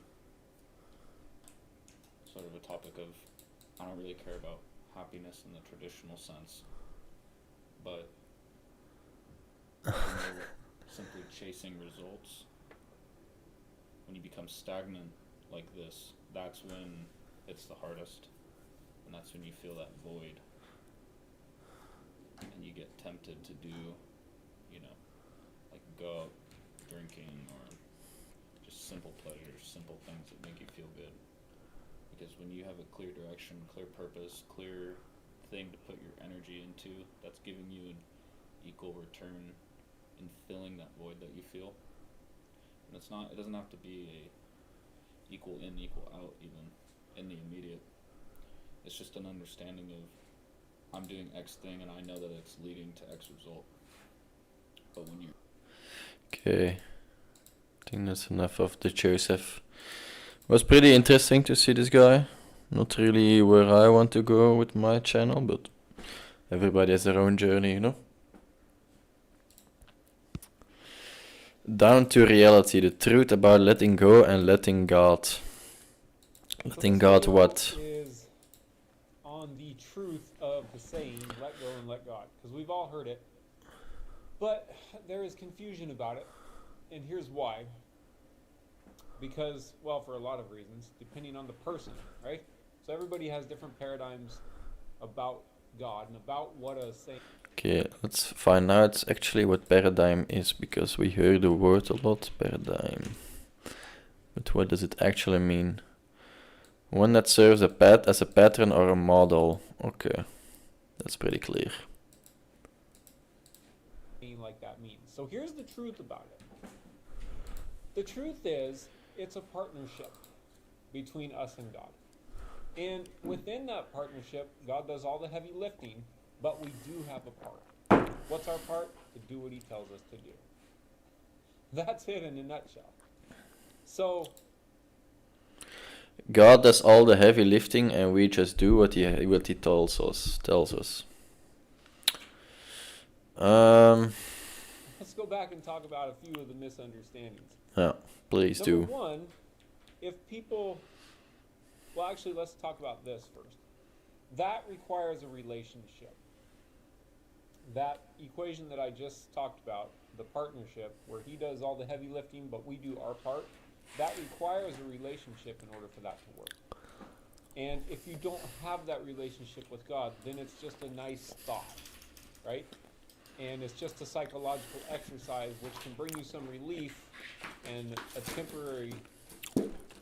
sort of a topic of I don't really care about happiness in the traditional sense, but when you're simply chasing results, when you become stagnant like this, that's when it's the hardest, and that's when you feel that void, and you get tempted to do, like go out drinking or just simple pleasures, simple things that make you feel good. Because when you have a clear direction, clear purpose, clear thing to put your energy into, that's giving you an equal return in filling that void that you feel. And it doesn't have to be a equal in, equal out even in the immediate. It's just an understanding of I'm doing X thing and I know that it's leading to X result. But when you Okay. I think that's enough of the Joseph. It was pretty interesting to see this guy. Not really where I want to go with my channel, but everybody has their own journey, Down to reality, the truth about letting go and letting God. Letting God what? Is on the truth of the saying, let go and let God. Because we've all heard it. But there is confusion about it. And here's why. Because, well, for a lot of reasons, depending on the person, right? So everybody has different paradigms about God and about what a saying. Okay, let's find out actually what paradigm is, because we hear the word a lot, paradigm. But what does it actually mean? One that serves as a pattern or a model. Okay, that's pretty clear. Like that means. So here's the truth about it. The truth is, it's a partnership between us and God. And within that partnership, God does all the heavy lifting, but we do have a part. What's our part? To do what he tells us to do. That's it in a nutshell. So God does all the heavy lifting and we just do what he tells us. Let's go back and talk about a few of the misunderstandings. Yeah, please do. Number one, if people... Well, actually, let's talk about this first. That requires a relationship. That equation that I just talked about, the partnership, where he does all the heavy lifting, but we do our part, that requires a relationship in order for that to work. And if you don't have that relationship with God, then it's just a nice thought, right? And it's just a psychological exercise which can bring you some relief and a temporary,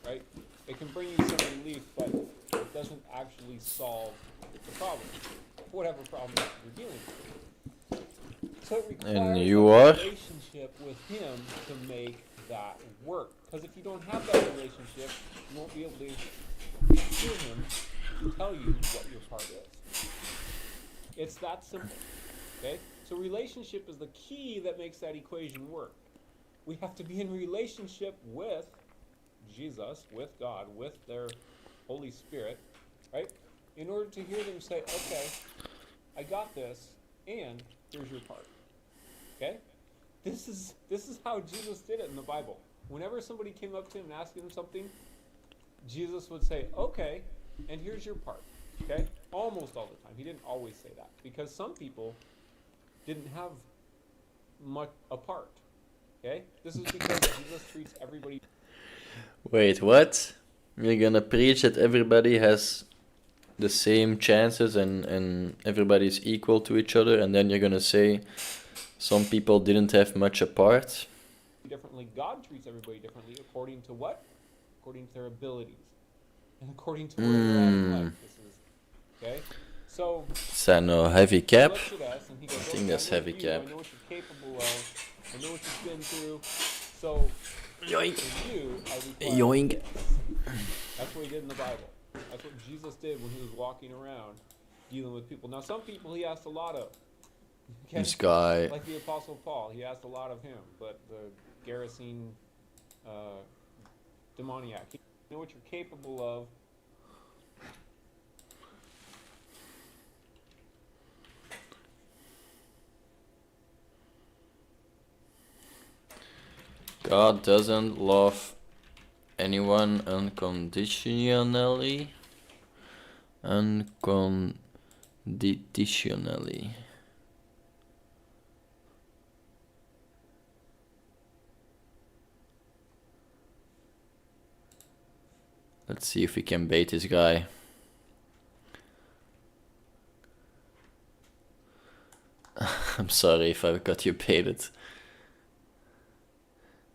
right? It can bring you some relief, but it doesn't actually solve the problem, whatever problem you're dealing with. So it requires And a relationship with him to make that work. Because if you don't have that relationship, you won't be able to hear him tell you what your part is. It's that simple, okay? So relationship is the key that makes that equation work. We have to be in relationship with Jesus, with God, with their Holy Spirit, right? In order to hear them say, okay, I got this, and here's your part. Okay? This is how Jesus did it in the Bible. Whenever somebody came up to him and asked him something, Jesus would say, okay, and here's your part. Okay? Almost all the time. He didn't always say that, because some people didn't have much a part. Okay? This is because Jesus treats everybody. Wait, what? You're gonna preach that everybody has the same chances and everybody's equal to each other, and then you're gonna say some people didn't have much apart? Differently. God treats everybody differently according to what? According to their abilities. And according to where they're at in life. This is, okay? So Is that no heavy cap? looks at us and he goes, I okay, think that's I know heavy you, cap. I know what you're capable of. I know what you've been through. So Yoink. for you, I require Yoink. this. That's what he did in the Bible. That's what Jesus did when he was walking around dealing with people. Now, some people he asked a lot of. Okay? This guy. Like the Apostle Paul, he asked a lot of him. But the Gerasene demoniac, you know what you're capable of. God doesn't love anyone unconditionally. Unconditionally. Let's see if we can bait this guy. I'm sorry if I got you baited.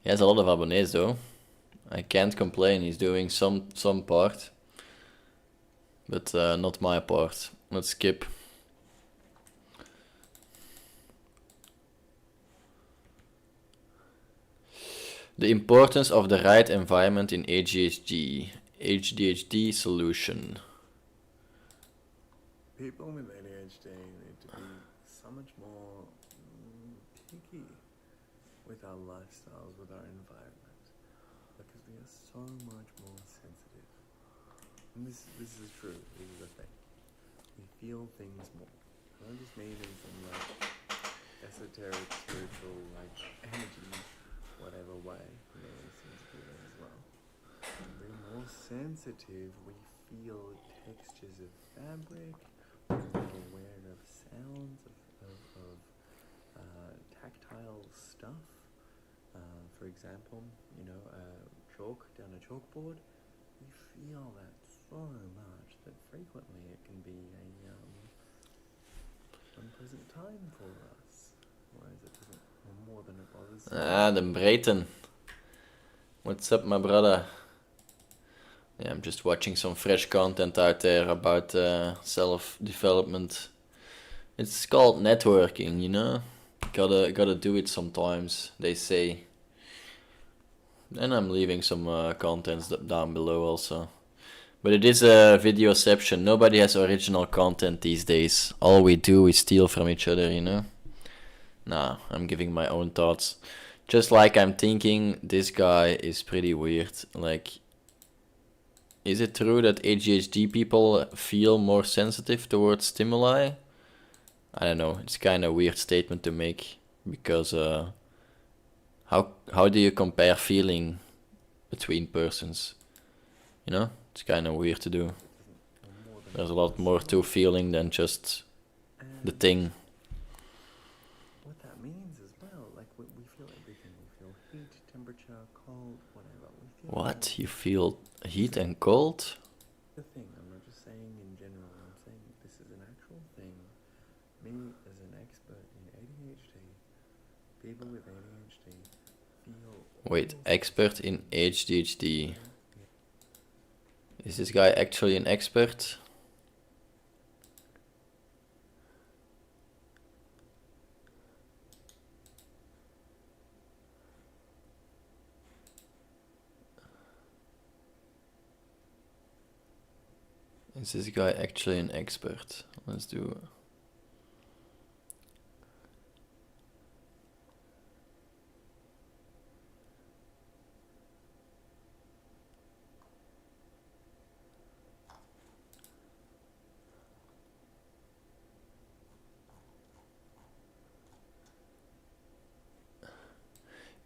He has a lot of abonnees though. I can't complain, he's doing some part. But not my part. Let's skip. The importance of the right environment in ADHD solution. People with ADHD need to be so much more picky with our lifestyles, with our environment, because we are so much more sensitive. And this is true. This is the thing. We feel things more. I don't just mean in some like esoteric, spiritual, like energy way. whatever way, really seems to be as well. We're more sensitive, we feel textures of fabric, we're more aware of sounds, of tactile stuff. For example, you know, chalk down a chalkboard, we feel that so much that frequently it can be a unpleasant time for us, whereas it doesn't, or more than it bothers. Ah, the Brayton. What's up, my brother? Yeah, I'm just watching some fresh content out there about self-development. It's called networking, you know? Gotta do it sometimes, they say. And I'm leaving some contents down below also. But it is a videoception. Nobody has original content these days. All we do is steal from each other, you know? Nah, I'm giving my own thoughts. Just like I'm thinking this guy is pretty weird. Like, is it true that ADHD people feel more sensitive towards stimuli? I don't know. It's kind of a weird statement to make. Because how do you compare feeling between persons? You know, it's kind of weird to do. There's a lot more to feeling than just the thing. What that means as well, like we feel everything. We feel heat, temperature, cold, whatever. We feel What? You feel heat and cold? the thing. I'm not just saying in general. I'm saying this is an actual thing. Me as an expert in ADHD, people with ADHD feel. Wait, expert in ADHD. Is this guy actually an expert? Is this guy actually an expert? Let's do.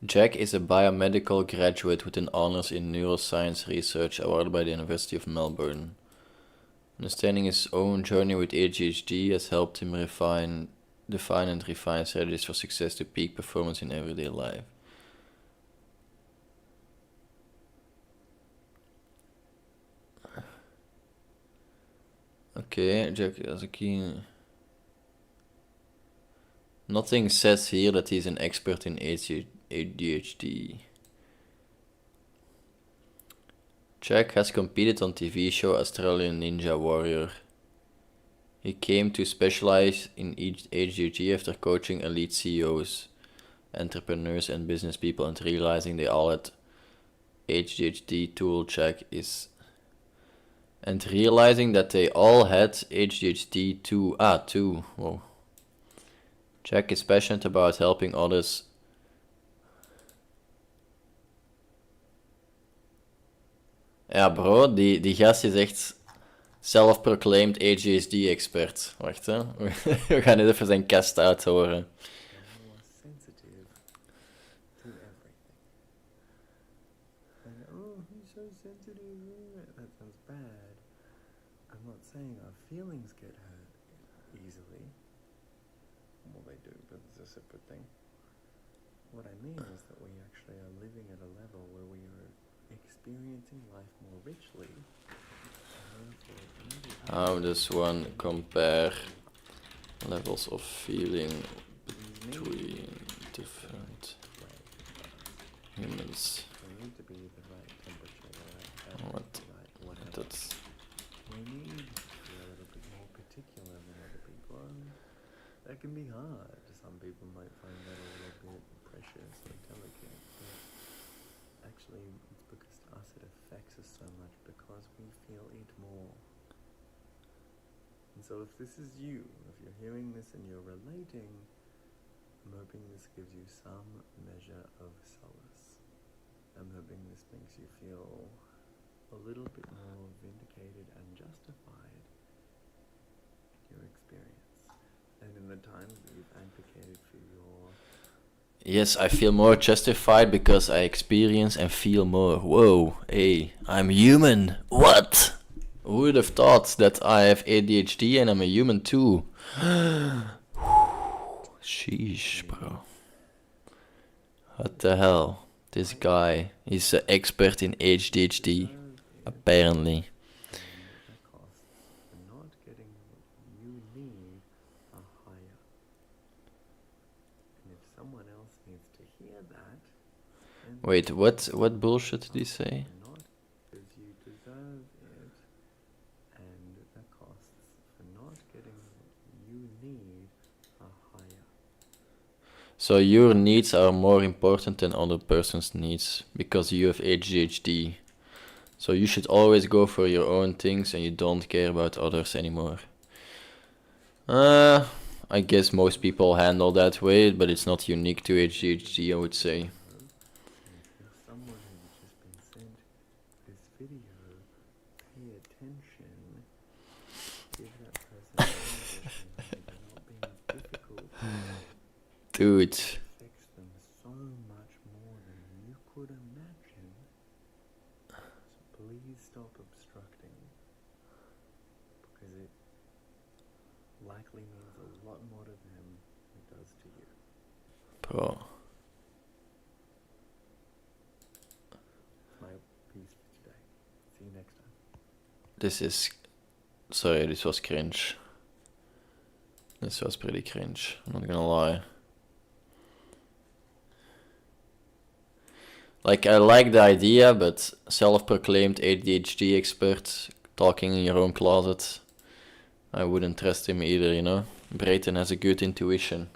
Jack is a biomedical graduate with an honors in neuroscience research awarded by the University of Melbourne. Understanding his own journey with ADHD has helped him define and refine strategies for success to peak performance in everyday life. Okay, Jack has a key. Nothing says here that he's an expert in ADHD. Jack has competed on TV show Australian Ninja Warrior. He came to specialize in ADHD after coaching elite CEOs, entrepreneurs and business people and realizing they all had ADHD tool Jack is... And realizing that they all had ADHD too. Whoa. Jack is passionate about helping others. Ja bro, die gast is echt self-proclaimed ADHD-expert. Wacht hè, we gaan net even zijn cast uit horen. Saying our feelings get hurt easily. Well, they do, but it's a separate thing. What I mean is that we actually are living at a level where we are experiencing life more richly. How does one compare levels of feeling between different humans? What? That's... We need to be a little bit more particular than other people. That can be hard. Some people might find that a little bit precious or delicate, but actually it's because to us it affects us so much because we feel it more. And so if this is you, if you're hearing this and you're relating, I'm hoping this gives you some measure of solace. I'm hoping this makes you feel a little bit more vindicated and justified your experience. And in the times that you've advocated for your Yes, I feel more justified because I experience and feel more. Whoa, hey, I'm human. What? Who would have thought that I have ADHD and I'm a human too? Sheesh, bro. What the hell? This guy, he's an expert in ADHD, apparently. Wait, what bullshit did he say? So your needs are more important than other person's needs because you have ADHD. So you should always go for your own things and you don't care about others anymore. I guess most people handle that way, but it's not unique to ADHD, I would say. Dude. Please stop obstructing, because it likely means a lot more to them than it does to you. Bro. My piece for today. See you next time. This is... Sorry, this was cringe. This was pretty cringe, I'm not gonna lie. Like, I like the idea, but self-proclaimed ADHD expert talking in your own closet, I wouldn't trust him either, you know? Brayton has a good intuition.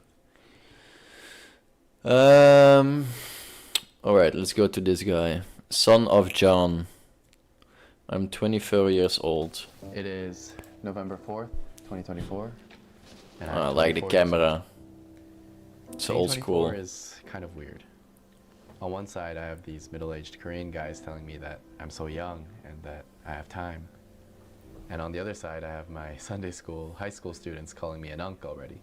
Alright, let's go to this guy. Son of John. I'm 24 years old. It is November 4th, 2024. And I like the camera. It's old school. 2024 is kind of weird. On one side, I have these middle-aged Korean guys telling me that I'm so young and that I have time. And on the other side, I have my Sunday school, high school students calling me an unk already.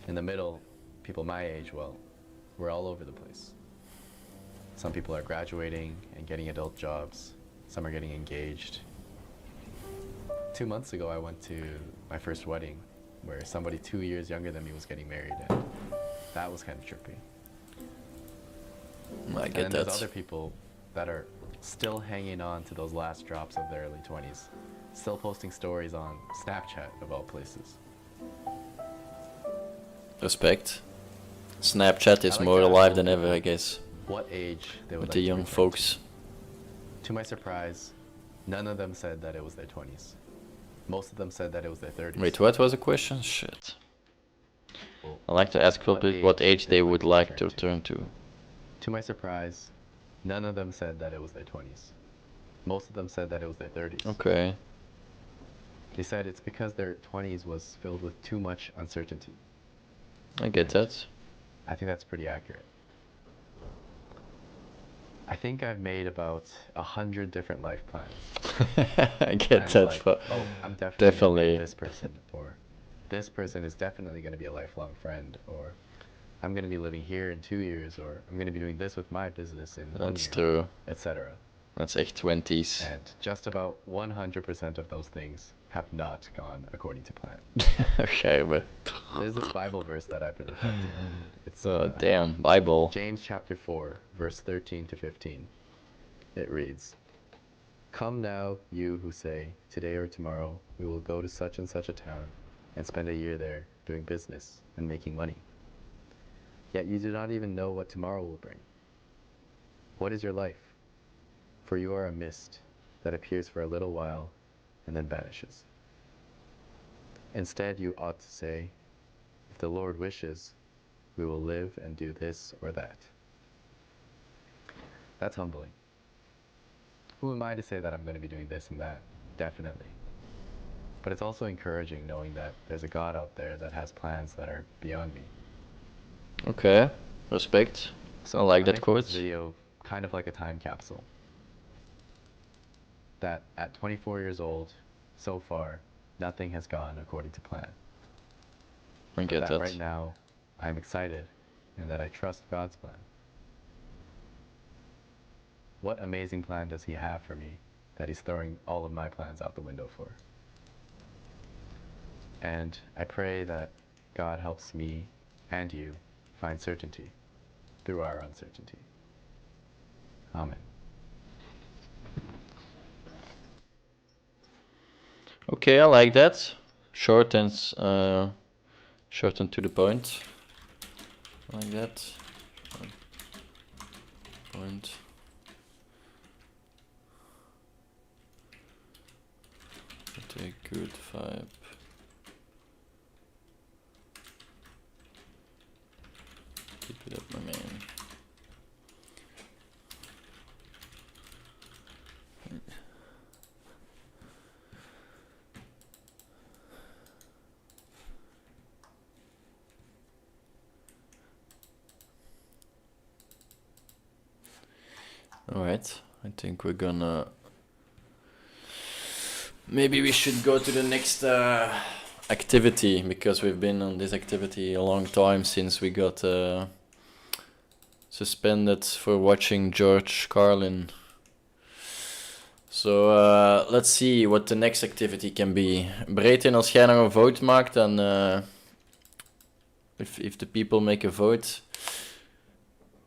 In the middle, people my age, well, we're all over the place. Some people are graduating and getting adult jobs. Some are getting engaged. 2 months ago, I went to my first wedding where somebody 2 years younger than me was getting married, and that was kind of trippy. I get and that. There's other people that are still hanging on to those last drops of their early 20s, still posting stories on Snapchat of all places. Respect. Snapchat is more alive than ever, I guess. What age they would with like the to young return folks. To my surprise, none of them said that it was their 20s. Most of them said that it was their 30s. Wait, what was the question? Shit. I like to ask people what age they would like to return to. To my surprise, none of them said that it was their 20s. Most of them said that it was their 30s. Okay. They said it's because their 20s was filled with too much uncertainty. I get that. I think that's pretty accurate. I think I've made about 100 different life plans. I get that. Like, But oh, I'm definitely definitely. gonna meet this person, or this person is definitely going to be a lifelong friend, or I'm going to be living here in 2 years, or I'm going to be doing this with my business in 1 year. That's true. Etc. That's echt 20s. And just about 100% of those things have not gone according to plan. Okay, but There's this Bible verse that I've been reflecting on. It's damn Bible. James chapter 4, verse 13 to 15. It reads, "Come now, you who say, today or tomorrow, we will go to such and such a town and spend a year there doing business and making money. Yet you do not even know what tomorrow will bring. What is your life? For you are a mist that appears for a little while and then vanishes. Instead, you ought to say, if the Lord wishes, we will live and do this or that." That's humbling. Who am I to say that I'm going to be doing this and that? Definitely. But it's also encouraging knowing that there's a God out there that has plans that are beyond me. Okay, respect. So I like that think quote. This video kind of like a time capsule. That at 24 years old, so far, nothing has gone according to plan. I get But that. right now, I'm excited and that I trust God's plan. What amazing plan does He have for me that He's throwing all of my plans out the window for? And I pray that God helps me and you find certainty through our uncertainty. Amen. Okay, I like that. Short and to the point. I like that. Point. Take good vibe. Keep it up, my man. Alright, I think we're gonna... Maybe we should go to the next activity, because we've been on this activity a long time since we got suspended for watching George Carlin. So let's see what the next activity can be. Breton, als jij nog een vote maakt, dan... if the people make a vote...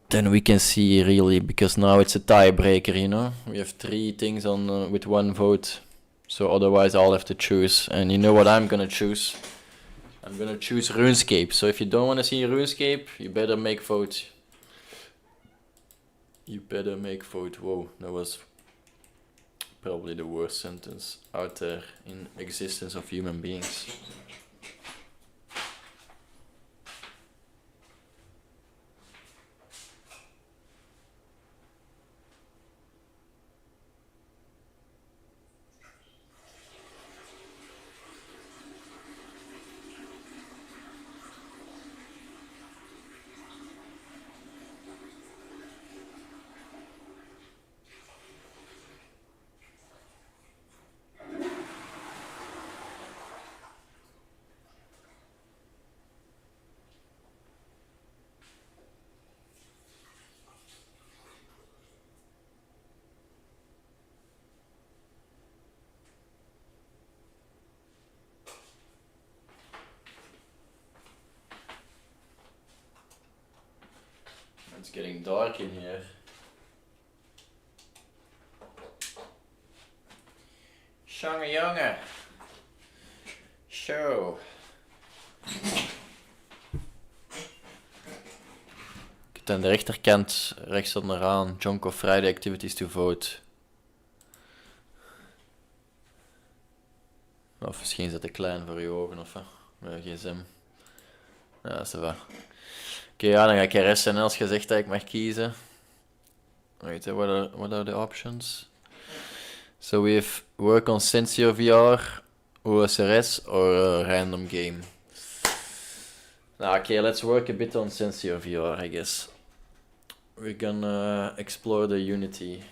Then we can see really, because now it's a tiebreaker, you know. We have 3 things on with 1 vote, so otherwise I'll have to choose. And you know what I'm gonna choose? I'm gonna choose Runescape. So if you don't want to see Runescape, you better make vote. You better make vote. Whoa, that was probably the worst sentence out there in existence of human beings. It's getting dark in here. Jonge jonge. Zo. Ik heb aan de rechterkant rechts onderaan Jonko Friday activities to vote. Of misschien is dat te klein voor je ogen of met gsm. Ja, ça va. Oké, ja, dan ga ik RSNL als gezegd dat ik mag kiezen. Wait, what are the options? So we have work on SensiorVR, OSRS, or a random game. Okay, let's work a bit on SensiorVR, I guess. We're gonna explore the Unity.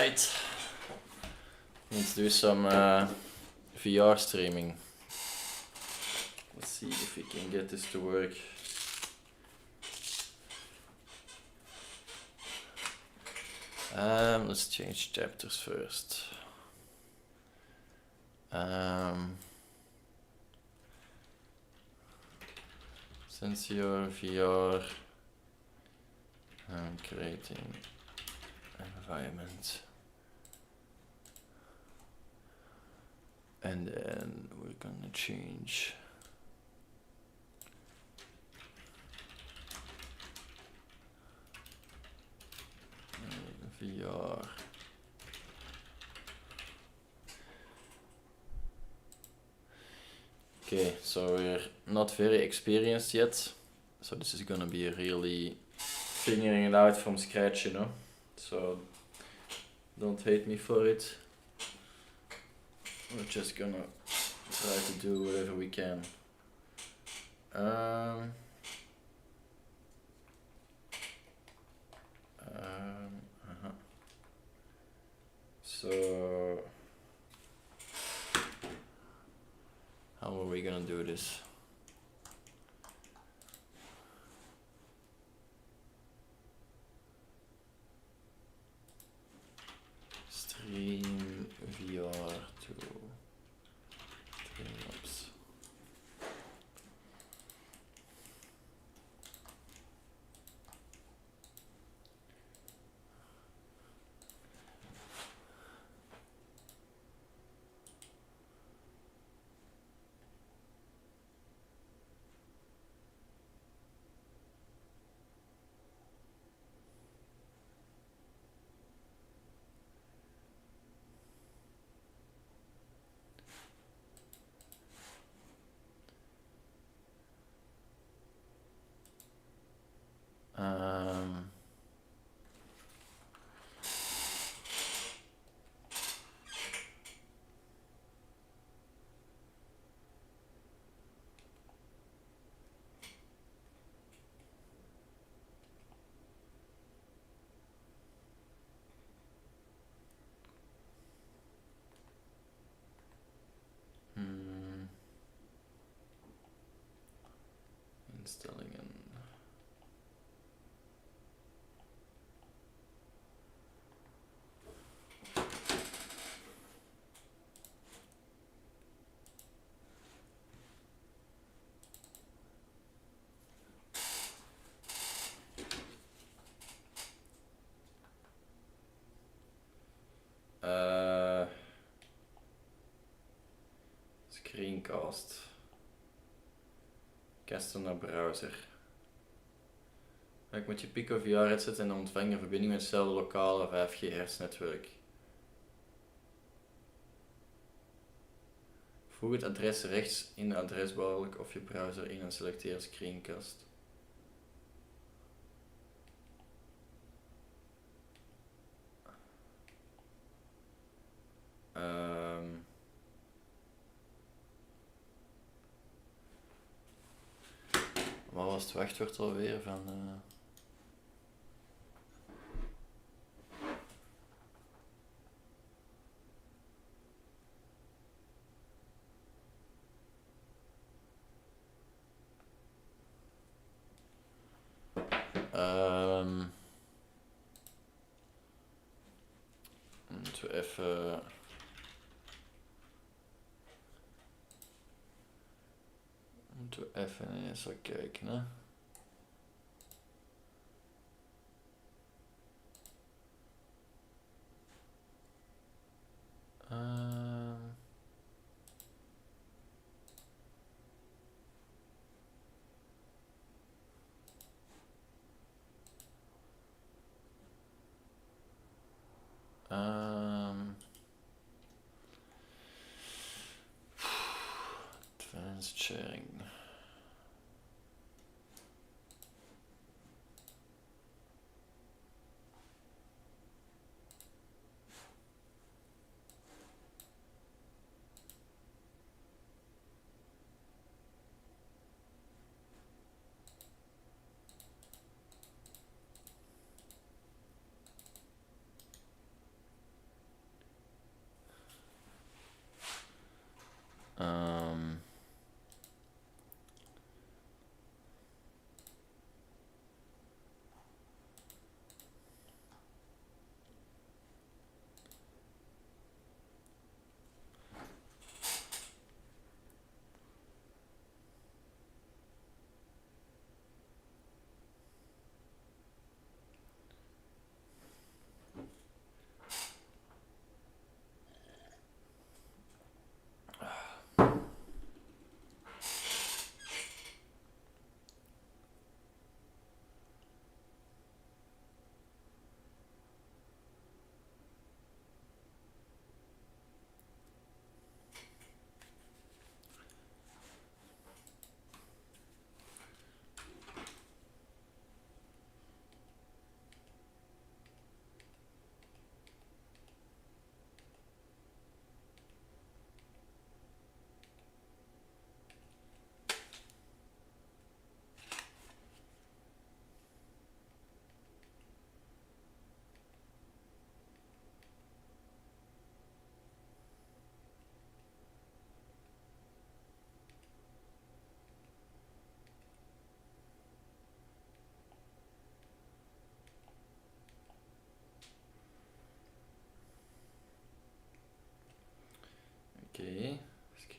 Alright. Let's do some VR streaming. Let's see if we can get this to work. Let's change chapters first. SensiorVR. I'm creating environment. And then we're gonna change VR. Okay, so we're not very experienced yet, so this is gonna be really figuring it out from scratch, you know, so don't hate me for it. We're just gonna try to do whatever we can. So how are we gonna do this? Stream VR to Streamlabs. Installing an screencast. Kasten naar browser. Ik moet je Pico VR headset en de ontvanger verbinding met hetzelfde lokale 5G hertz-netwerk. Voeg het adres rechts in de adresbalk of je browser in en selecteer screencast. Wat was het wachtwoord alweer van... Moeten we even... Moeten we even eens kijken, hè. Advanced sharing.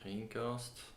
Screencast.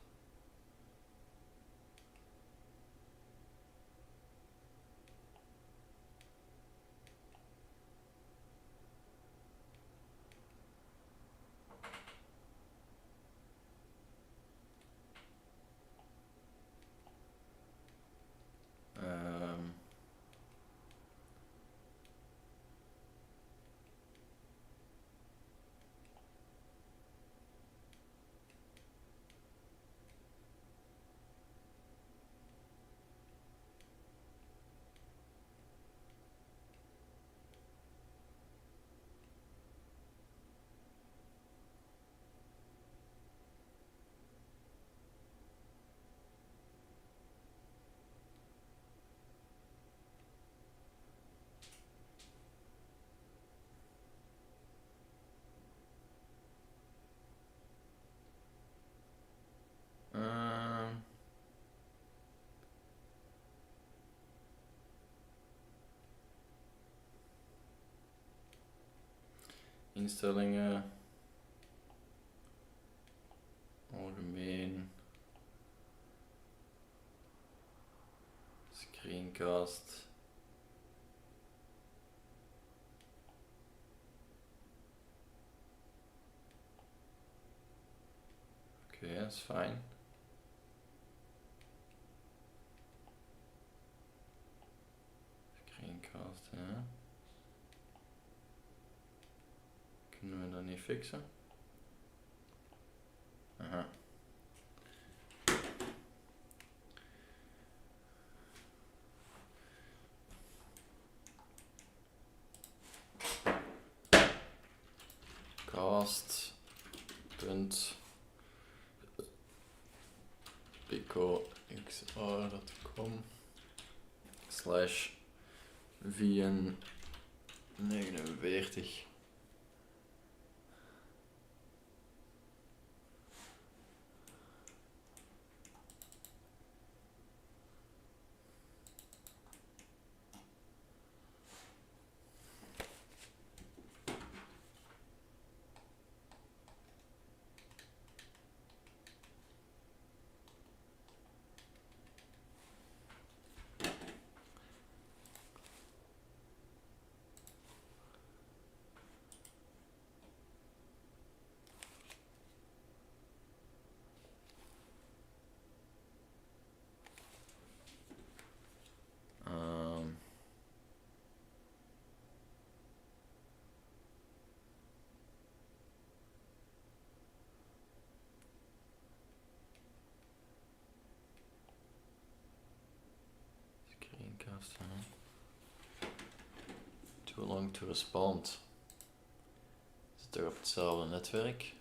Instellingen, algemeen, screencast, oké, dat is fijn. Screencast, ja. Kunnen we dat niet fixen? Aha. Cast punt picoxr.com / VN 49. Screencast, too long to respond. Zit toch op hetzelfde netwerk?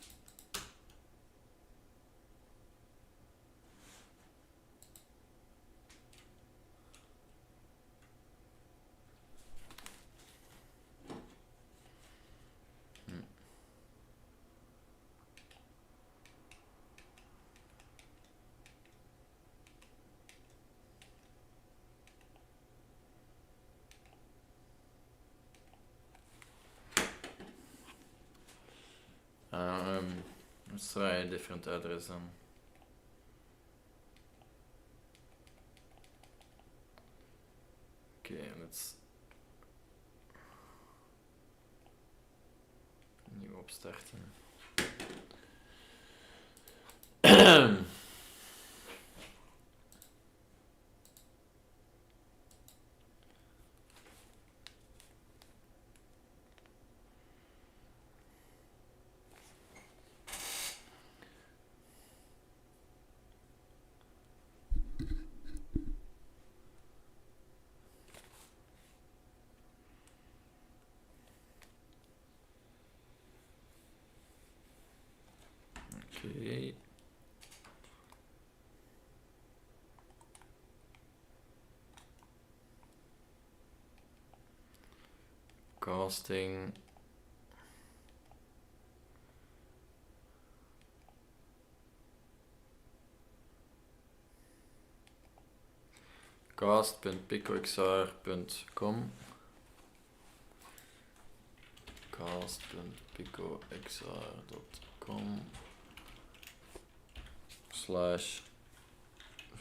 Let's try a different address then. Okay, let's nieuw opstarten. Okay. Casting. Cast.picoxr.com. Cast.picoxr.com. slash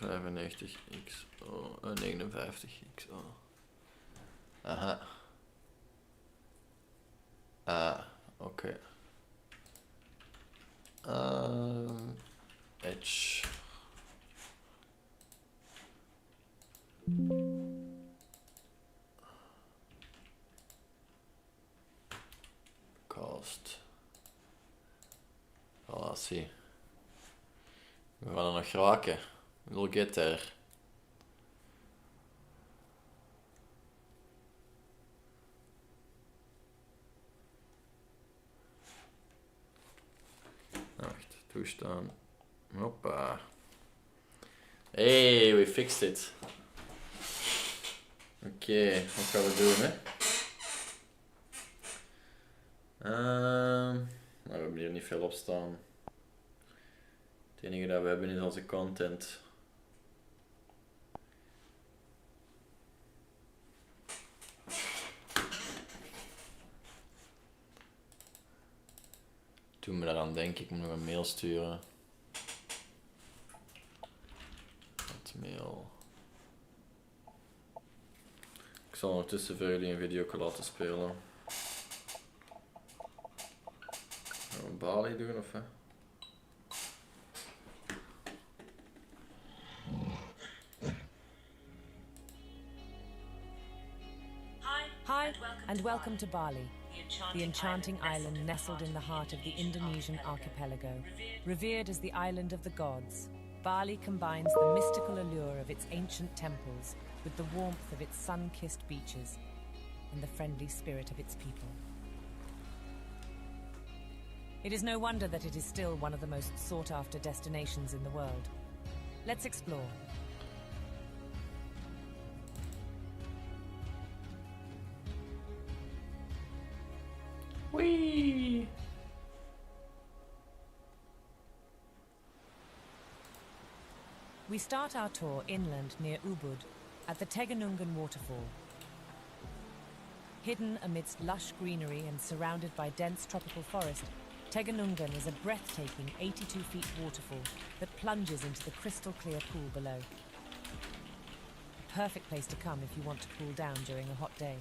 95XO, 59XO. Aha. Oké. Edge. Cast. Relatie. We gaan er nog raken. We'll get there. Wacht, toestaan. Hoppa. Hey, we fixed it. Oké, wat gaan we doen, hè? Maar we hebben hier niet veel op staan. Het enige dat we hebben is onze content. Toen me daaraan denk ik moet nog een mail sturen. Wat mail. Ik zal ondertussen voor jullie een video laten spelen. Gaan we een Bali doen of hè? Hi, and welcome to Bali, the enchanting island nestled in the heart of the Indonesian archipelago. Revered as the island of the gods, Bali combines the mystical allure of its ancient temples with the warmth of its sun-kissed beaches and the friendly spirit of its people. It is no wonder that it is still one of the most sought-after destinations in the world. Let's explore. Whee! We start our tour inland near Ubud at the Tegenungen waterfall. Hidden amidst lush greenery and surrounded by dense tropical forest, Tegenungen is a breathtaking 82-feet waterfall that plunges into the crystal-clear pool below. A perfect place to come if you want to cool down during a hot day.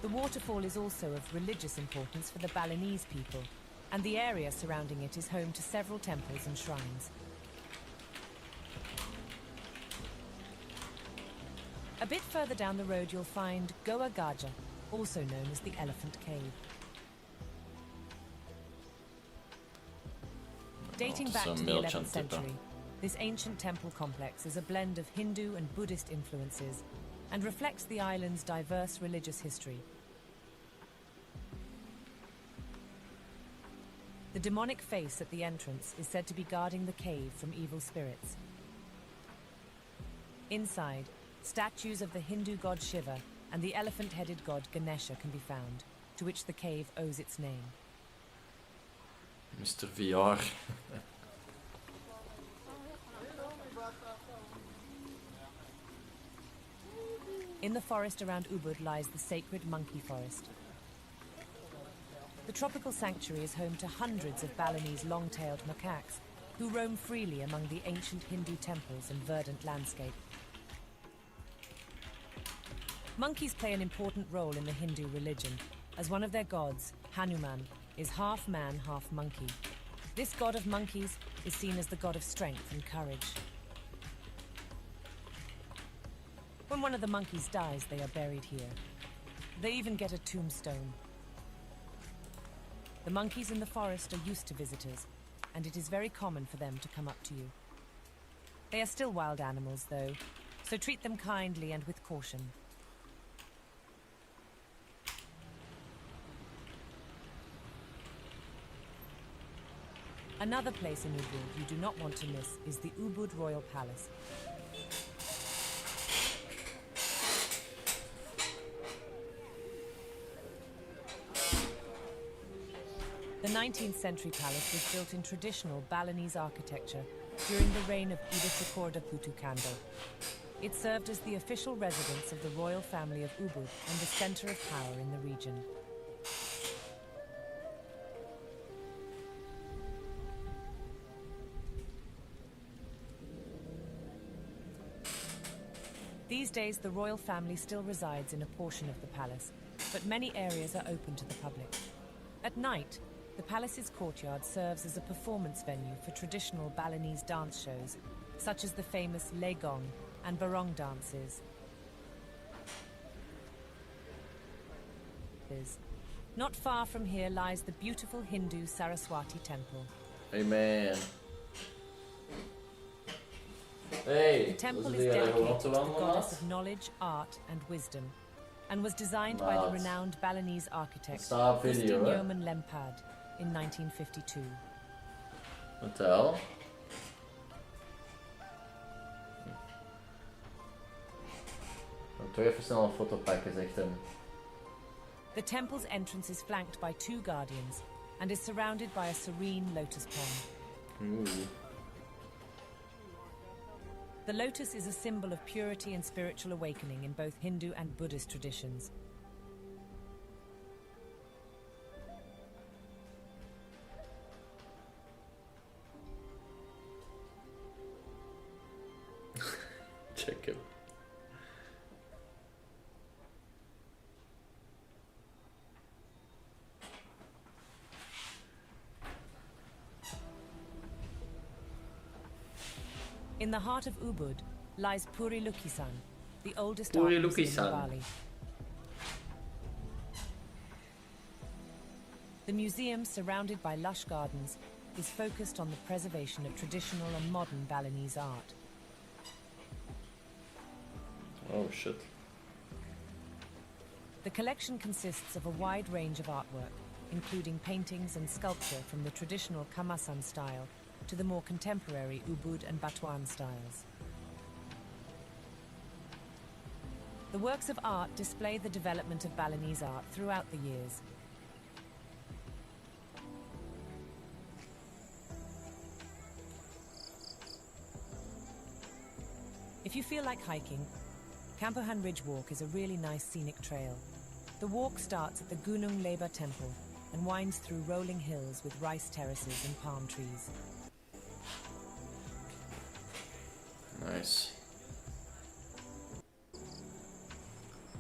The waterfall is also of religious importance for the Balinese people, and the area surrounding it is home to several temples and shrines. A bit further down the road you'll find Goa Gajah, also known as the Elephant Cave. Dating back to the 11th century, this ancient temple complex is a blend of Hindu and Buddhist influences and reflects the island's diverse religious history. The demonic face at the entrance is said to be guarding the cave from evil spirits. Inside, statues of the Hindu god Shiva and the elephant-headed god Ganesha can be found, to which the cave owes its name. Mr. VR. In the forest around Ubud lies the sacred monkey forest. The tropical sanctuary is home to hundreds of Balinese long-tailed macaques who roam freely among the ancient Hindu temples and verdant landscape. Monkeys play an important role in the Hindu religion, as one of their gods, Hanuman, is half man, half monkey. This god of monkeys is seen as the god of strength and courage. When one of the monkeys dies, they are buried here. They even get a tombstone. The monkeys in the forest are used to visitors, and it is very common for them to come up to you. They are still wild animals, though, so treat them kindly and with caution. Another place in Ubud you do not want to miss is the Ubud Royal Palace. The The 19th century palace was built in traditional Balinese architecture during the reign of Idisikorda Putukando. It served as the official residence of the royal family of Ubud and the center of power in the region. These days, the royal family still resides in a portion of the palace, but many areas are open to the public. At night, the palace's courtyard serves as a performance venue for traditional Balinese dance shows, such as the famous Legong and Barong dances. Not far from here lies the beautiful Hindu Saraswati temple. Amen. Hey, the temple is dedicated to the goddess of knowledge, art, and wisdom, and was designed by the renowned Balinese architect Gusti Nyoman Lempad in 1952. Wat de hel? Ik toch even snel een foto pakken, zegt hem. The temple's entrance is flanked by 2 guardians and is surrounded by a serene lotus pond. Ooh. The lotus is a symbol of purity and spiritual awakening in both Hindu and Buddhist traditions. Check him. In the heart of Ubud lies Puri Lukisan, the oldest art museum in Bali. The museum, surrounded by lush gardens, is focused on the preservation of traditional and modern Balinese art. Oh shit. The collection consists of a wide range of artwork, including paintings and sculpture from the traditional Kamasan style to the more contemporary Ubud and Batuan styles. The works of art display the development of Balinese art throughout the years. If you feel like hiking, Kampohan Ridge Walk is a really nice scenic trail. The walk starts at the Gunung Leba Temple and winds through rolling hills with rice terraces and palm trees. Nice.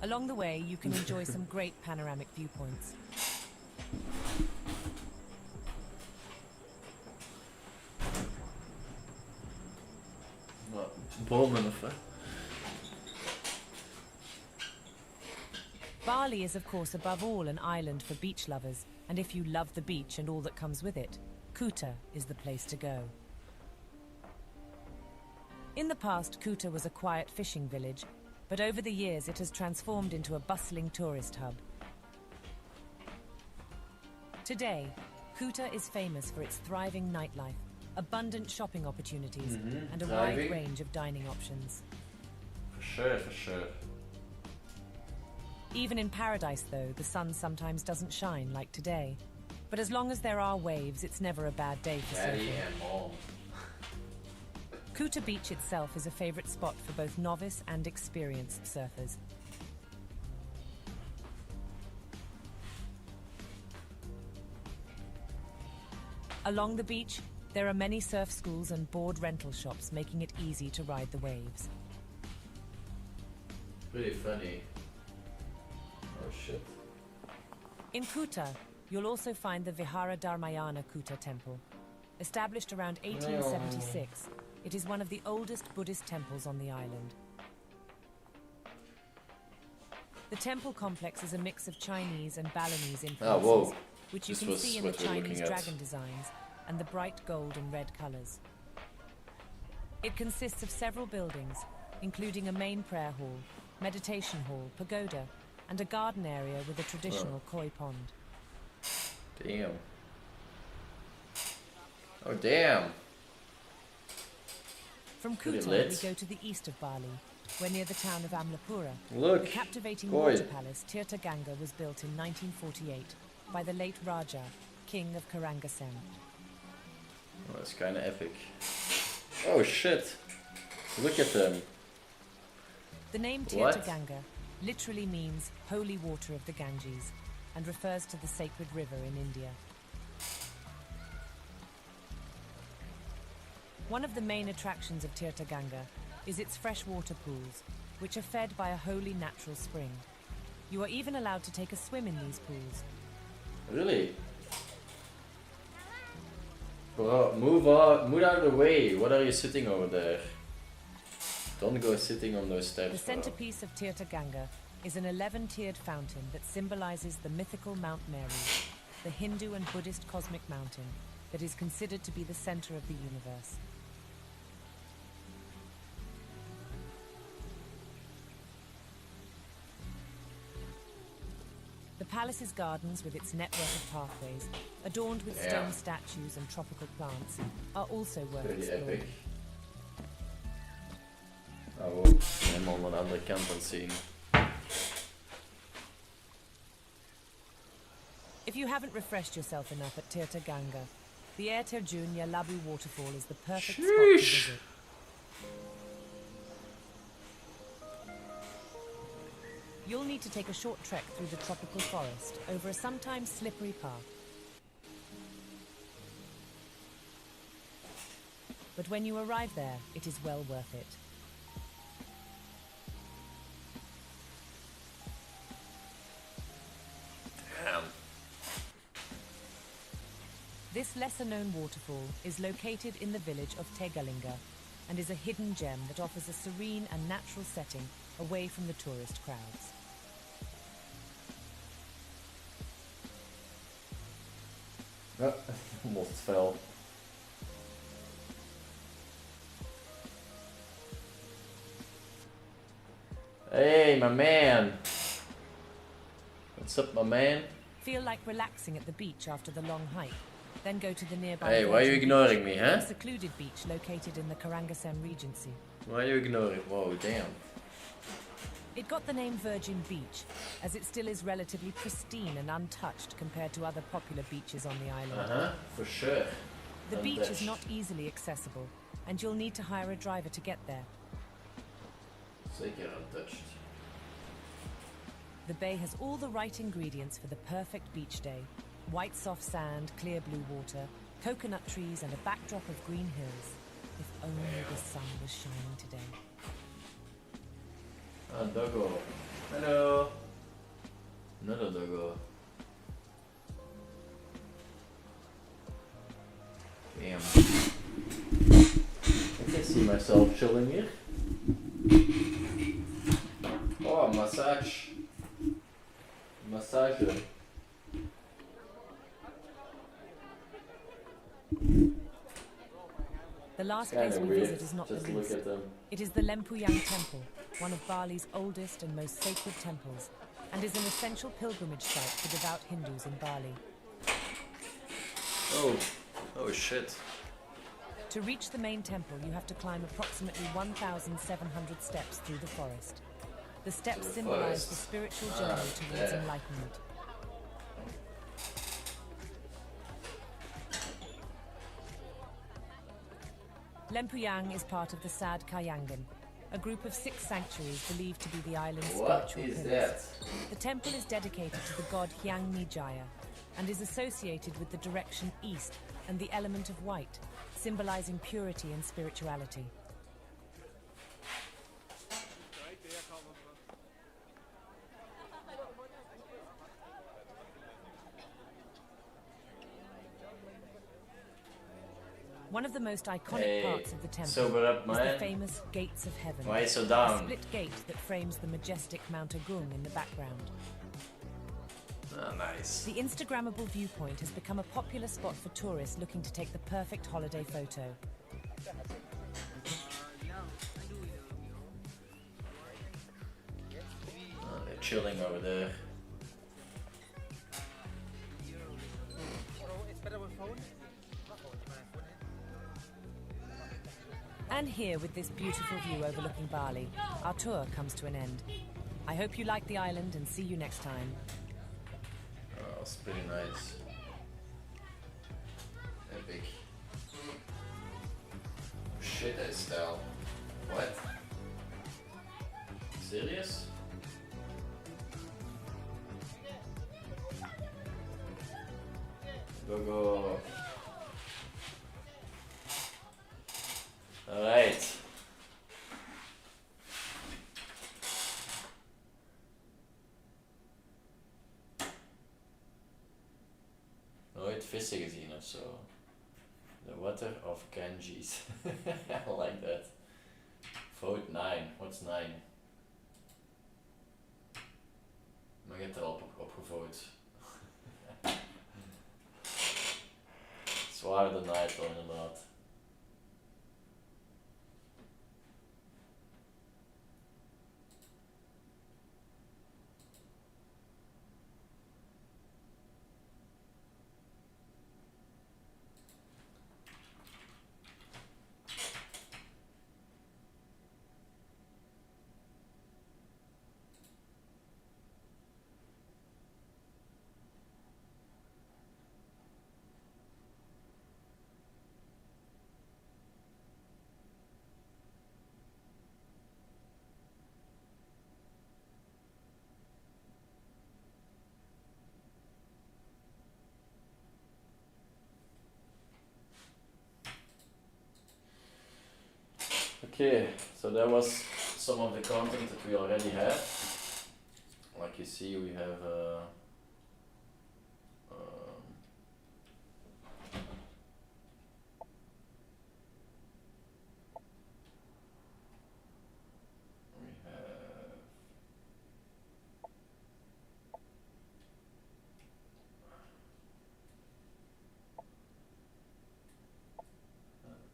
Along the way, you can enjoy some great panoramic viewpoints. Wat? Bomen of hè? Bali is of course above all an island for beach lovers, and if you love the beach and all that comes with it, Kuta is the place to go. In the past, Kuta was a quiet fishing village, but over the years it has transformed into a bustling tourist hub. Today, Kuta is famous for its thriving nightlife, abundant shopping opportunities, and a wide range of dining options. For sure, for sure. Even in paradise, though, the sun sometimes doesn't shine like today. But as long as there are waves, it's never a bad day for surfing. Kuta Beach itself is a favorite spot for both novice and experienced surfers. Along the beach, there are many surf schools and board rental shops, making it easy to ride the waves. Pretty funny. Oh shit. In Kuta, you'll also find the Vihara Dharmayana Kuta temple. Established around 1876, it is one of the oldest Buddhist temples on the island. The temple complex is a mix of Chinese and Balinese influences, which you can see in the Chinese dragon designs and the bright gold and red colors. It consists of several buildings, including a main prayer hall, meditation hall, pagoda, and a garden area with a traditional koi pond. Damn. Oh damn. From Kuta, we go to the east of Bali, where near the town of Amlapura, Look, the captivating water palace Tirta Ganga was built in 1948 by the late Raja, king of Karangasem. Oh, that's kind of epic. Oh shit! Look at them. The name What? Tirtha Ganga literally means holy water of the Ganges and refers to the sacred river in India. One of the main attractions of Tirtha Ganga is its freshwater pools, which are fed by a holy natural spring. You are even allowed to take a swim in these pools. Really? Bro, move out of the way. What are you sitting over there? Don't go sitting on those steps. The centerpiece of Tirtha Ganga is an 11-tiered fountain that symbolizes the mythical Mount Mary, the Hindu and Buddhist cosmic mountain that is considered to be the center of the universe. The palace's gardens, with its network of pathways, adorned with stone statues and tropical plants, are also worth Pretty exploring. epic. Oh, helemaal aan de andere kant aan het zien. If you haven't refreshed yourself enough at Tirtha Ganga, the Air Terjun Yalabu waterfall is the perfect spot to visit. You'll need to take a short trek through the tropical forest over a sometimes slippery path. But when you arrive there, it is well worth it. Damn. This lesser-known waterfall is located in the village of Tegalinga and is a hidden gem that offers a serene and natural setting away from the tourist crowds. Oh, almost fell. Hey, my man. What's up, my man? Feel like relaxing at the beach after the long hike, then go to the nearby Hey, why are you Virgin ignoring Beach, me, huh? a secluded beach located in the Karangasem Regency. Why are you ignoring? Whoa, damn. It got the name Virgin Beach, as it still is relatively pristine and untouched compared to other popular beaches on the island. For sure. The beach is Untouched. not easily accessible, and you'll need to hire a driver to get there. Zeker untouched. The bay has all the right ingredients for the perfect beach day. White soft sand, clear blue water, coconut trees, and a backdrop of green hills. If only the sun was shining today. Ah, doggo. Hello. Another doggo. Damn. I can see myself chilling here. Oh, massage. Massage. The last It's kinda place we weird, visit is not the just look least. at them. It is the Lempuyang Temple, one of Bali's oldest and most sacred temples, and is an essential pilgrimage site for devout Hindus in Bali. Oh shit. To reach the main temple, you have to climb approximately 1,700 steps through the forest. The steps the symbolize forest. the spiritual journey towards yeah. enlightenment. Lempuyang is part of the Sad Kayangan, a group of 6 sanctuaries believed to be the island's What spiritual is pillars. that? The temple is dedicated to the god Hyang Mijaya and is associated with the direction east and the element of white, symbolizing purity and spirituality. One of the most iconic Hey, parts of the temple sober up, is the man. famous Gates of Heaven, Why so a down? split gate that frames the majestic Mount Agung in the background. Ah, nice. The Instagrammable viewpoint has become a popular spot for tourists looking to take the perfect holiday photo. Oh, they're chilling over there. And here, with this beautiful view overlooking Bali, our tour comes to an end. I hope you like the island and see you next time. Oh, it's pretty nice. shit, Estelle. What? Serious? Go. Alright. Nooit vissen gezien of zo. The water of Ganges. I like that. Vote 9. What's 9? Maar je hebt er al op gevote. Zwaarder dan Night wel inderdaad. Okay, so that was some of the content that we already had. Like you see, we have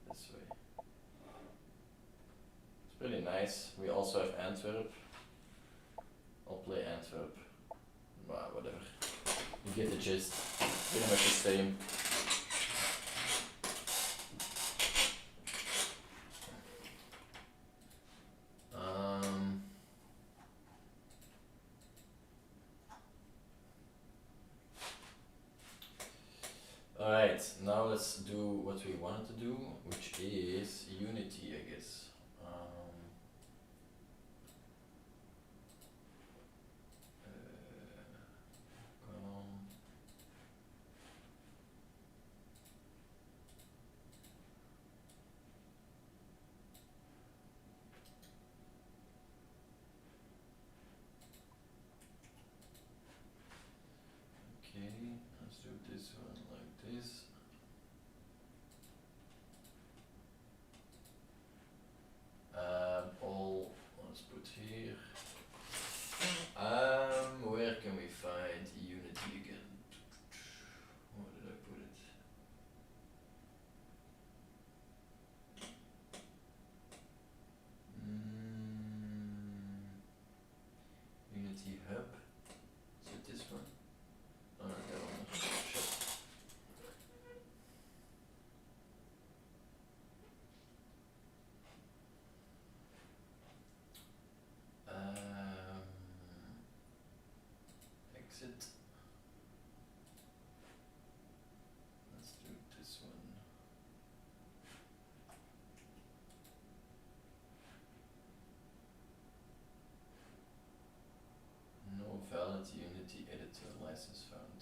this way. It's pretty nice. We also have Antwerp. I'll play Antwerp. Well, whatever. You get the gist. Pretty much the same. Alright, now let's do what we wanted to do, which is Unity, I guess. Okay, let's do this one like this. All let's put here. Where can we find Unity again? Where did I put it? Unity Hub. Is it this one? Oh, no, that one. Shit. Exit. Let's do this one. No valid Unity editor license found.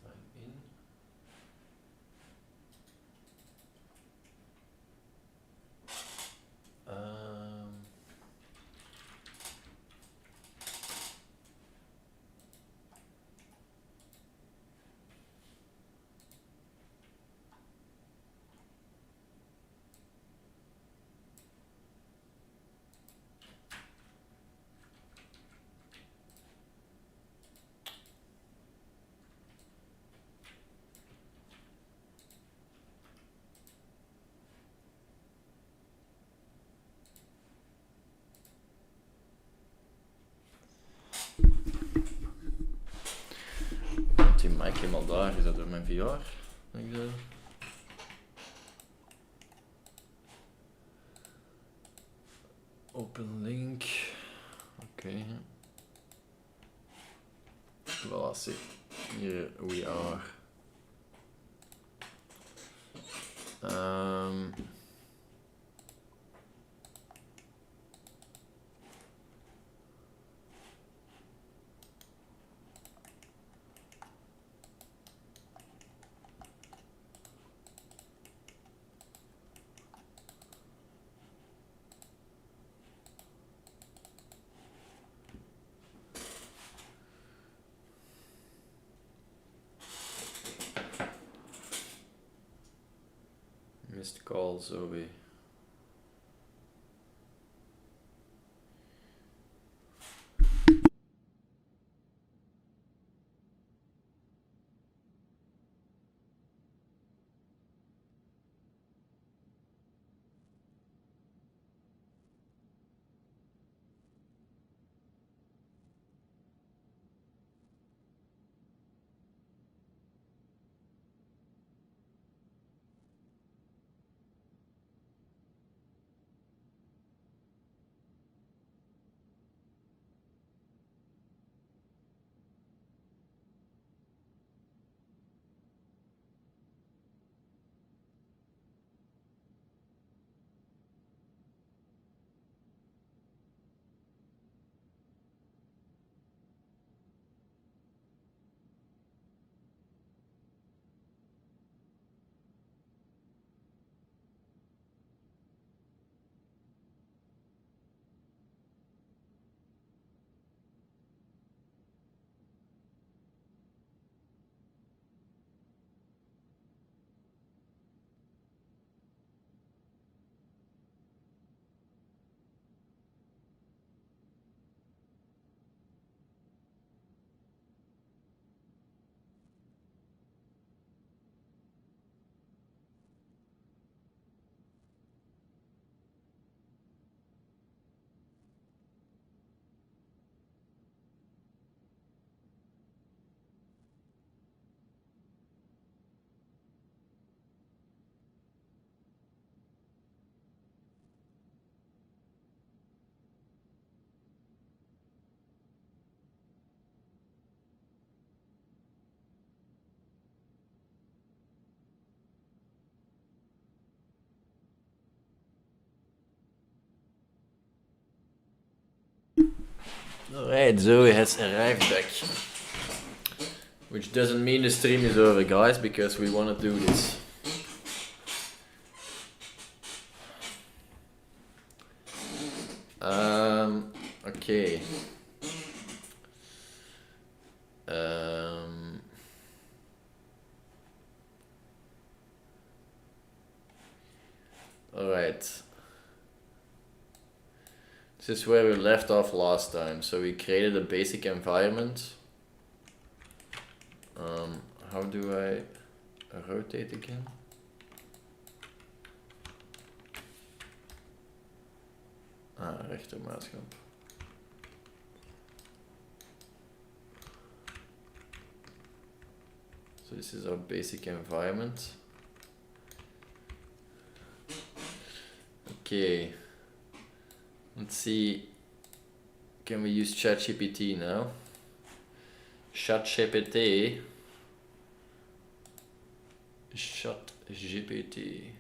Sign in. Die mic helemaal daar, is dat door mijn VR? Denk je? Open link. Oké. Voilà, see. Here we are. Missed call, Zoe. Alright, Zoe has arrived back. Which doesn't mean the stream is over, guys, because we want to do this. Okay. Alright. This is where we left off last time. So we created a basic environment. How do I rotate again? Rechtermuisknop. So this is our basic environment. Okay. Let's see. Can we use ChatGPT now? ChatGPT. ChatGPT.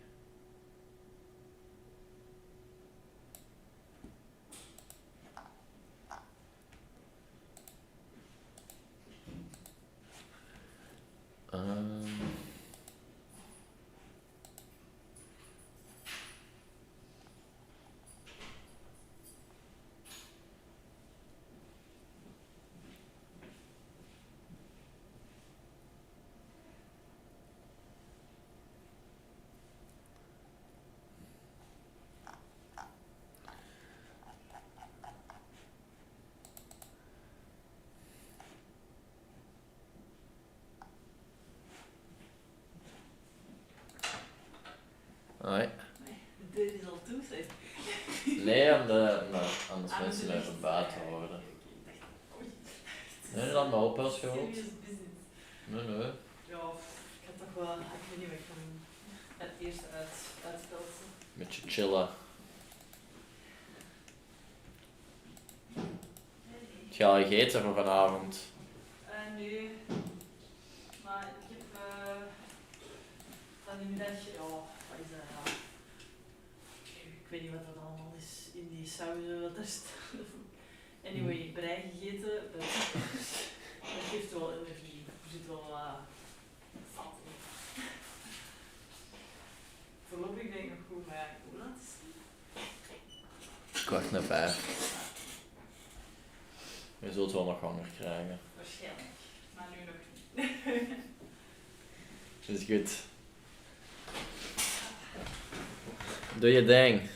Hoi. De deur is al toe, zeg. Nee, anders mensen blijven buiten horen. Nee, laat me op als je wilt. Nee, nee. Ja, ik had toch wel, ik weet niet wat ik van het eerst uitstelsen. Beetje chillen. Wat ga je eten voor vanavond? Nu nee. Maar ik heb van die middag, wat is dat? Ja. Ik weet niet wat dat allemaal is in die sauzen wat er staat. Anyway, brei gegeten. Dat geeft wel energie. Er zit wel vat in. Voorlopig denk ik nog goed, maar ja, hoe laat is het? 4:15. Je zult wel nog honger krijgen. Waarschijnlijk, maar nu nog niet. Dat is goed. Doe je ding.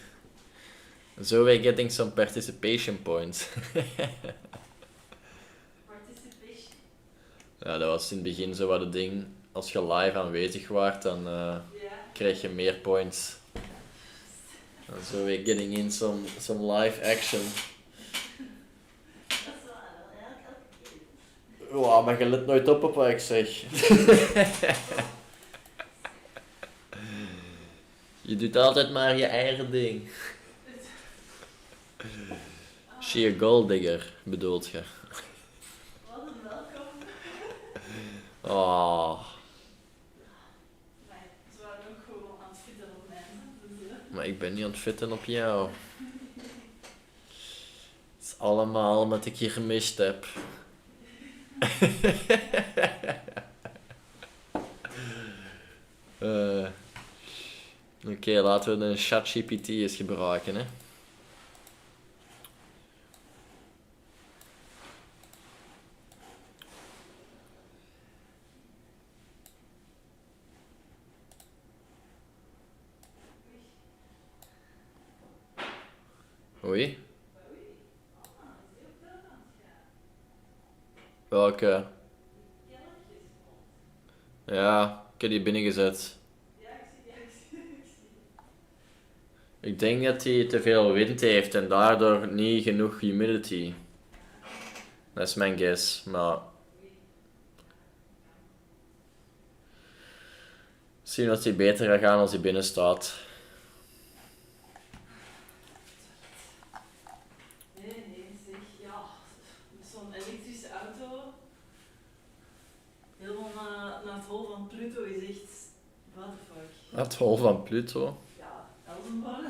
So we're getting some participation points. Participation? Ja, dat was in het begin zo wat het ding. Als je live aanwezig waart, dan krijg je meer points. So we're getting in some live action. Wow, maar je let nooit op wat ik zeg. Je doet altijd maar je eigen ding. Sheer golddigger, bedoelt je? Wat een welkom. Oh. Nee, ze waren ook gewoon aan het fitten op mij. Maar ik ben niet aan het fitten op jou. Het is allemaal omdat ik je gemist heb. Oké, laten we de ChatGPT eens gebruiken, hè. Oei. Welke? Ja, ik heb die binnengezet. Ik denk dat hij te veel wind heeft en daardoor niet genoeg humidity. Dat is mijn guess, maar... Misschien dat hij beter gaat gaan als hij binnen staat. Nee, zeg, ja, zo'n elektrische auto, helemaal naar het hol van Pluto is echt, what the fuck. Het hol van Pluto? Ja, Elsenbaan.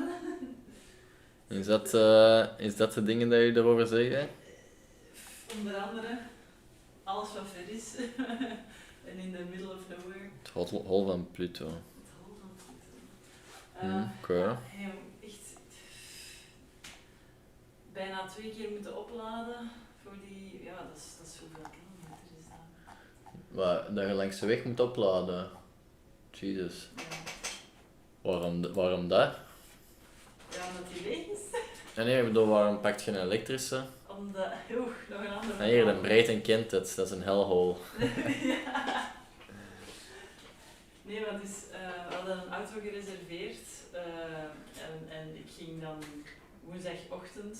Is dat de dingen dat jullie erover zeggen? Onder andere, alles wat ver is. En in the middle of nowhere. Het hol van Pluto. Het hol van Pluto. Oké. Ja, echt bijna 2 keer moeten opladen voor die, ja, dat is hoeveel kilometer is dat? Dat je langs de weg moet opladen. Jesus. Ja. Waarom dat? Ja, omdat die leeg is. Nee, ik bedoel, waarom pakt je een elektrische? Omdat, nog een andere. Hier, de breedte kent het, dat is een hellhole. Ja. Nee, want dus, we hadden een auto gereserveerd en ik ging dan woensdagochtend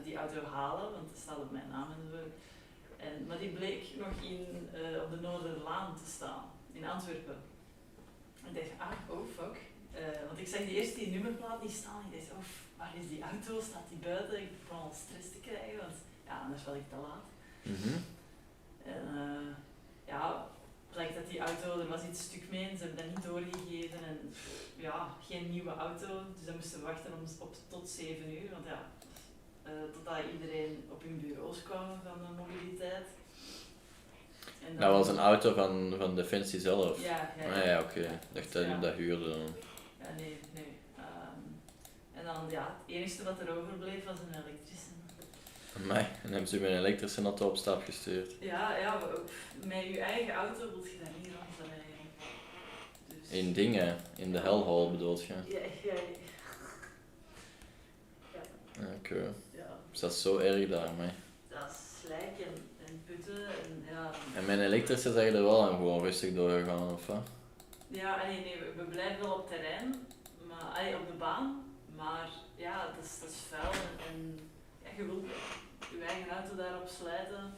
die auto halen, want het staat op mijn naam en zo. Maar die bleek nog op de Noorderlaan te staan, in Antwerpen. En ik dacht, oh fuck. Want ik zag eerst die nummerplaat niet staan. Ik dacht, waar is die auto? Staat die buiten? Ik begon al stress te krijgen, want ja, anders was ik te laat. En ja, blijkt dat die auto, er was iets stuk mee en ze hebben dat niet doorgegeven. En ja, geen nieuwe auto, dus dan moesten we wachten tot 7 uur. Want ja, totdat iedereen op hun bureaus kwam van de mobiliteit. En dat was een auto van Defensie zelf? Ja. Ja, oké. Ik dacht dat je dat huurde. Ja, nee. En dan, ja, het enige wat er overbleef was een elektrische. Amai, en hebben ze met een elektrische auto op stap gestuurd? Ja, met je eigen auto wil je dat niet rondrijden. Dus... In dingen, in de hellhole bedoelt je? Ja. Oké. Ja. Is dat zo erg daarmee? Dat is slijk en putten en ja. En met een elektrische zeg je er wel aan gewoon rustig doorgegaan, of wat? Ja, nee, we blijven wel op terrein, maar op de baan, maar ja, dat is vuil en ja, je wilt je eigen auto daarop slijten.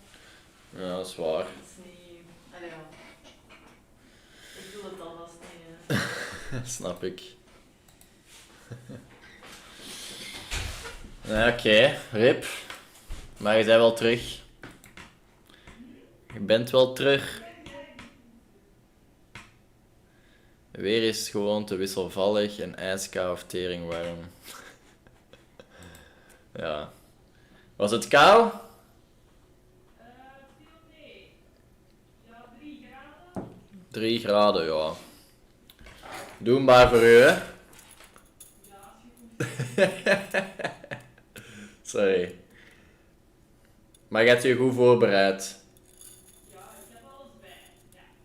Ja, dat is waar. Dat is niet, ja. Ik wil het alvast niet. Snap ik. Oké, rip. Maar je bent wel terug. Je bent wel terug. Weer is het gewoon te wisselvallig en ijskoud of teringwarm. Ja. Was het koud? 3 graden, ja. Doenbaar voor u, hè? Sorry. Maar je hebt je goed voorbereid. Ja, ik heb alles bij.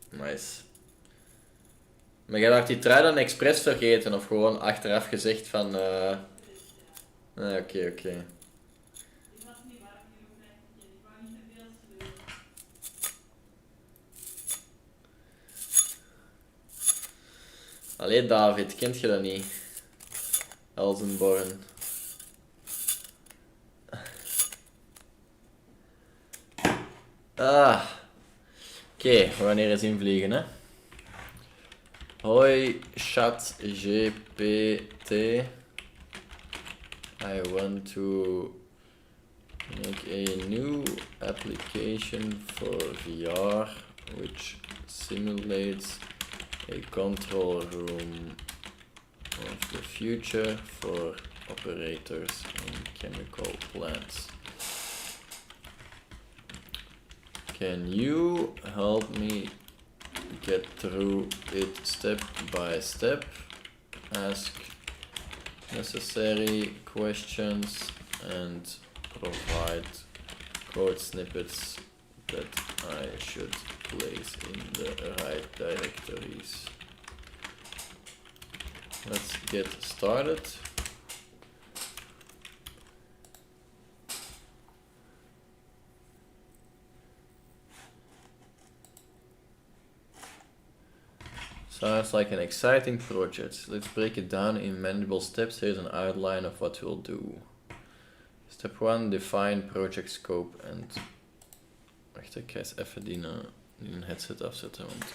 Nice. Maar jij had die trui dan expres vergeten of gewoon achteraf gezegd van... Oké. Allee David, kent je dat niet? Elsenborn. Oké, we gaan hier eens invliegen, hè. Hoi, chat GPT. I want to make a new application for VR which simulates a control room of the future for operators in chemical plants. Can you help me get through it step by step? Ask necessary questions and provide code snippets that I should place in the right directories. Let's get started. Sounds like an exciting project. Let's break it down in manageable steps. Here's an outline of what we'll do. Step 1, define project scope and... Wacht, ik ga eens even die een headset afzetten, want...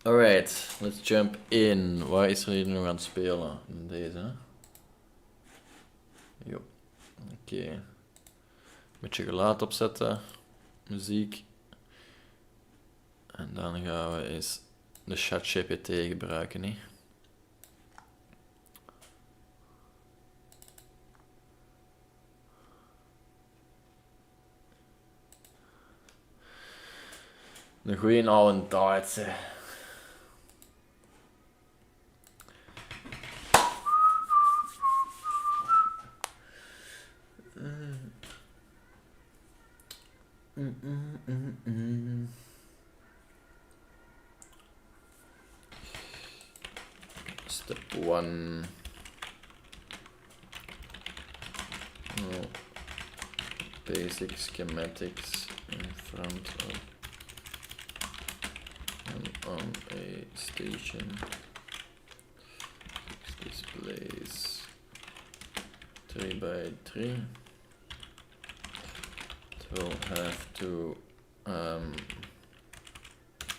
Alright, let's jump in. Waar is er hier nog aan het spelen? Deze, hè? Jo. Oké. Beetje geluid opzetten. Muziek. En dan gaan we eens de chat GPT gebruiken, hè? De goeie oude Duitse. Step 1. Basic schematics in front of and on a station. Displays 3x3. We'll have to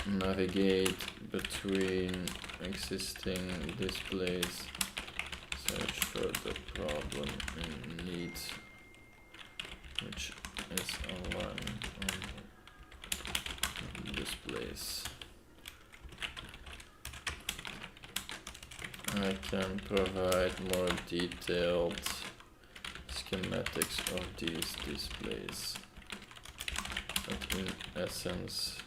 navigate between existing displays, search for the problem in need, which is along on displays. I can provide more detailed schematics of these displays. But in essence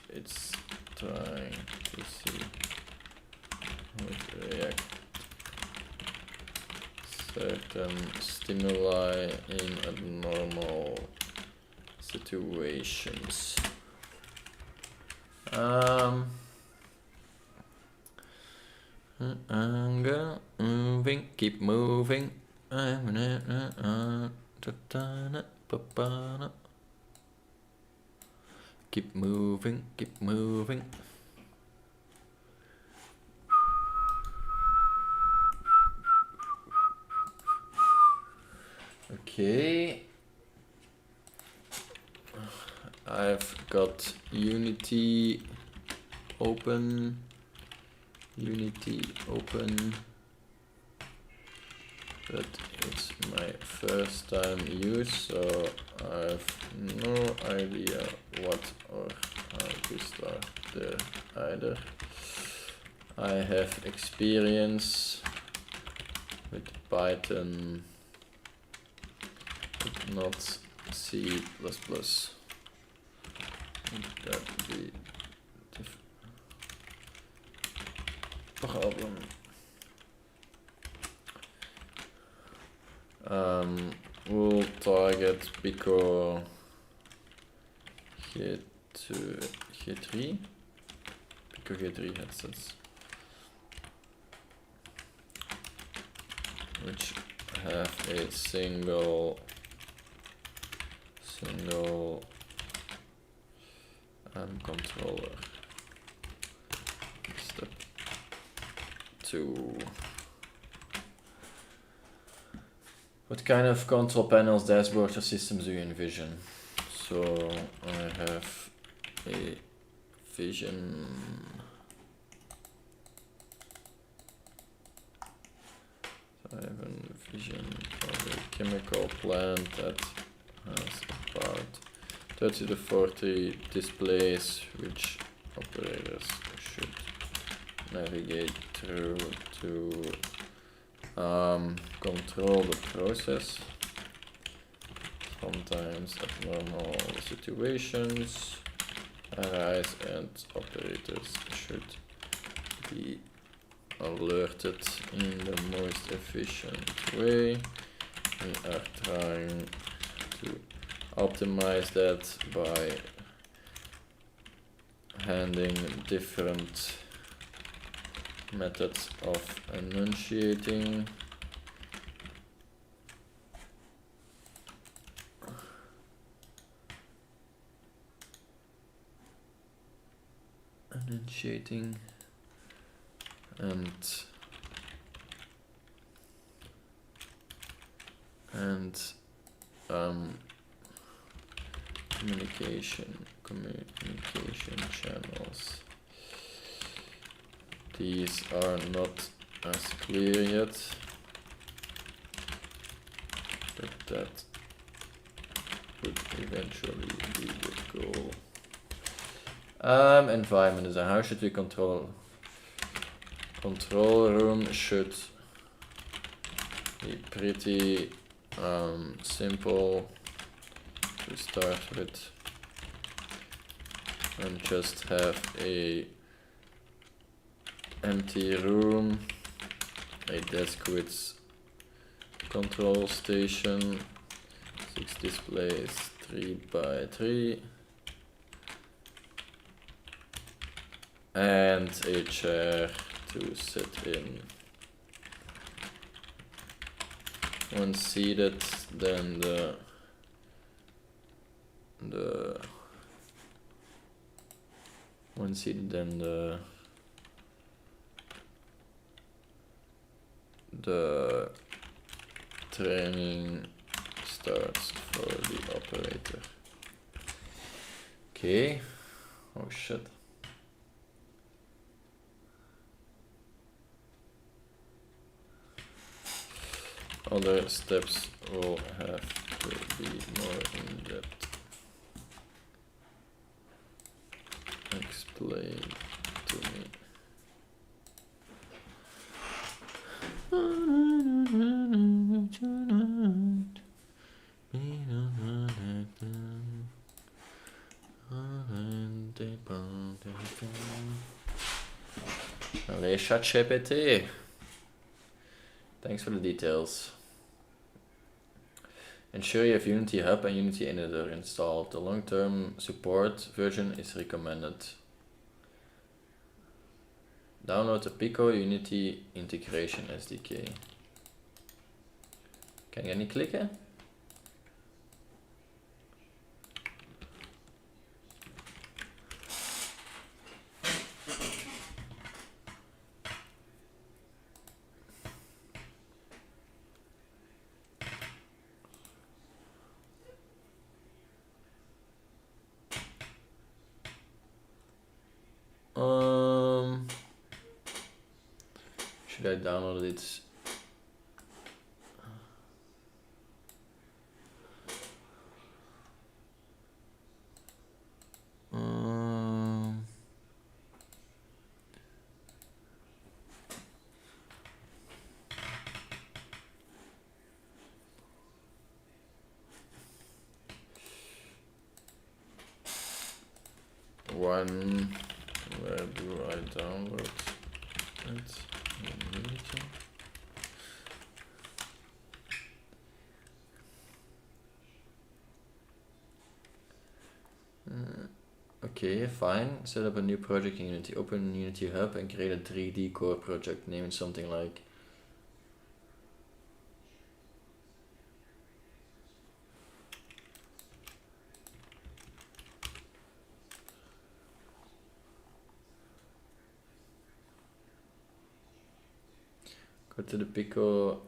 it's trying to see how it reacts. Certain stimuli in abnormal situations. Moving, keep moving. Keep moving, keep moving. Okay. I've got Unity open. But it's my first time use, so I have no idea what or how to start there either. I have experience with Python, but not C++. Would that be the problem? We'll target Pico G3 headsets, which have a single controller. Step 2. What kind of control panels, dashboards, or systems do you envision? So I have a vision. I have a vision of a chemical plant that has about 30 to 40 displays which operators should navigate through to control the process. Sometimes abnormal situations arise and operators should be alerted in the most efficient way. We are trying to optimize that by handing different methods of enunciating. and communication channels. These are not as clear yet, but that would eventually be the goal. Environment design. How should we control? Control room should be pretty simple to start with, and just have a empty room, a desk with control station, 6 displays, 3 by 3, and a chair to sit in. Once seated, then the training starts for the operator. Okay. Oh shit. Other steps will have to be more in-depth. Explain to me. Allee, ChatGPT. Thanks for the details. Ensure you have Unity Hub and Unity Editor installed. The long-term support version is recommended. Download the Pico Unity Integration SDK. Kan jij niet klikken? Should I download it? Where do I download it? Okay, fine. Set up a new project in Unity. Open Unity Hub and create a 3D core project. Name it something like go to the Pico.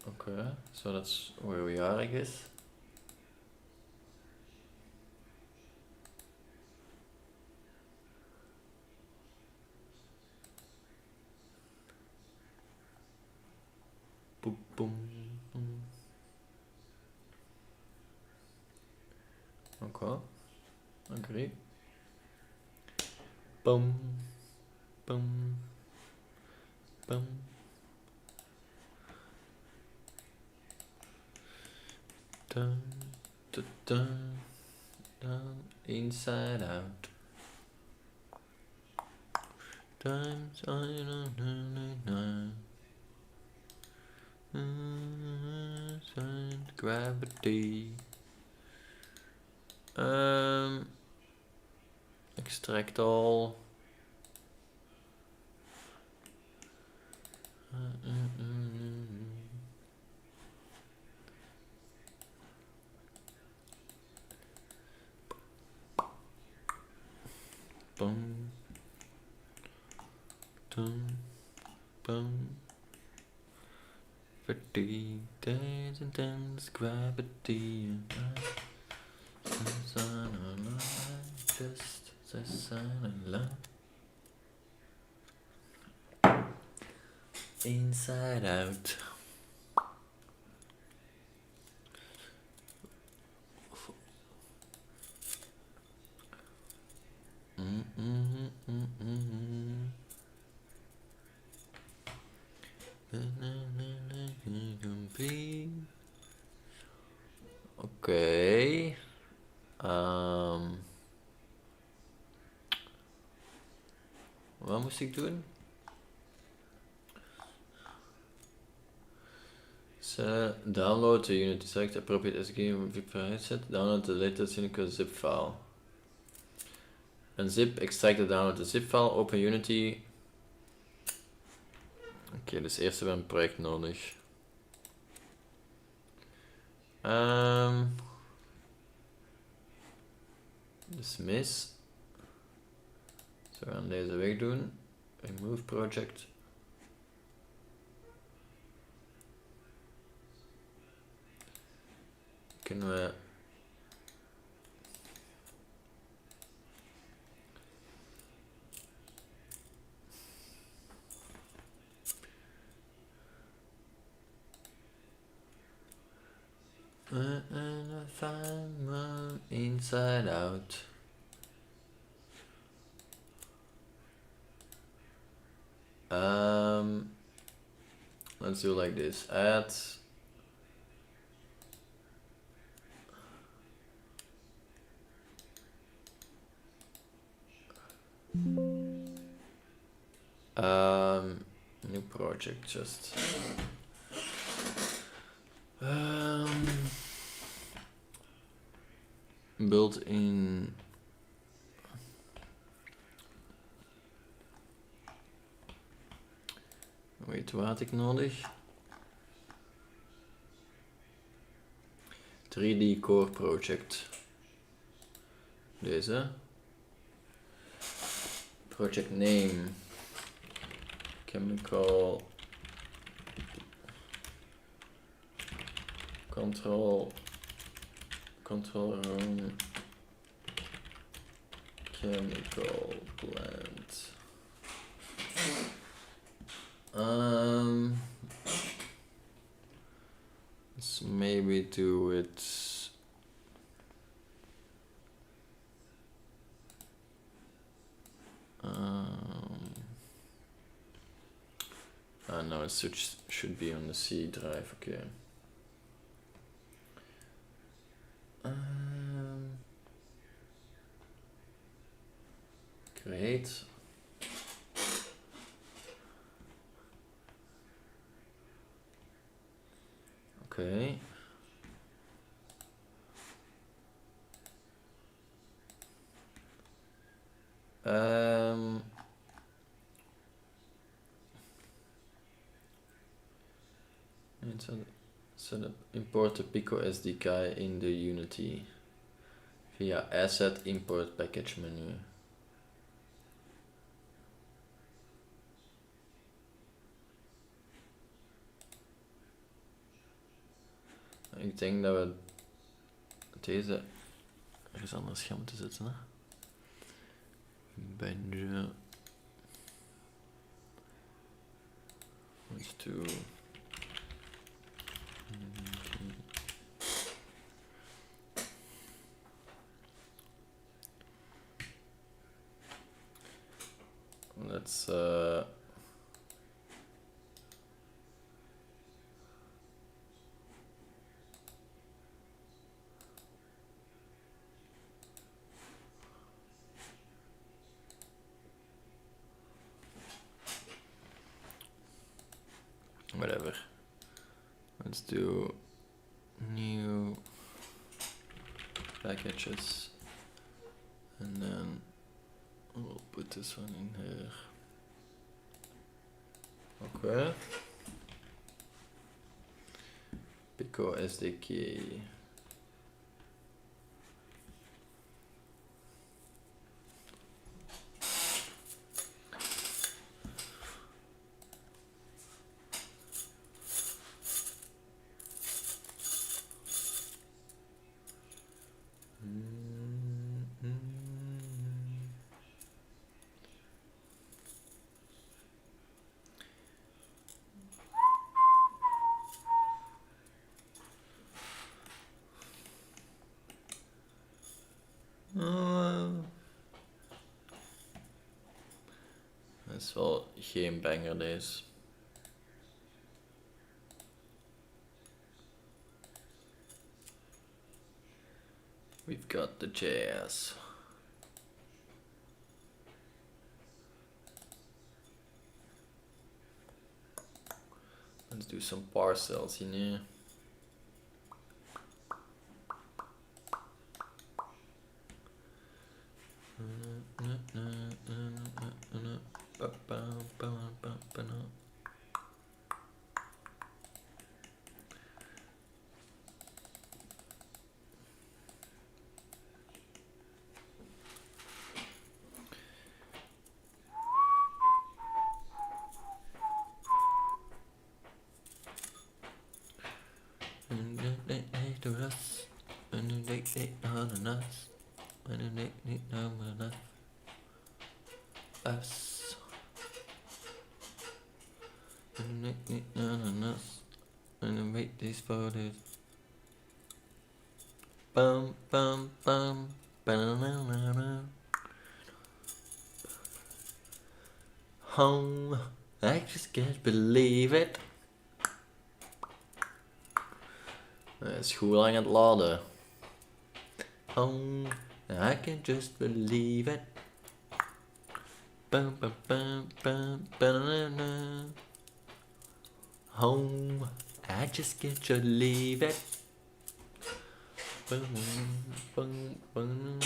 Okay, so that's where we are, I guess. Boom, boom, boom. Okay, agree. Boom, boom, boom. Dun, dun, dun, dun, inside out. Times I don't know. Inside gravity. Extract all. Boom, dum, boom. Fatigue, days intense gravity. Just the silent light. Inside out. Okay. Wat moest ik doen? Download the Unity, select appropriate SDK VIP headset, download the latest Unicode zip file. Unzip, extract and download the zip file, open Unity. Oké, dus eerst hebben we een project nodig. Dismiss. Zo, we gaan deze weg doen. Remove project. Kunnen we find inside out. Let's do like this. Add New project, just built in wait, wat had ik nodig? 3D core project. Deze. Project name. Chemical. Control room. Chemical plant. Let's maybe do it. No, it should be on the C drive. Okay. Great. Okay. So import the Pico SDK in the Unity via asset import package menu. Ik denk dat we deze ergens anders gaan moeten zetten. Hè? Benja. Let's do. Let's whatever. Let's do new packages and then we'll put this one in here. Okay. Pico SDK. Dat is wel geen banger deze. We've got the jazz. Let's do some parcels in here. And wait these photos. Bum bum bum banana. Home, I just can't believe it. Het is goed lang aan het laden. Home, I can just believe it. Bum, bum, bum, bum, ba-na-na-na. Home, I just can't believe it. Bum, bum, bum.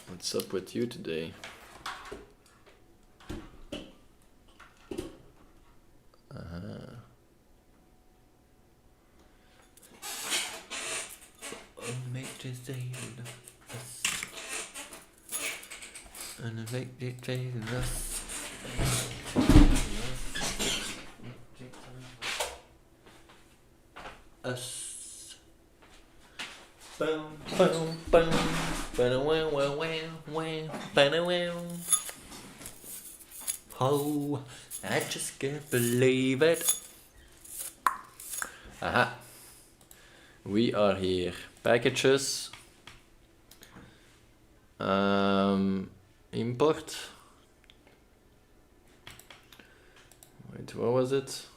What's up with you today? Make this day and make this day us. Boom, boom, boom. Oh, I just can't believe it. Aha. We are here. Packages. Import. Wait, what was it?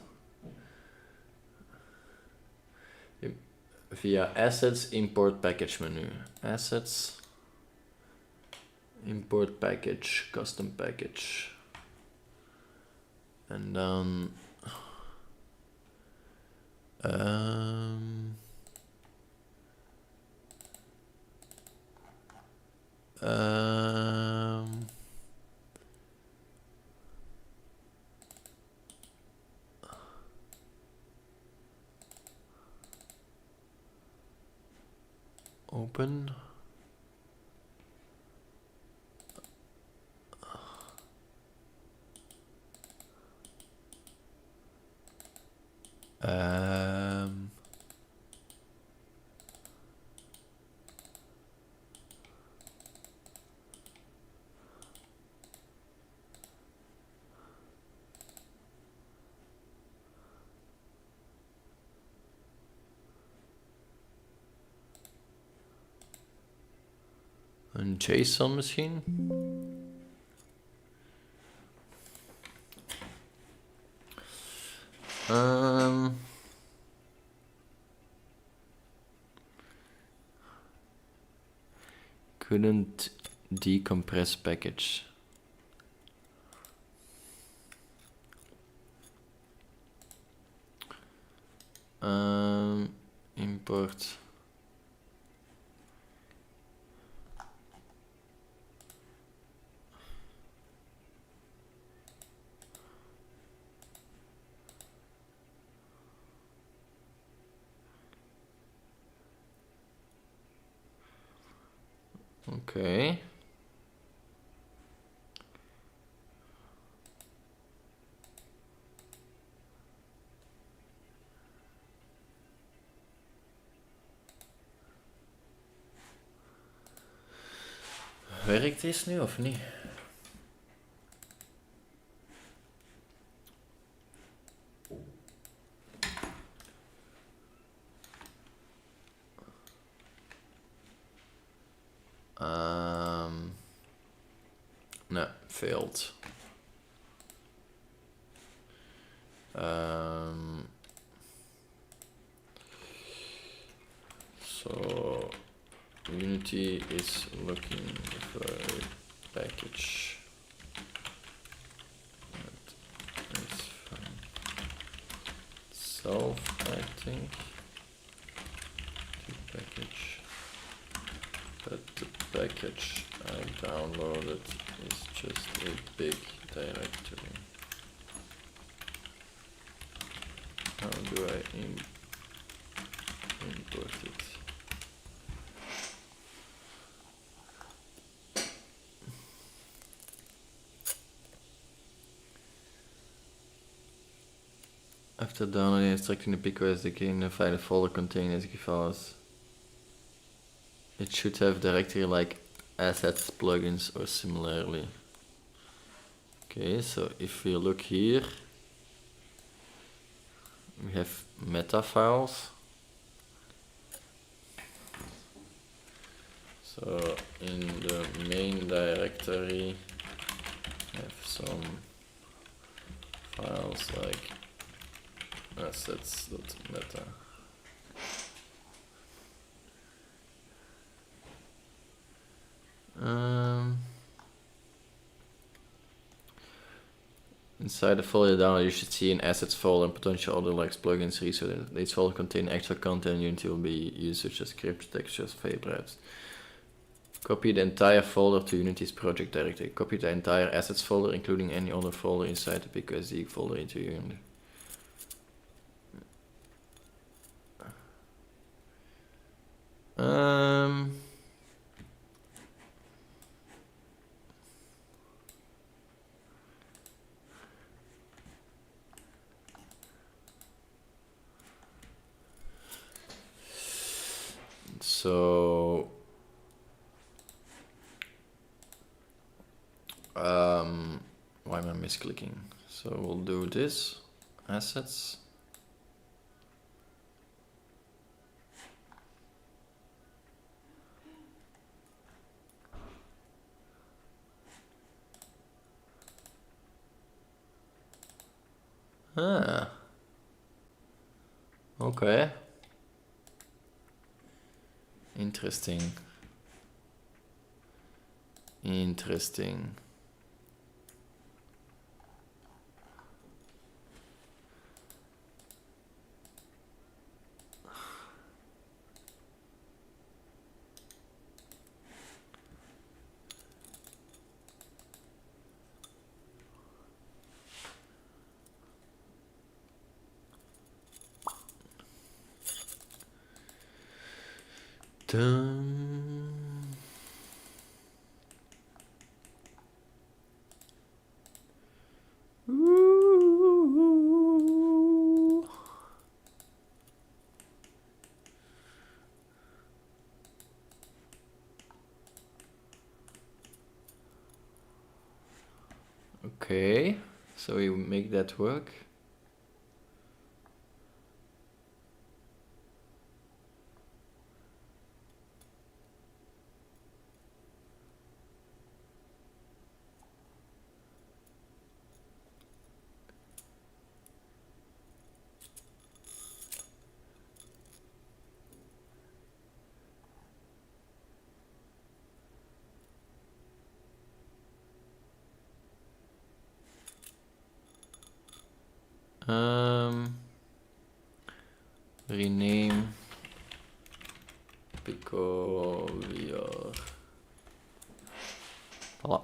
Via assets, import package menu. Assets, import package, custom package. And then open. Een JSON misschien? Couldn't decompress package. Import. Okay. Werkt deze nu of niet? No, failed. So Unity is looking for a package. That's fine. Self, I think. Package. But the package I downloaded is just a big directory. How do I import it? After downloading and extracting the pico SDK in the file folder containing SDK files, it should have directory like assets, plugins, or similarly. Okay, so if we look here, we have meta files. So in the main directory, we have some files like assets.meta. Inside the folder download, you should see an assets folder and potential other like plugins, resources. These folders contain extra content Unity will be used, such as scripts, textures, favorites. Copy the entire folder to Unity's project directory. Copy the entire assets folder, including any other folder inside the PicoSD folder into Unity. So why am I misclicking? So we'll do this, assets. Ah, okay. Interesting. Interesting. Dun. Ooh. Okay, so we make that work. Rename PicoVR. Voilà.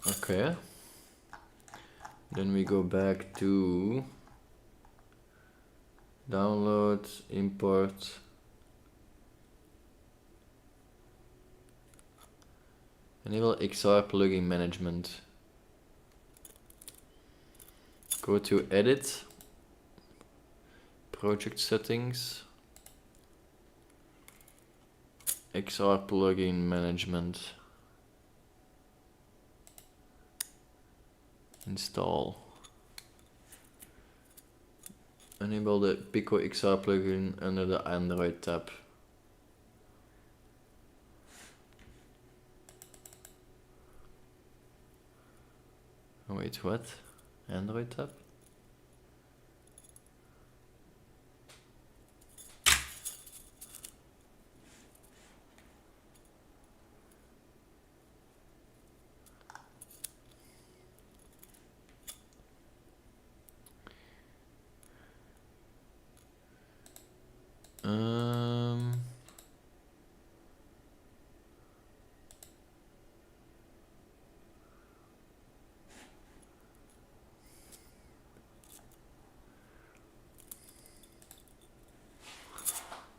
Okay. Then we go back to download, import. Enable XR plugin management. Go to edit, project settings, XR plugin management, install. Enable the Pico XR plugin under the Android tab. Oh, wait, what? Android tab?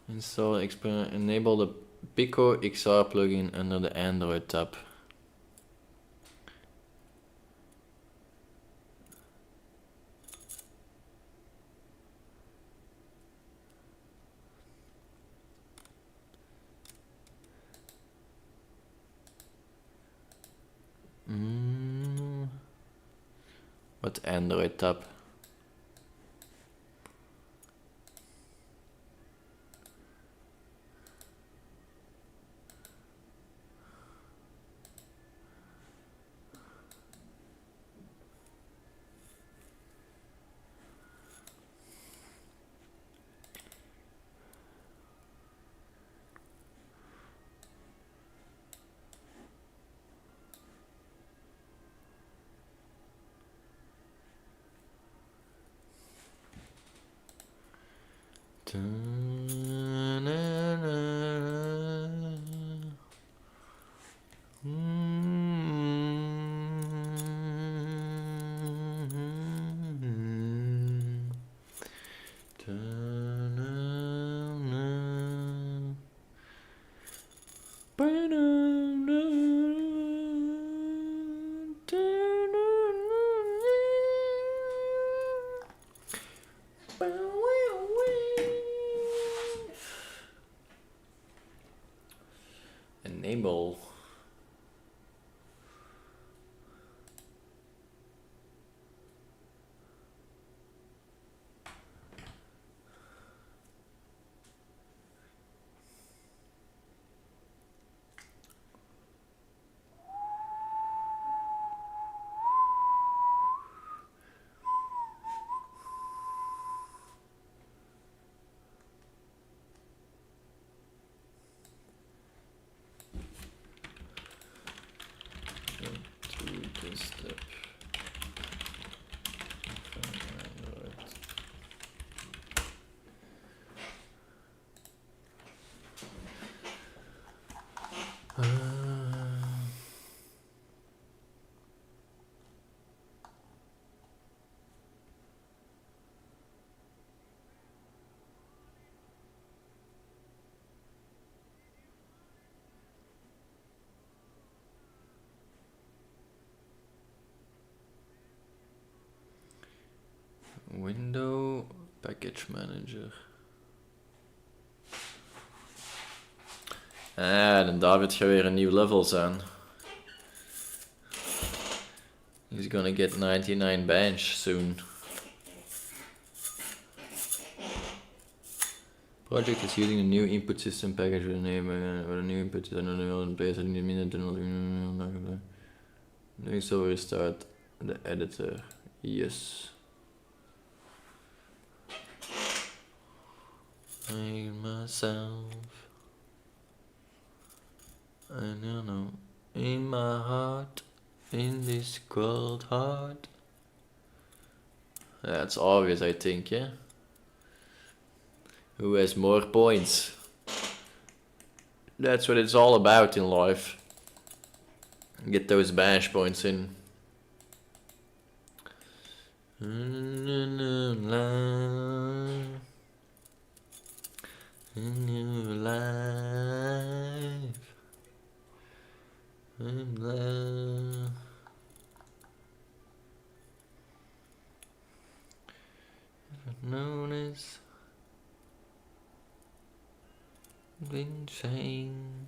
Install, enable the Pico XR plugin under the Android tab. What Android tab? Enable. Step. Window package manager. Dan David gaat weer een nieuw levels aan. He's gonna get 99 bench soon. Project is using a new input system package with a name with a new input in place in the minute. Doing so we restart the editor. Yes. I myself, I don't know, in my heart, in this cold heart. That's obvious, I think, yeah? Who has more points? That's what it's all about in life. Get those bash points in. A new life. I'm glad. Notice. Been saying.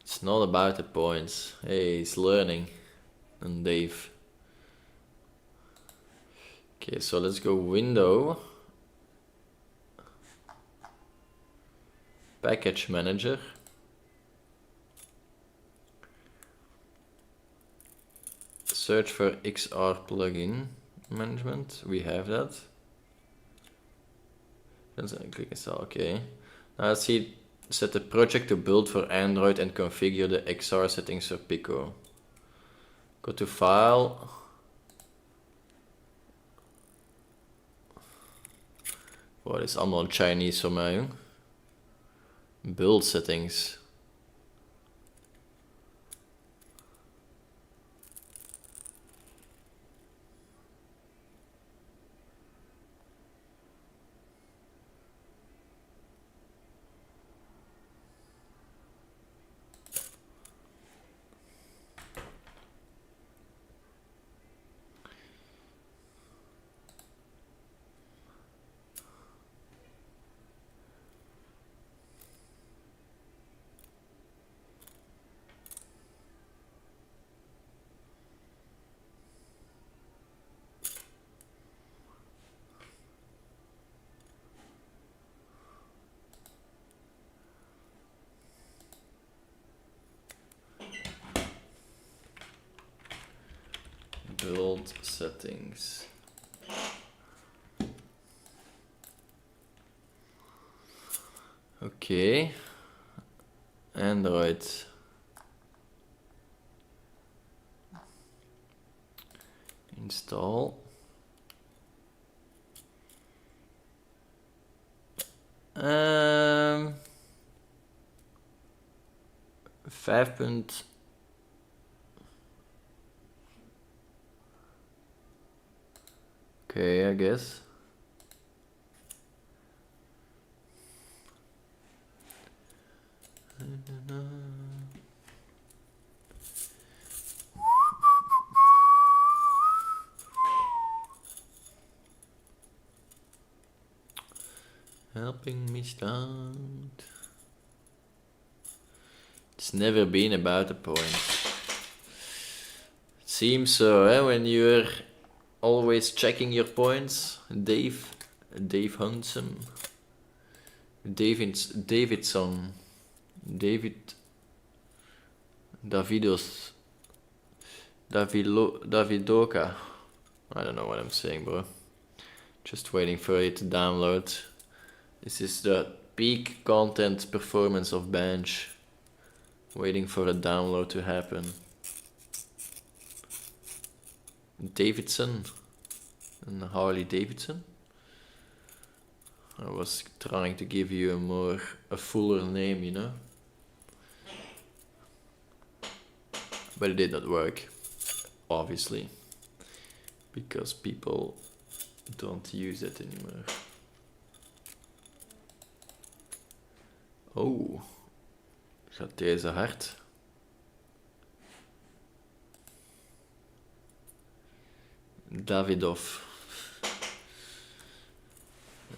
It's not about the points. Hey, he's learning. And Dave. Okay, so let's go window. Package manager. Search for XR plugin management. We have that. Let's click install. Okay. Now let's see. Set the project to build for Android and configure the XR settings for Pico. Go to file. Wat is allemaal Chinese voor mij, jong. Build settings. Build settings. Okay. Android. Install. 5 punt. Okay, I guess. Helping me stand. It's never been about the point. It seems so, when you're always checking your points. Dave Hansen. Davidson. Davidoka. I don't know what I'm saying, bro. Just waiting for it to download. This is the peak content performance of Bench. Waiting for a download to happen. Davidson and Harley Davidson. I was trying to give you a fuller name, you know. But it did not work, obviously, because people don't use it anymore. Oh, gaat deze hard?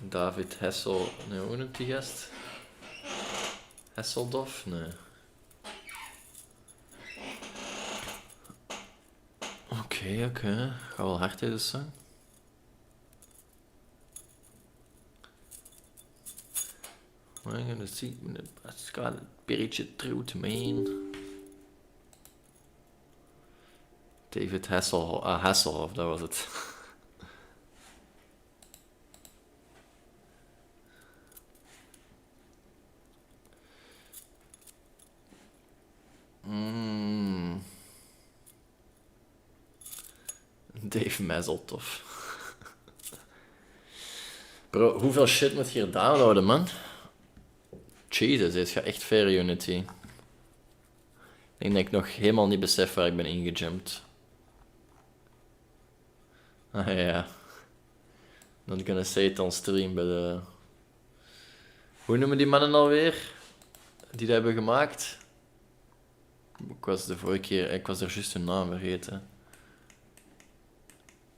David Hessel, nee, hoe noemt die gast? Hesseldorf? Nee. Oké. Ga wel hard deze song. I'm gonna see, it's got a beetje truth, man. David Hasselhoff, dat was het. Dave Mazzeltoff. Bro, hoeveel shit moet je hier downloaden, man? Jesus, dit gaat echt ver, Unity. Ik denk dat ik nog helemaal niet besef waar ik ben ingejumpt. Ah ja. Not gonna say it on stream, but hoe noemen die mannen alweer? Die dat hebben gemaakt? Ik was de vorige keer... Ik was er juist hun naam vergeten.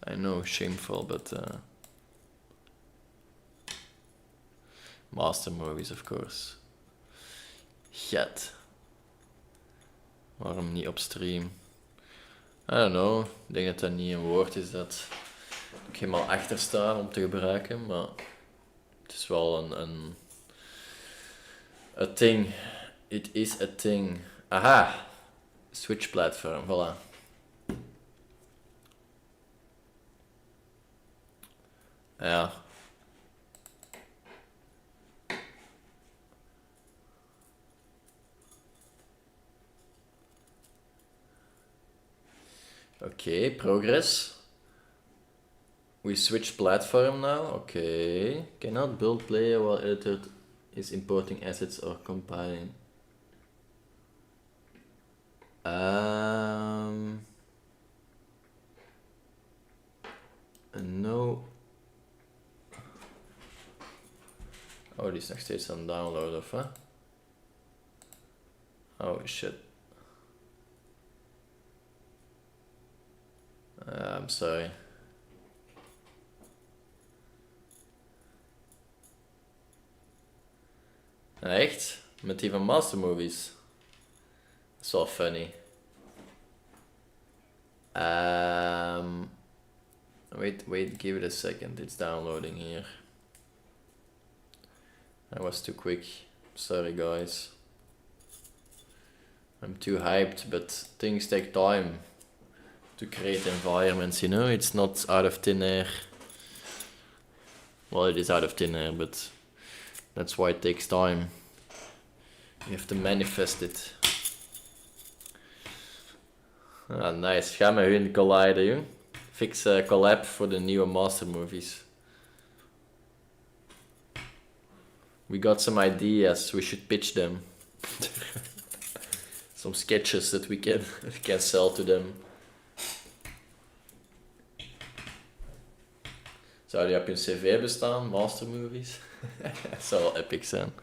I know, shameful, but... Master movies, of course. Gat. Waarom niet op stream? I don't know. Ik denk dat dat niet een woord is dat ik helemaal achter sta om te gebruiken, maar het is wel een a thing. It is a thing. Aha! Switch platform, voilà. Ja. Okay, progress. We switch platform now. Okay. Cannot build player while editor is importing assets or compiling. No. Oh, die is nog steeds aan het downloaden, of wat? Oh shit. I'm sorry. Echt? Met die van Master Movies? Dat is wel funny. Wait, give it a second. It's downloading here. I was too quick. Sorry, guys. I'm too hyped, but things take time to create environments, you know? It's not out of thin air. Well, it is out of thin air, but that's why it takes time. You have to manifest it. Ah, nice. Ga met hun colliden, jong. Fix a collab voor de nieuwe Master Movies. We got some ideas. We should pitch them. Some sketches that we can sell to them. Zou die op je cv bestaan? Master movies? Dat zou wel epic zijn.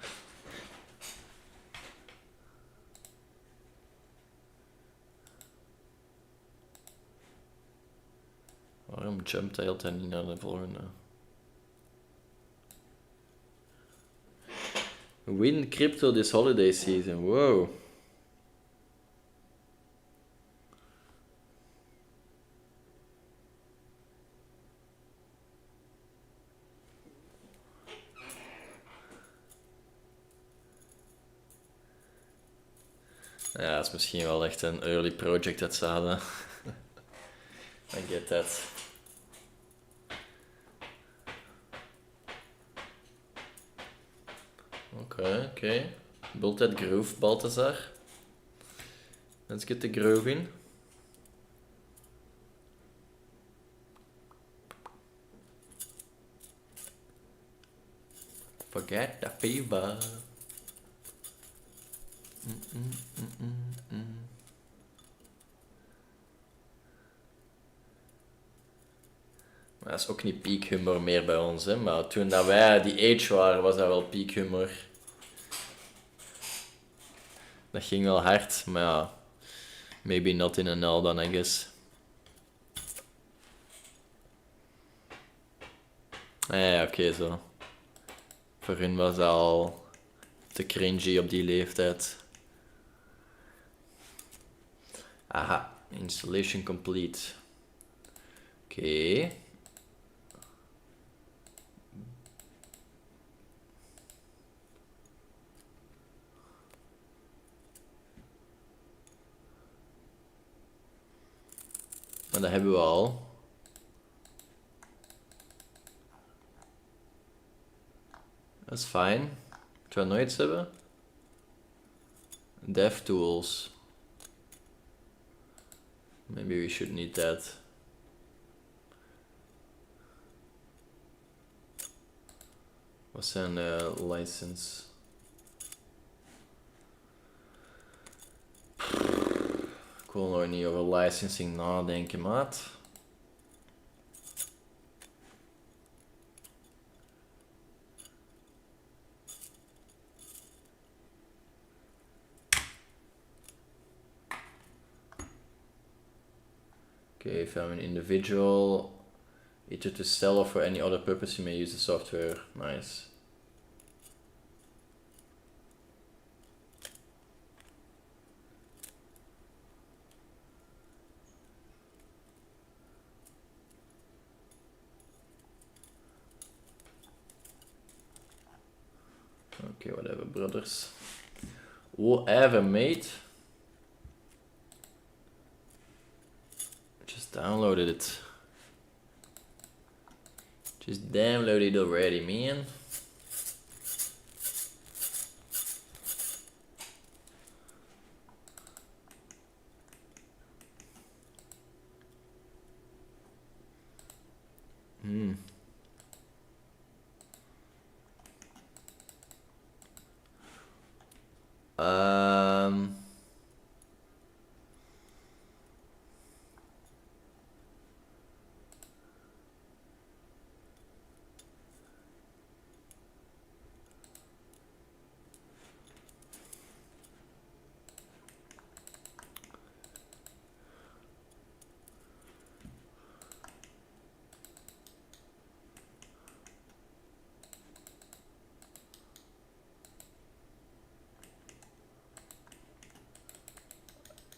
Waarom jumpt hij altijd niet naar de volgende? Win crypto this holiday season. Wow. Ja, dat is misschien wel echt een early project dat ze hadden. I get that. Okay. Build that groove, Balthazar. Let's get the groove in. Forget the fever. Maar dat is ook niet peak humor meer bij ons, hè. Maar toen dat wij die age waren, was dat wel peak humor. Dat ging wel hard, maar ja, maybe not in NL dan, I guess. Ja, oké, zo. Voor hun was dat al te cringy op die leeftijd. Aha, installation complete. Oké. Maar dat hebben we al. Dat is fijn. Moeten we nooit hebben? DevTools. Maybe we should need that. Wat zijn license? Ik wil nog niet over licensing nadenken, maat. Okay, if I'm an individual, either to sell or for any other purpose, you may use the software. Nice. Okay, whatever, brothers. Whatever, mate. Just downloaded it. Just downloaded it already, man.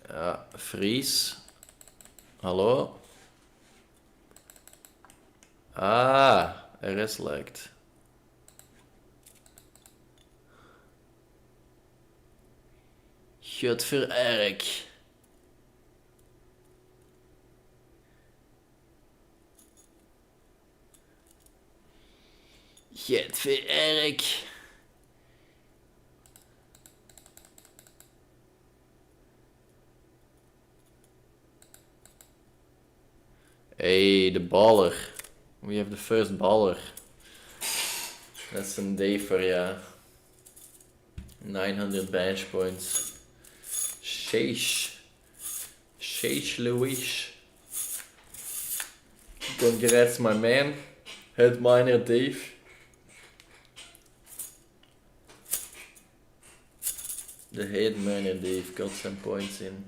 Ja, Fries. Hallo? Ah, RS lijkt. Godvererk. Godvererk. Hey, the baller. We have the first baller. That's a day for ya. 900 bench points. Sheesh. Sheesh Louis. Congrats my man. Headminer Dave. The headminer Dave got some points in.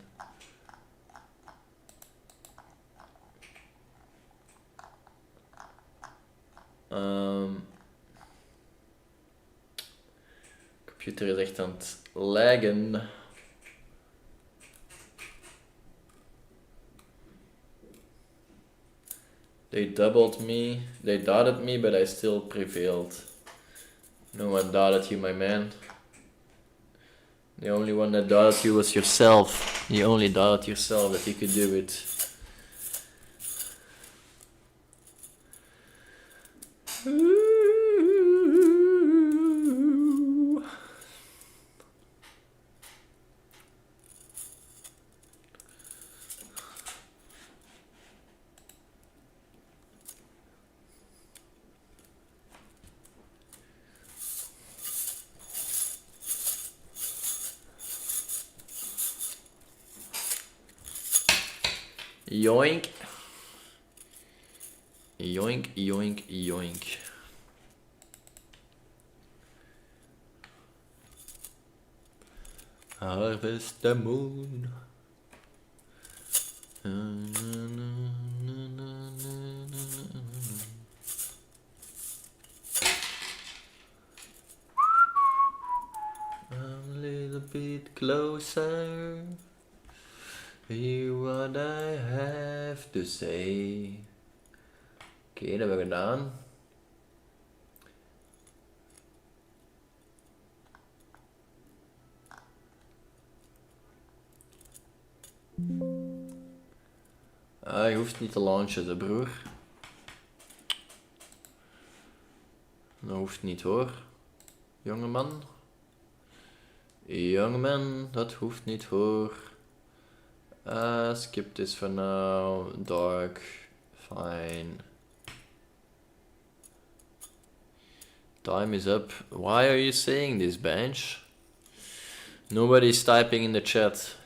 Computer is echt aan het laggen. They doubled me, they dotted me, but I still prevailed. No one dotted you, my man. The only one that dotted you was yourself. You only dotted yourself that you could do it. Yoink. Yoink, yoink, yoink. Harvest the moon. A little bit closer. Hear what I have to say. Oké, dat hebben we gedaan. Je hoeft niet te launchen, de broer. Dat hoeft niet hoor. Jongeman. Jongeman, dat hoeft niet hoor. Skip this for now. Dark. Fine. Time is up. Why are you saying this, bench? Nobody's typing in the chat.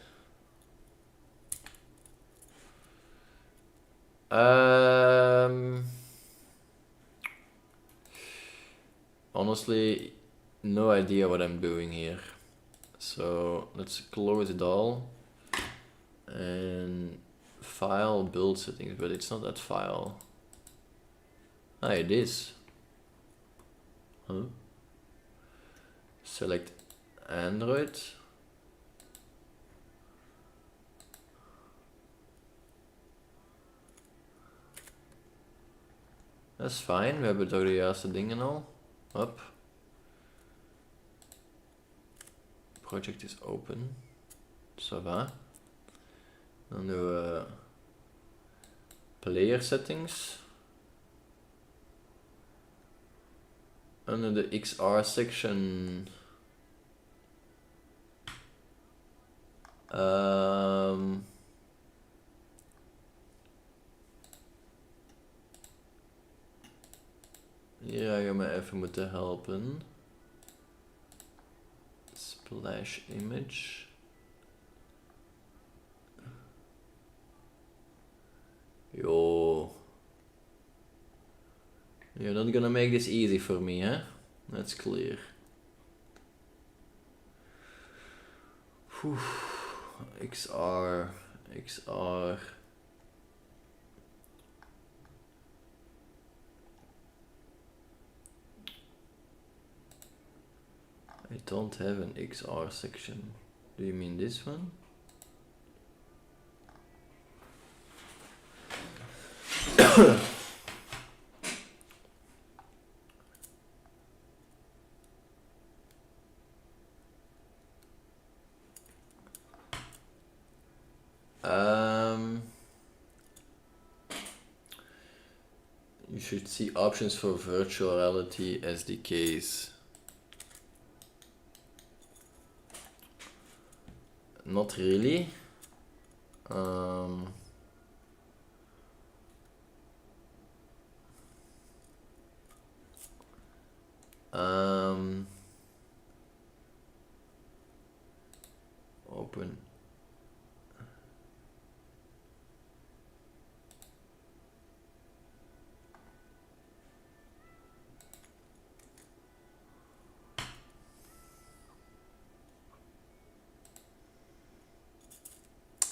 Honestly, no idea what I'm doing here. So let's close it all. And file build settings, but it's not that file. Ah, it is. Huh? Select Android. Dat is fijn, we hebben toch de juiste dingen al. Hop. Project is open. Ça va. Dan doen we player settings. Under the XR section. Hier ga je me even moeten helpen. Splash image. Yo. You're not gonna make this easy for me, huh? That's clear. Whew. XR. I don't have an XR section. Do you mean this one? You should see options for virtual reality SDKs. Not really. open.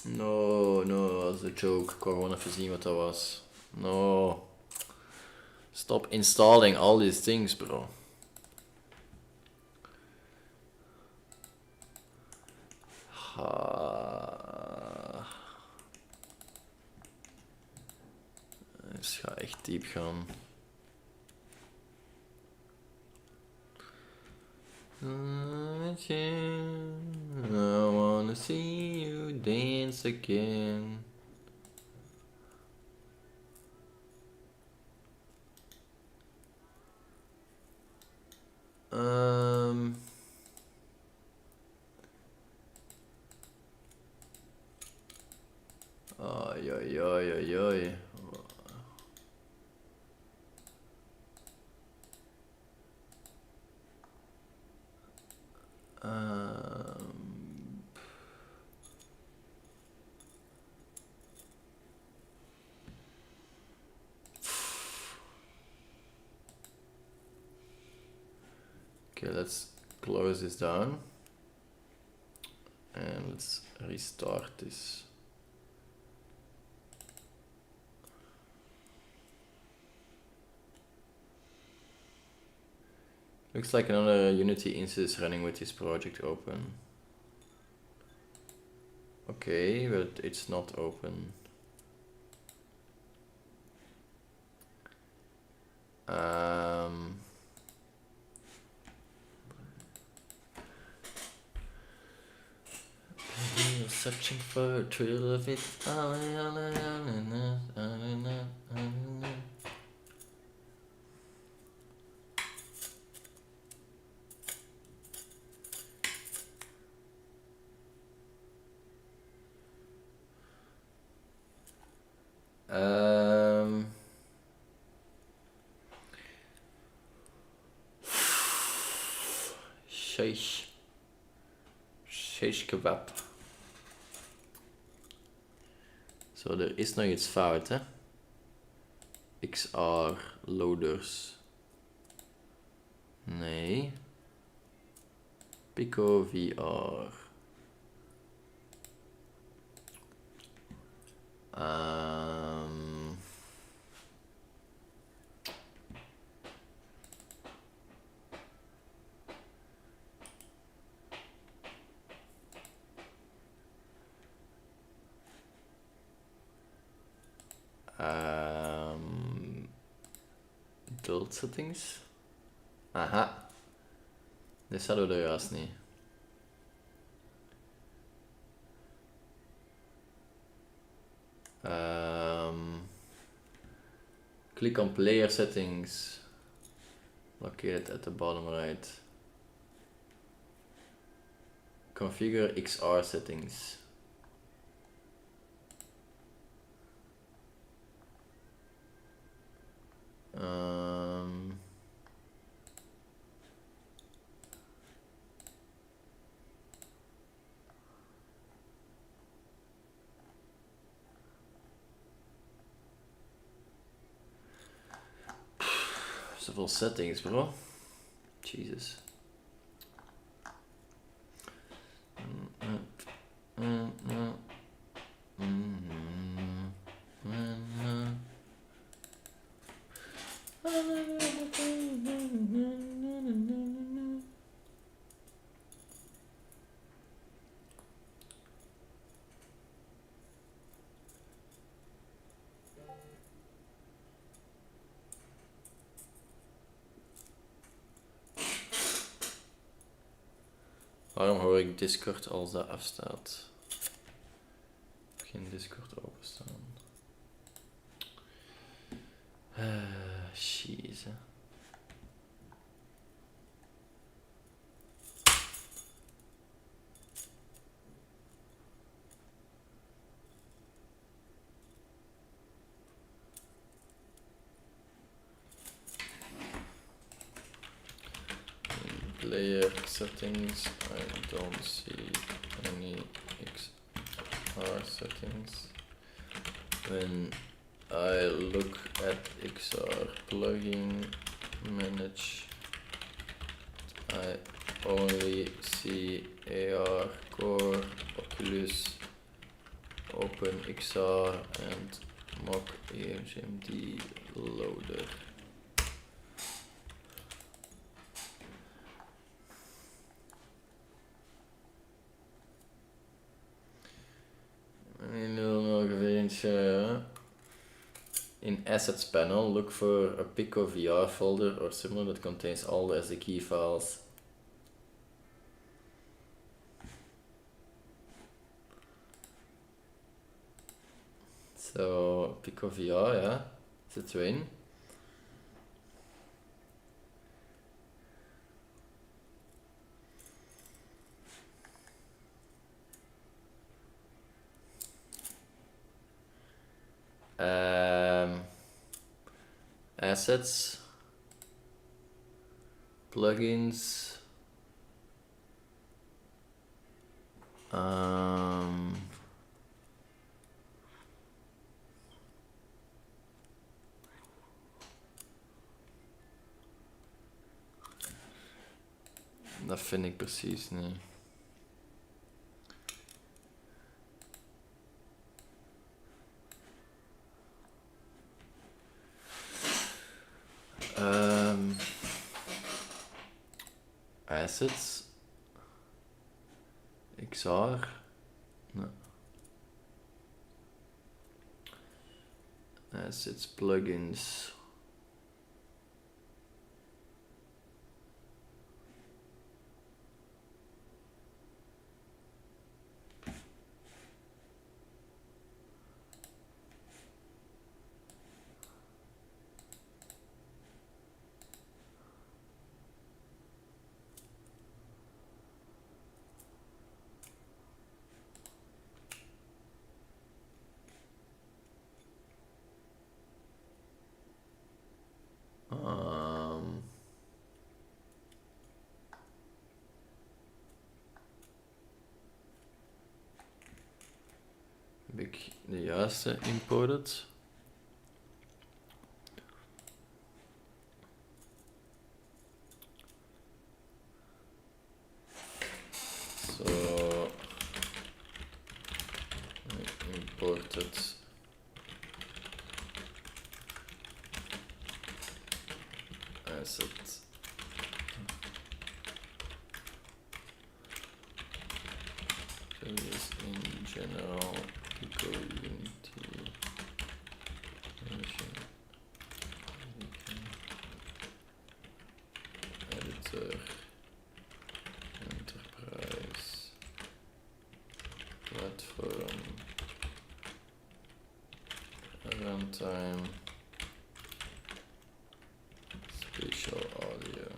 No, dat was een joke. Ik wou gewoon even zien wat dat was. No. Stop installing all these things, bro. Dus ga echt diep gaan. I wanna see you dance again. Oi. Okay, let's close this down and let's restart this. Looks like another Unity instance running with this project open. Okay, but it's not open. Searching for a thrill of it. Shish kebab. Zo, er is nog iets fout, hè? XR loaders. Nee. Pico VR. Build settings. Aha. Dit hadden we er juist niet. Click on player settings. Located at the bottom right. Configure XR settings. Zoveel settings, bro. Jesus. Waarom hoor ik Discord als dat afstaat? Geen Discord openstaan. Jeez. Player settings, I don't see any XR settings. When I look at XR plugin manage, I only see AR, Core, Oculus, OpenXR and mock ENG loader. In assets panel, look for a Pico VR folder or similar that contains all the SDK files. So Pico VR, ja, zit erin. Assets, plugins, dat vind ik precies niet. Assets, XR, no. Assets, plugins. Heb ik de juiste imported? So I imported asset. Values in general, Pico Unity, editor, enterprise, platform, runtime, spatial audio.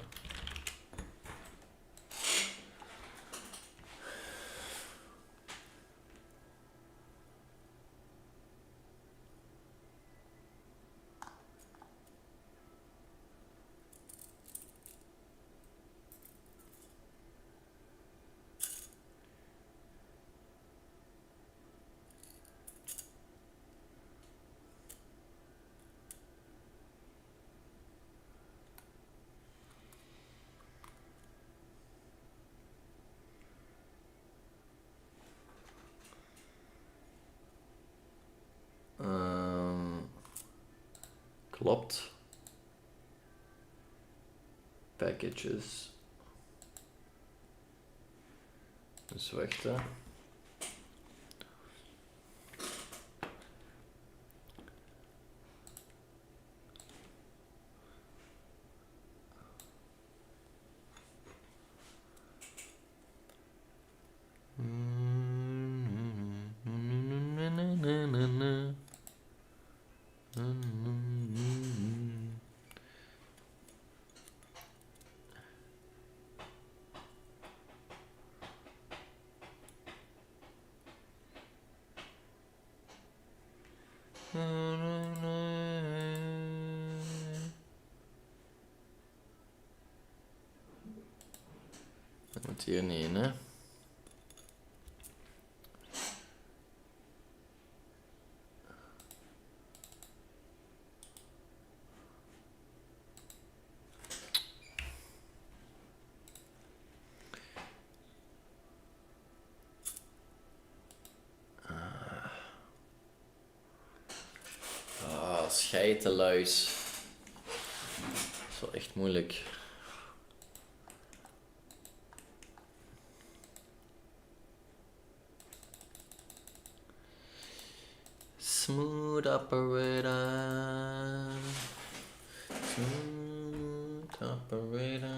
Klopt. Packages. Dus wachten. Dat moet hier niet in, hè? Geitenluis. Dat is wel echt moeilijk. Smooth operator. Smooth operator.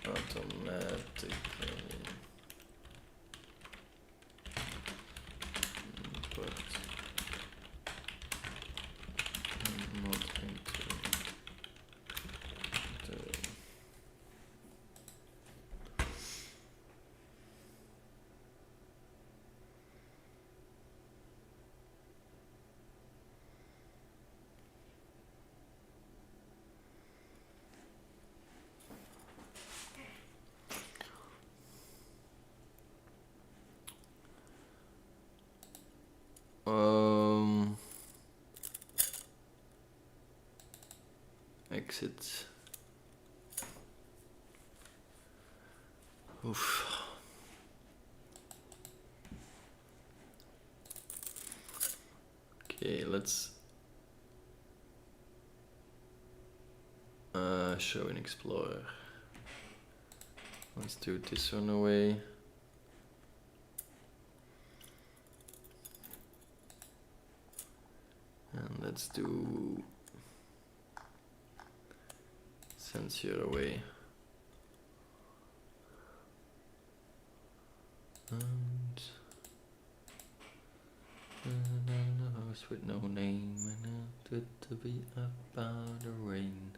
Automatically. Exit. Oof. Okay, let's show and explore. Let's do this one away. And let's do Sensor away. And a house with no name, and it to be about the rain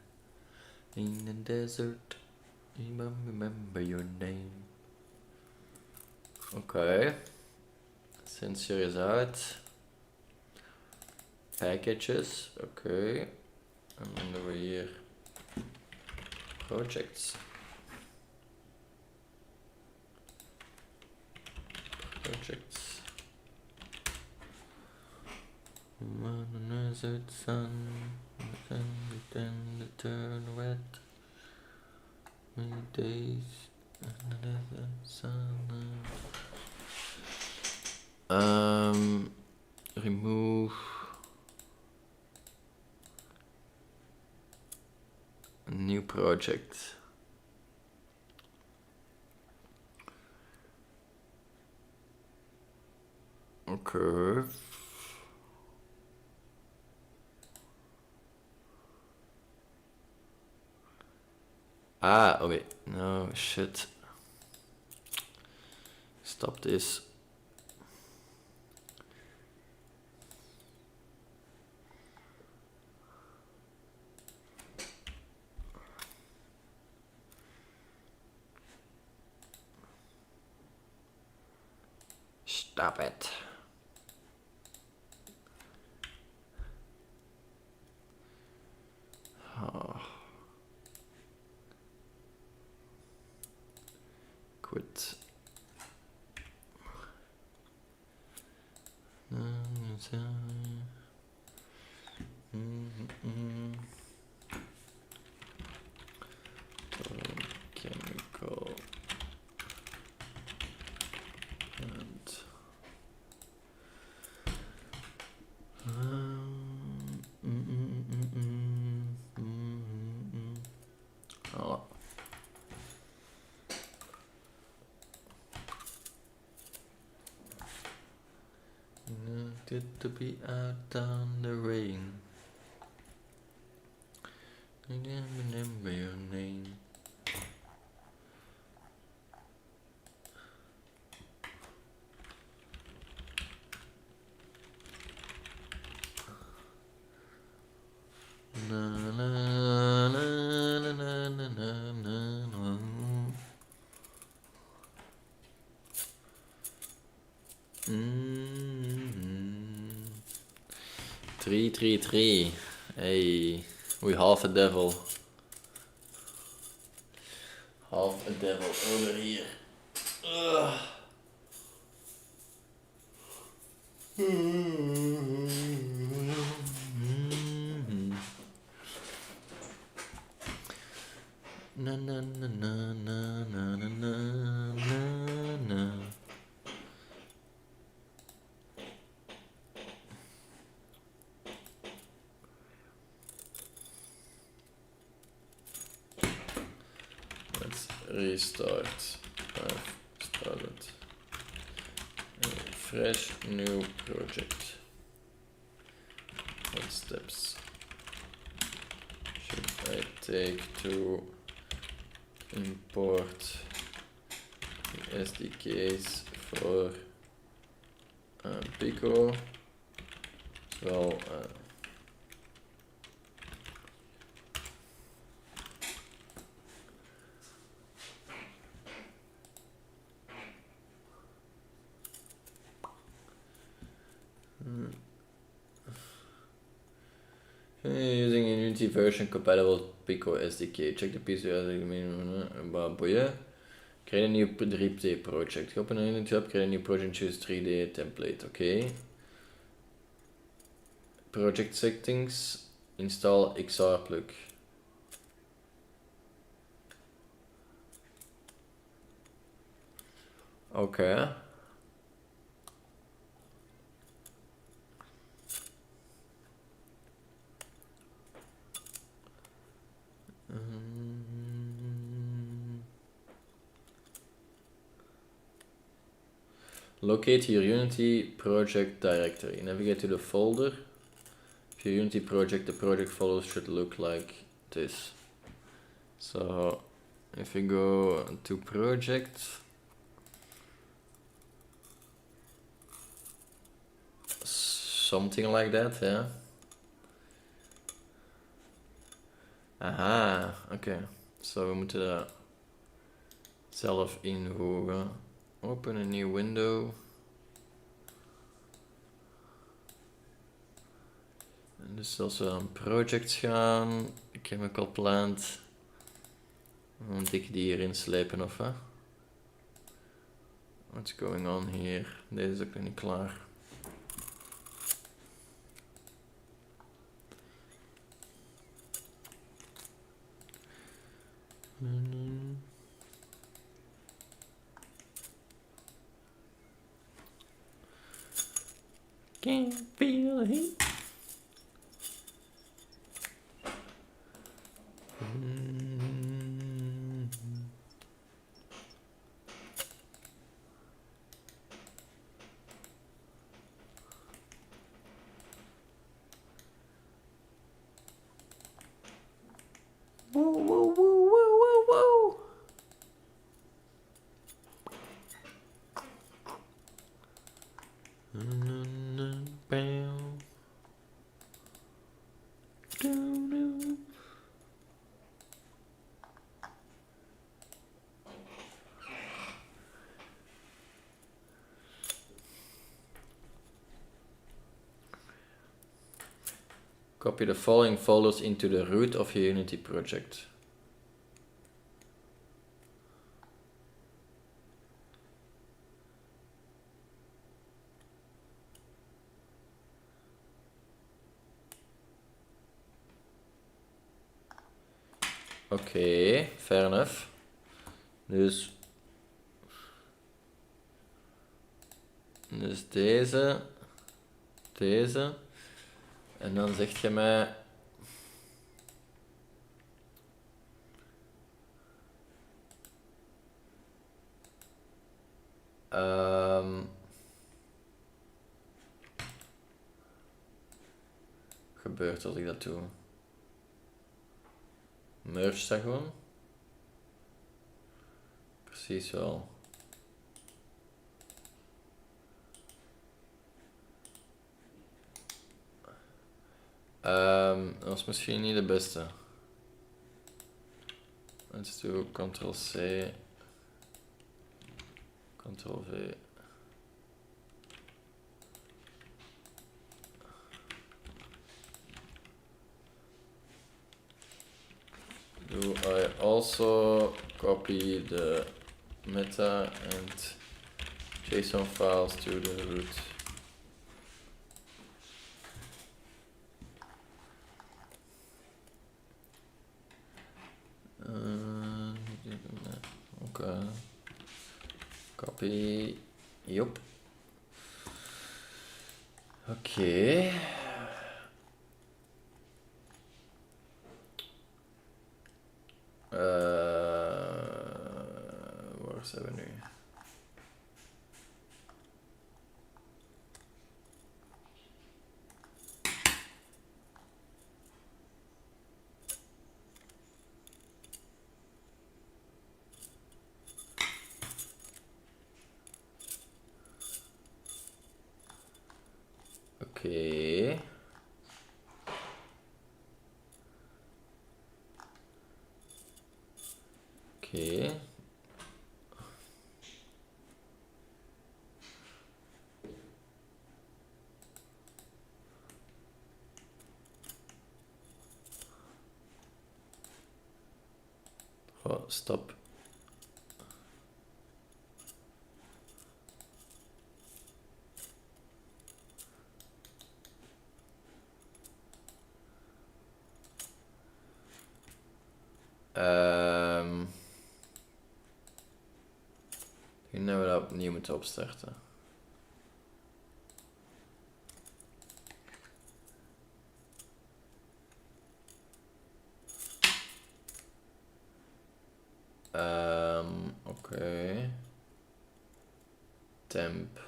in the desert. Even remember your name. Okay. Sensor is out. Packages, okay. And then over here, projects. Projects. When the desert sun, then the turn wet. Many days, and the desert sun. Remove. A new project. Okay. Ah, okay. No, shit. Stop this. Stop it. Oh. Quit. Chemical and oh. Good to be out on the rain. I can't remember your name. Na na na na na na na na. 333. Hey, we half a devil. Half a devil over here. Ugh. Na na na na na na na na na. Let's restart. I've started a fresh new project. What steps should I take to import the SDKs for Pico? So using a Unity version compatible Pico SDK. Check the piece boeien. Create a new 3D project. Open a Unity app, create a new project, choose 3D template. Okay. Project settings, install XR plug. Okay. Locate your Unity project directory. Navigate to the folder. If your Unity project, the project folder should look like this. So if we go to project, something like that, yeah. Aha, oké. So we moeten dat zelf invoegen. Open a new window. En dus als we aan projects gaan, chemical plant, dan moet ik die hierin slepen of wat? What's going on here? Deze is ook nog niet klaar. Can't feel the heat. Whoa, whoa, whoa, whoa, whoa, whoa. Copy the following folders into the root of your Unity project. Oké, fair enough. Dus deze. En dan zegt je mij gebeurt als ik dat doe? Merge dat gewoon? Precies wel. Dat was misschien niet de beste. Let's do Ctrl-C, Ctrl-V. Do I also copy the meta and JSON files to the root? Copy. Yup. Okay. Waar zijn we nu? Oké. Oké. Oh, stop. Ik denk dat we dat opnieuw moeten opstarten. Oké. Temp.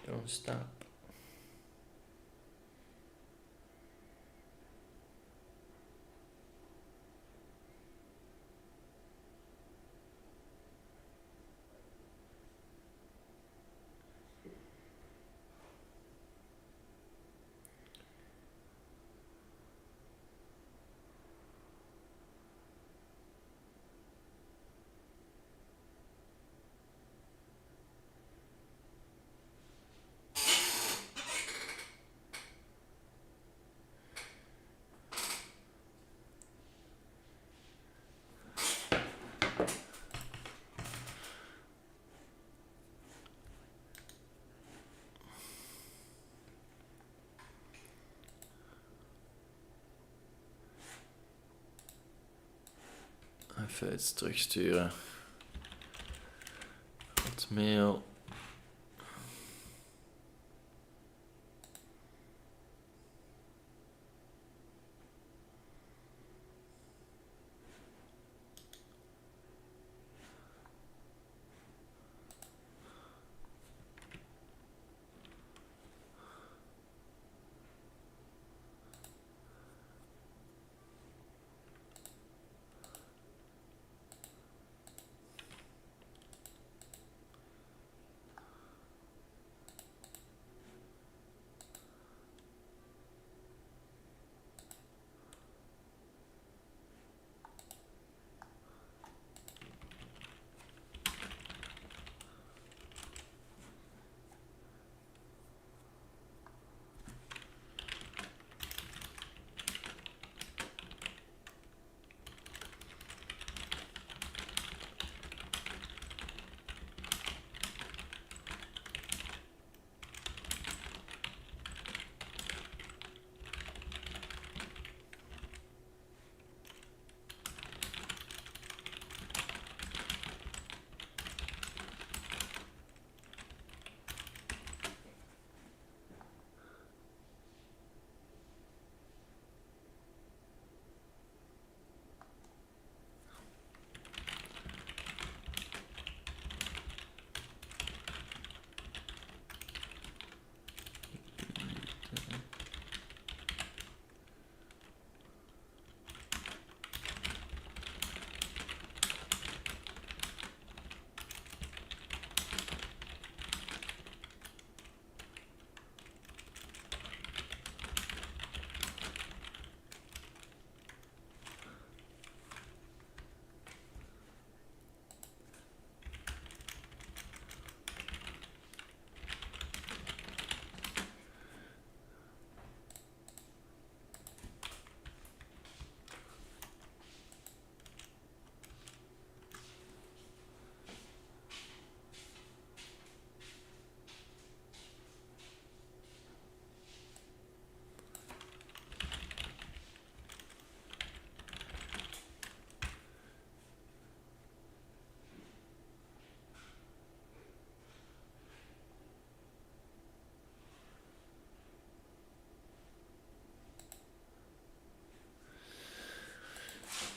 Don't stop. Even iets terugsturen. Hotmail.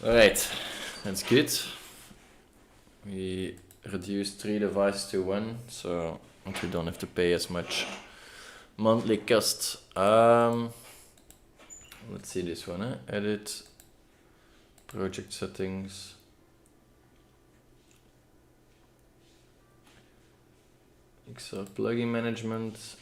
Alright, that's good. We reduced 3 devices to 1, so we don't have to pay as much monthly cost. Let's see this one, edit, project settings. XR plugin management.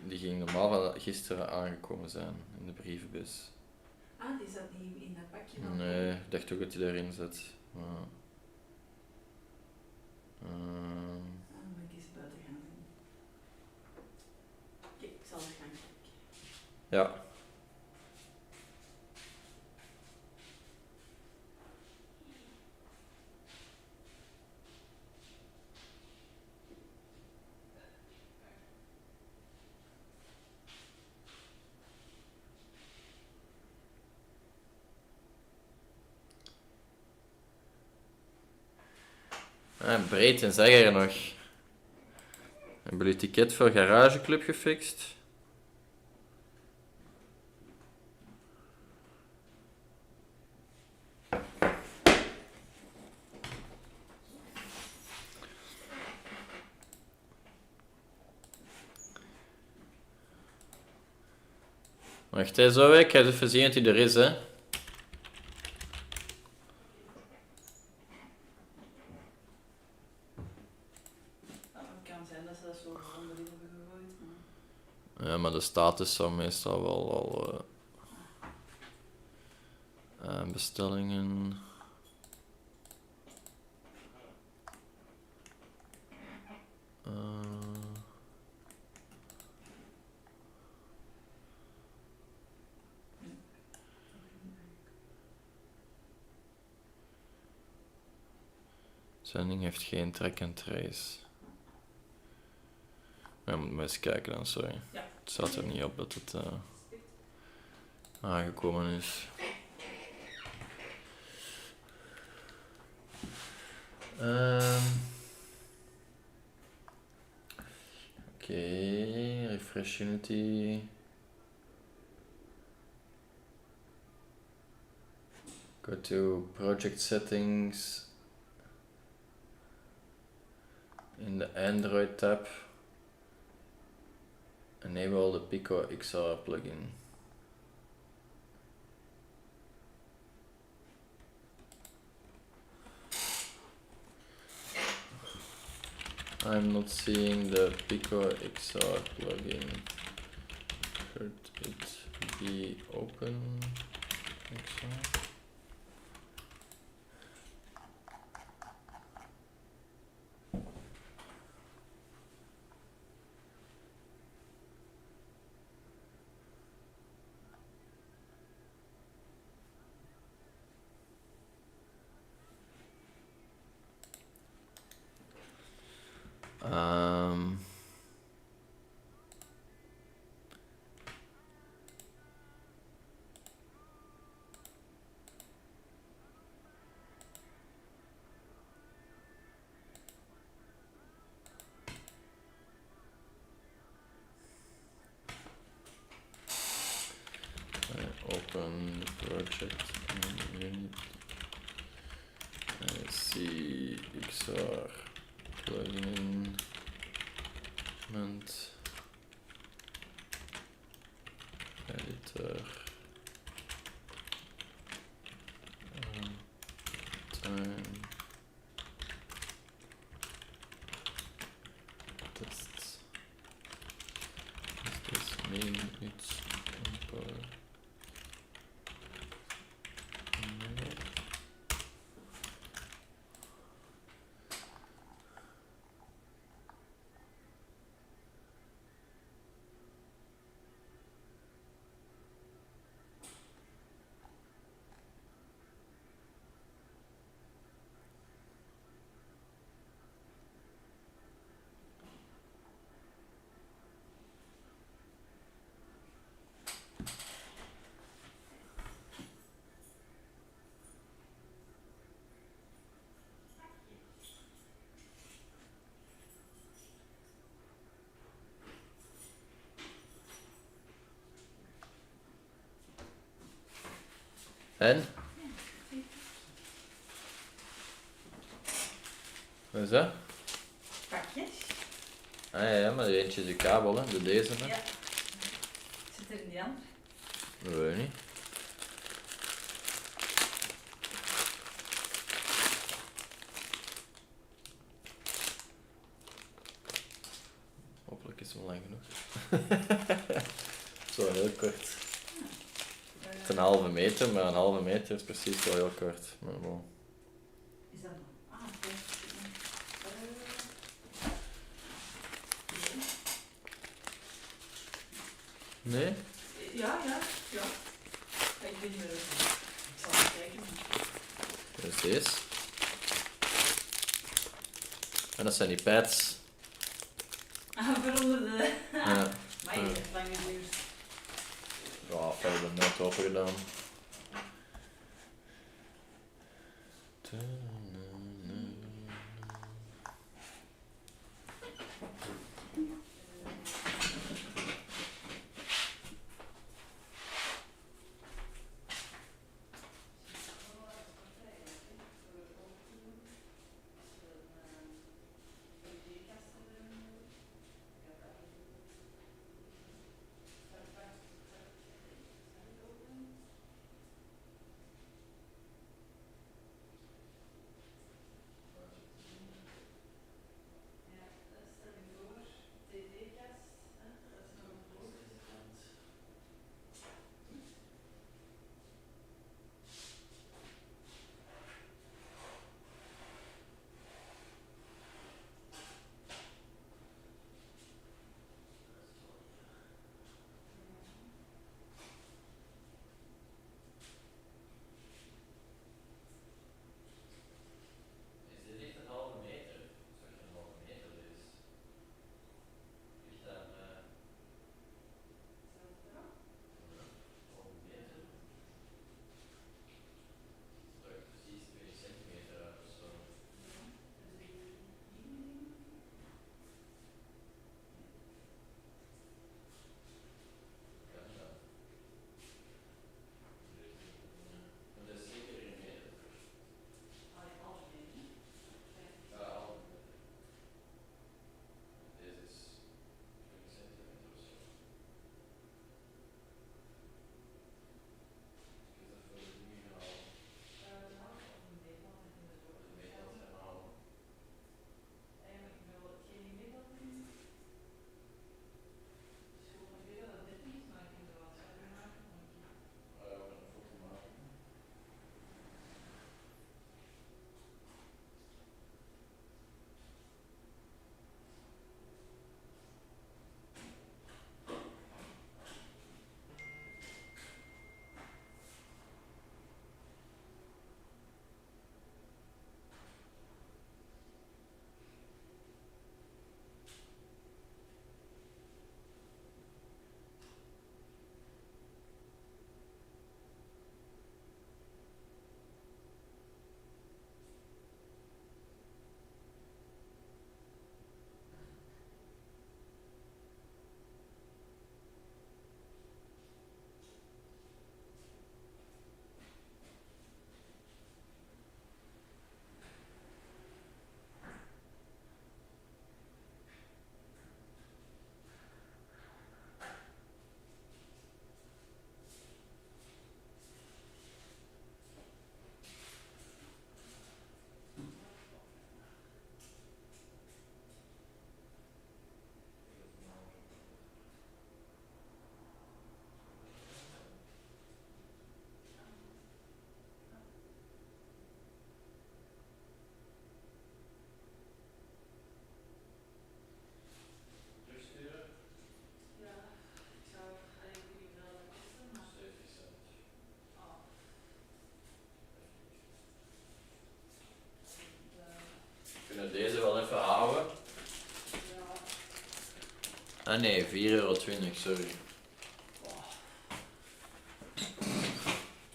Die ging normaal wel gisteren aangekomen zijn in de brievenbus. Ah, die zat niet in dat pakje dan? Nee, ik dacht ook dat hij daarin zat. Maar... moet ik eens buiten gaan zien. Oké, ik zal eens gaan kijken. Ja. Breed en zeg er nog. Hebben jullie het ticket voor Garageclub gefixt? Wacht, zo ik ga even zien dat hij er is, hè. Ja, maar de status zou meestal wel al bestellingen. Zending heeft geen track and trace. Ja, moet maar eens kijken dan, sorry. Ja. Het staat er niet op dat het aangekomen is. Oké, refresh Unity. Go to project settings. In the Android tab. Enable the Pico XR plugin. I'm not seeing the Pico XR plugin. Should it be open? XR? Open the project and unit. I see XR plugin management editor time tests. Does this mean it's import? En? Wat is dat? Pakjes. Ah ja, maar eentje is de kabel, hè. Deze, hè. Ja. Zit er in die andere? Dat weet ik niet. Hopelijk is het wel lang genoeg. Zo heel kort. Het is een halve meter, maar een halve meter is precies wel heel kort. Maar bon. Is dat nog? Ah, oké. Nee? Ja. Ik weet niet meer. Ik zal even kijken. Dat is deze. En dat zijn die pads. Ah, voor onder de... Ja. Maar je hebt lang geduurd. Ja, ik heb het net open gedaan. Deze wel even houden. Ah nee, €4,20, sorry.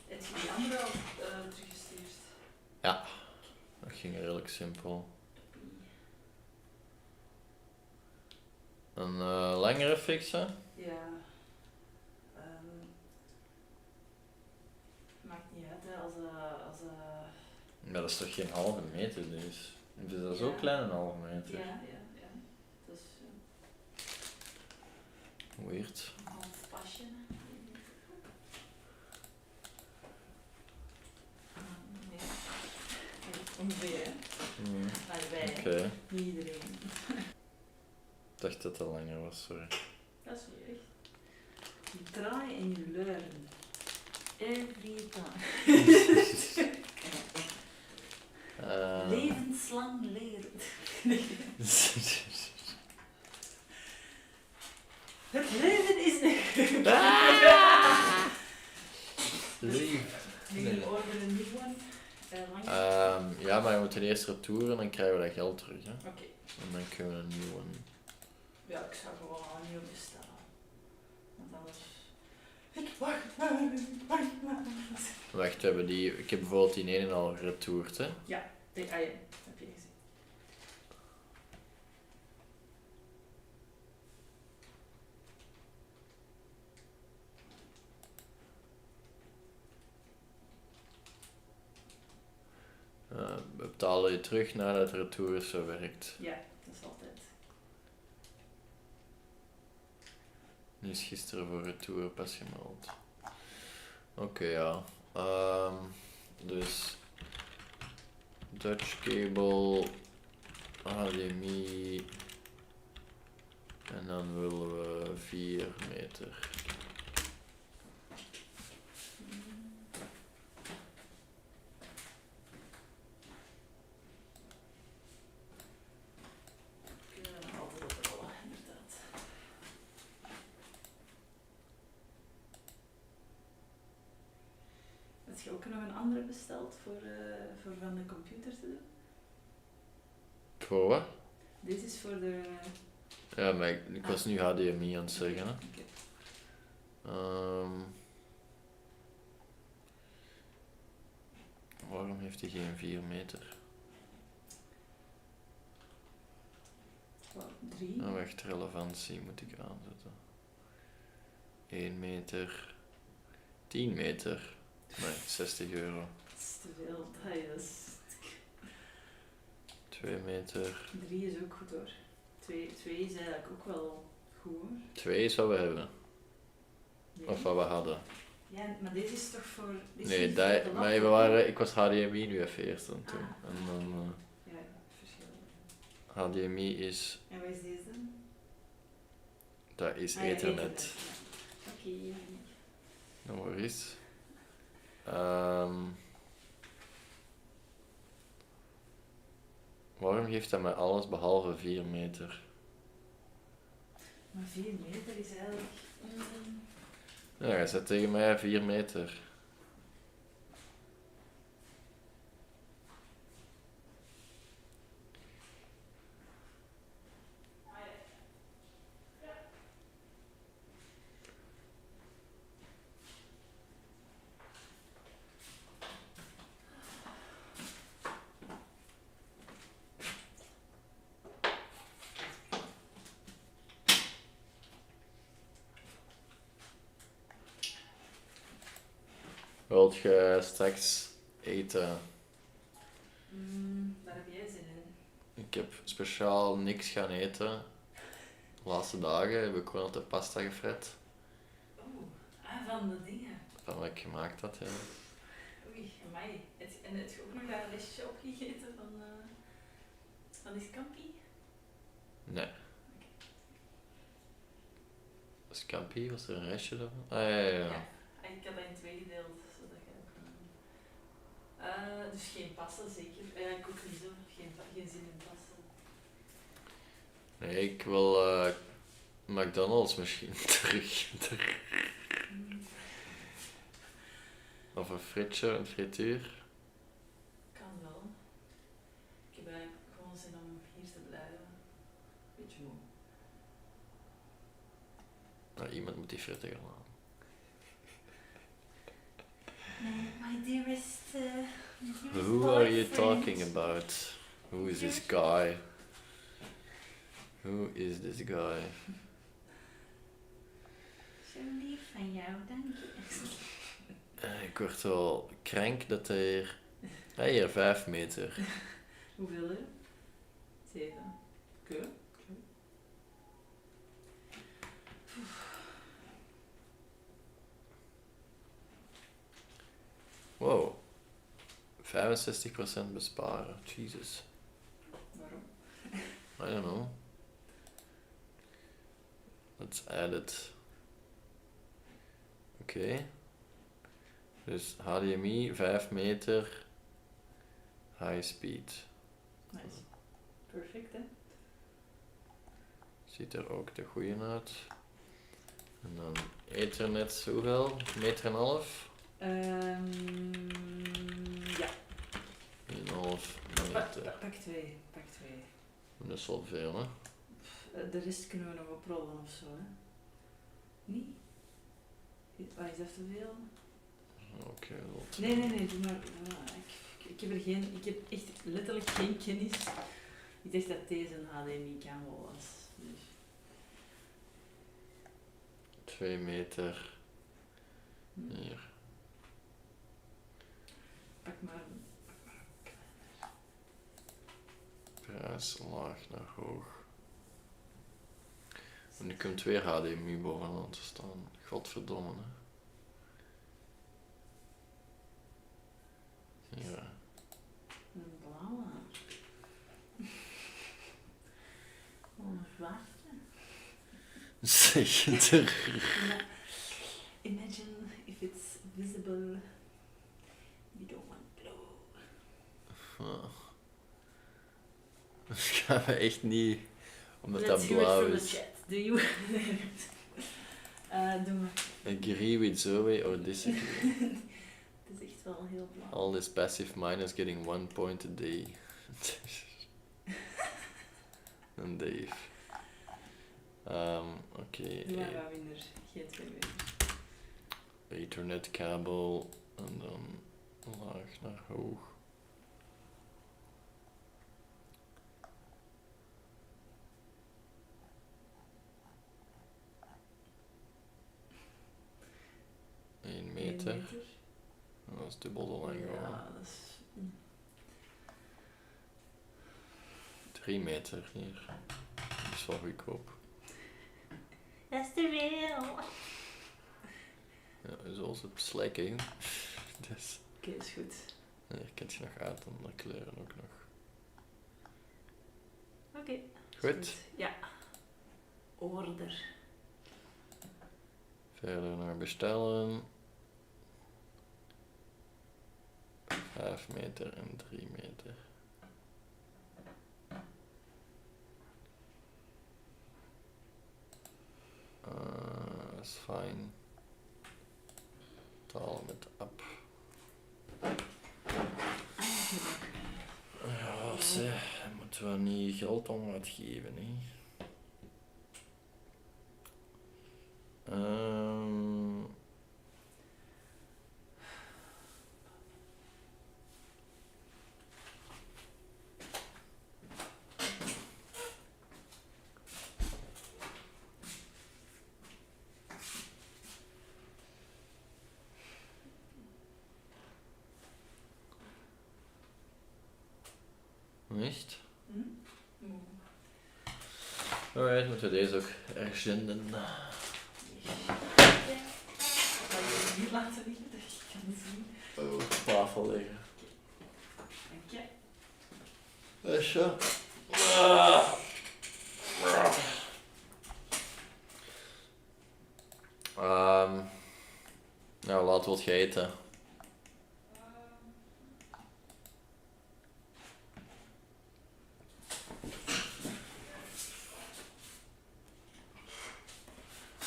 Heb je die andere al teruggestuurd? Ja, dat ging redelijk simpel. Een langere fixen? Ja. Maakt niet uit. Maar dat is toch geen halve meter dus? Is dat zo klein, een halve meter? Ja. Dat is weird. een handpasje. Nee. Ongeveer, hè? Maar wij, niet iedereen. Ik dacht dat het langer was, sorry. Dat is niet echt. You try and you learn. Every time. Levenslang leren. Het leven is een... Lief. Jullie orderen een nieuw one? Ja, maar we moeten eerst retouren en dan krijgen we dat geld terug. Hè? Oké. En dan kunnen we een nieuw one. Ja, ik zou gewoon een nieuw bestellen. Want anders... Ik wacht maar. Wacht, we hebben die... Ik heb bijvoorbeeld die ene al retourd, hè? Ja, die heb je gezien. We betalen je terug nadat de retour zo werkt. Ja, dat is altijd. Nu is gisteren voor retour pas gemeld. Oké, ja. Dus Dutch cable, HDMI en dan willen we 4 meter. Heb je ook nog een andere besteld voor van de computer te doen? Voor wat? Dit is voor de... Ja, maar ik was nu HDMI aan het zeggen. Hè. Waarom heeft hij geen 4 meter? Wat, 3? Nou, echt relevantie moet ik aanzetten. 1 meter, 10 meter. Nee, €60. Dat is te veel, dat is... 2 meter. 3 is ook goed hoor. 2 is eigenlijk ook wel goed hoor. 2 is wat we hebben. Nee. Of wat we hadden. Ja, maar dit is toch voor... Nee, maar ik was HDMI nu even eerst aan toen. En dan... ja, verschil. HDMI is... En wat is deze dan? Dat is ja, Ethernet. Oké. No worries. Waarom geeft hij mij alles behalve 4 meter? Maar 4 meter is eigenlijk... Ja, hij zegt tegen mij 4 meter. Wilt je straks eten? Waar heb jij zin in? Ik heb speciaal niks gaan eten. De laatste dagen heb ik gewoon altijd pasta gefret. Van de dingen. Van wat ik gemaakt had, ja. Oei, amai. En heb je ook nog daar een restje opgegeten van die scampi? Nee. Scampi, was er een restje daarvan? Ah ja. Ik had dat in 2 gedeeld, zodat je ook dus geen pasta zeker. Ik ook niet zo, geen zin in pasta. Nee, ik wil McDonald's misschien terug. Of een frituur. Kan wel. Ik heb eigenlijk gewoon zin om hier te blijven. Beetje moe. Nou, iemand moet die fritten gaan halen. My dearest Who are you talking about? Who is this guy? Who is this guy? Zo lief van jou, dank je. Ik word wel krank dat er... hier, 5 meter. Hoeveel er? 7. Oké. Wow. 65% besparen. Jesus. Waarom? I don't know. Let's add it. Oké. Dus HDMI, 5 meter. High speed. Nice. Perfect, hè? Ziet er ook de goeie uit. En dan Ethernet, hoeveel? Meter en half? Ja. 1,5 meter. Pak 2. Dat is wel veel, hè? De rest kunnen we nog oprollen of zo, hè? Niet? Is dat te veel? Oké, Nee, doe maar. Ik heb echt letterlijk geen kennis. Ik dacht dat deze een HDMI-kabel was. Dus. 2 meter. Hier. Pak maar. Prijs laag naar hoog. En nu komt weer HDMI bovenaan te staan. Godverdomme, hè. Ja. Een blauwe. Een zwarte. Zeg het er. Imagine if it's visible. We don't want blue. Dat gaan we echt niet, omdat Let's dat blauw hear it is. from the chat. Do you? Doe maar. Agree with Zoe or disagree? Het is echt wel heel blauw. All this passive minus getting 1 point a day. En Dave. Oké. Doe maar wat minder. Geen 2 meter. Ethernet kabel en dan laag naar hoog. Eén meter. Dat is dubbel de lang gewoon. Ja, dat is... 3 meter hier. Dat is wel goedkoop. Dat is te veel. Ja, zoals het slijken. Dus. Oké, is goed. En hier kent je nog uit dan de kleuren ook nog. Oké. Goed. Ja. Order. Verder naar bestellen. 5 meter en 3 meter. Dat is fijn. Betalen met de app. Ja, daar moeten we niet geld om uitgeven, hè. Echt? Alright, moeten we deze ook ergens zenden. Ga je hier laten liggen dat je kan zien? Op tafel liggen. Dank je. Zo. Nou, laat wat eten.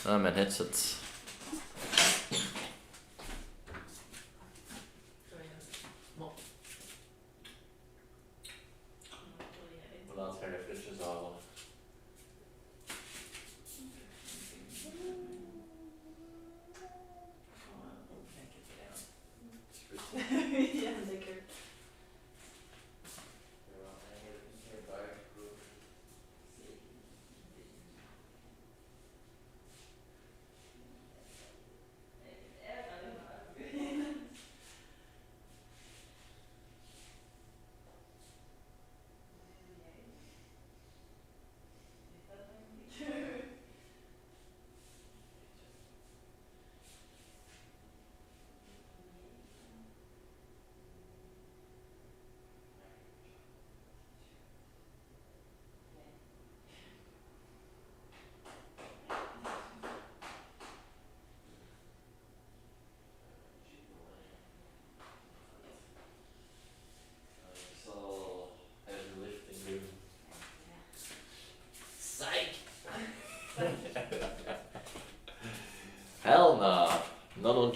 Mijn headset. Laat ga je frisjes halen. Ja, lekker.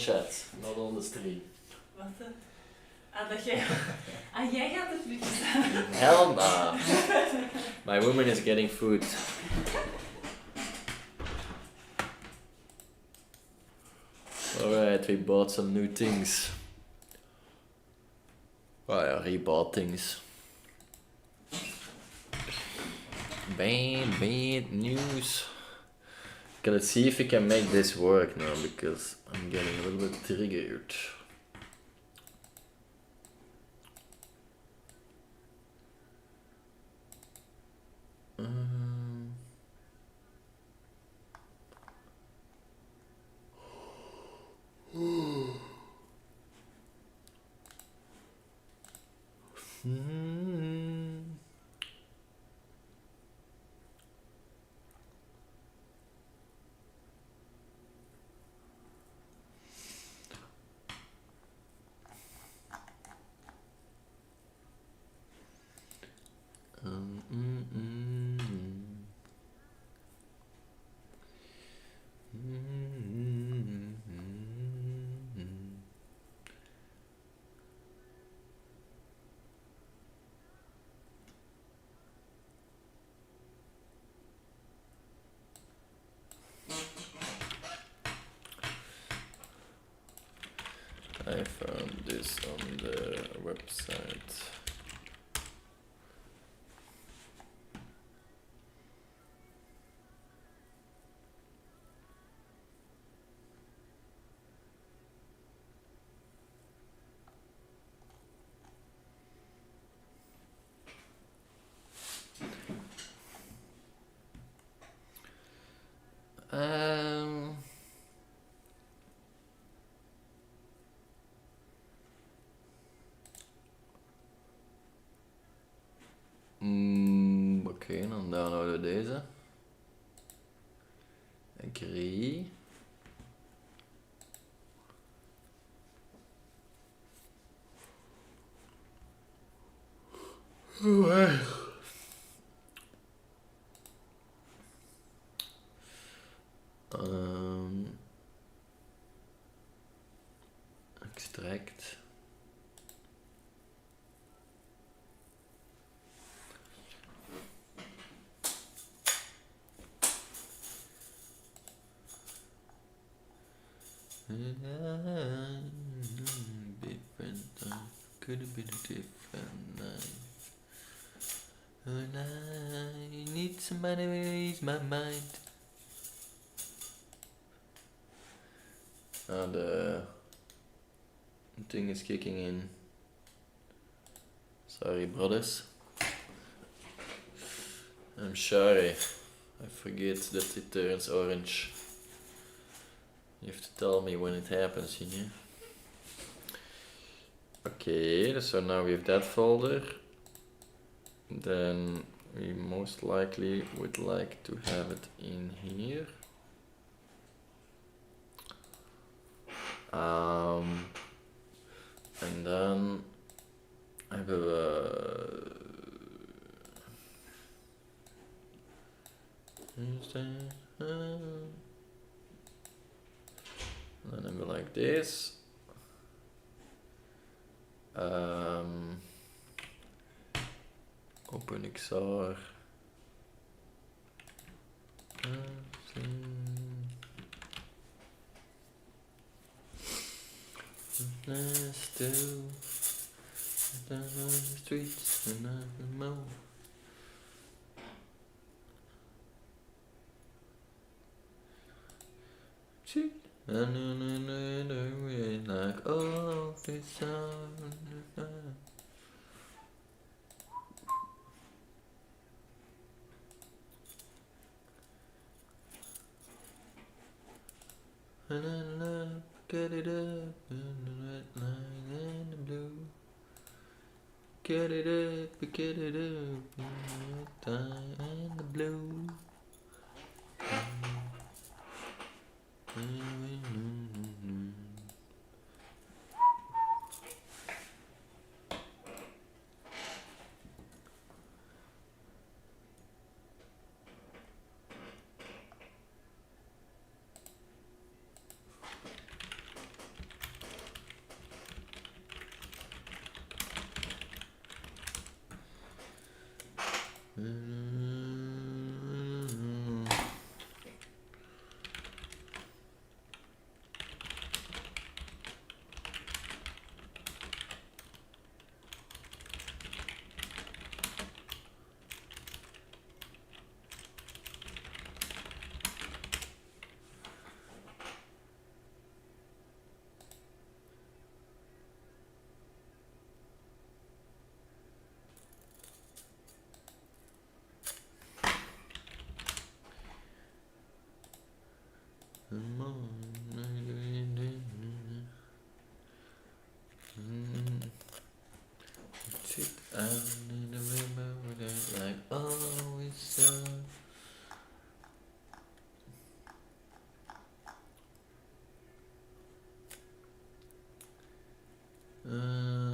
chat, not on the stream. Wat? Jij gaat de frietjes staan. Hell nah. My woman is getting food. Alright, we bought some new things. Oh yeah, he bought things. Bad news. Okay, let's see if we can make this work now, because I'm getting a little bit triggered. I found this on the website. Oké, dan downloaden we deze. Agree. Extract. Different time. Could have been a different night. And I need somebody to ease my mind. The thing is kicking in. Sorry, brothers. I'm sorry. I forget that it turns orange. You have to tell me when it happens, you know. Okay, so now we have that folder. Then we most likely would like to have it in here. And then I have then I go like this. Open XR. Let's do down on the streets and on the move. And like all this sound. And I love, get it up in the red line and the blue. Get it up in the red line and the blue.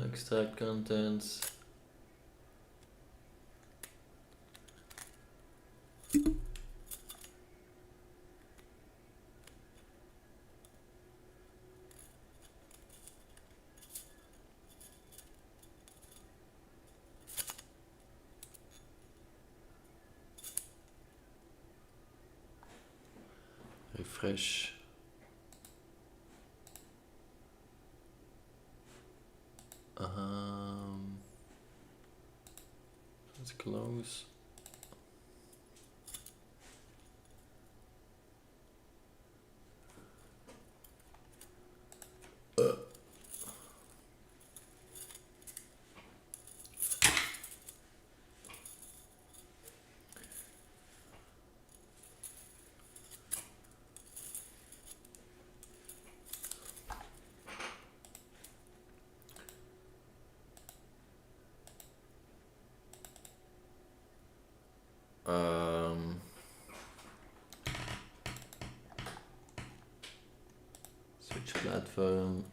Extract contents. Refresh. Let's close. Switch platform.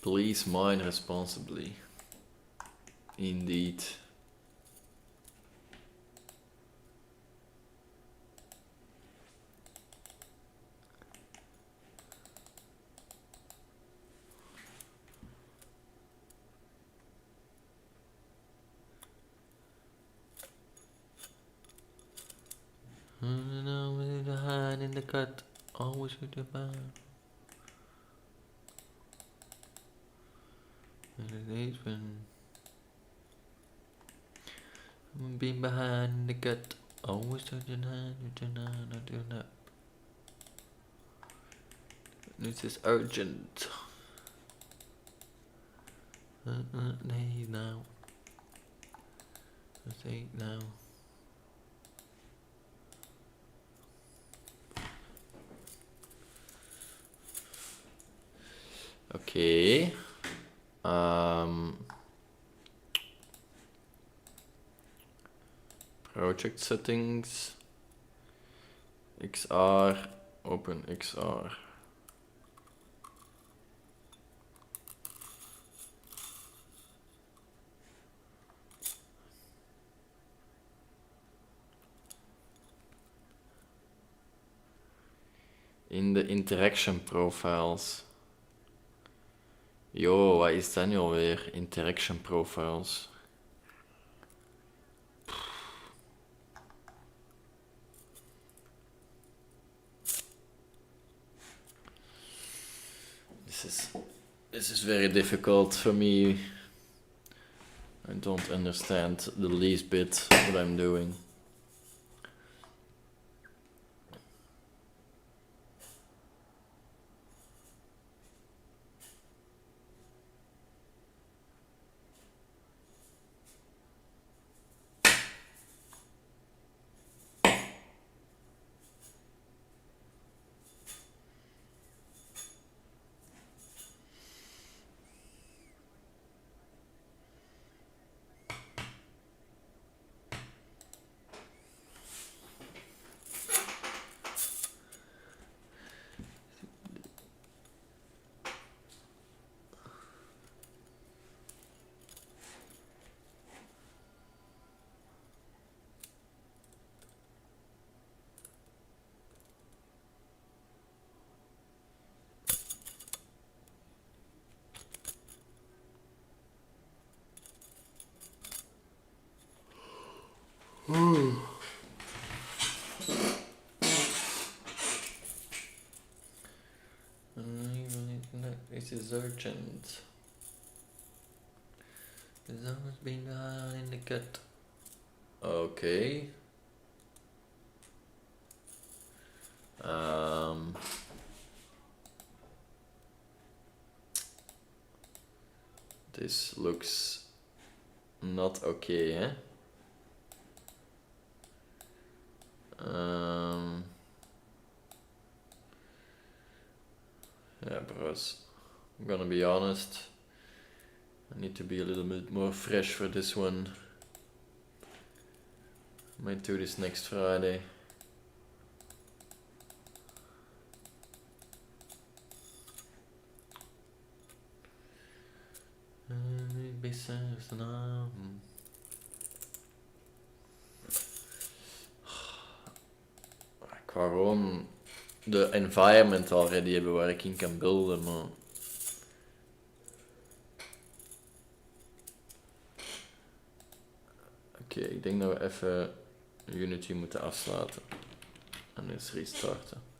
Please mine responsibly. Indeed. With the hand in the cut, always with the bar. And the days when being behind the cut, always with the hand, up. This is urgent. Hey now. Let's eat now. Okay. Project settings. XR. Open XR. In de interaction profiles. Yo, wat is dat nu alweer? Interaction profiles. This is very difficult for me. I don't understand the least bit what I'm doing. This is urgent. There's always been a in the cut. Okay. This looks not okay, eh? Yeah, bros. I'm gonna be honest. I need to be a little bit more fresh for this one. Might do this next Friday. Qua gewoon de environment already hebben waar ik in kan builden, maar oké, ik denk dat we even Unity moeten afsluiten en eens restarten.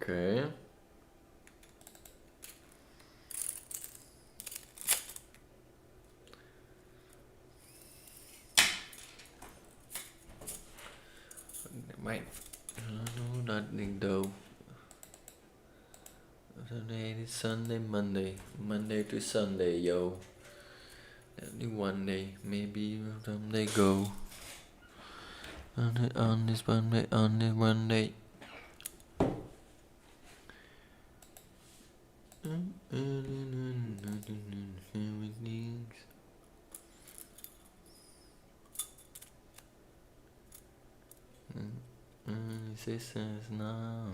Oké. Mate, that thing though. Saturday, Sunday, Monday to Sunday, yo. Only one day, maybe someday go. On this one day. This is now.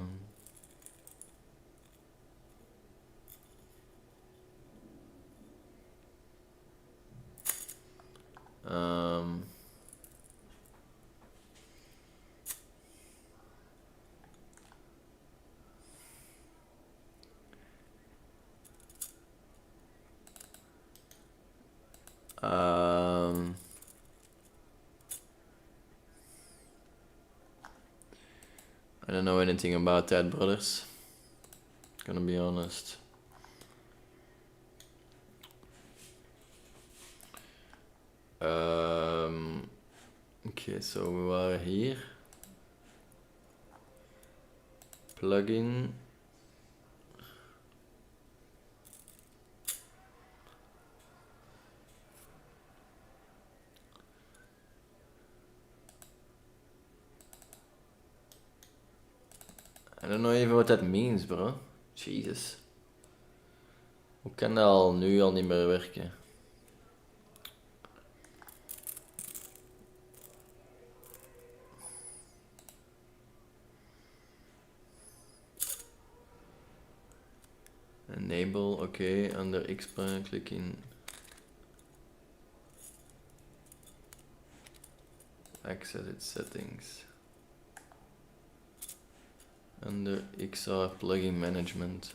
I don't know anything about that, brothers. Gonna be honest. Okay, so we waren hier. Plugin. I don't know even what that means, bro. Jesus. Hoe kan dat nu al niet meer werken? Enable, okay, under X click in access its settings. Under XR plugin management.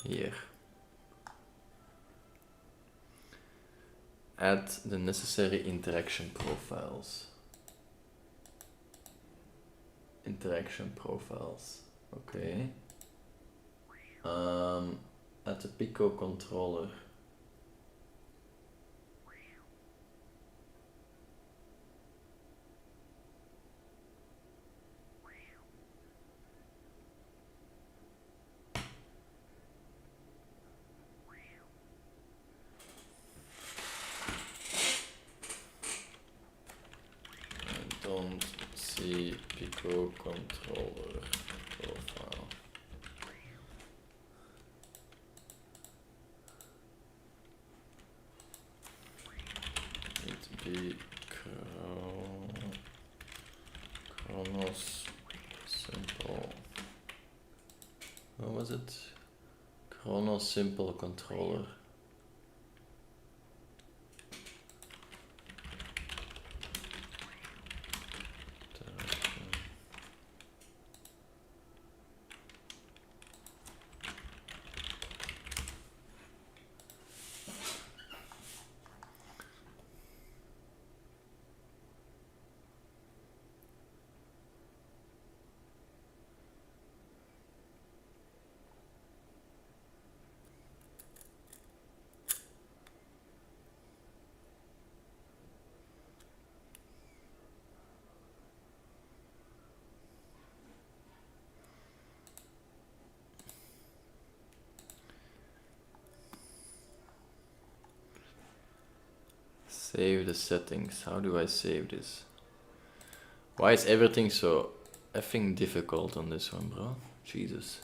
Here. Add the necessary interaction profiles. Interaction profiles. Okay. Add the Pico controller. Don't see Pico controller profile. what was it? Chrono Simple Controller. Save the settings. How do I save this? Why is everything so effing difficult on this one, bro? Jesus.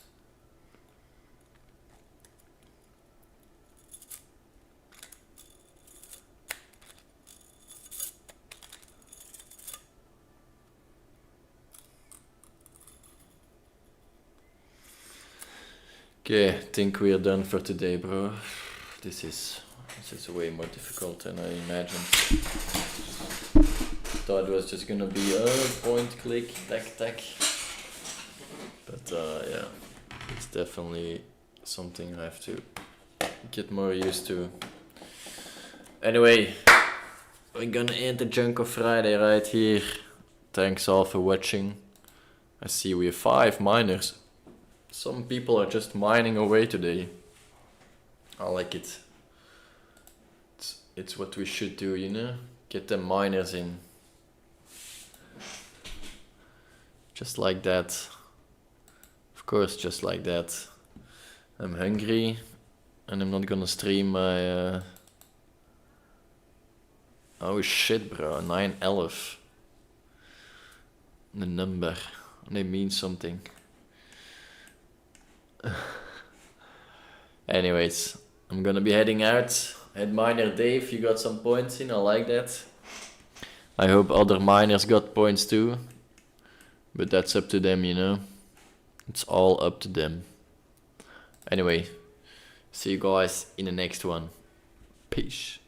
Okay, I think we are done for today, bro. This is way more difficult than I imagined. Thought it was just gonna be a point click, tac. But yeah, it's definitely something I have to get more used to. Anyway, we're gonna end the Jonko Friday right here. Thanks all for watching. I see we have 5 miners. Some people are just mining away today. I like it. It's what we should do, you know? Get the miners in. Just like that. Of course, just like that. I'm hungry and I'm not gonna stream my... Oh shit, bro. 911. The number. They mean something. Anyways, I'm gonna be heading out. Head miner Dave, you got some points in, I like that. I hope other miners got points too. But that's up to them, you know. It's all up to them. Anyway, see you guys in the next one. Peace.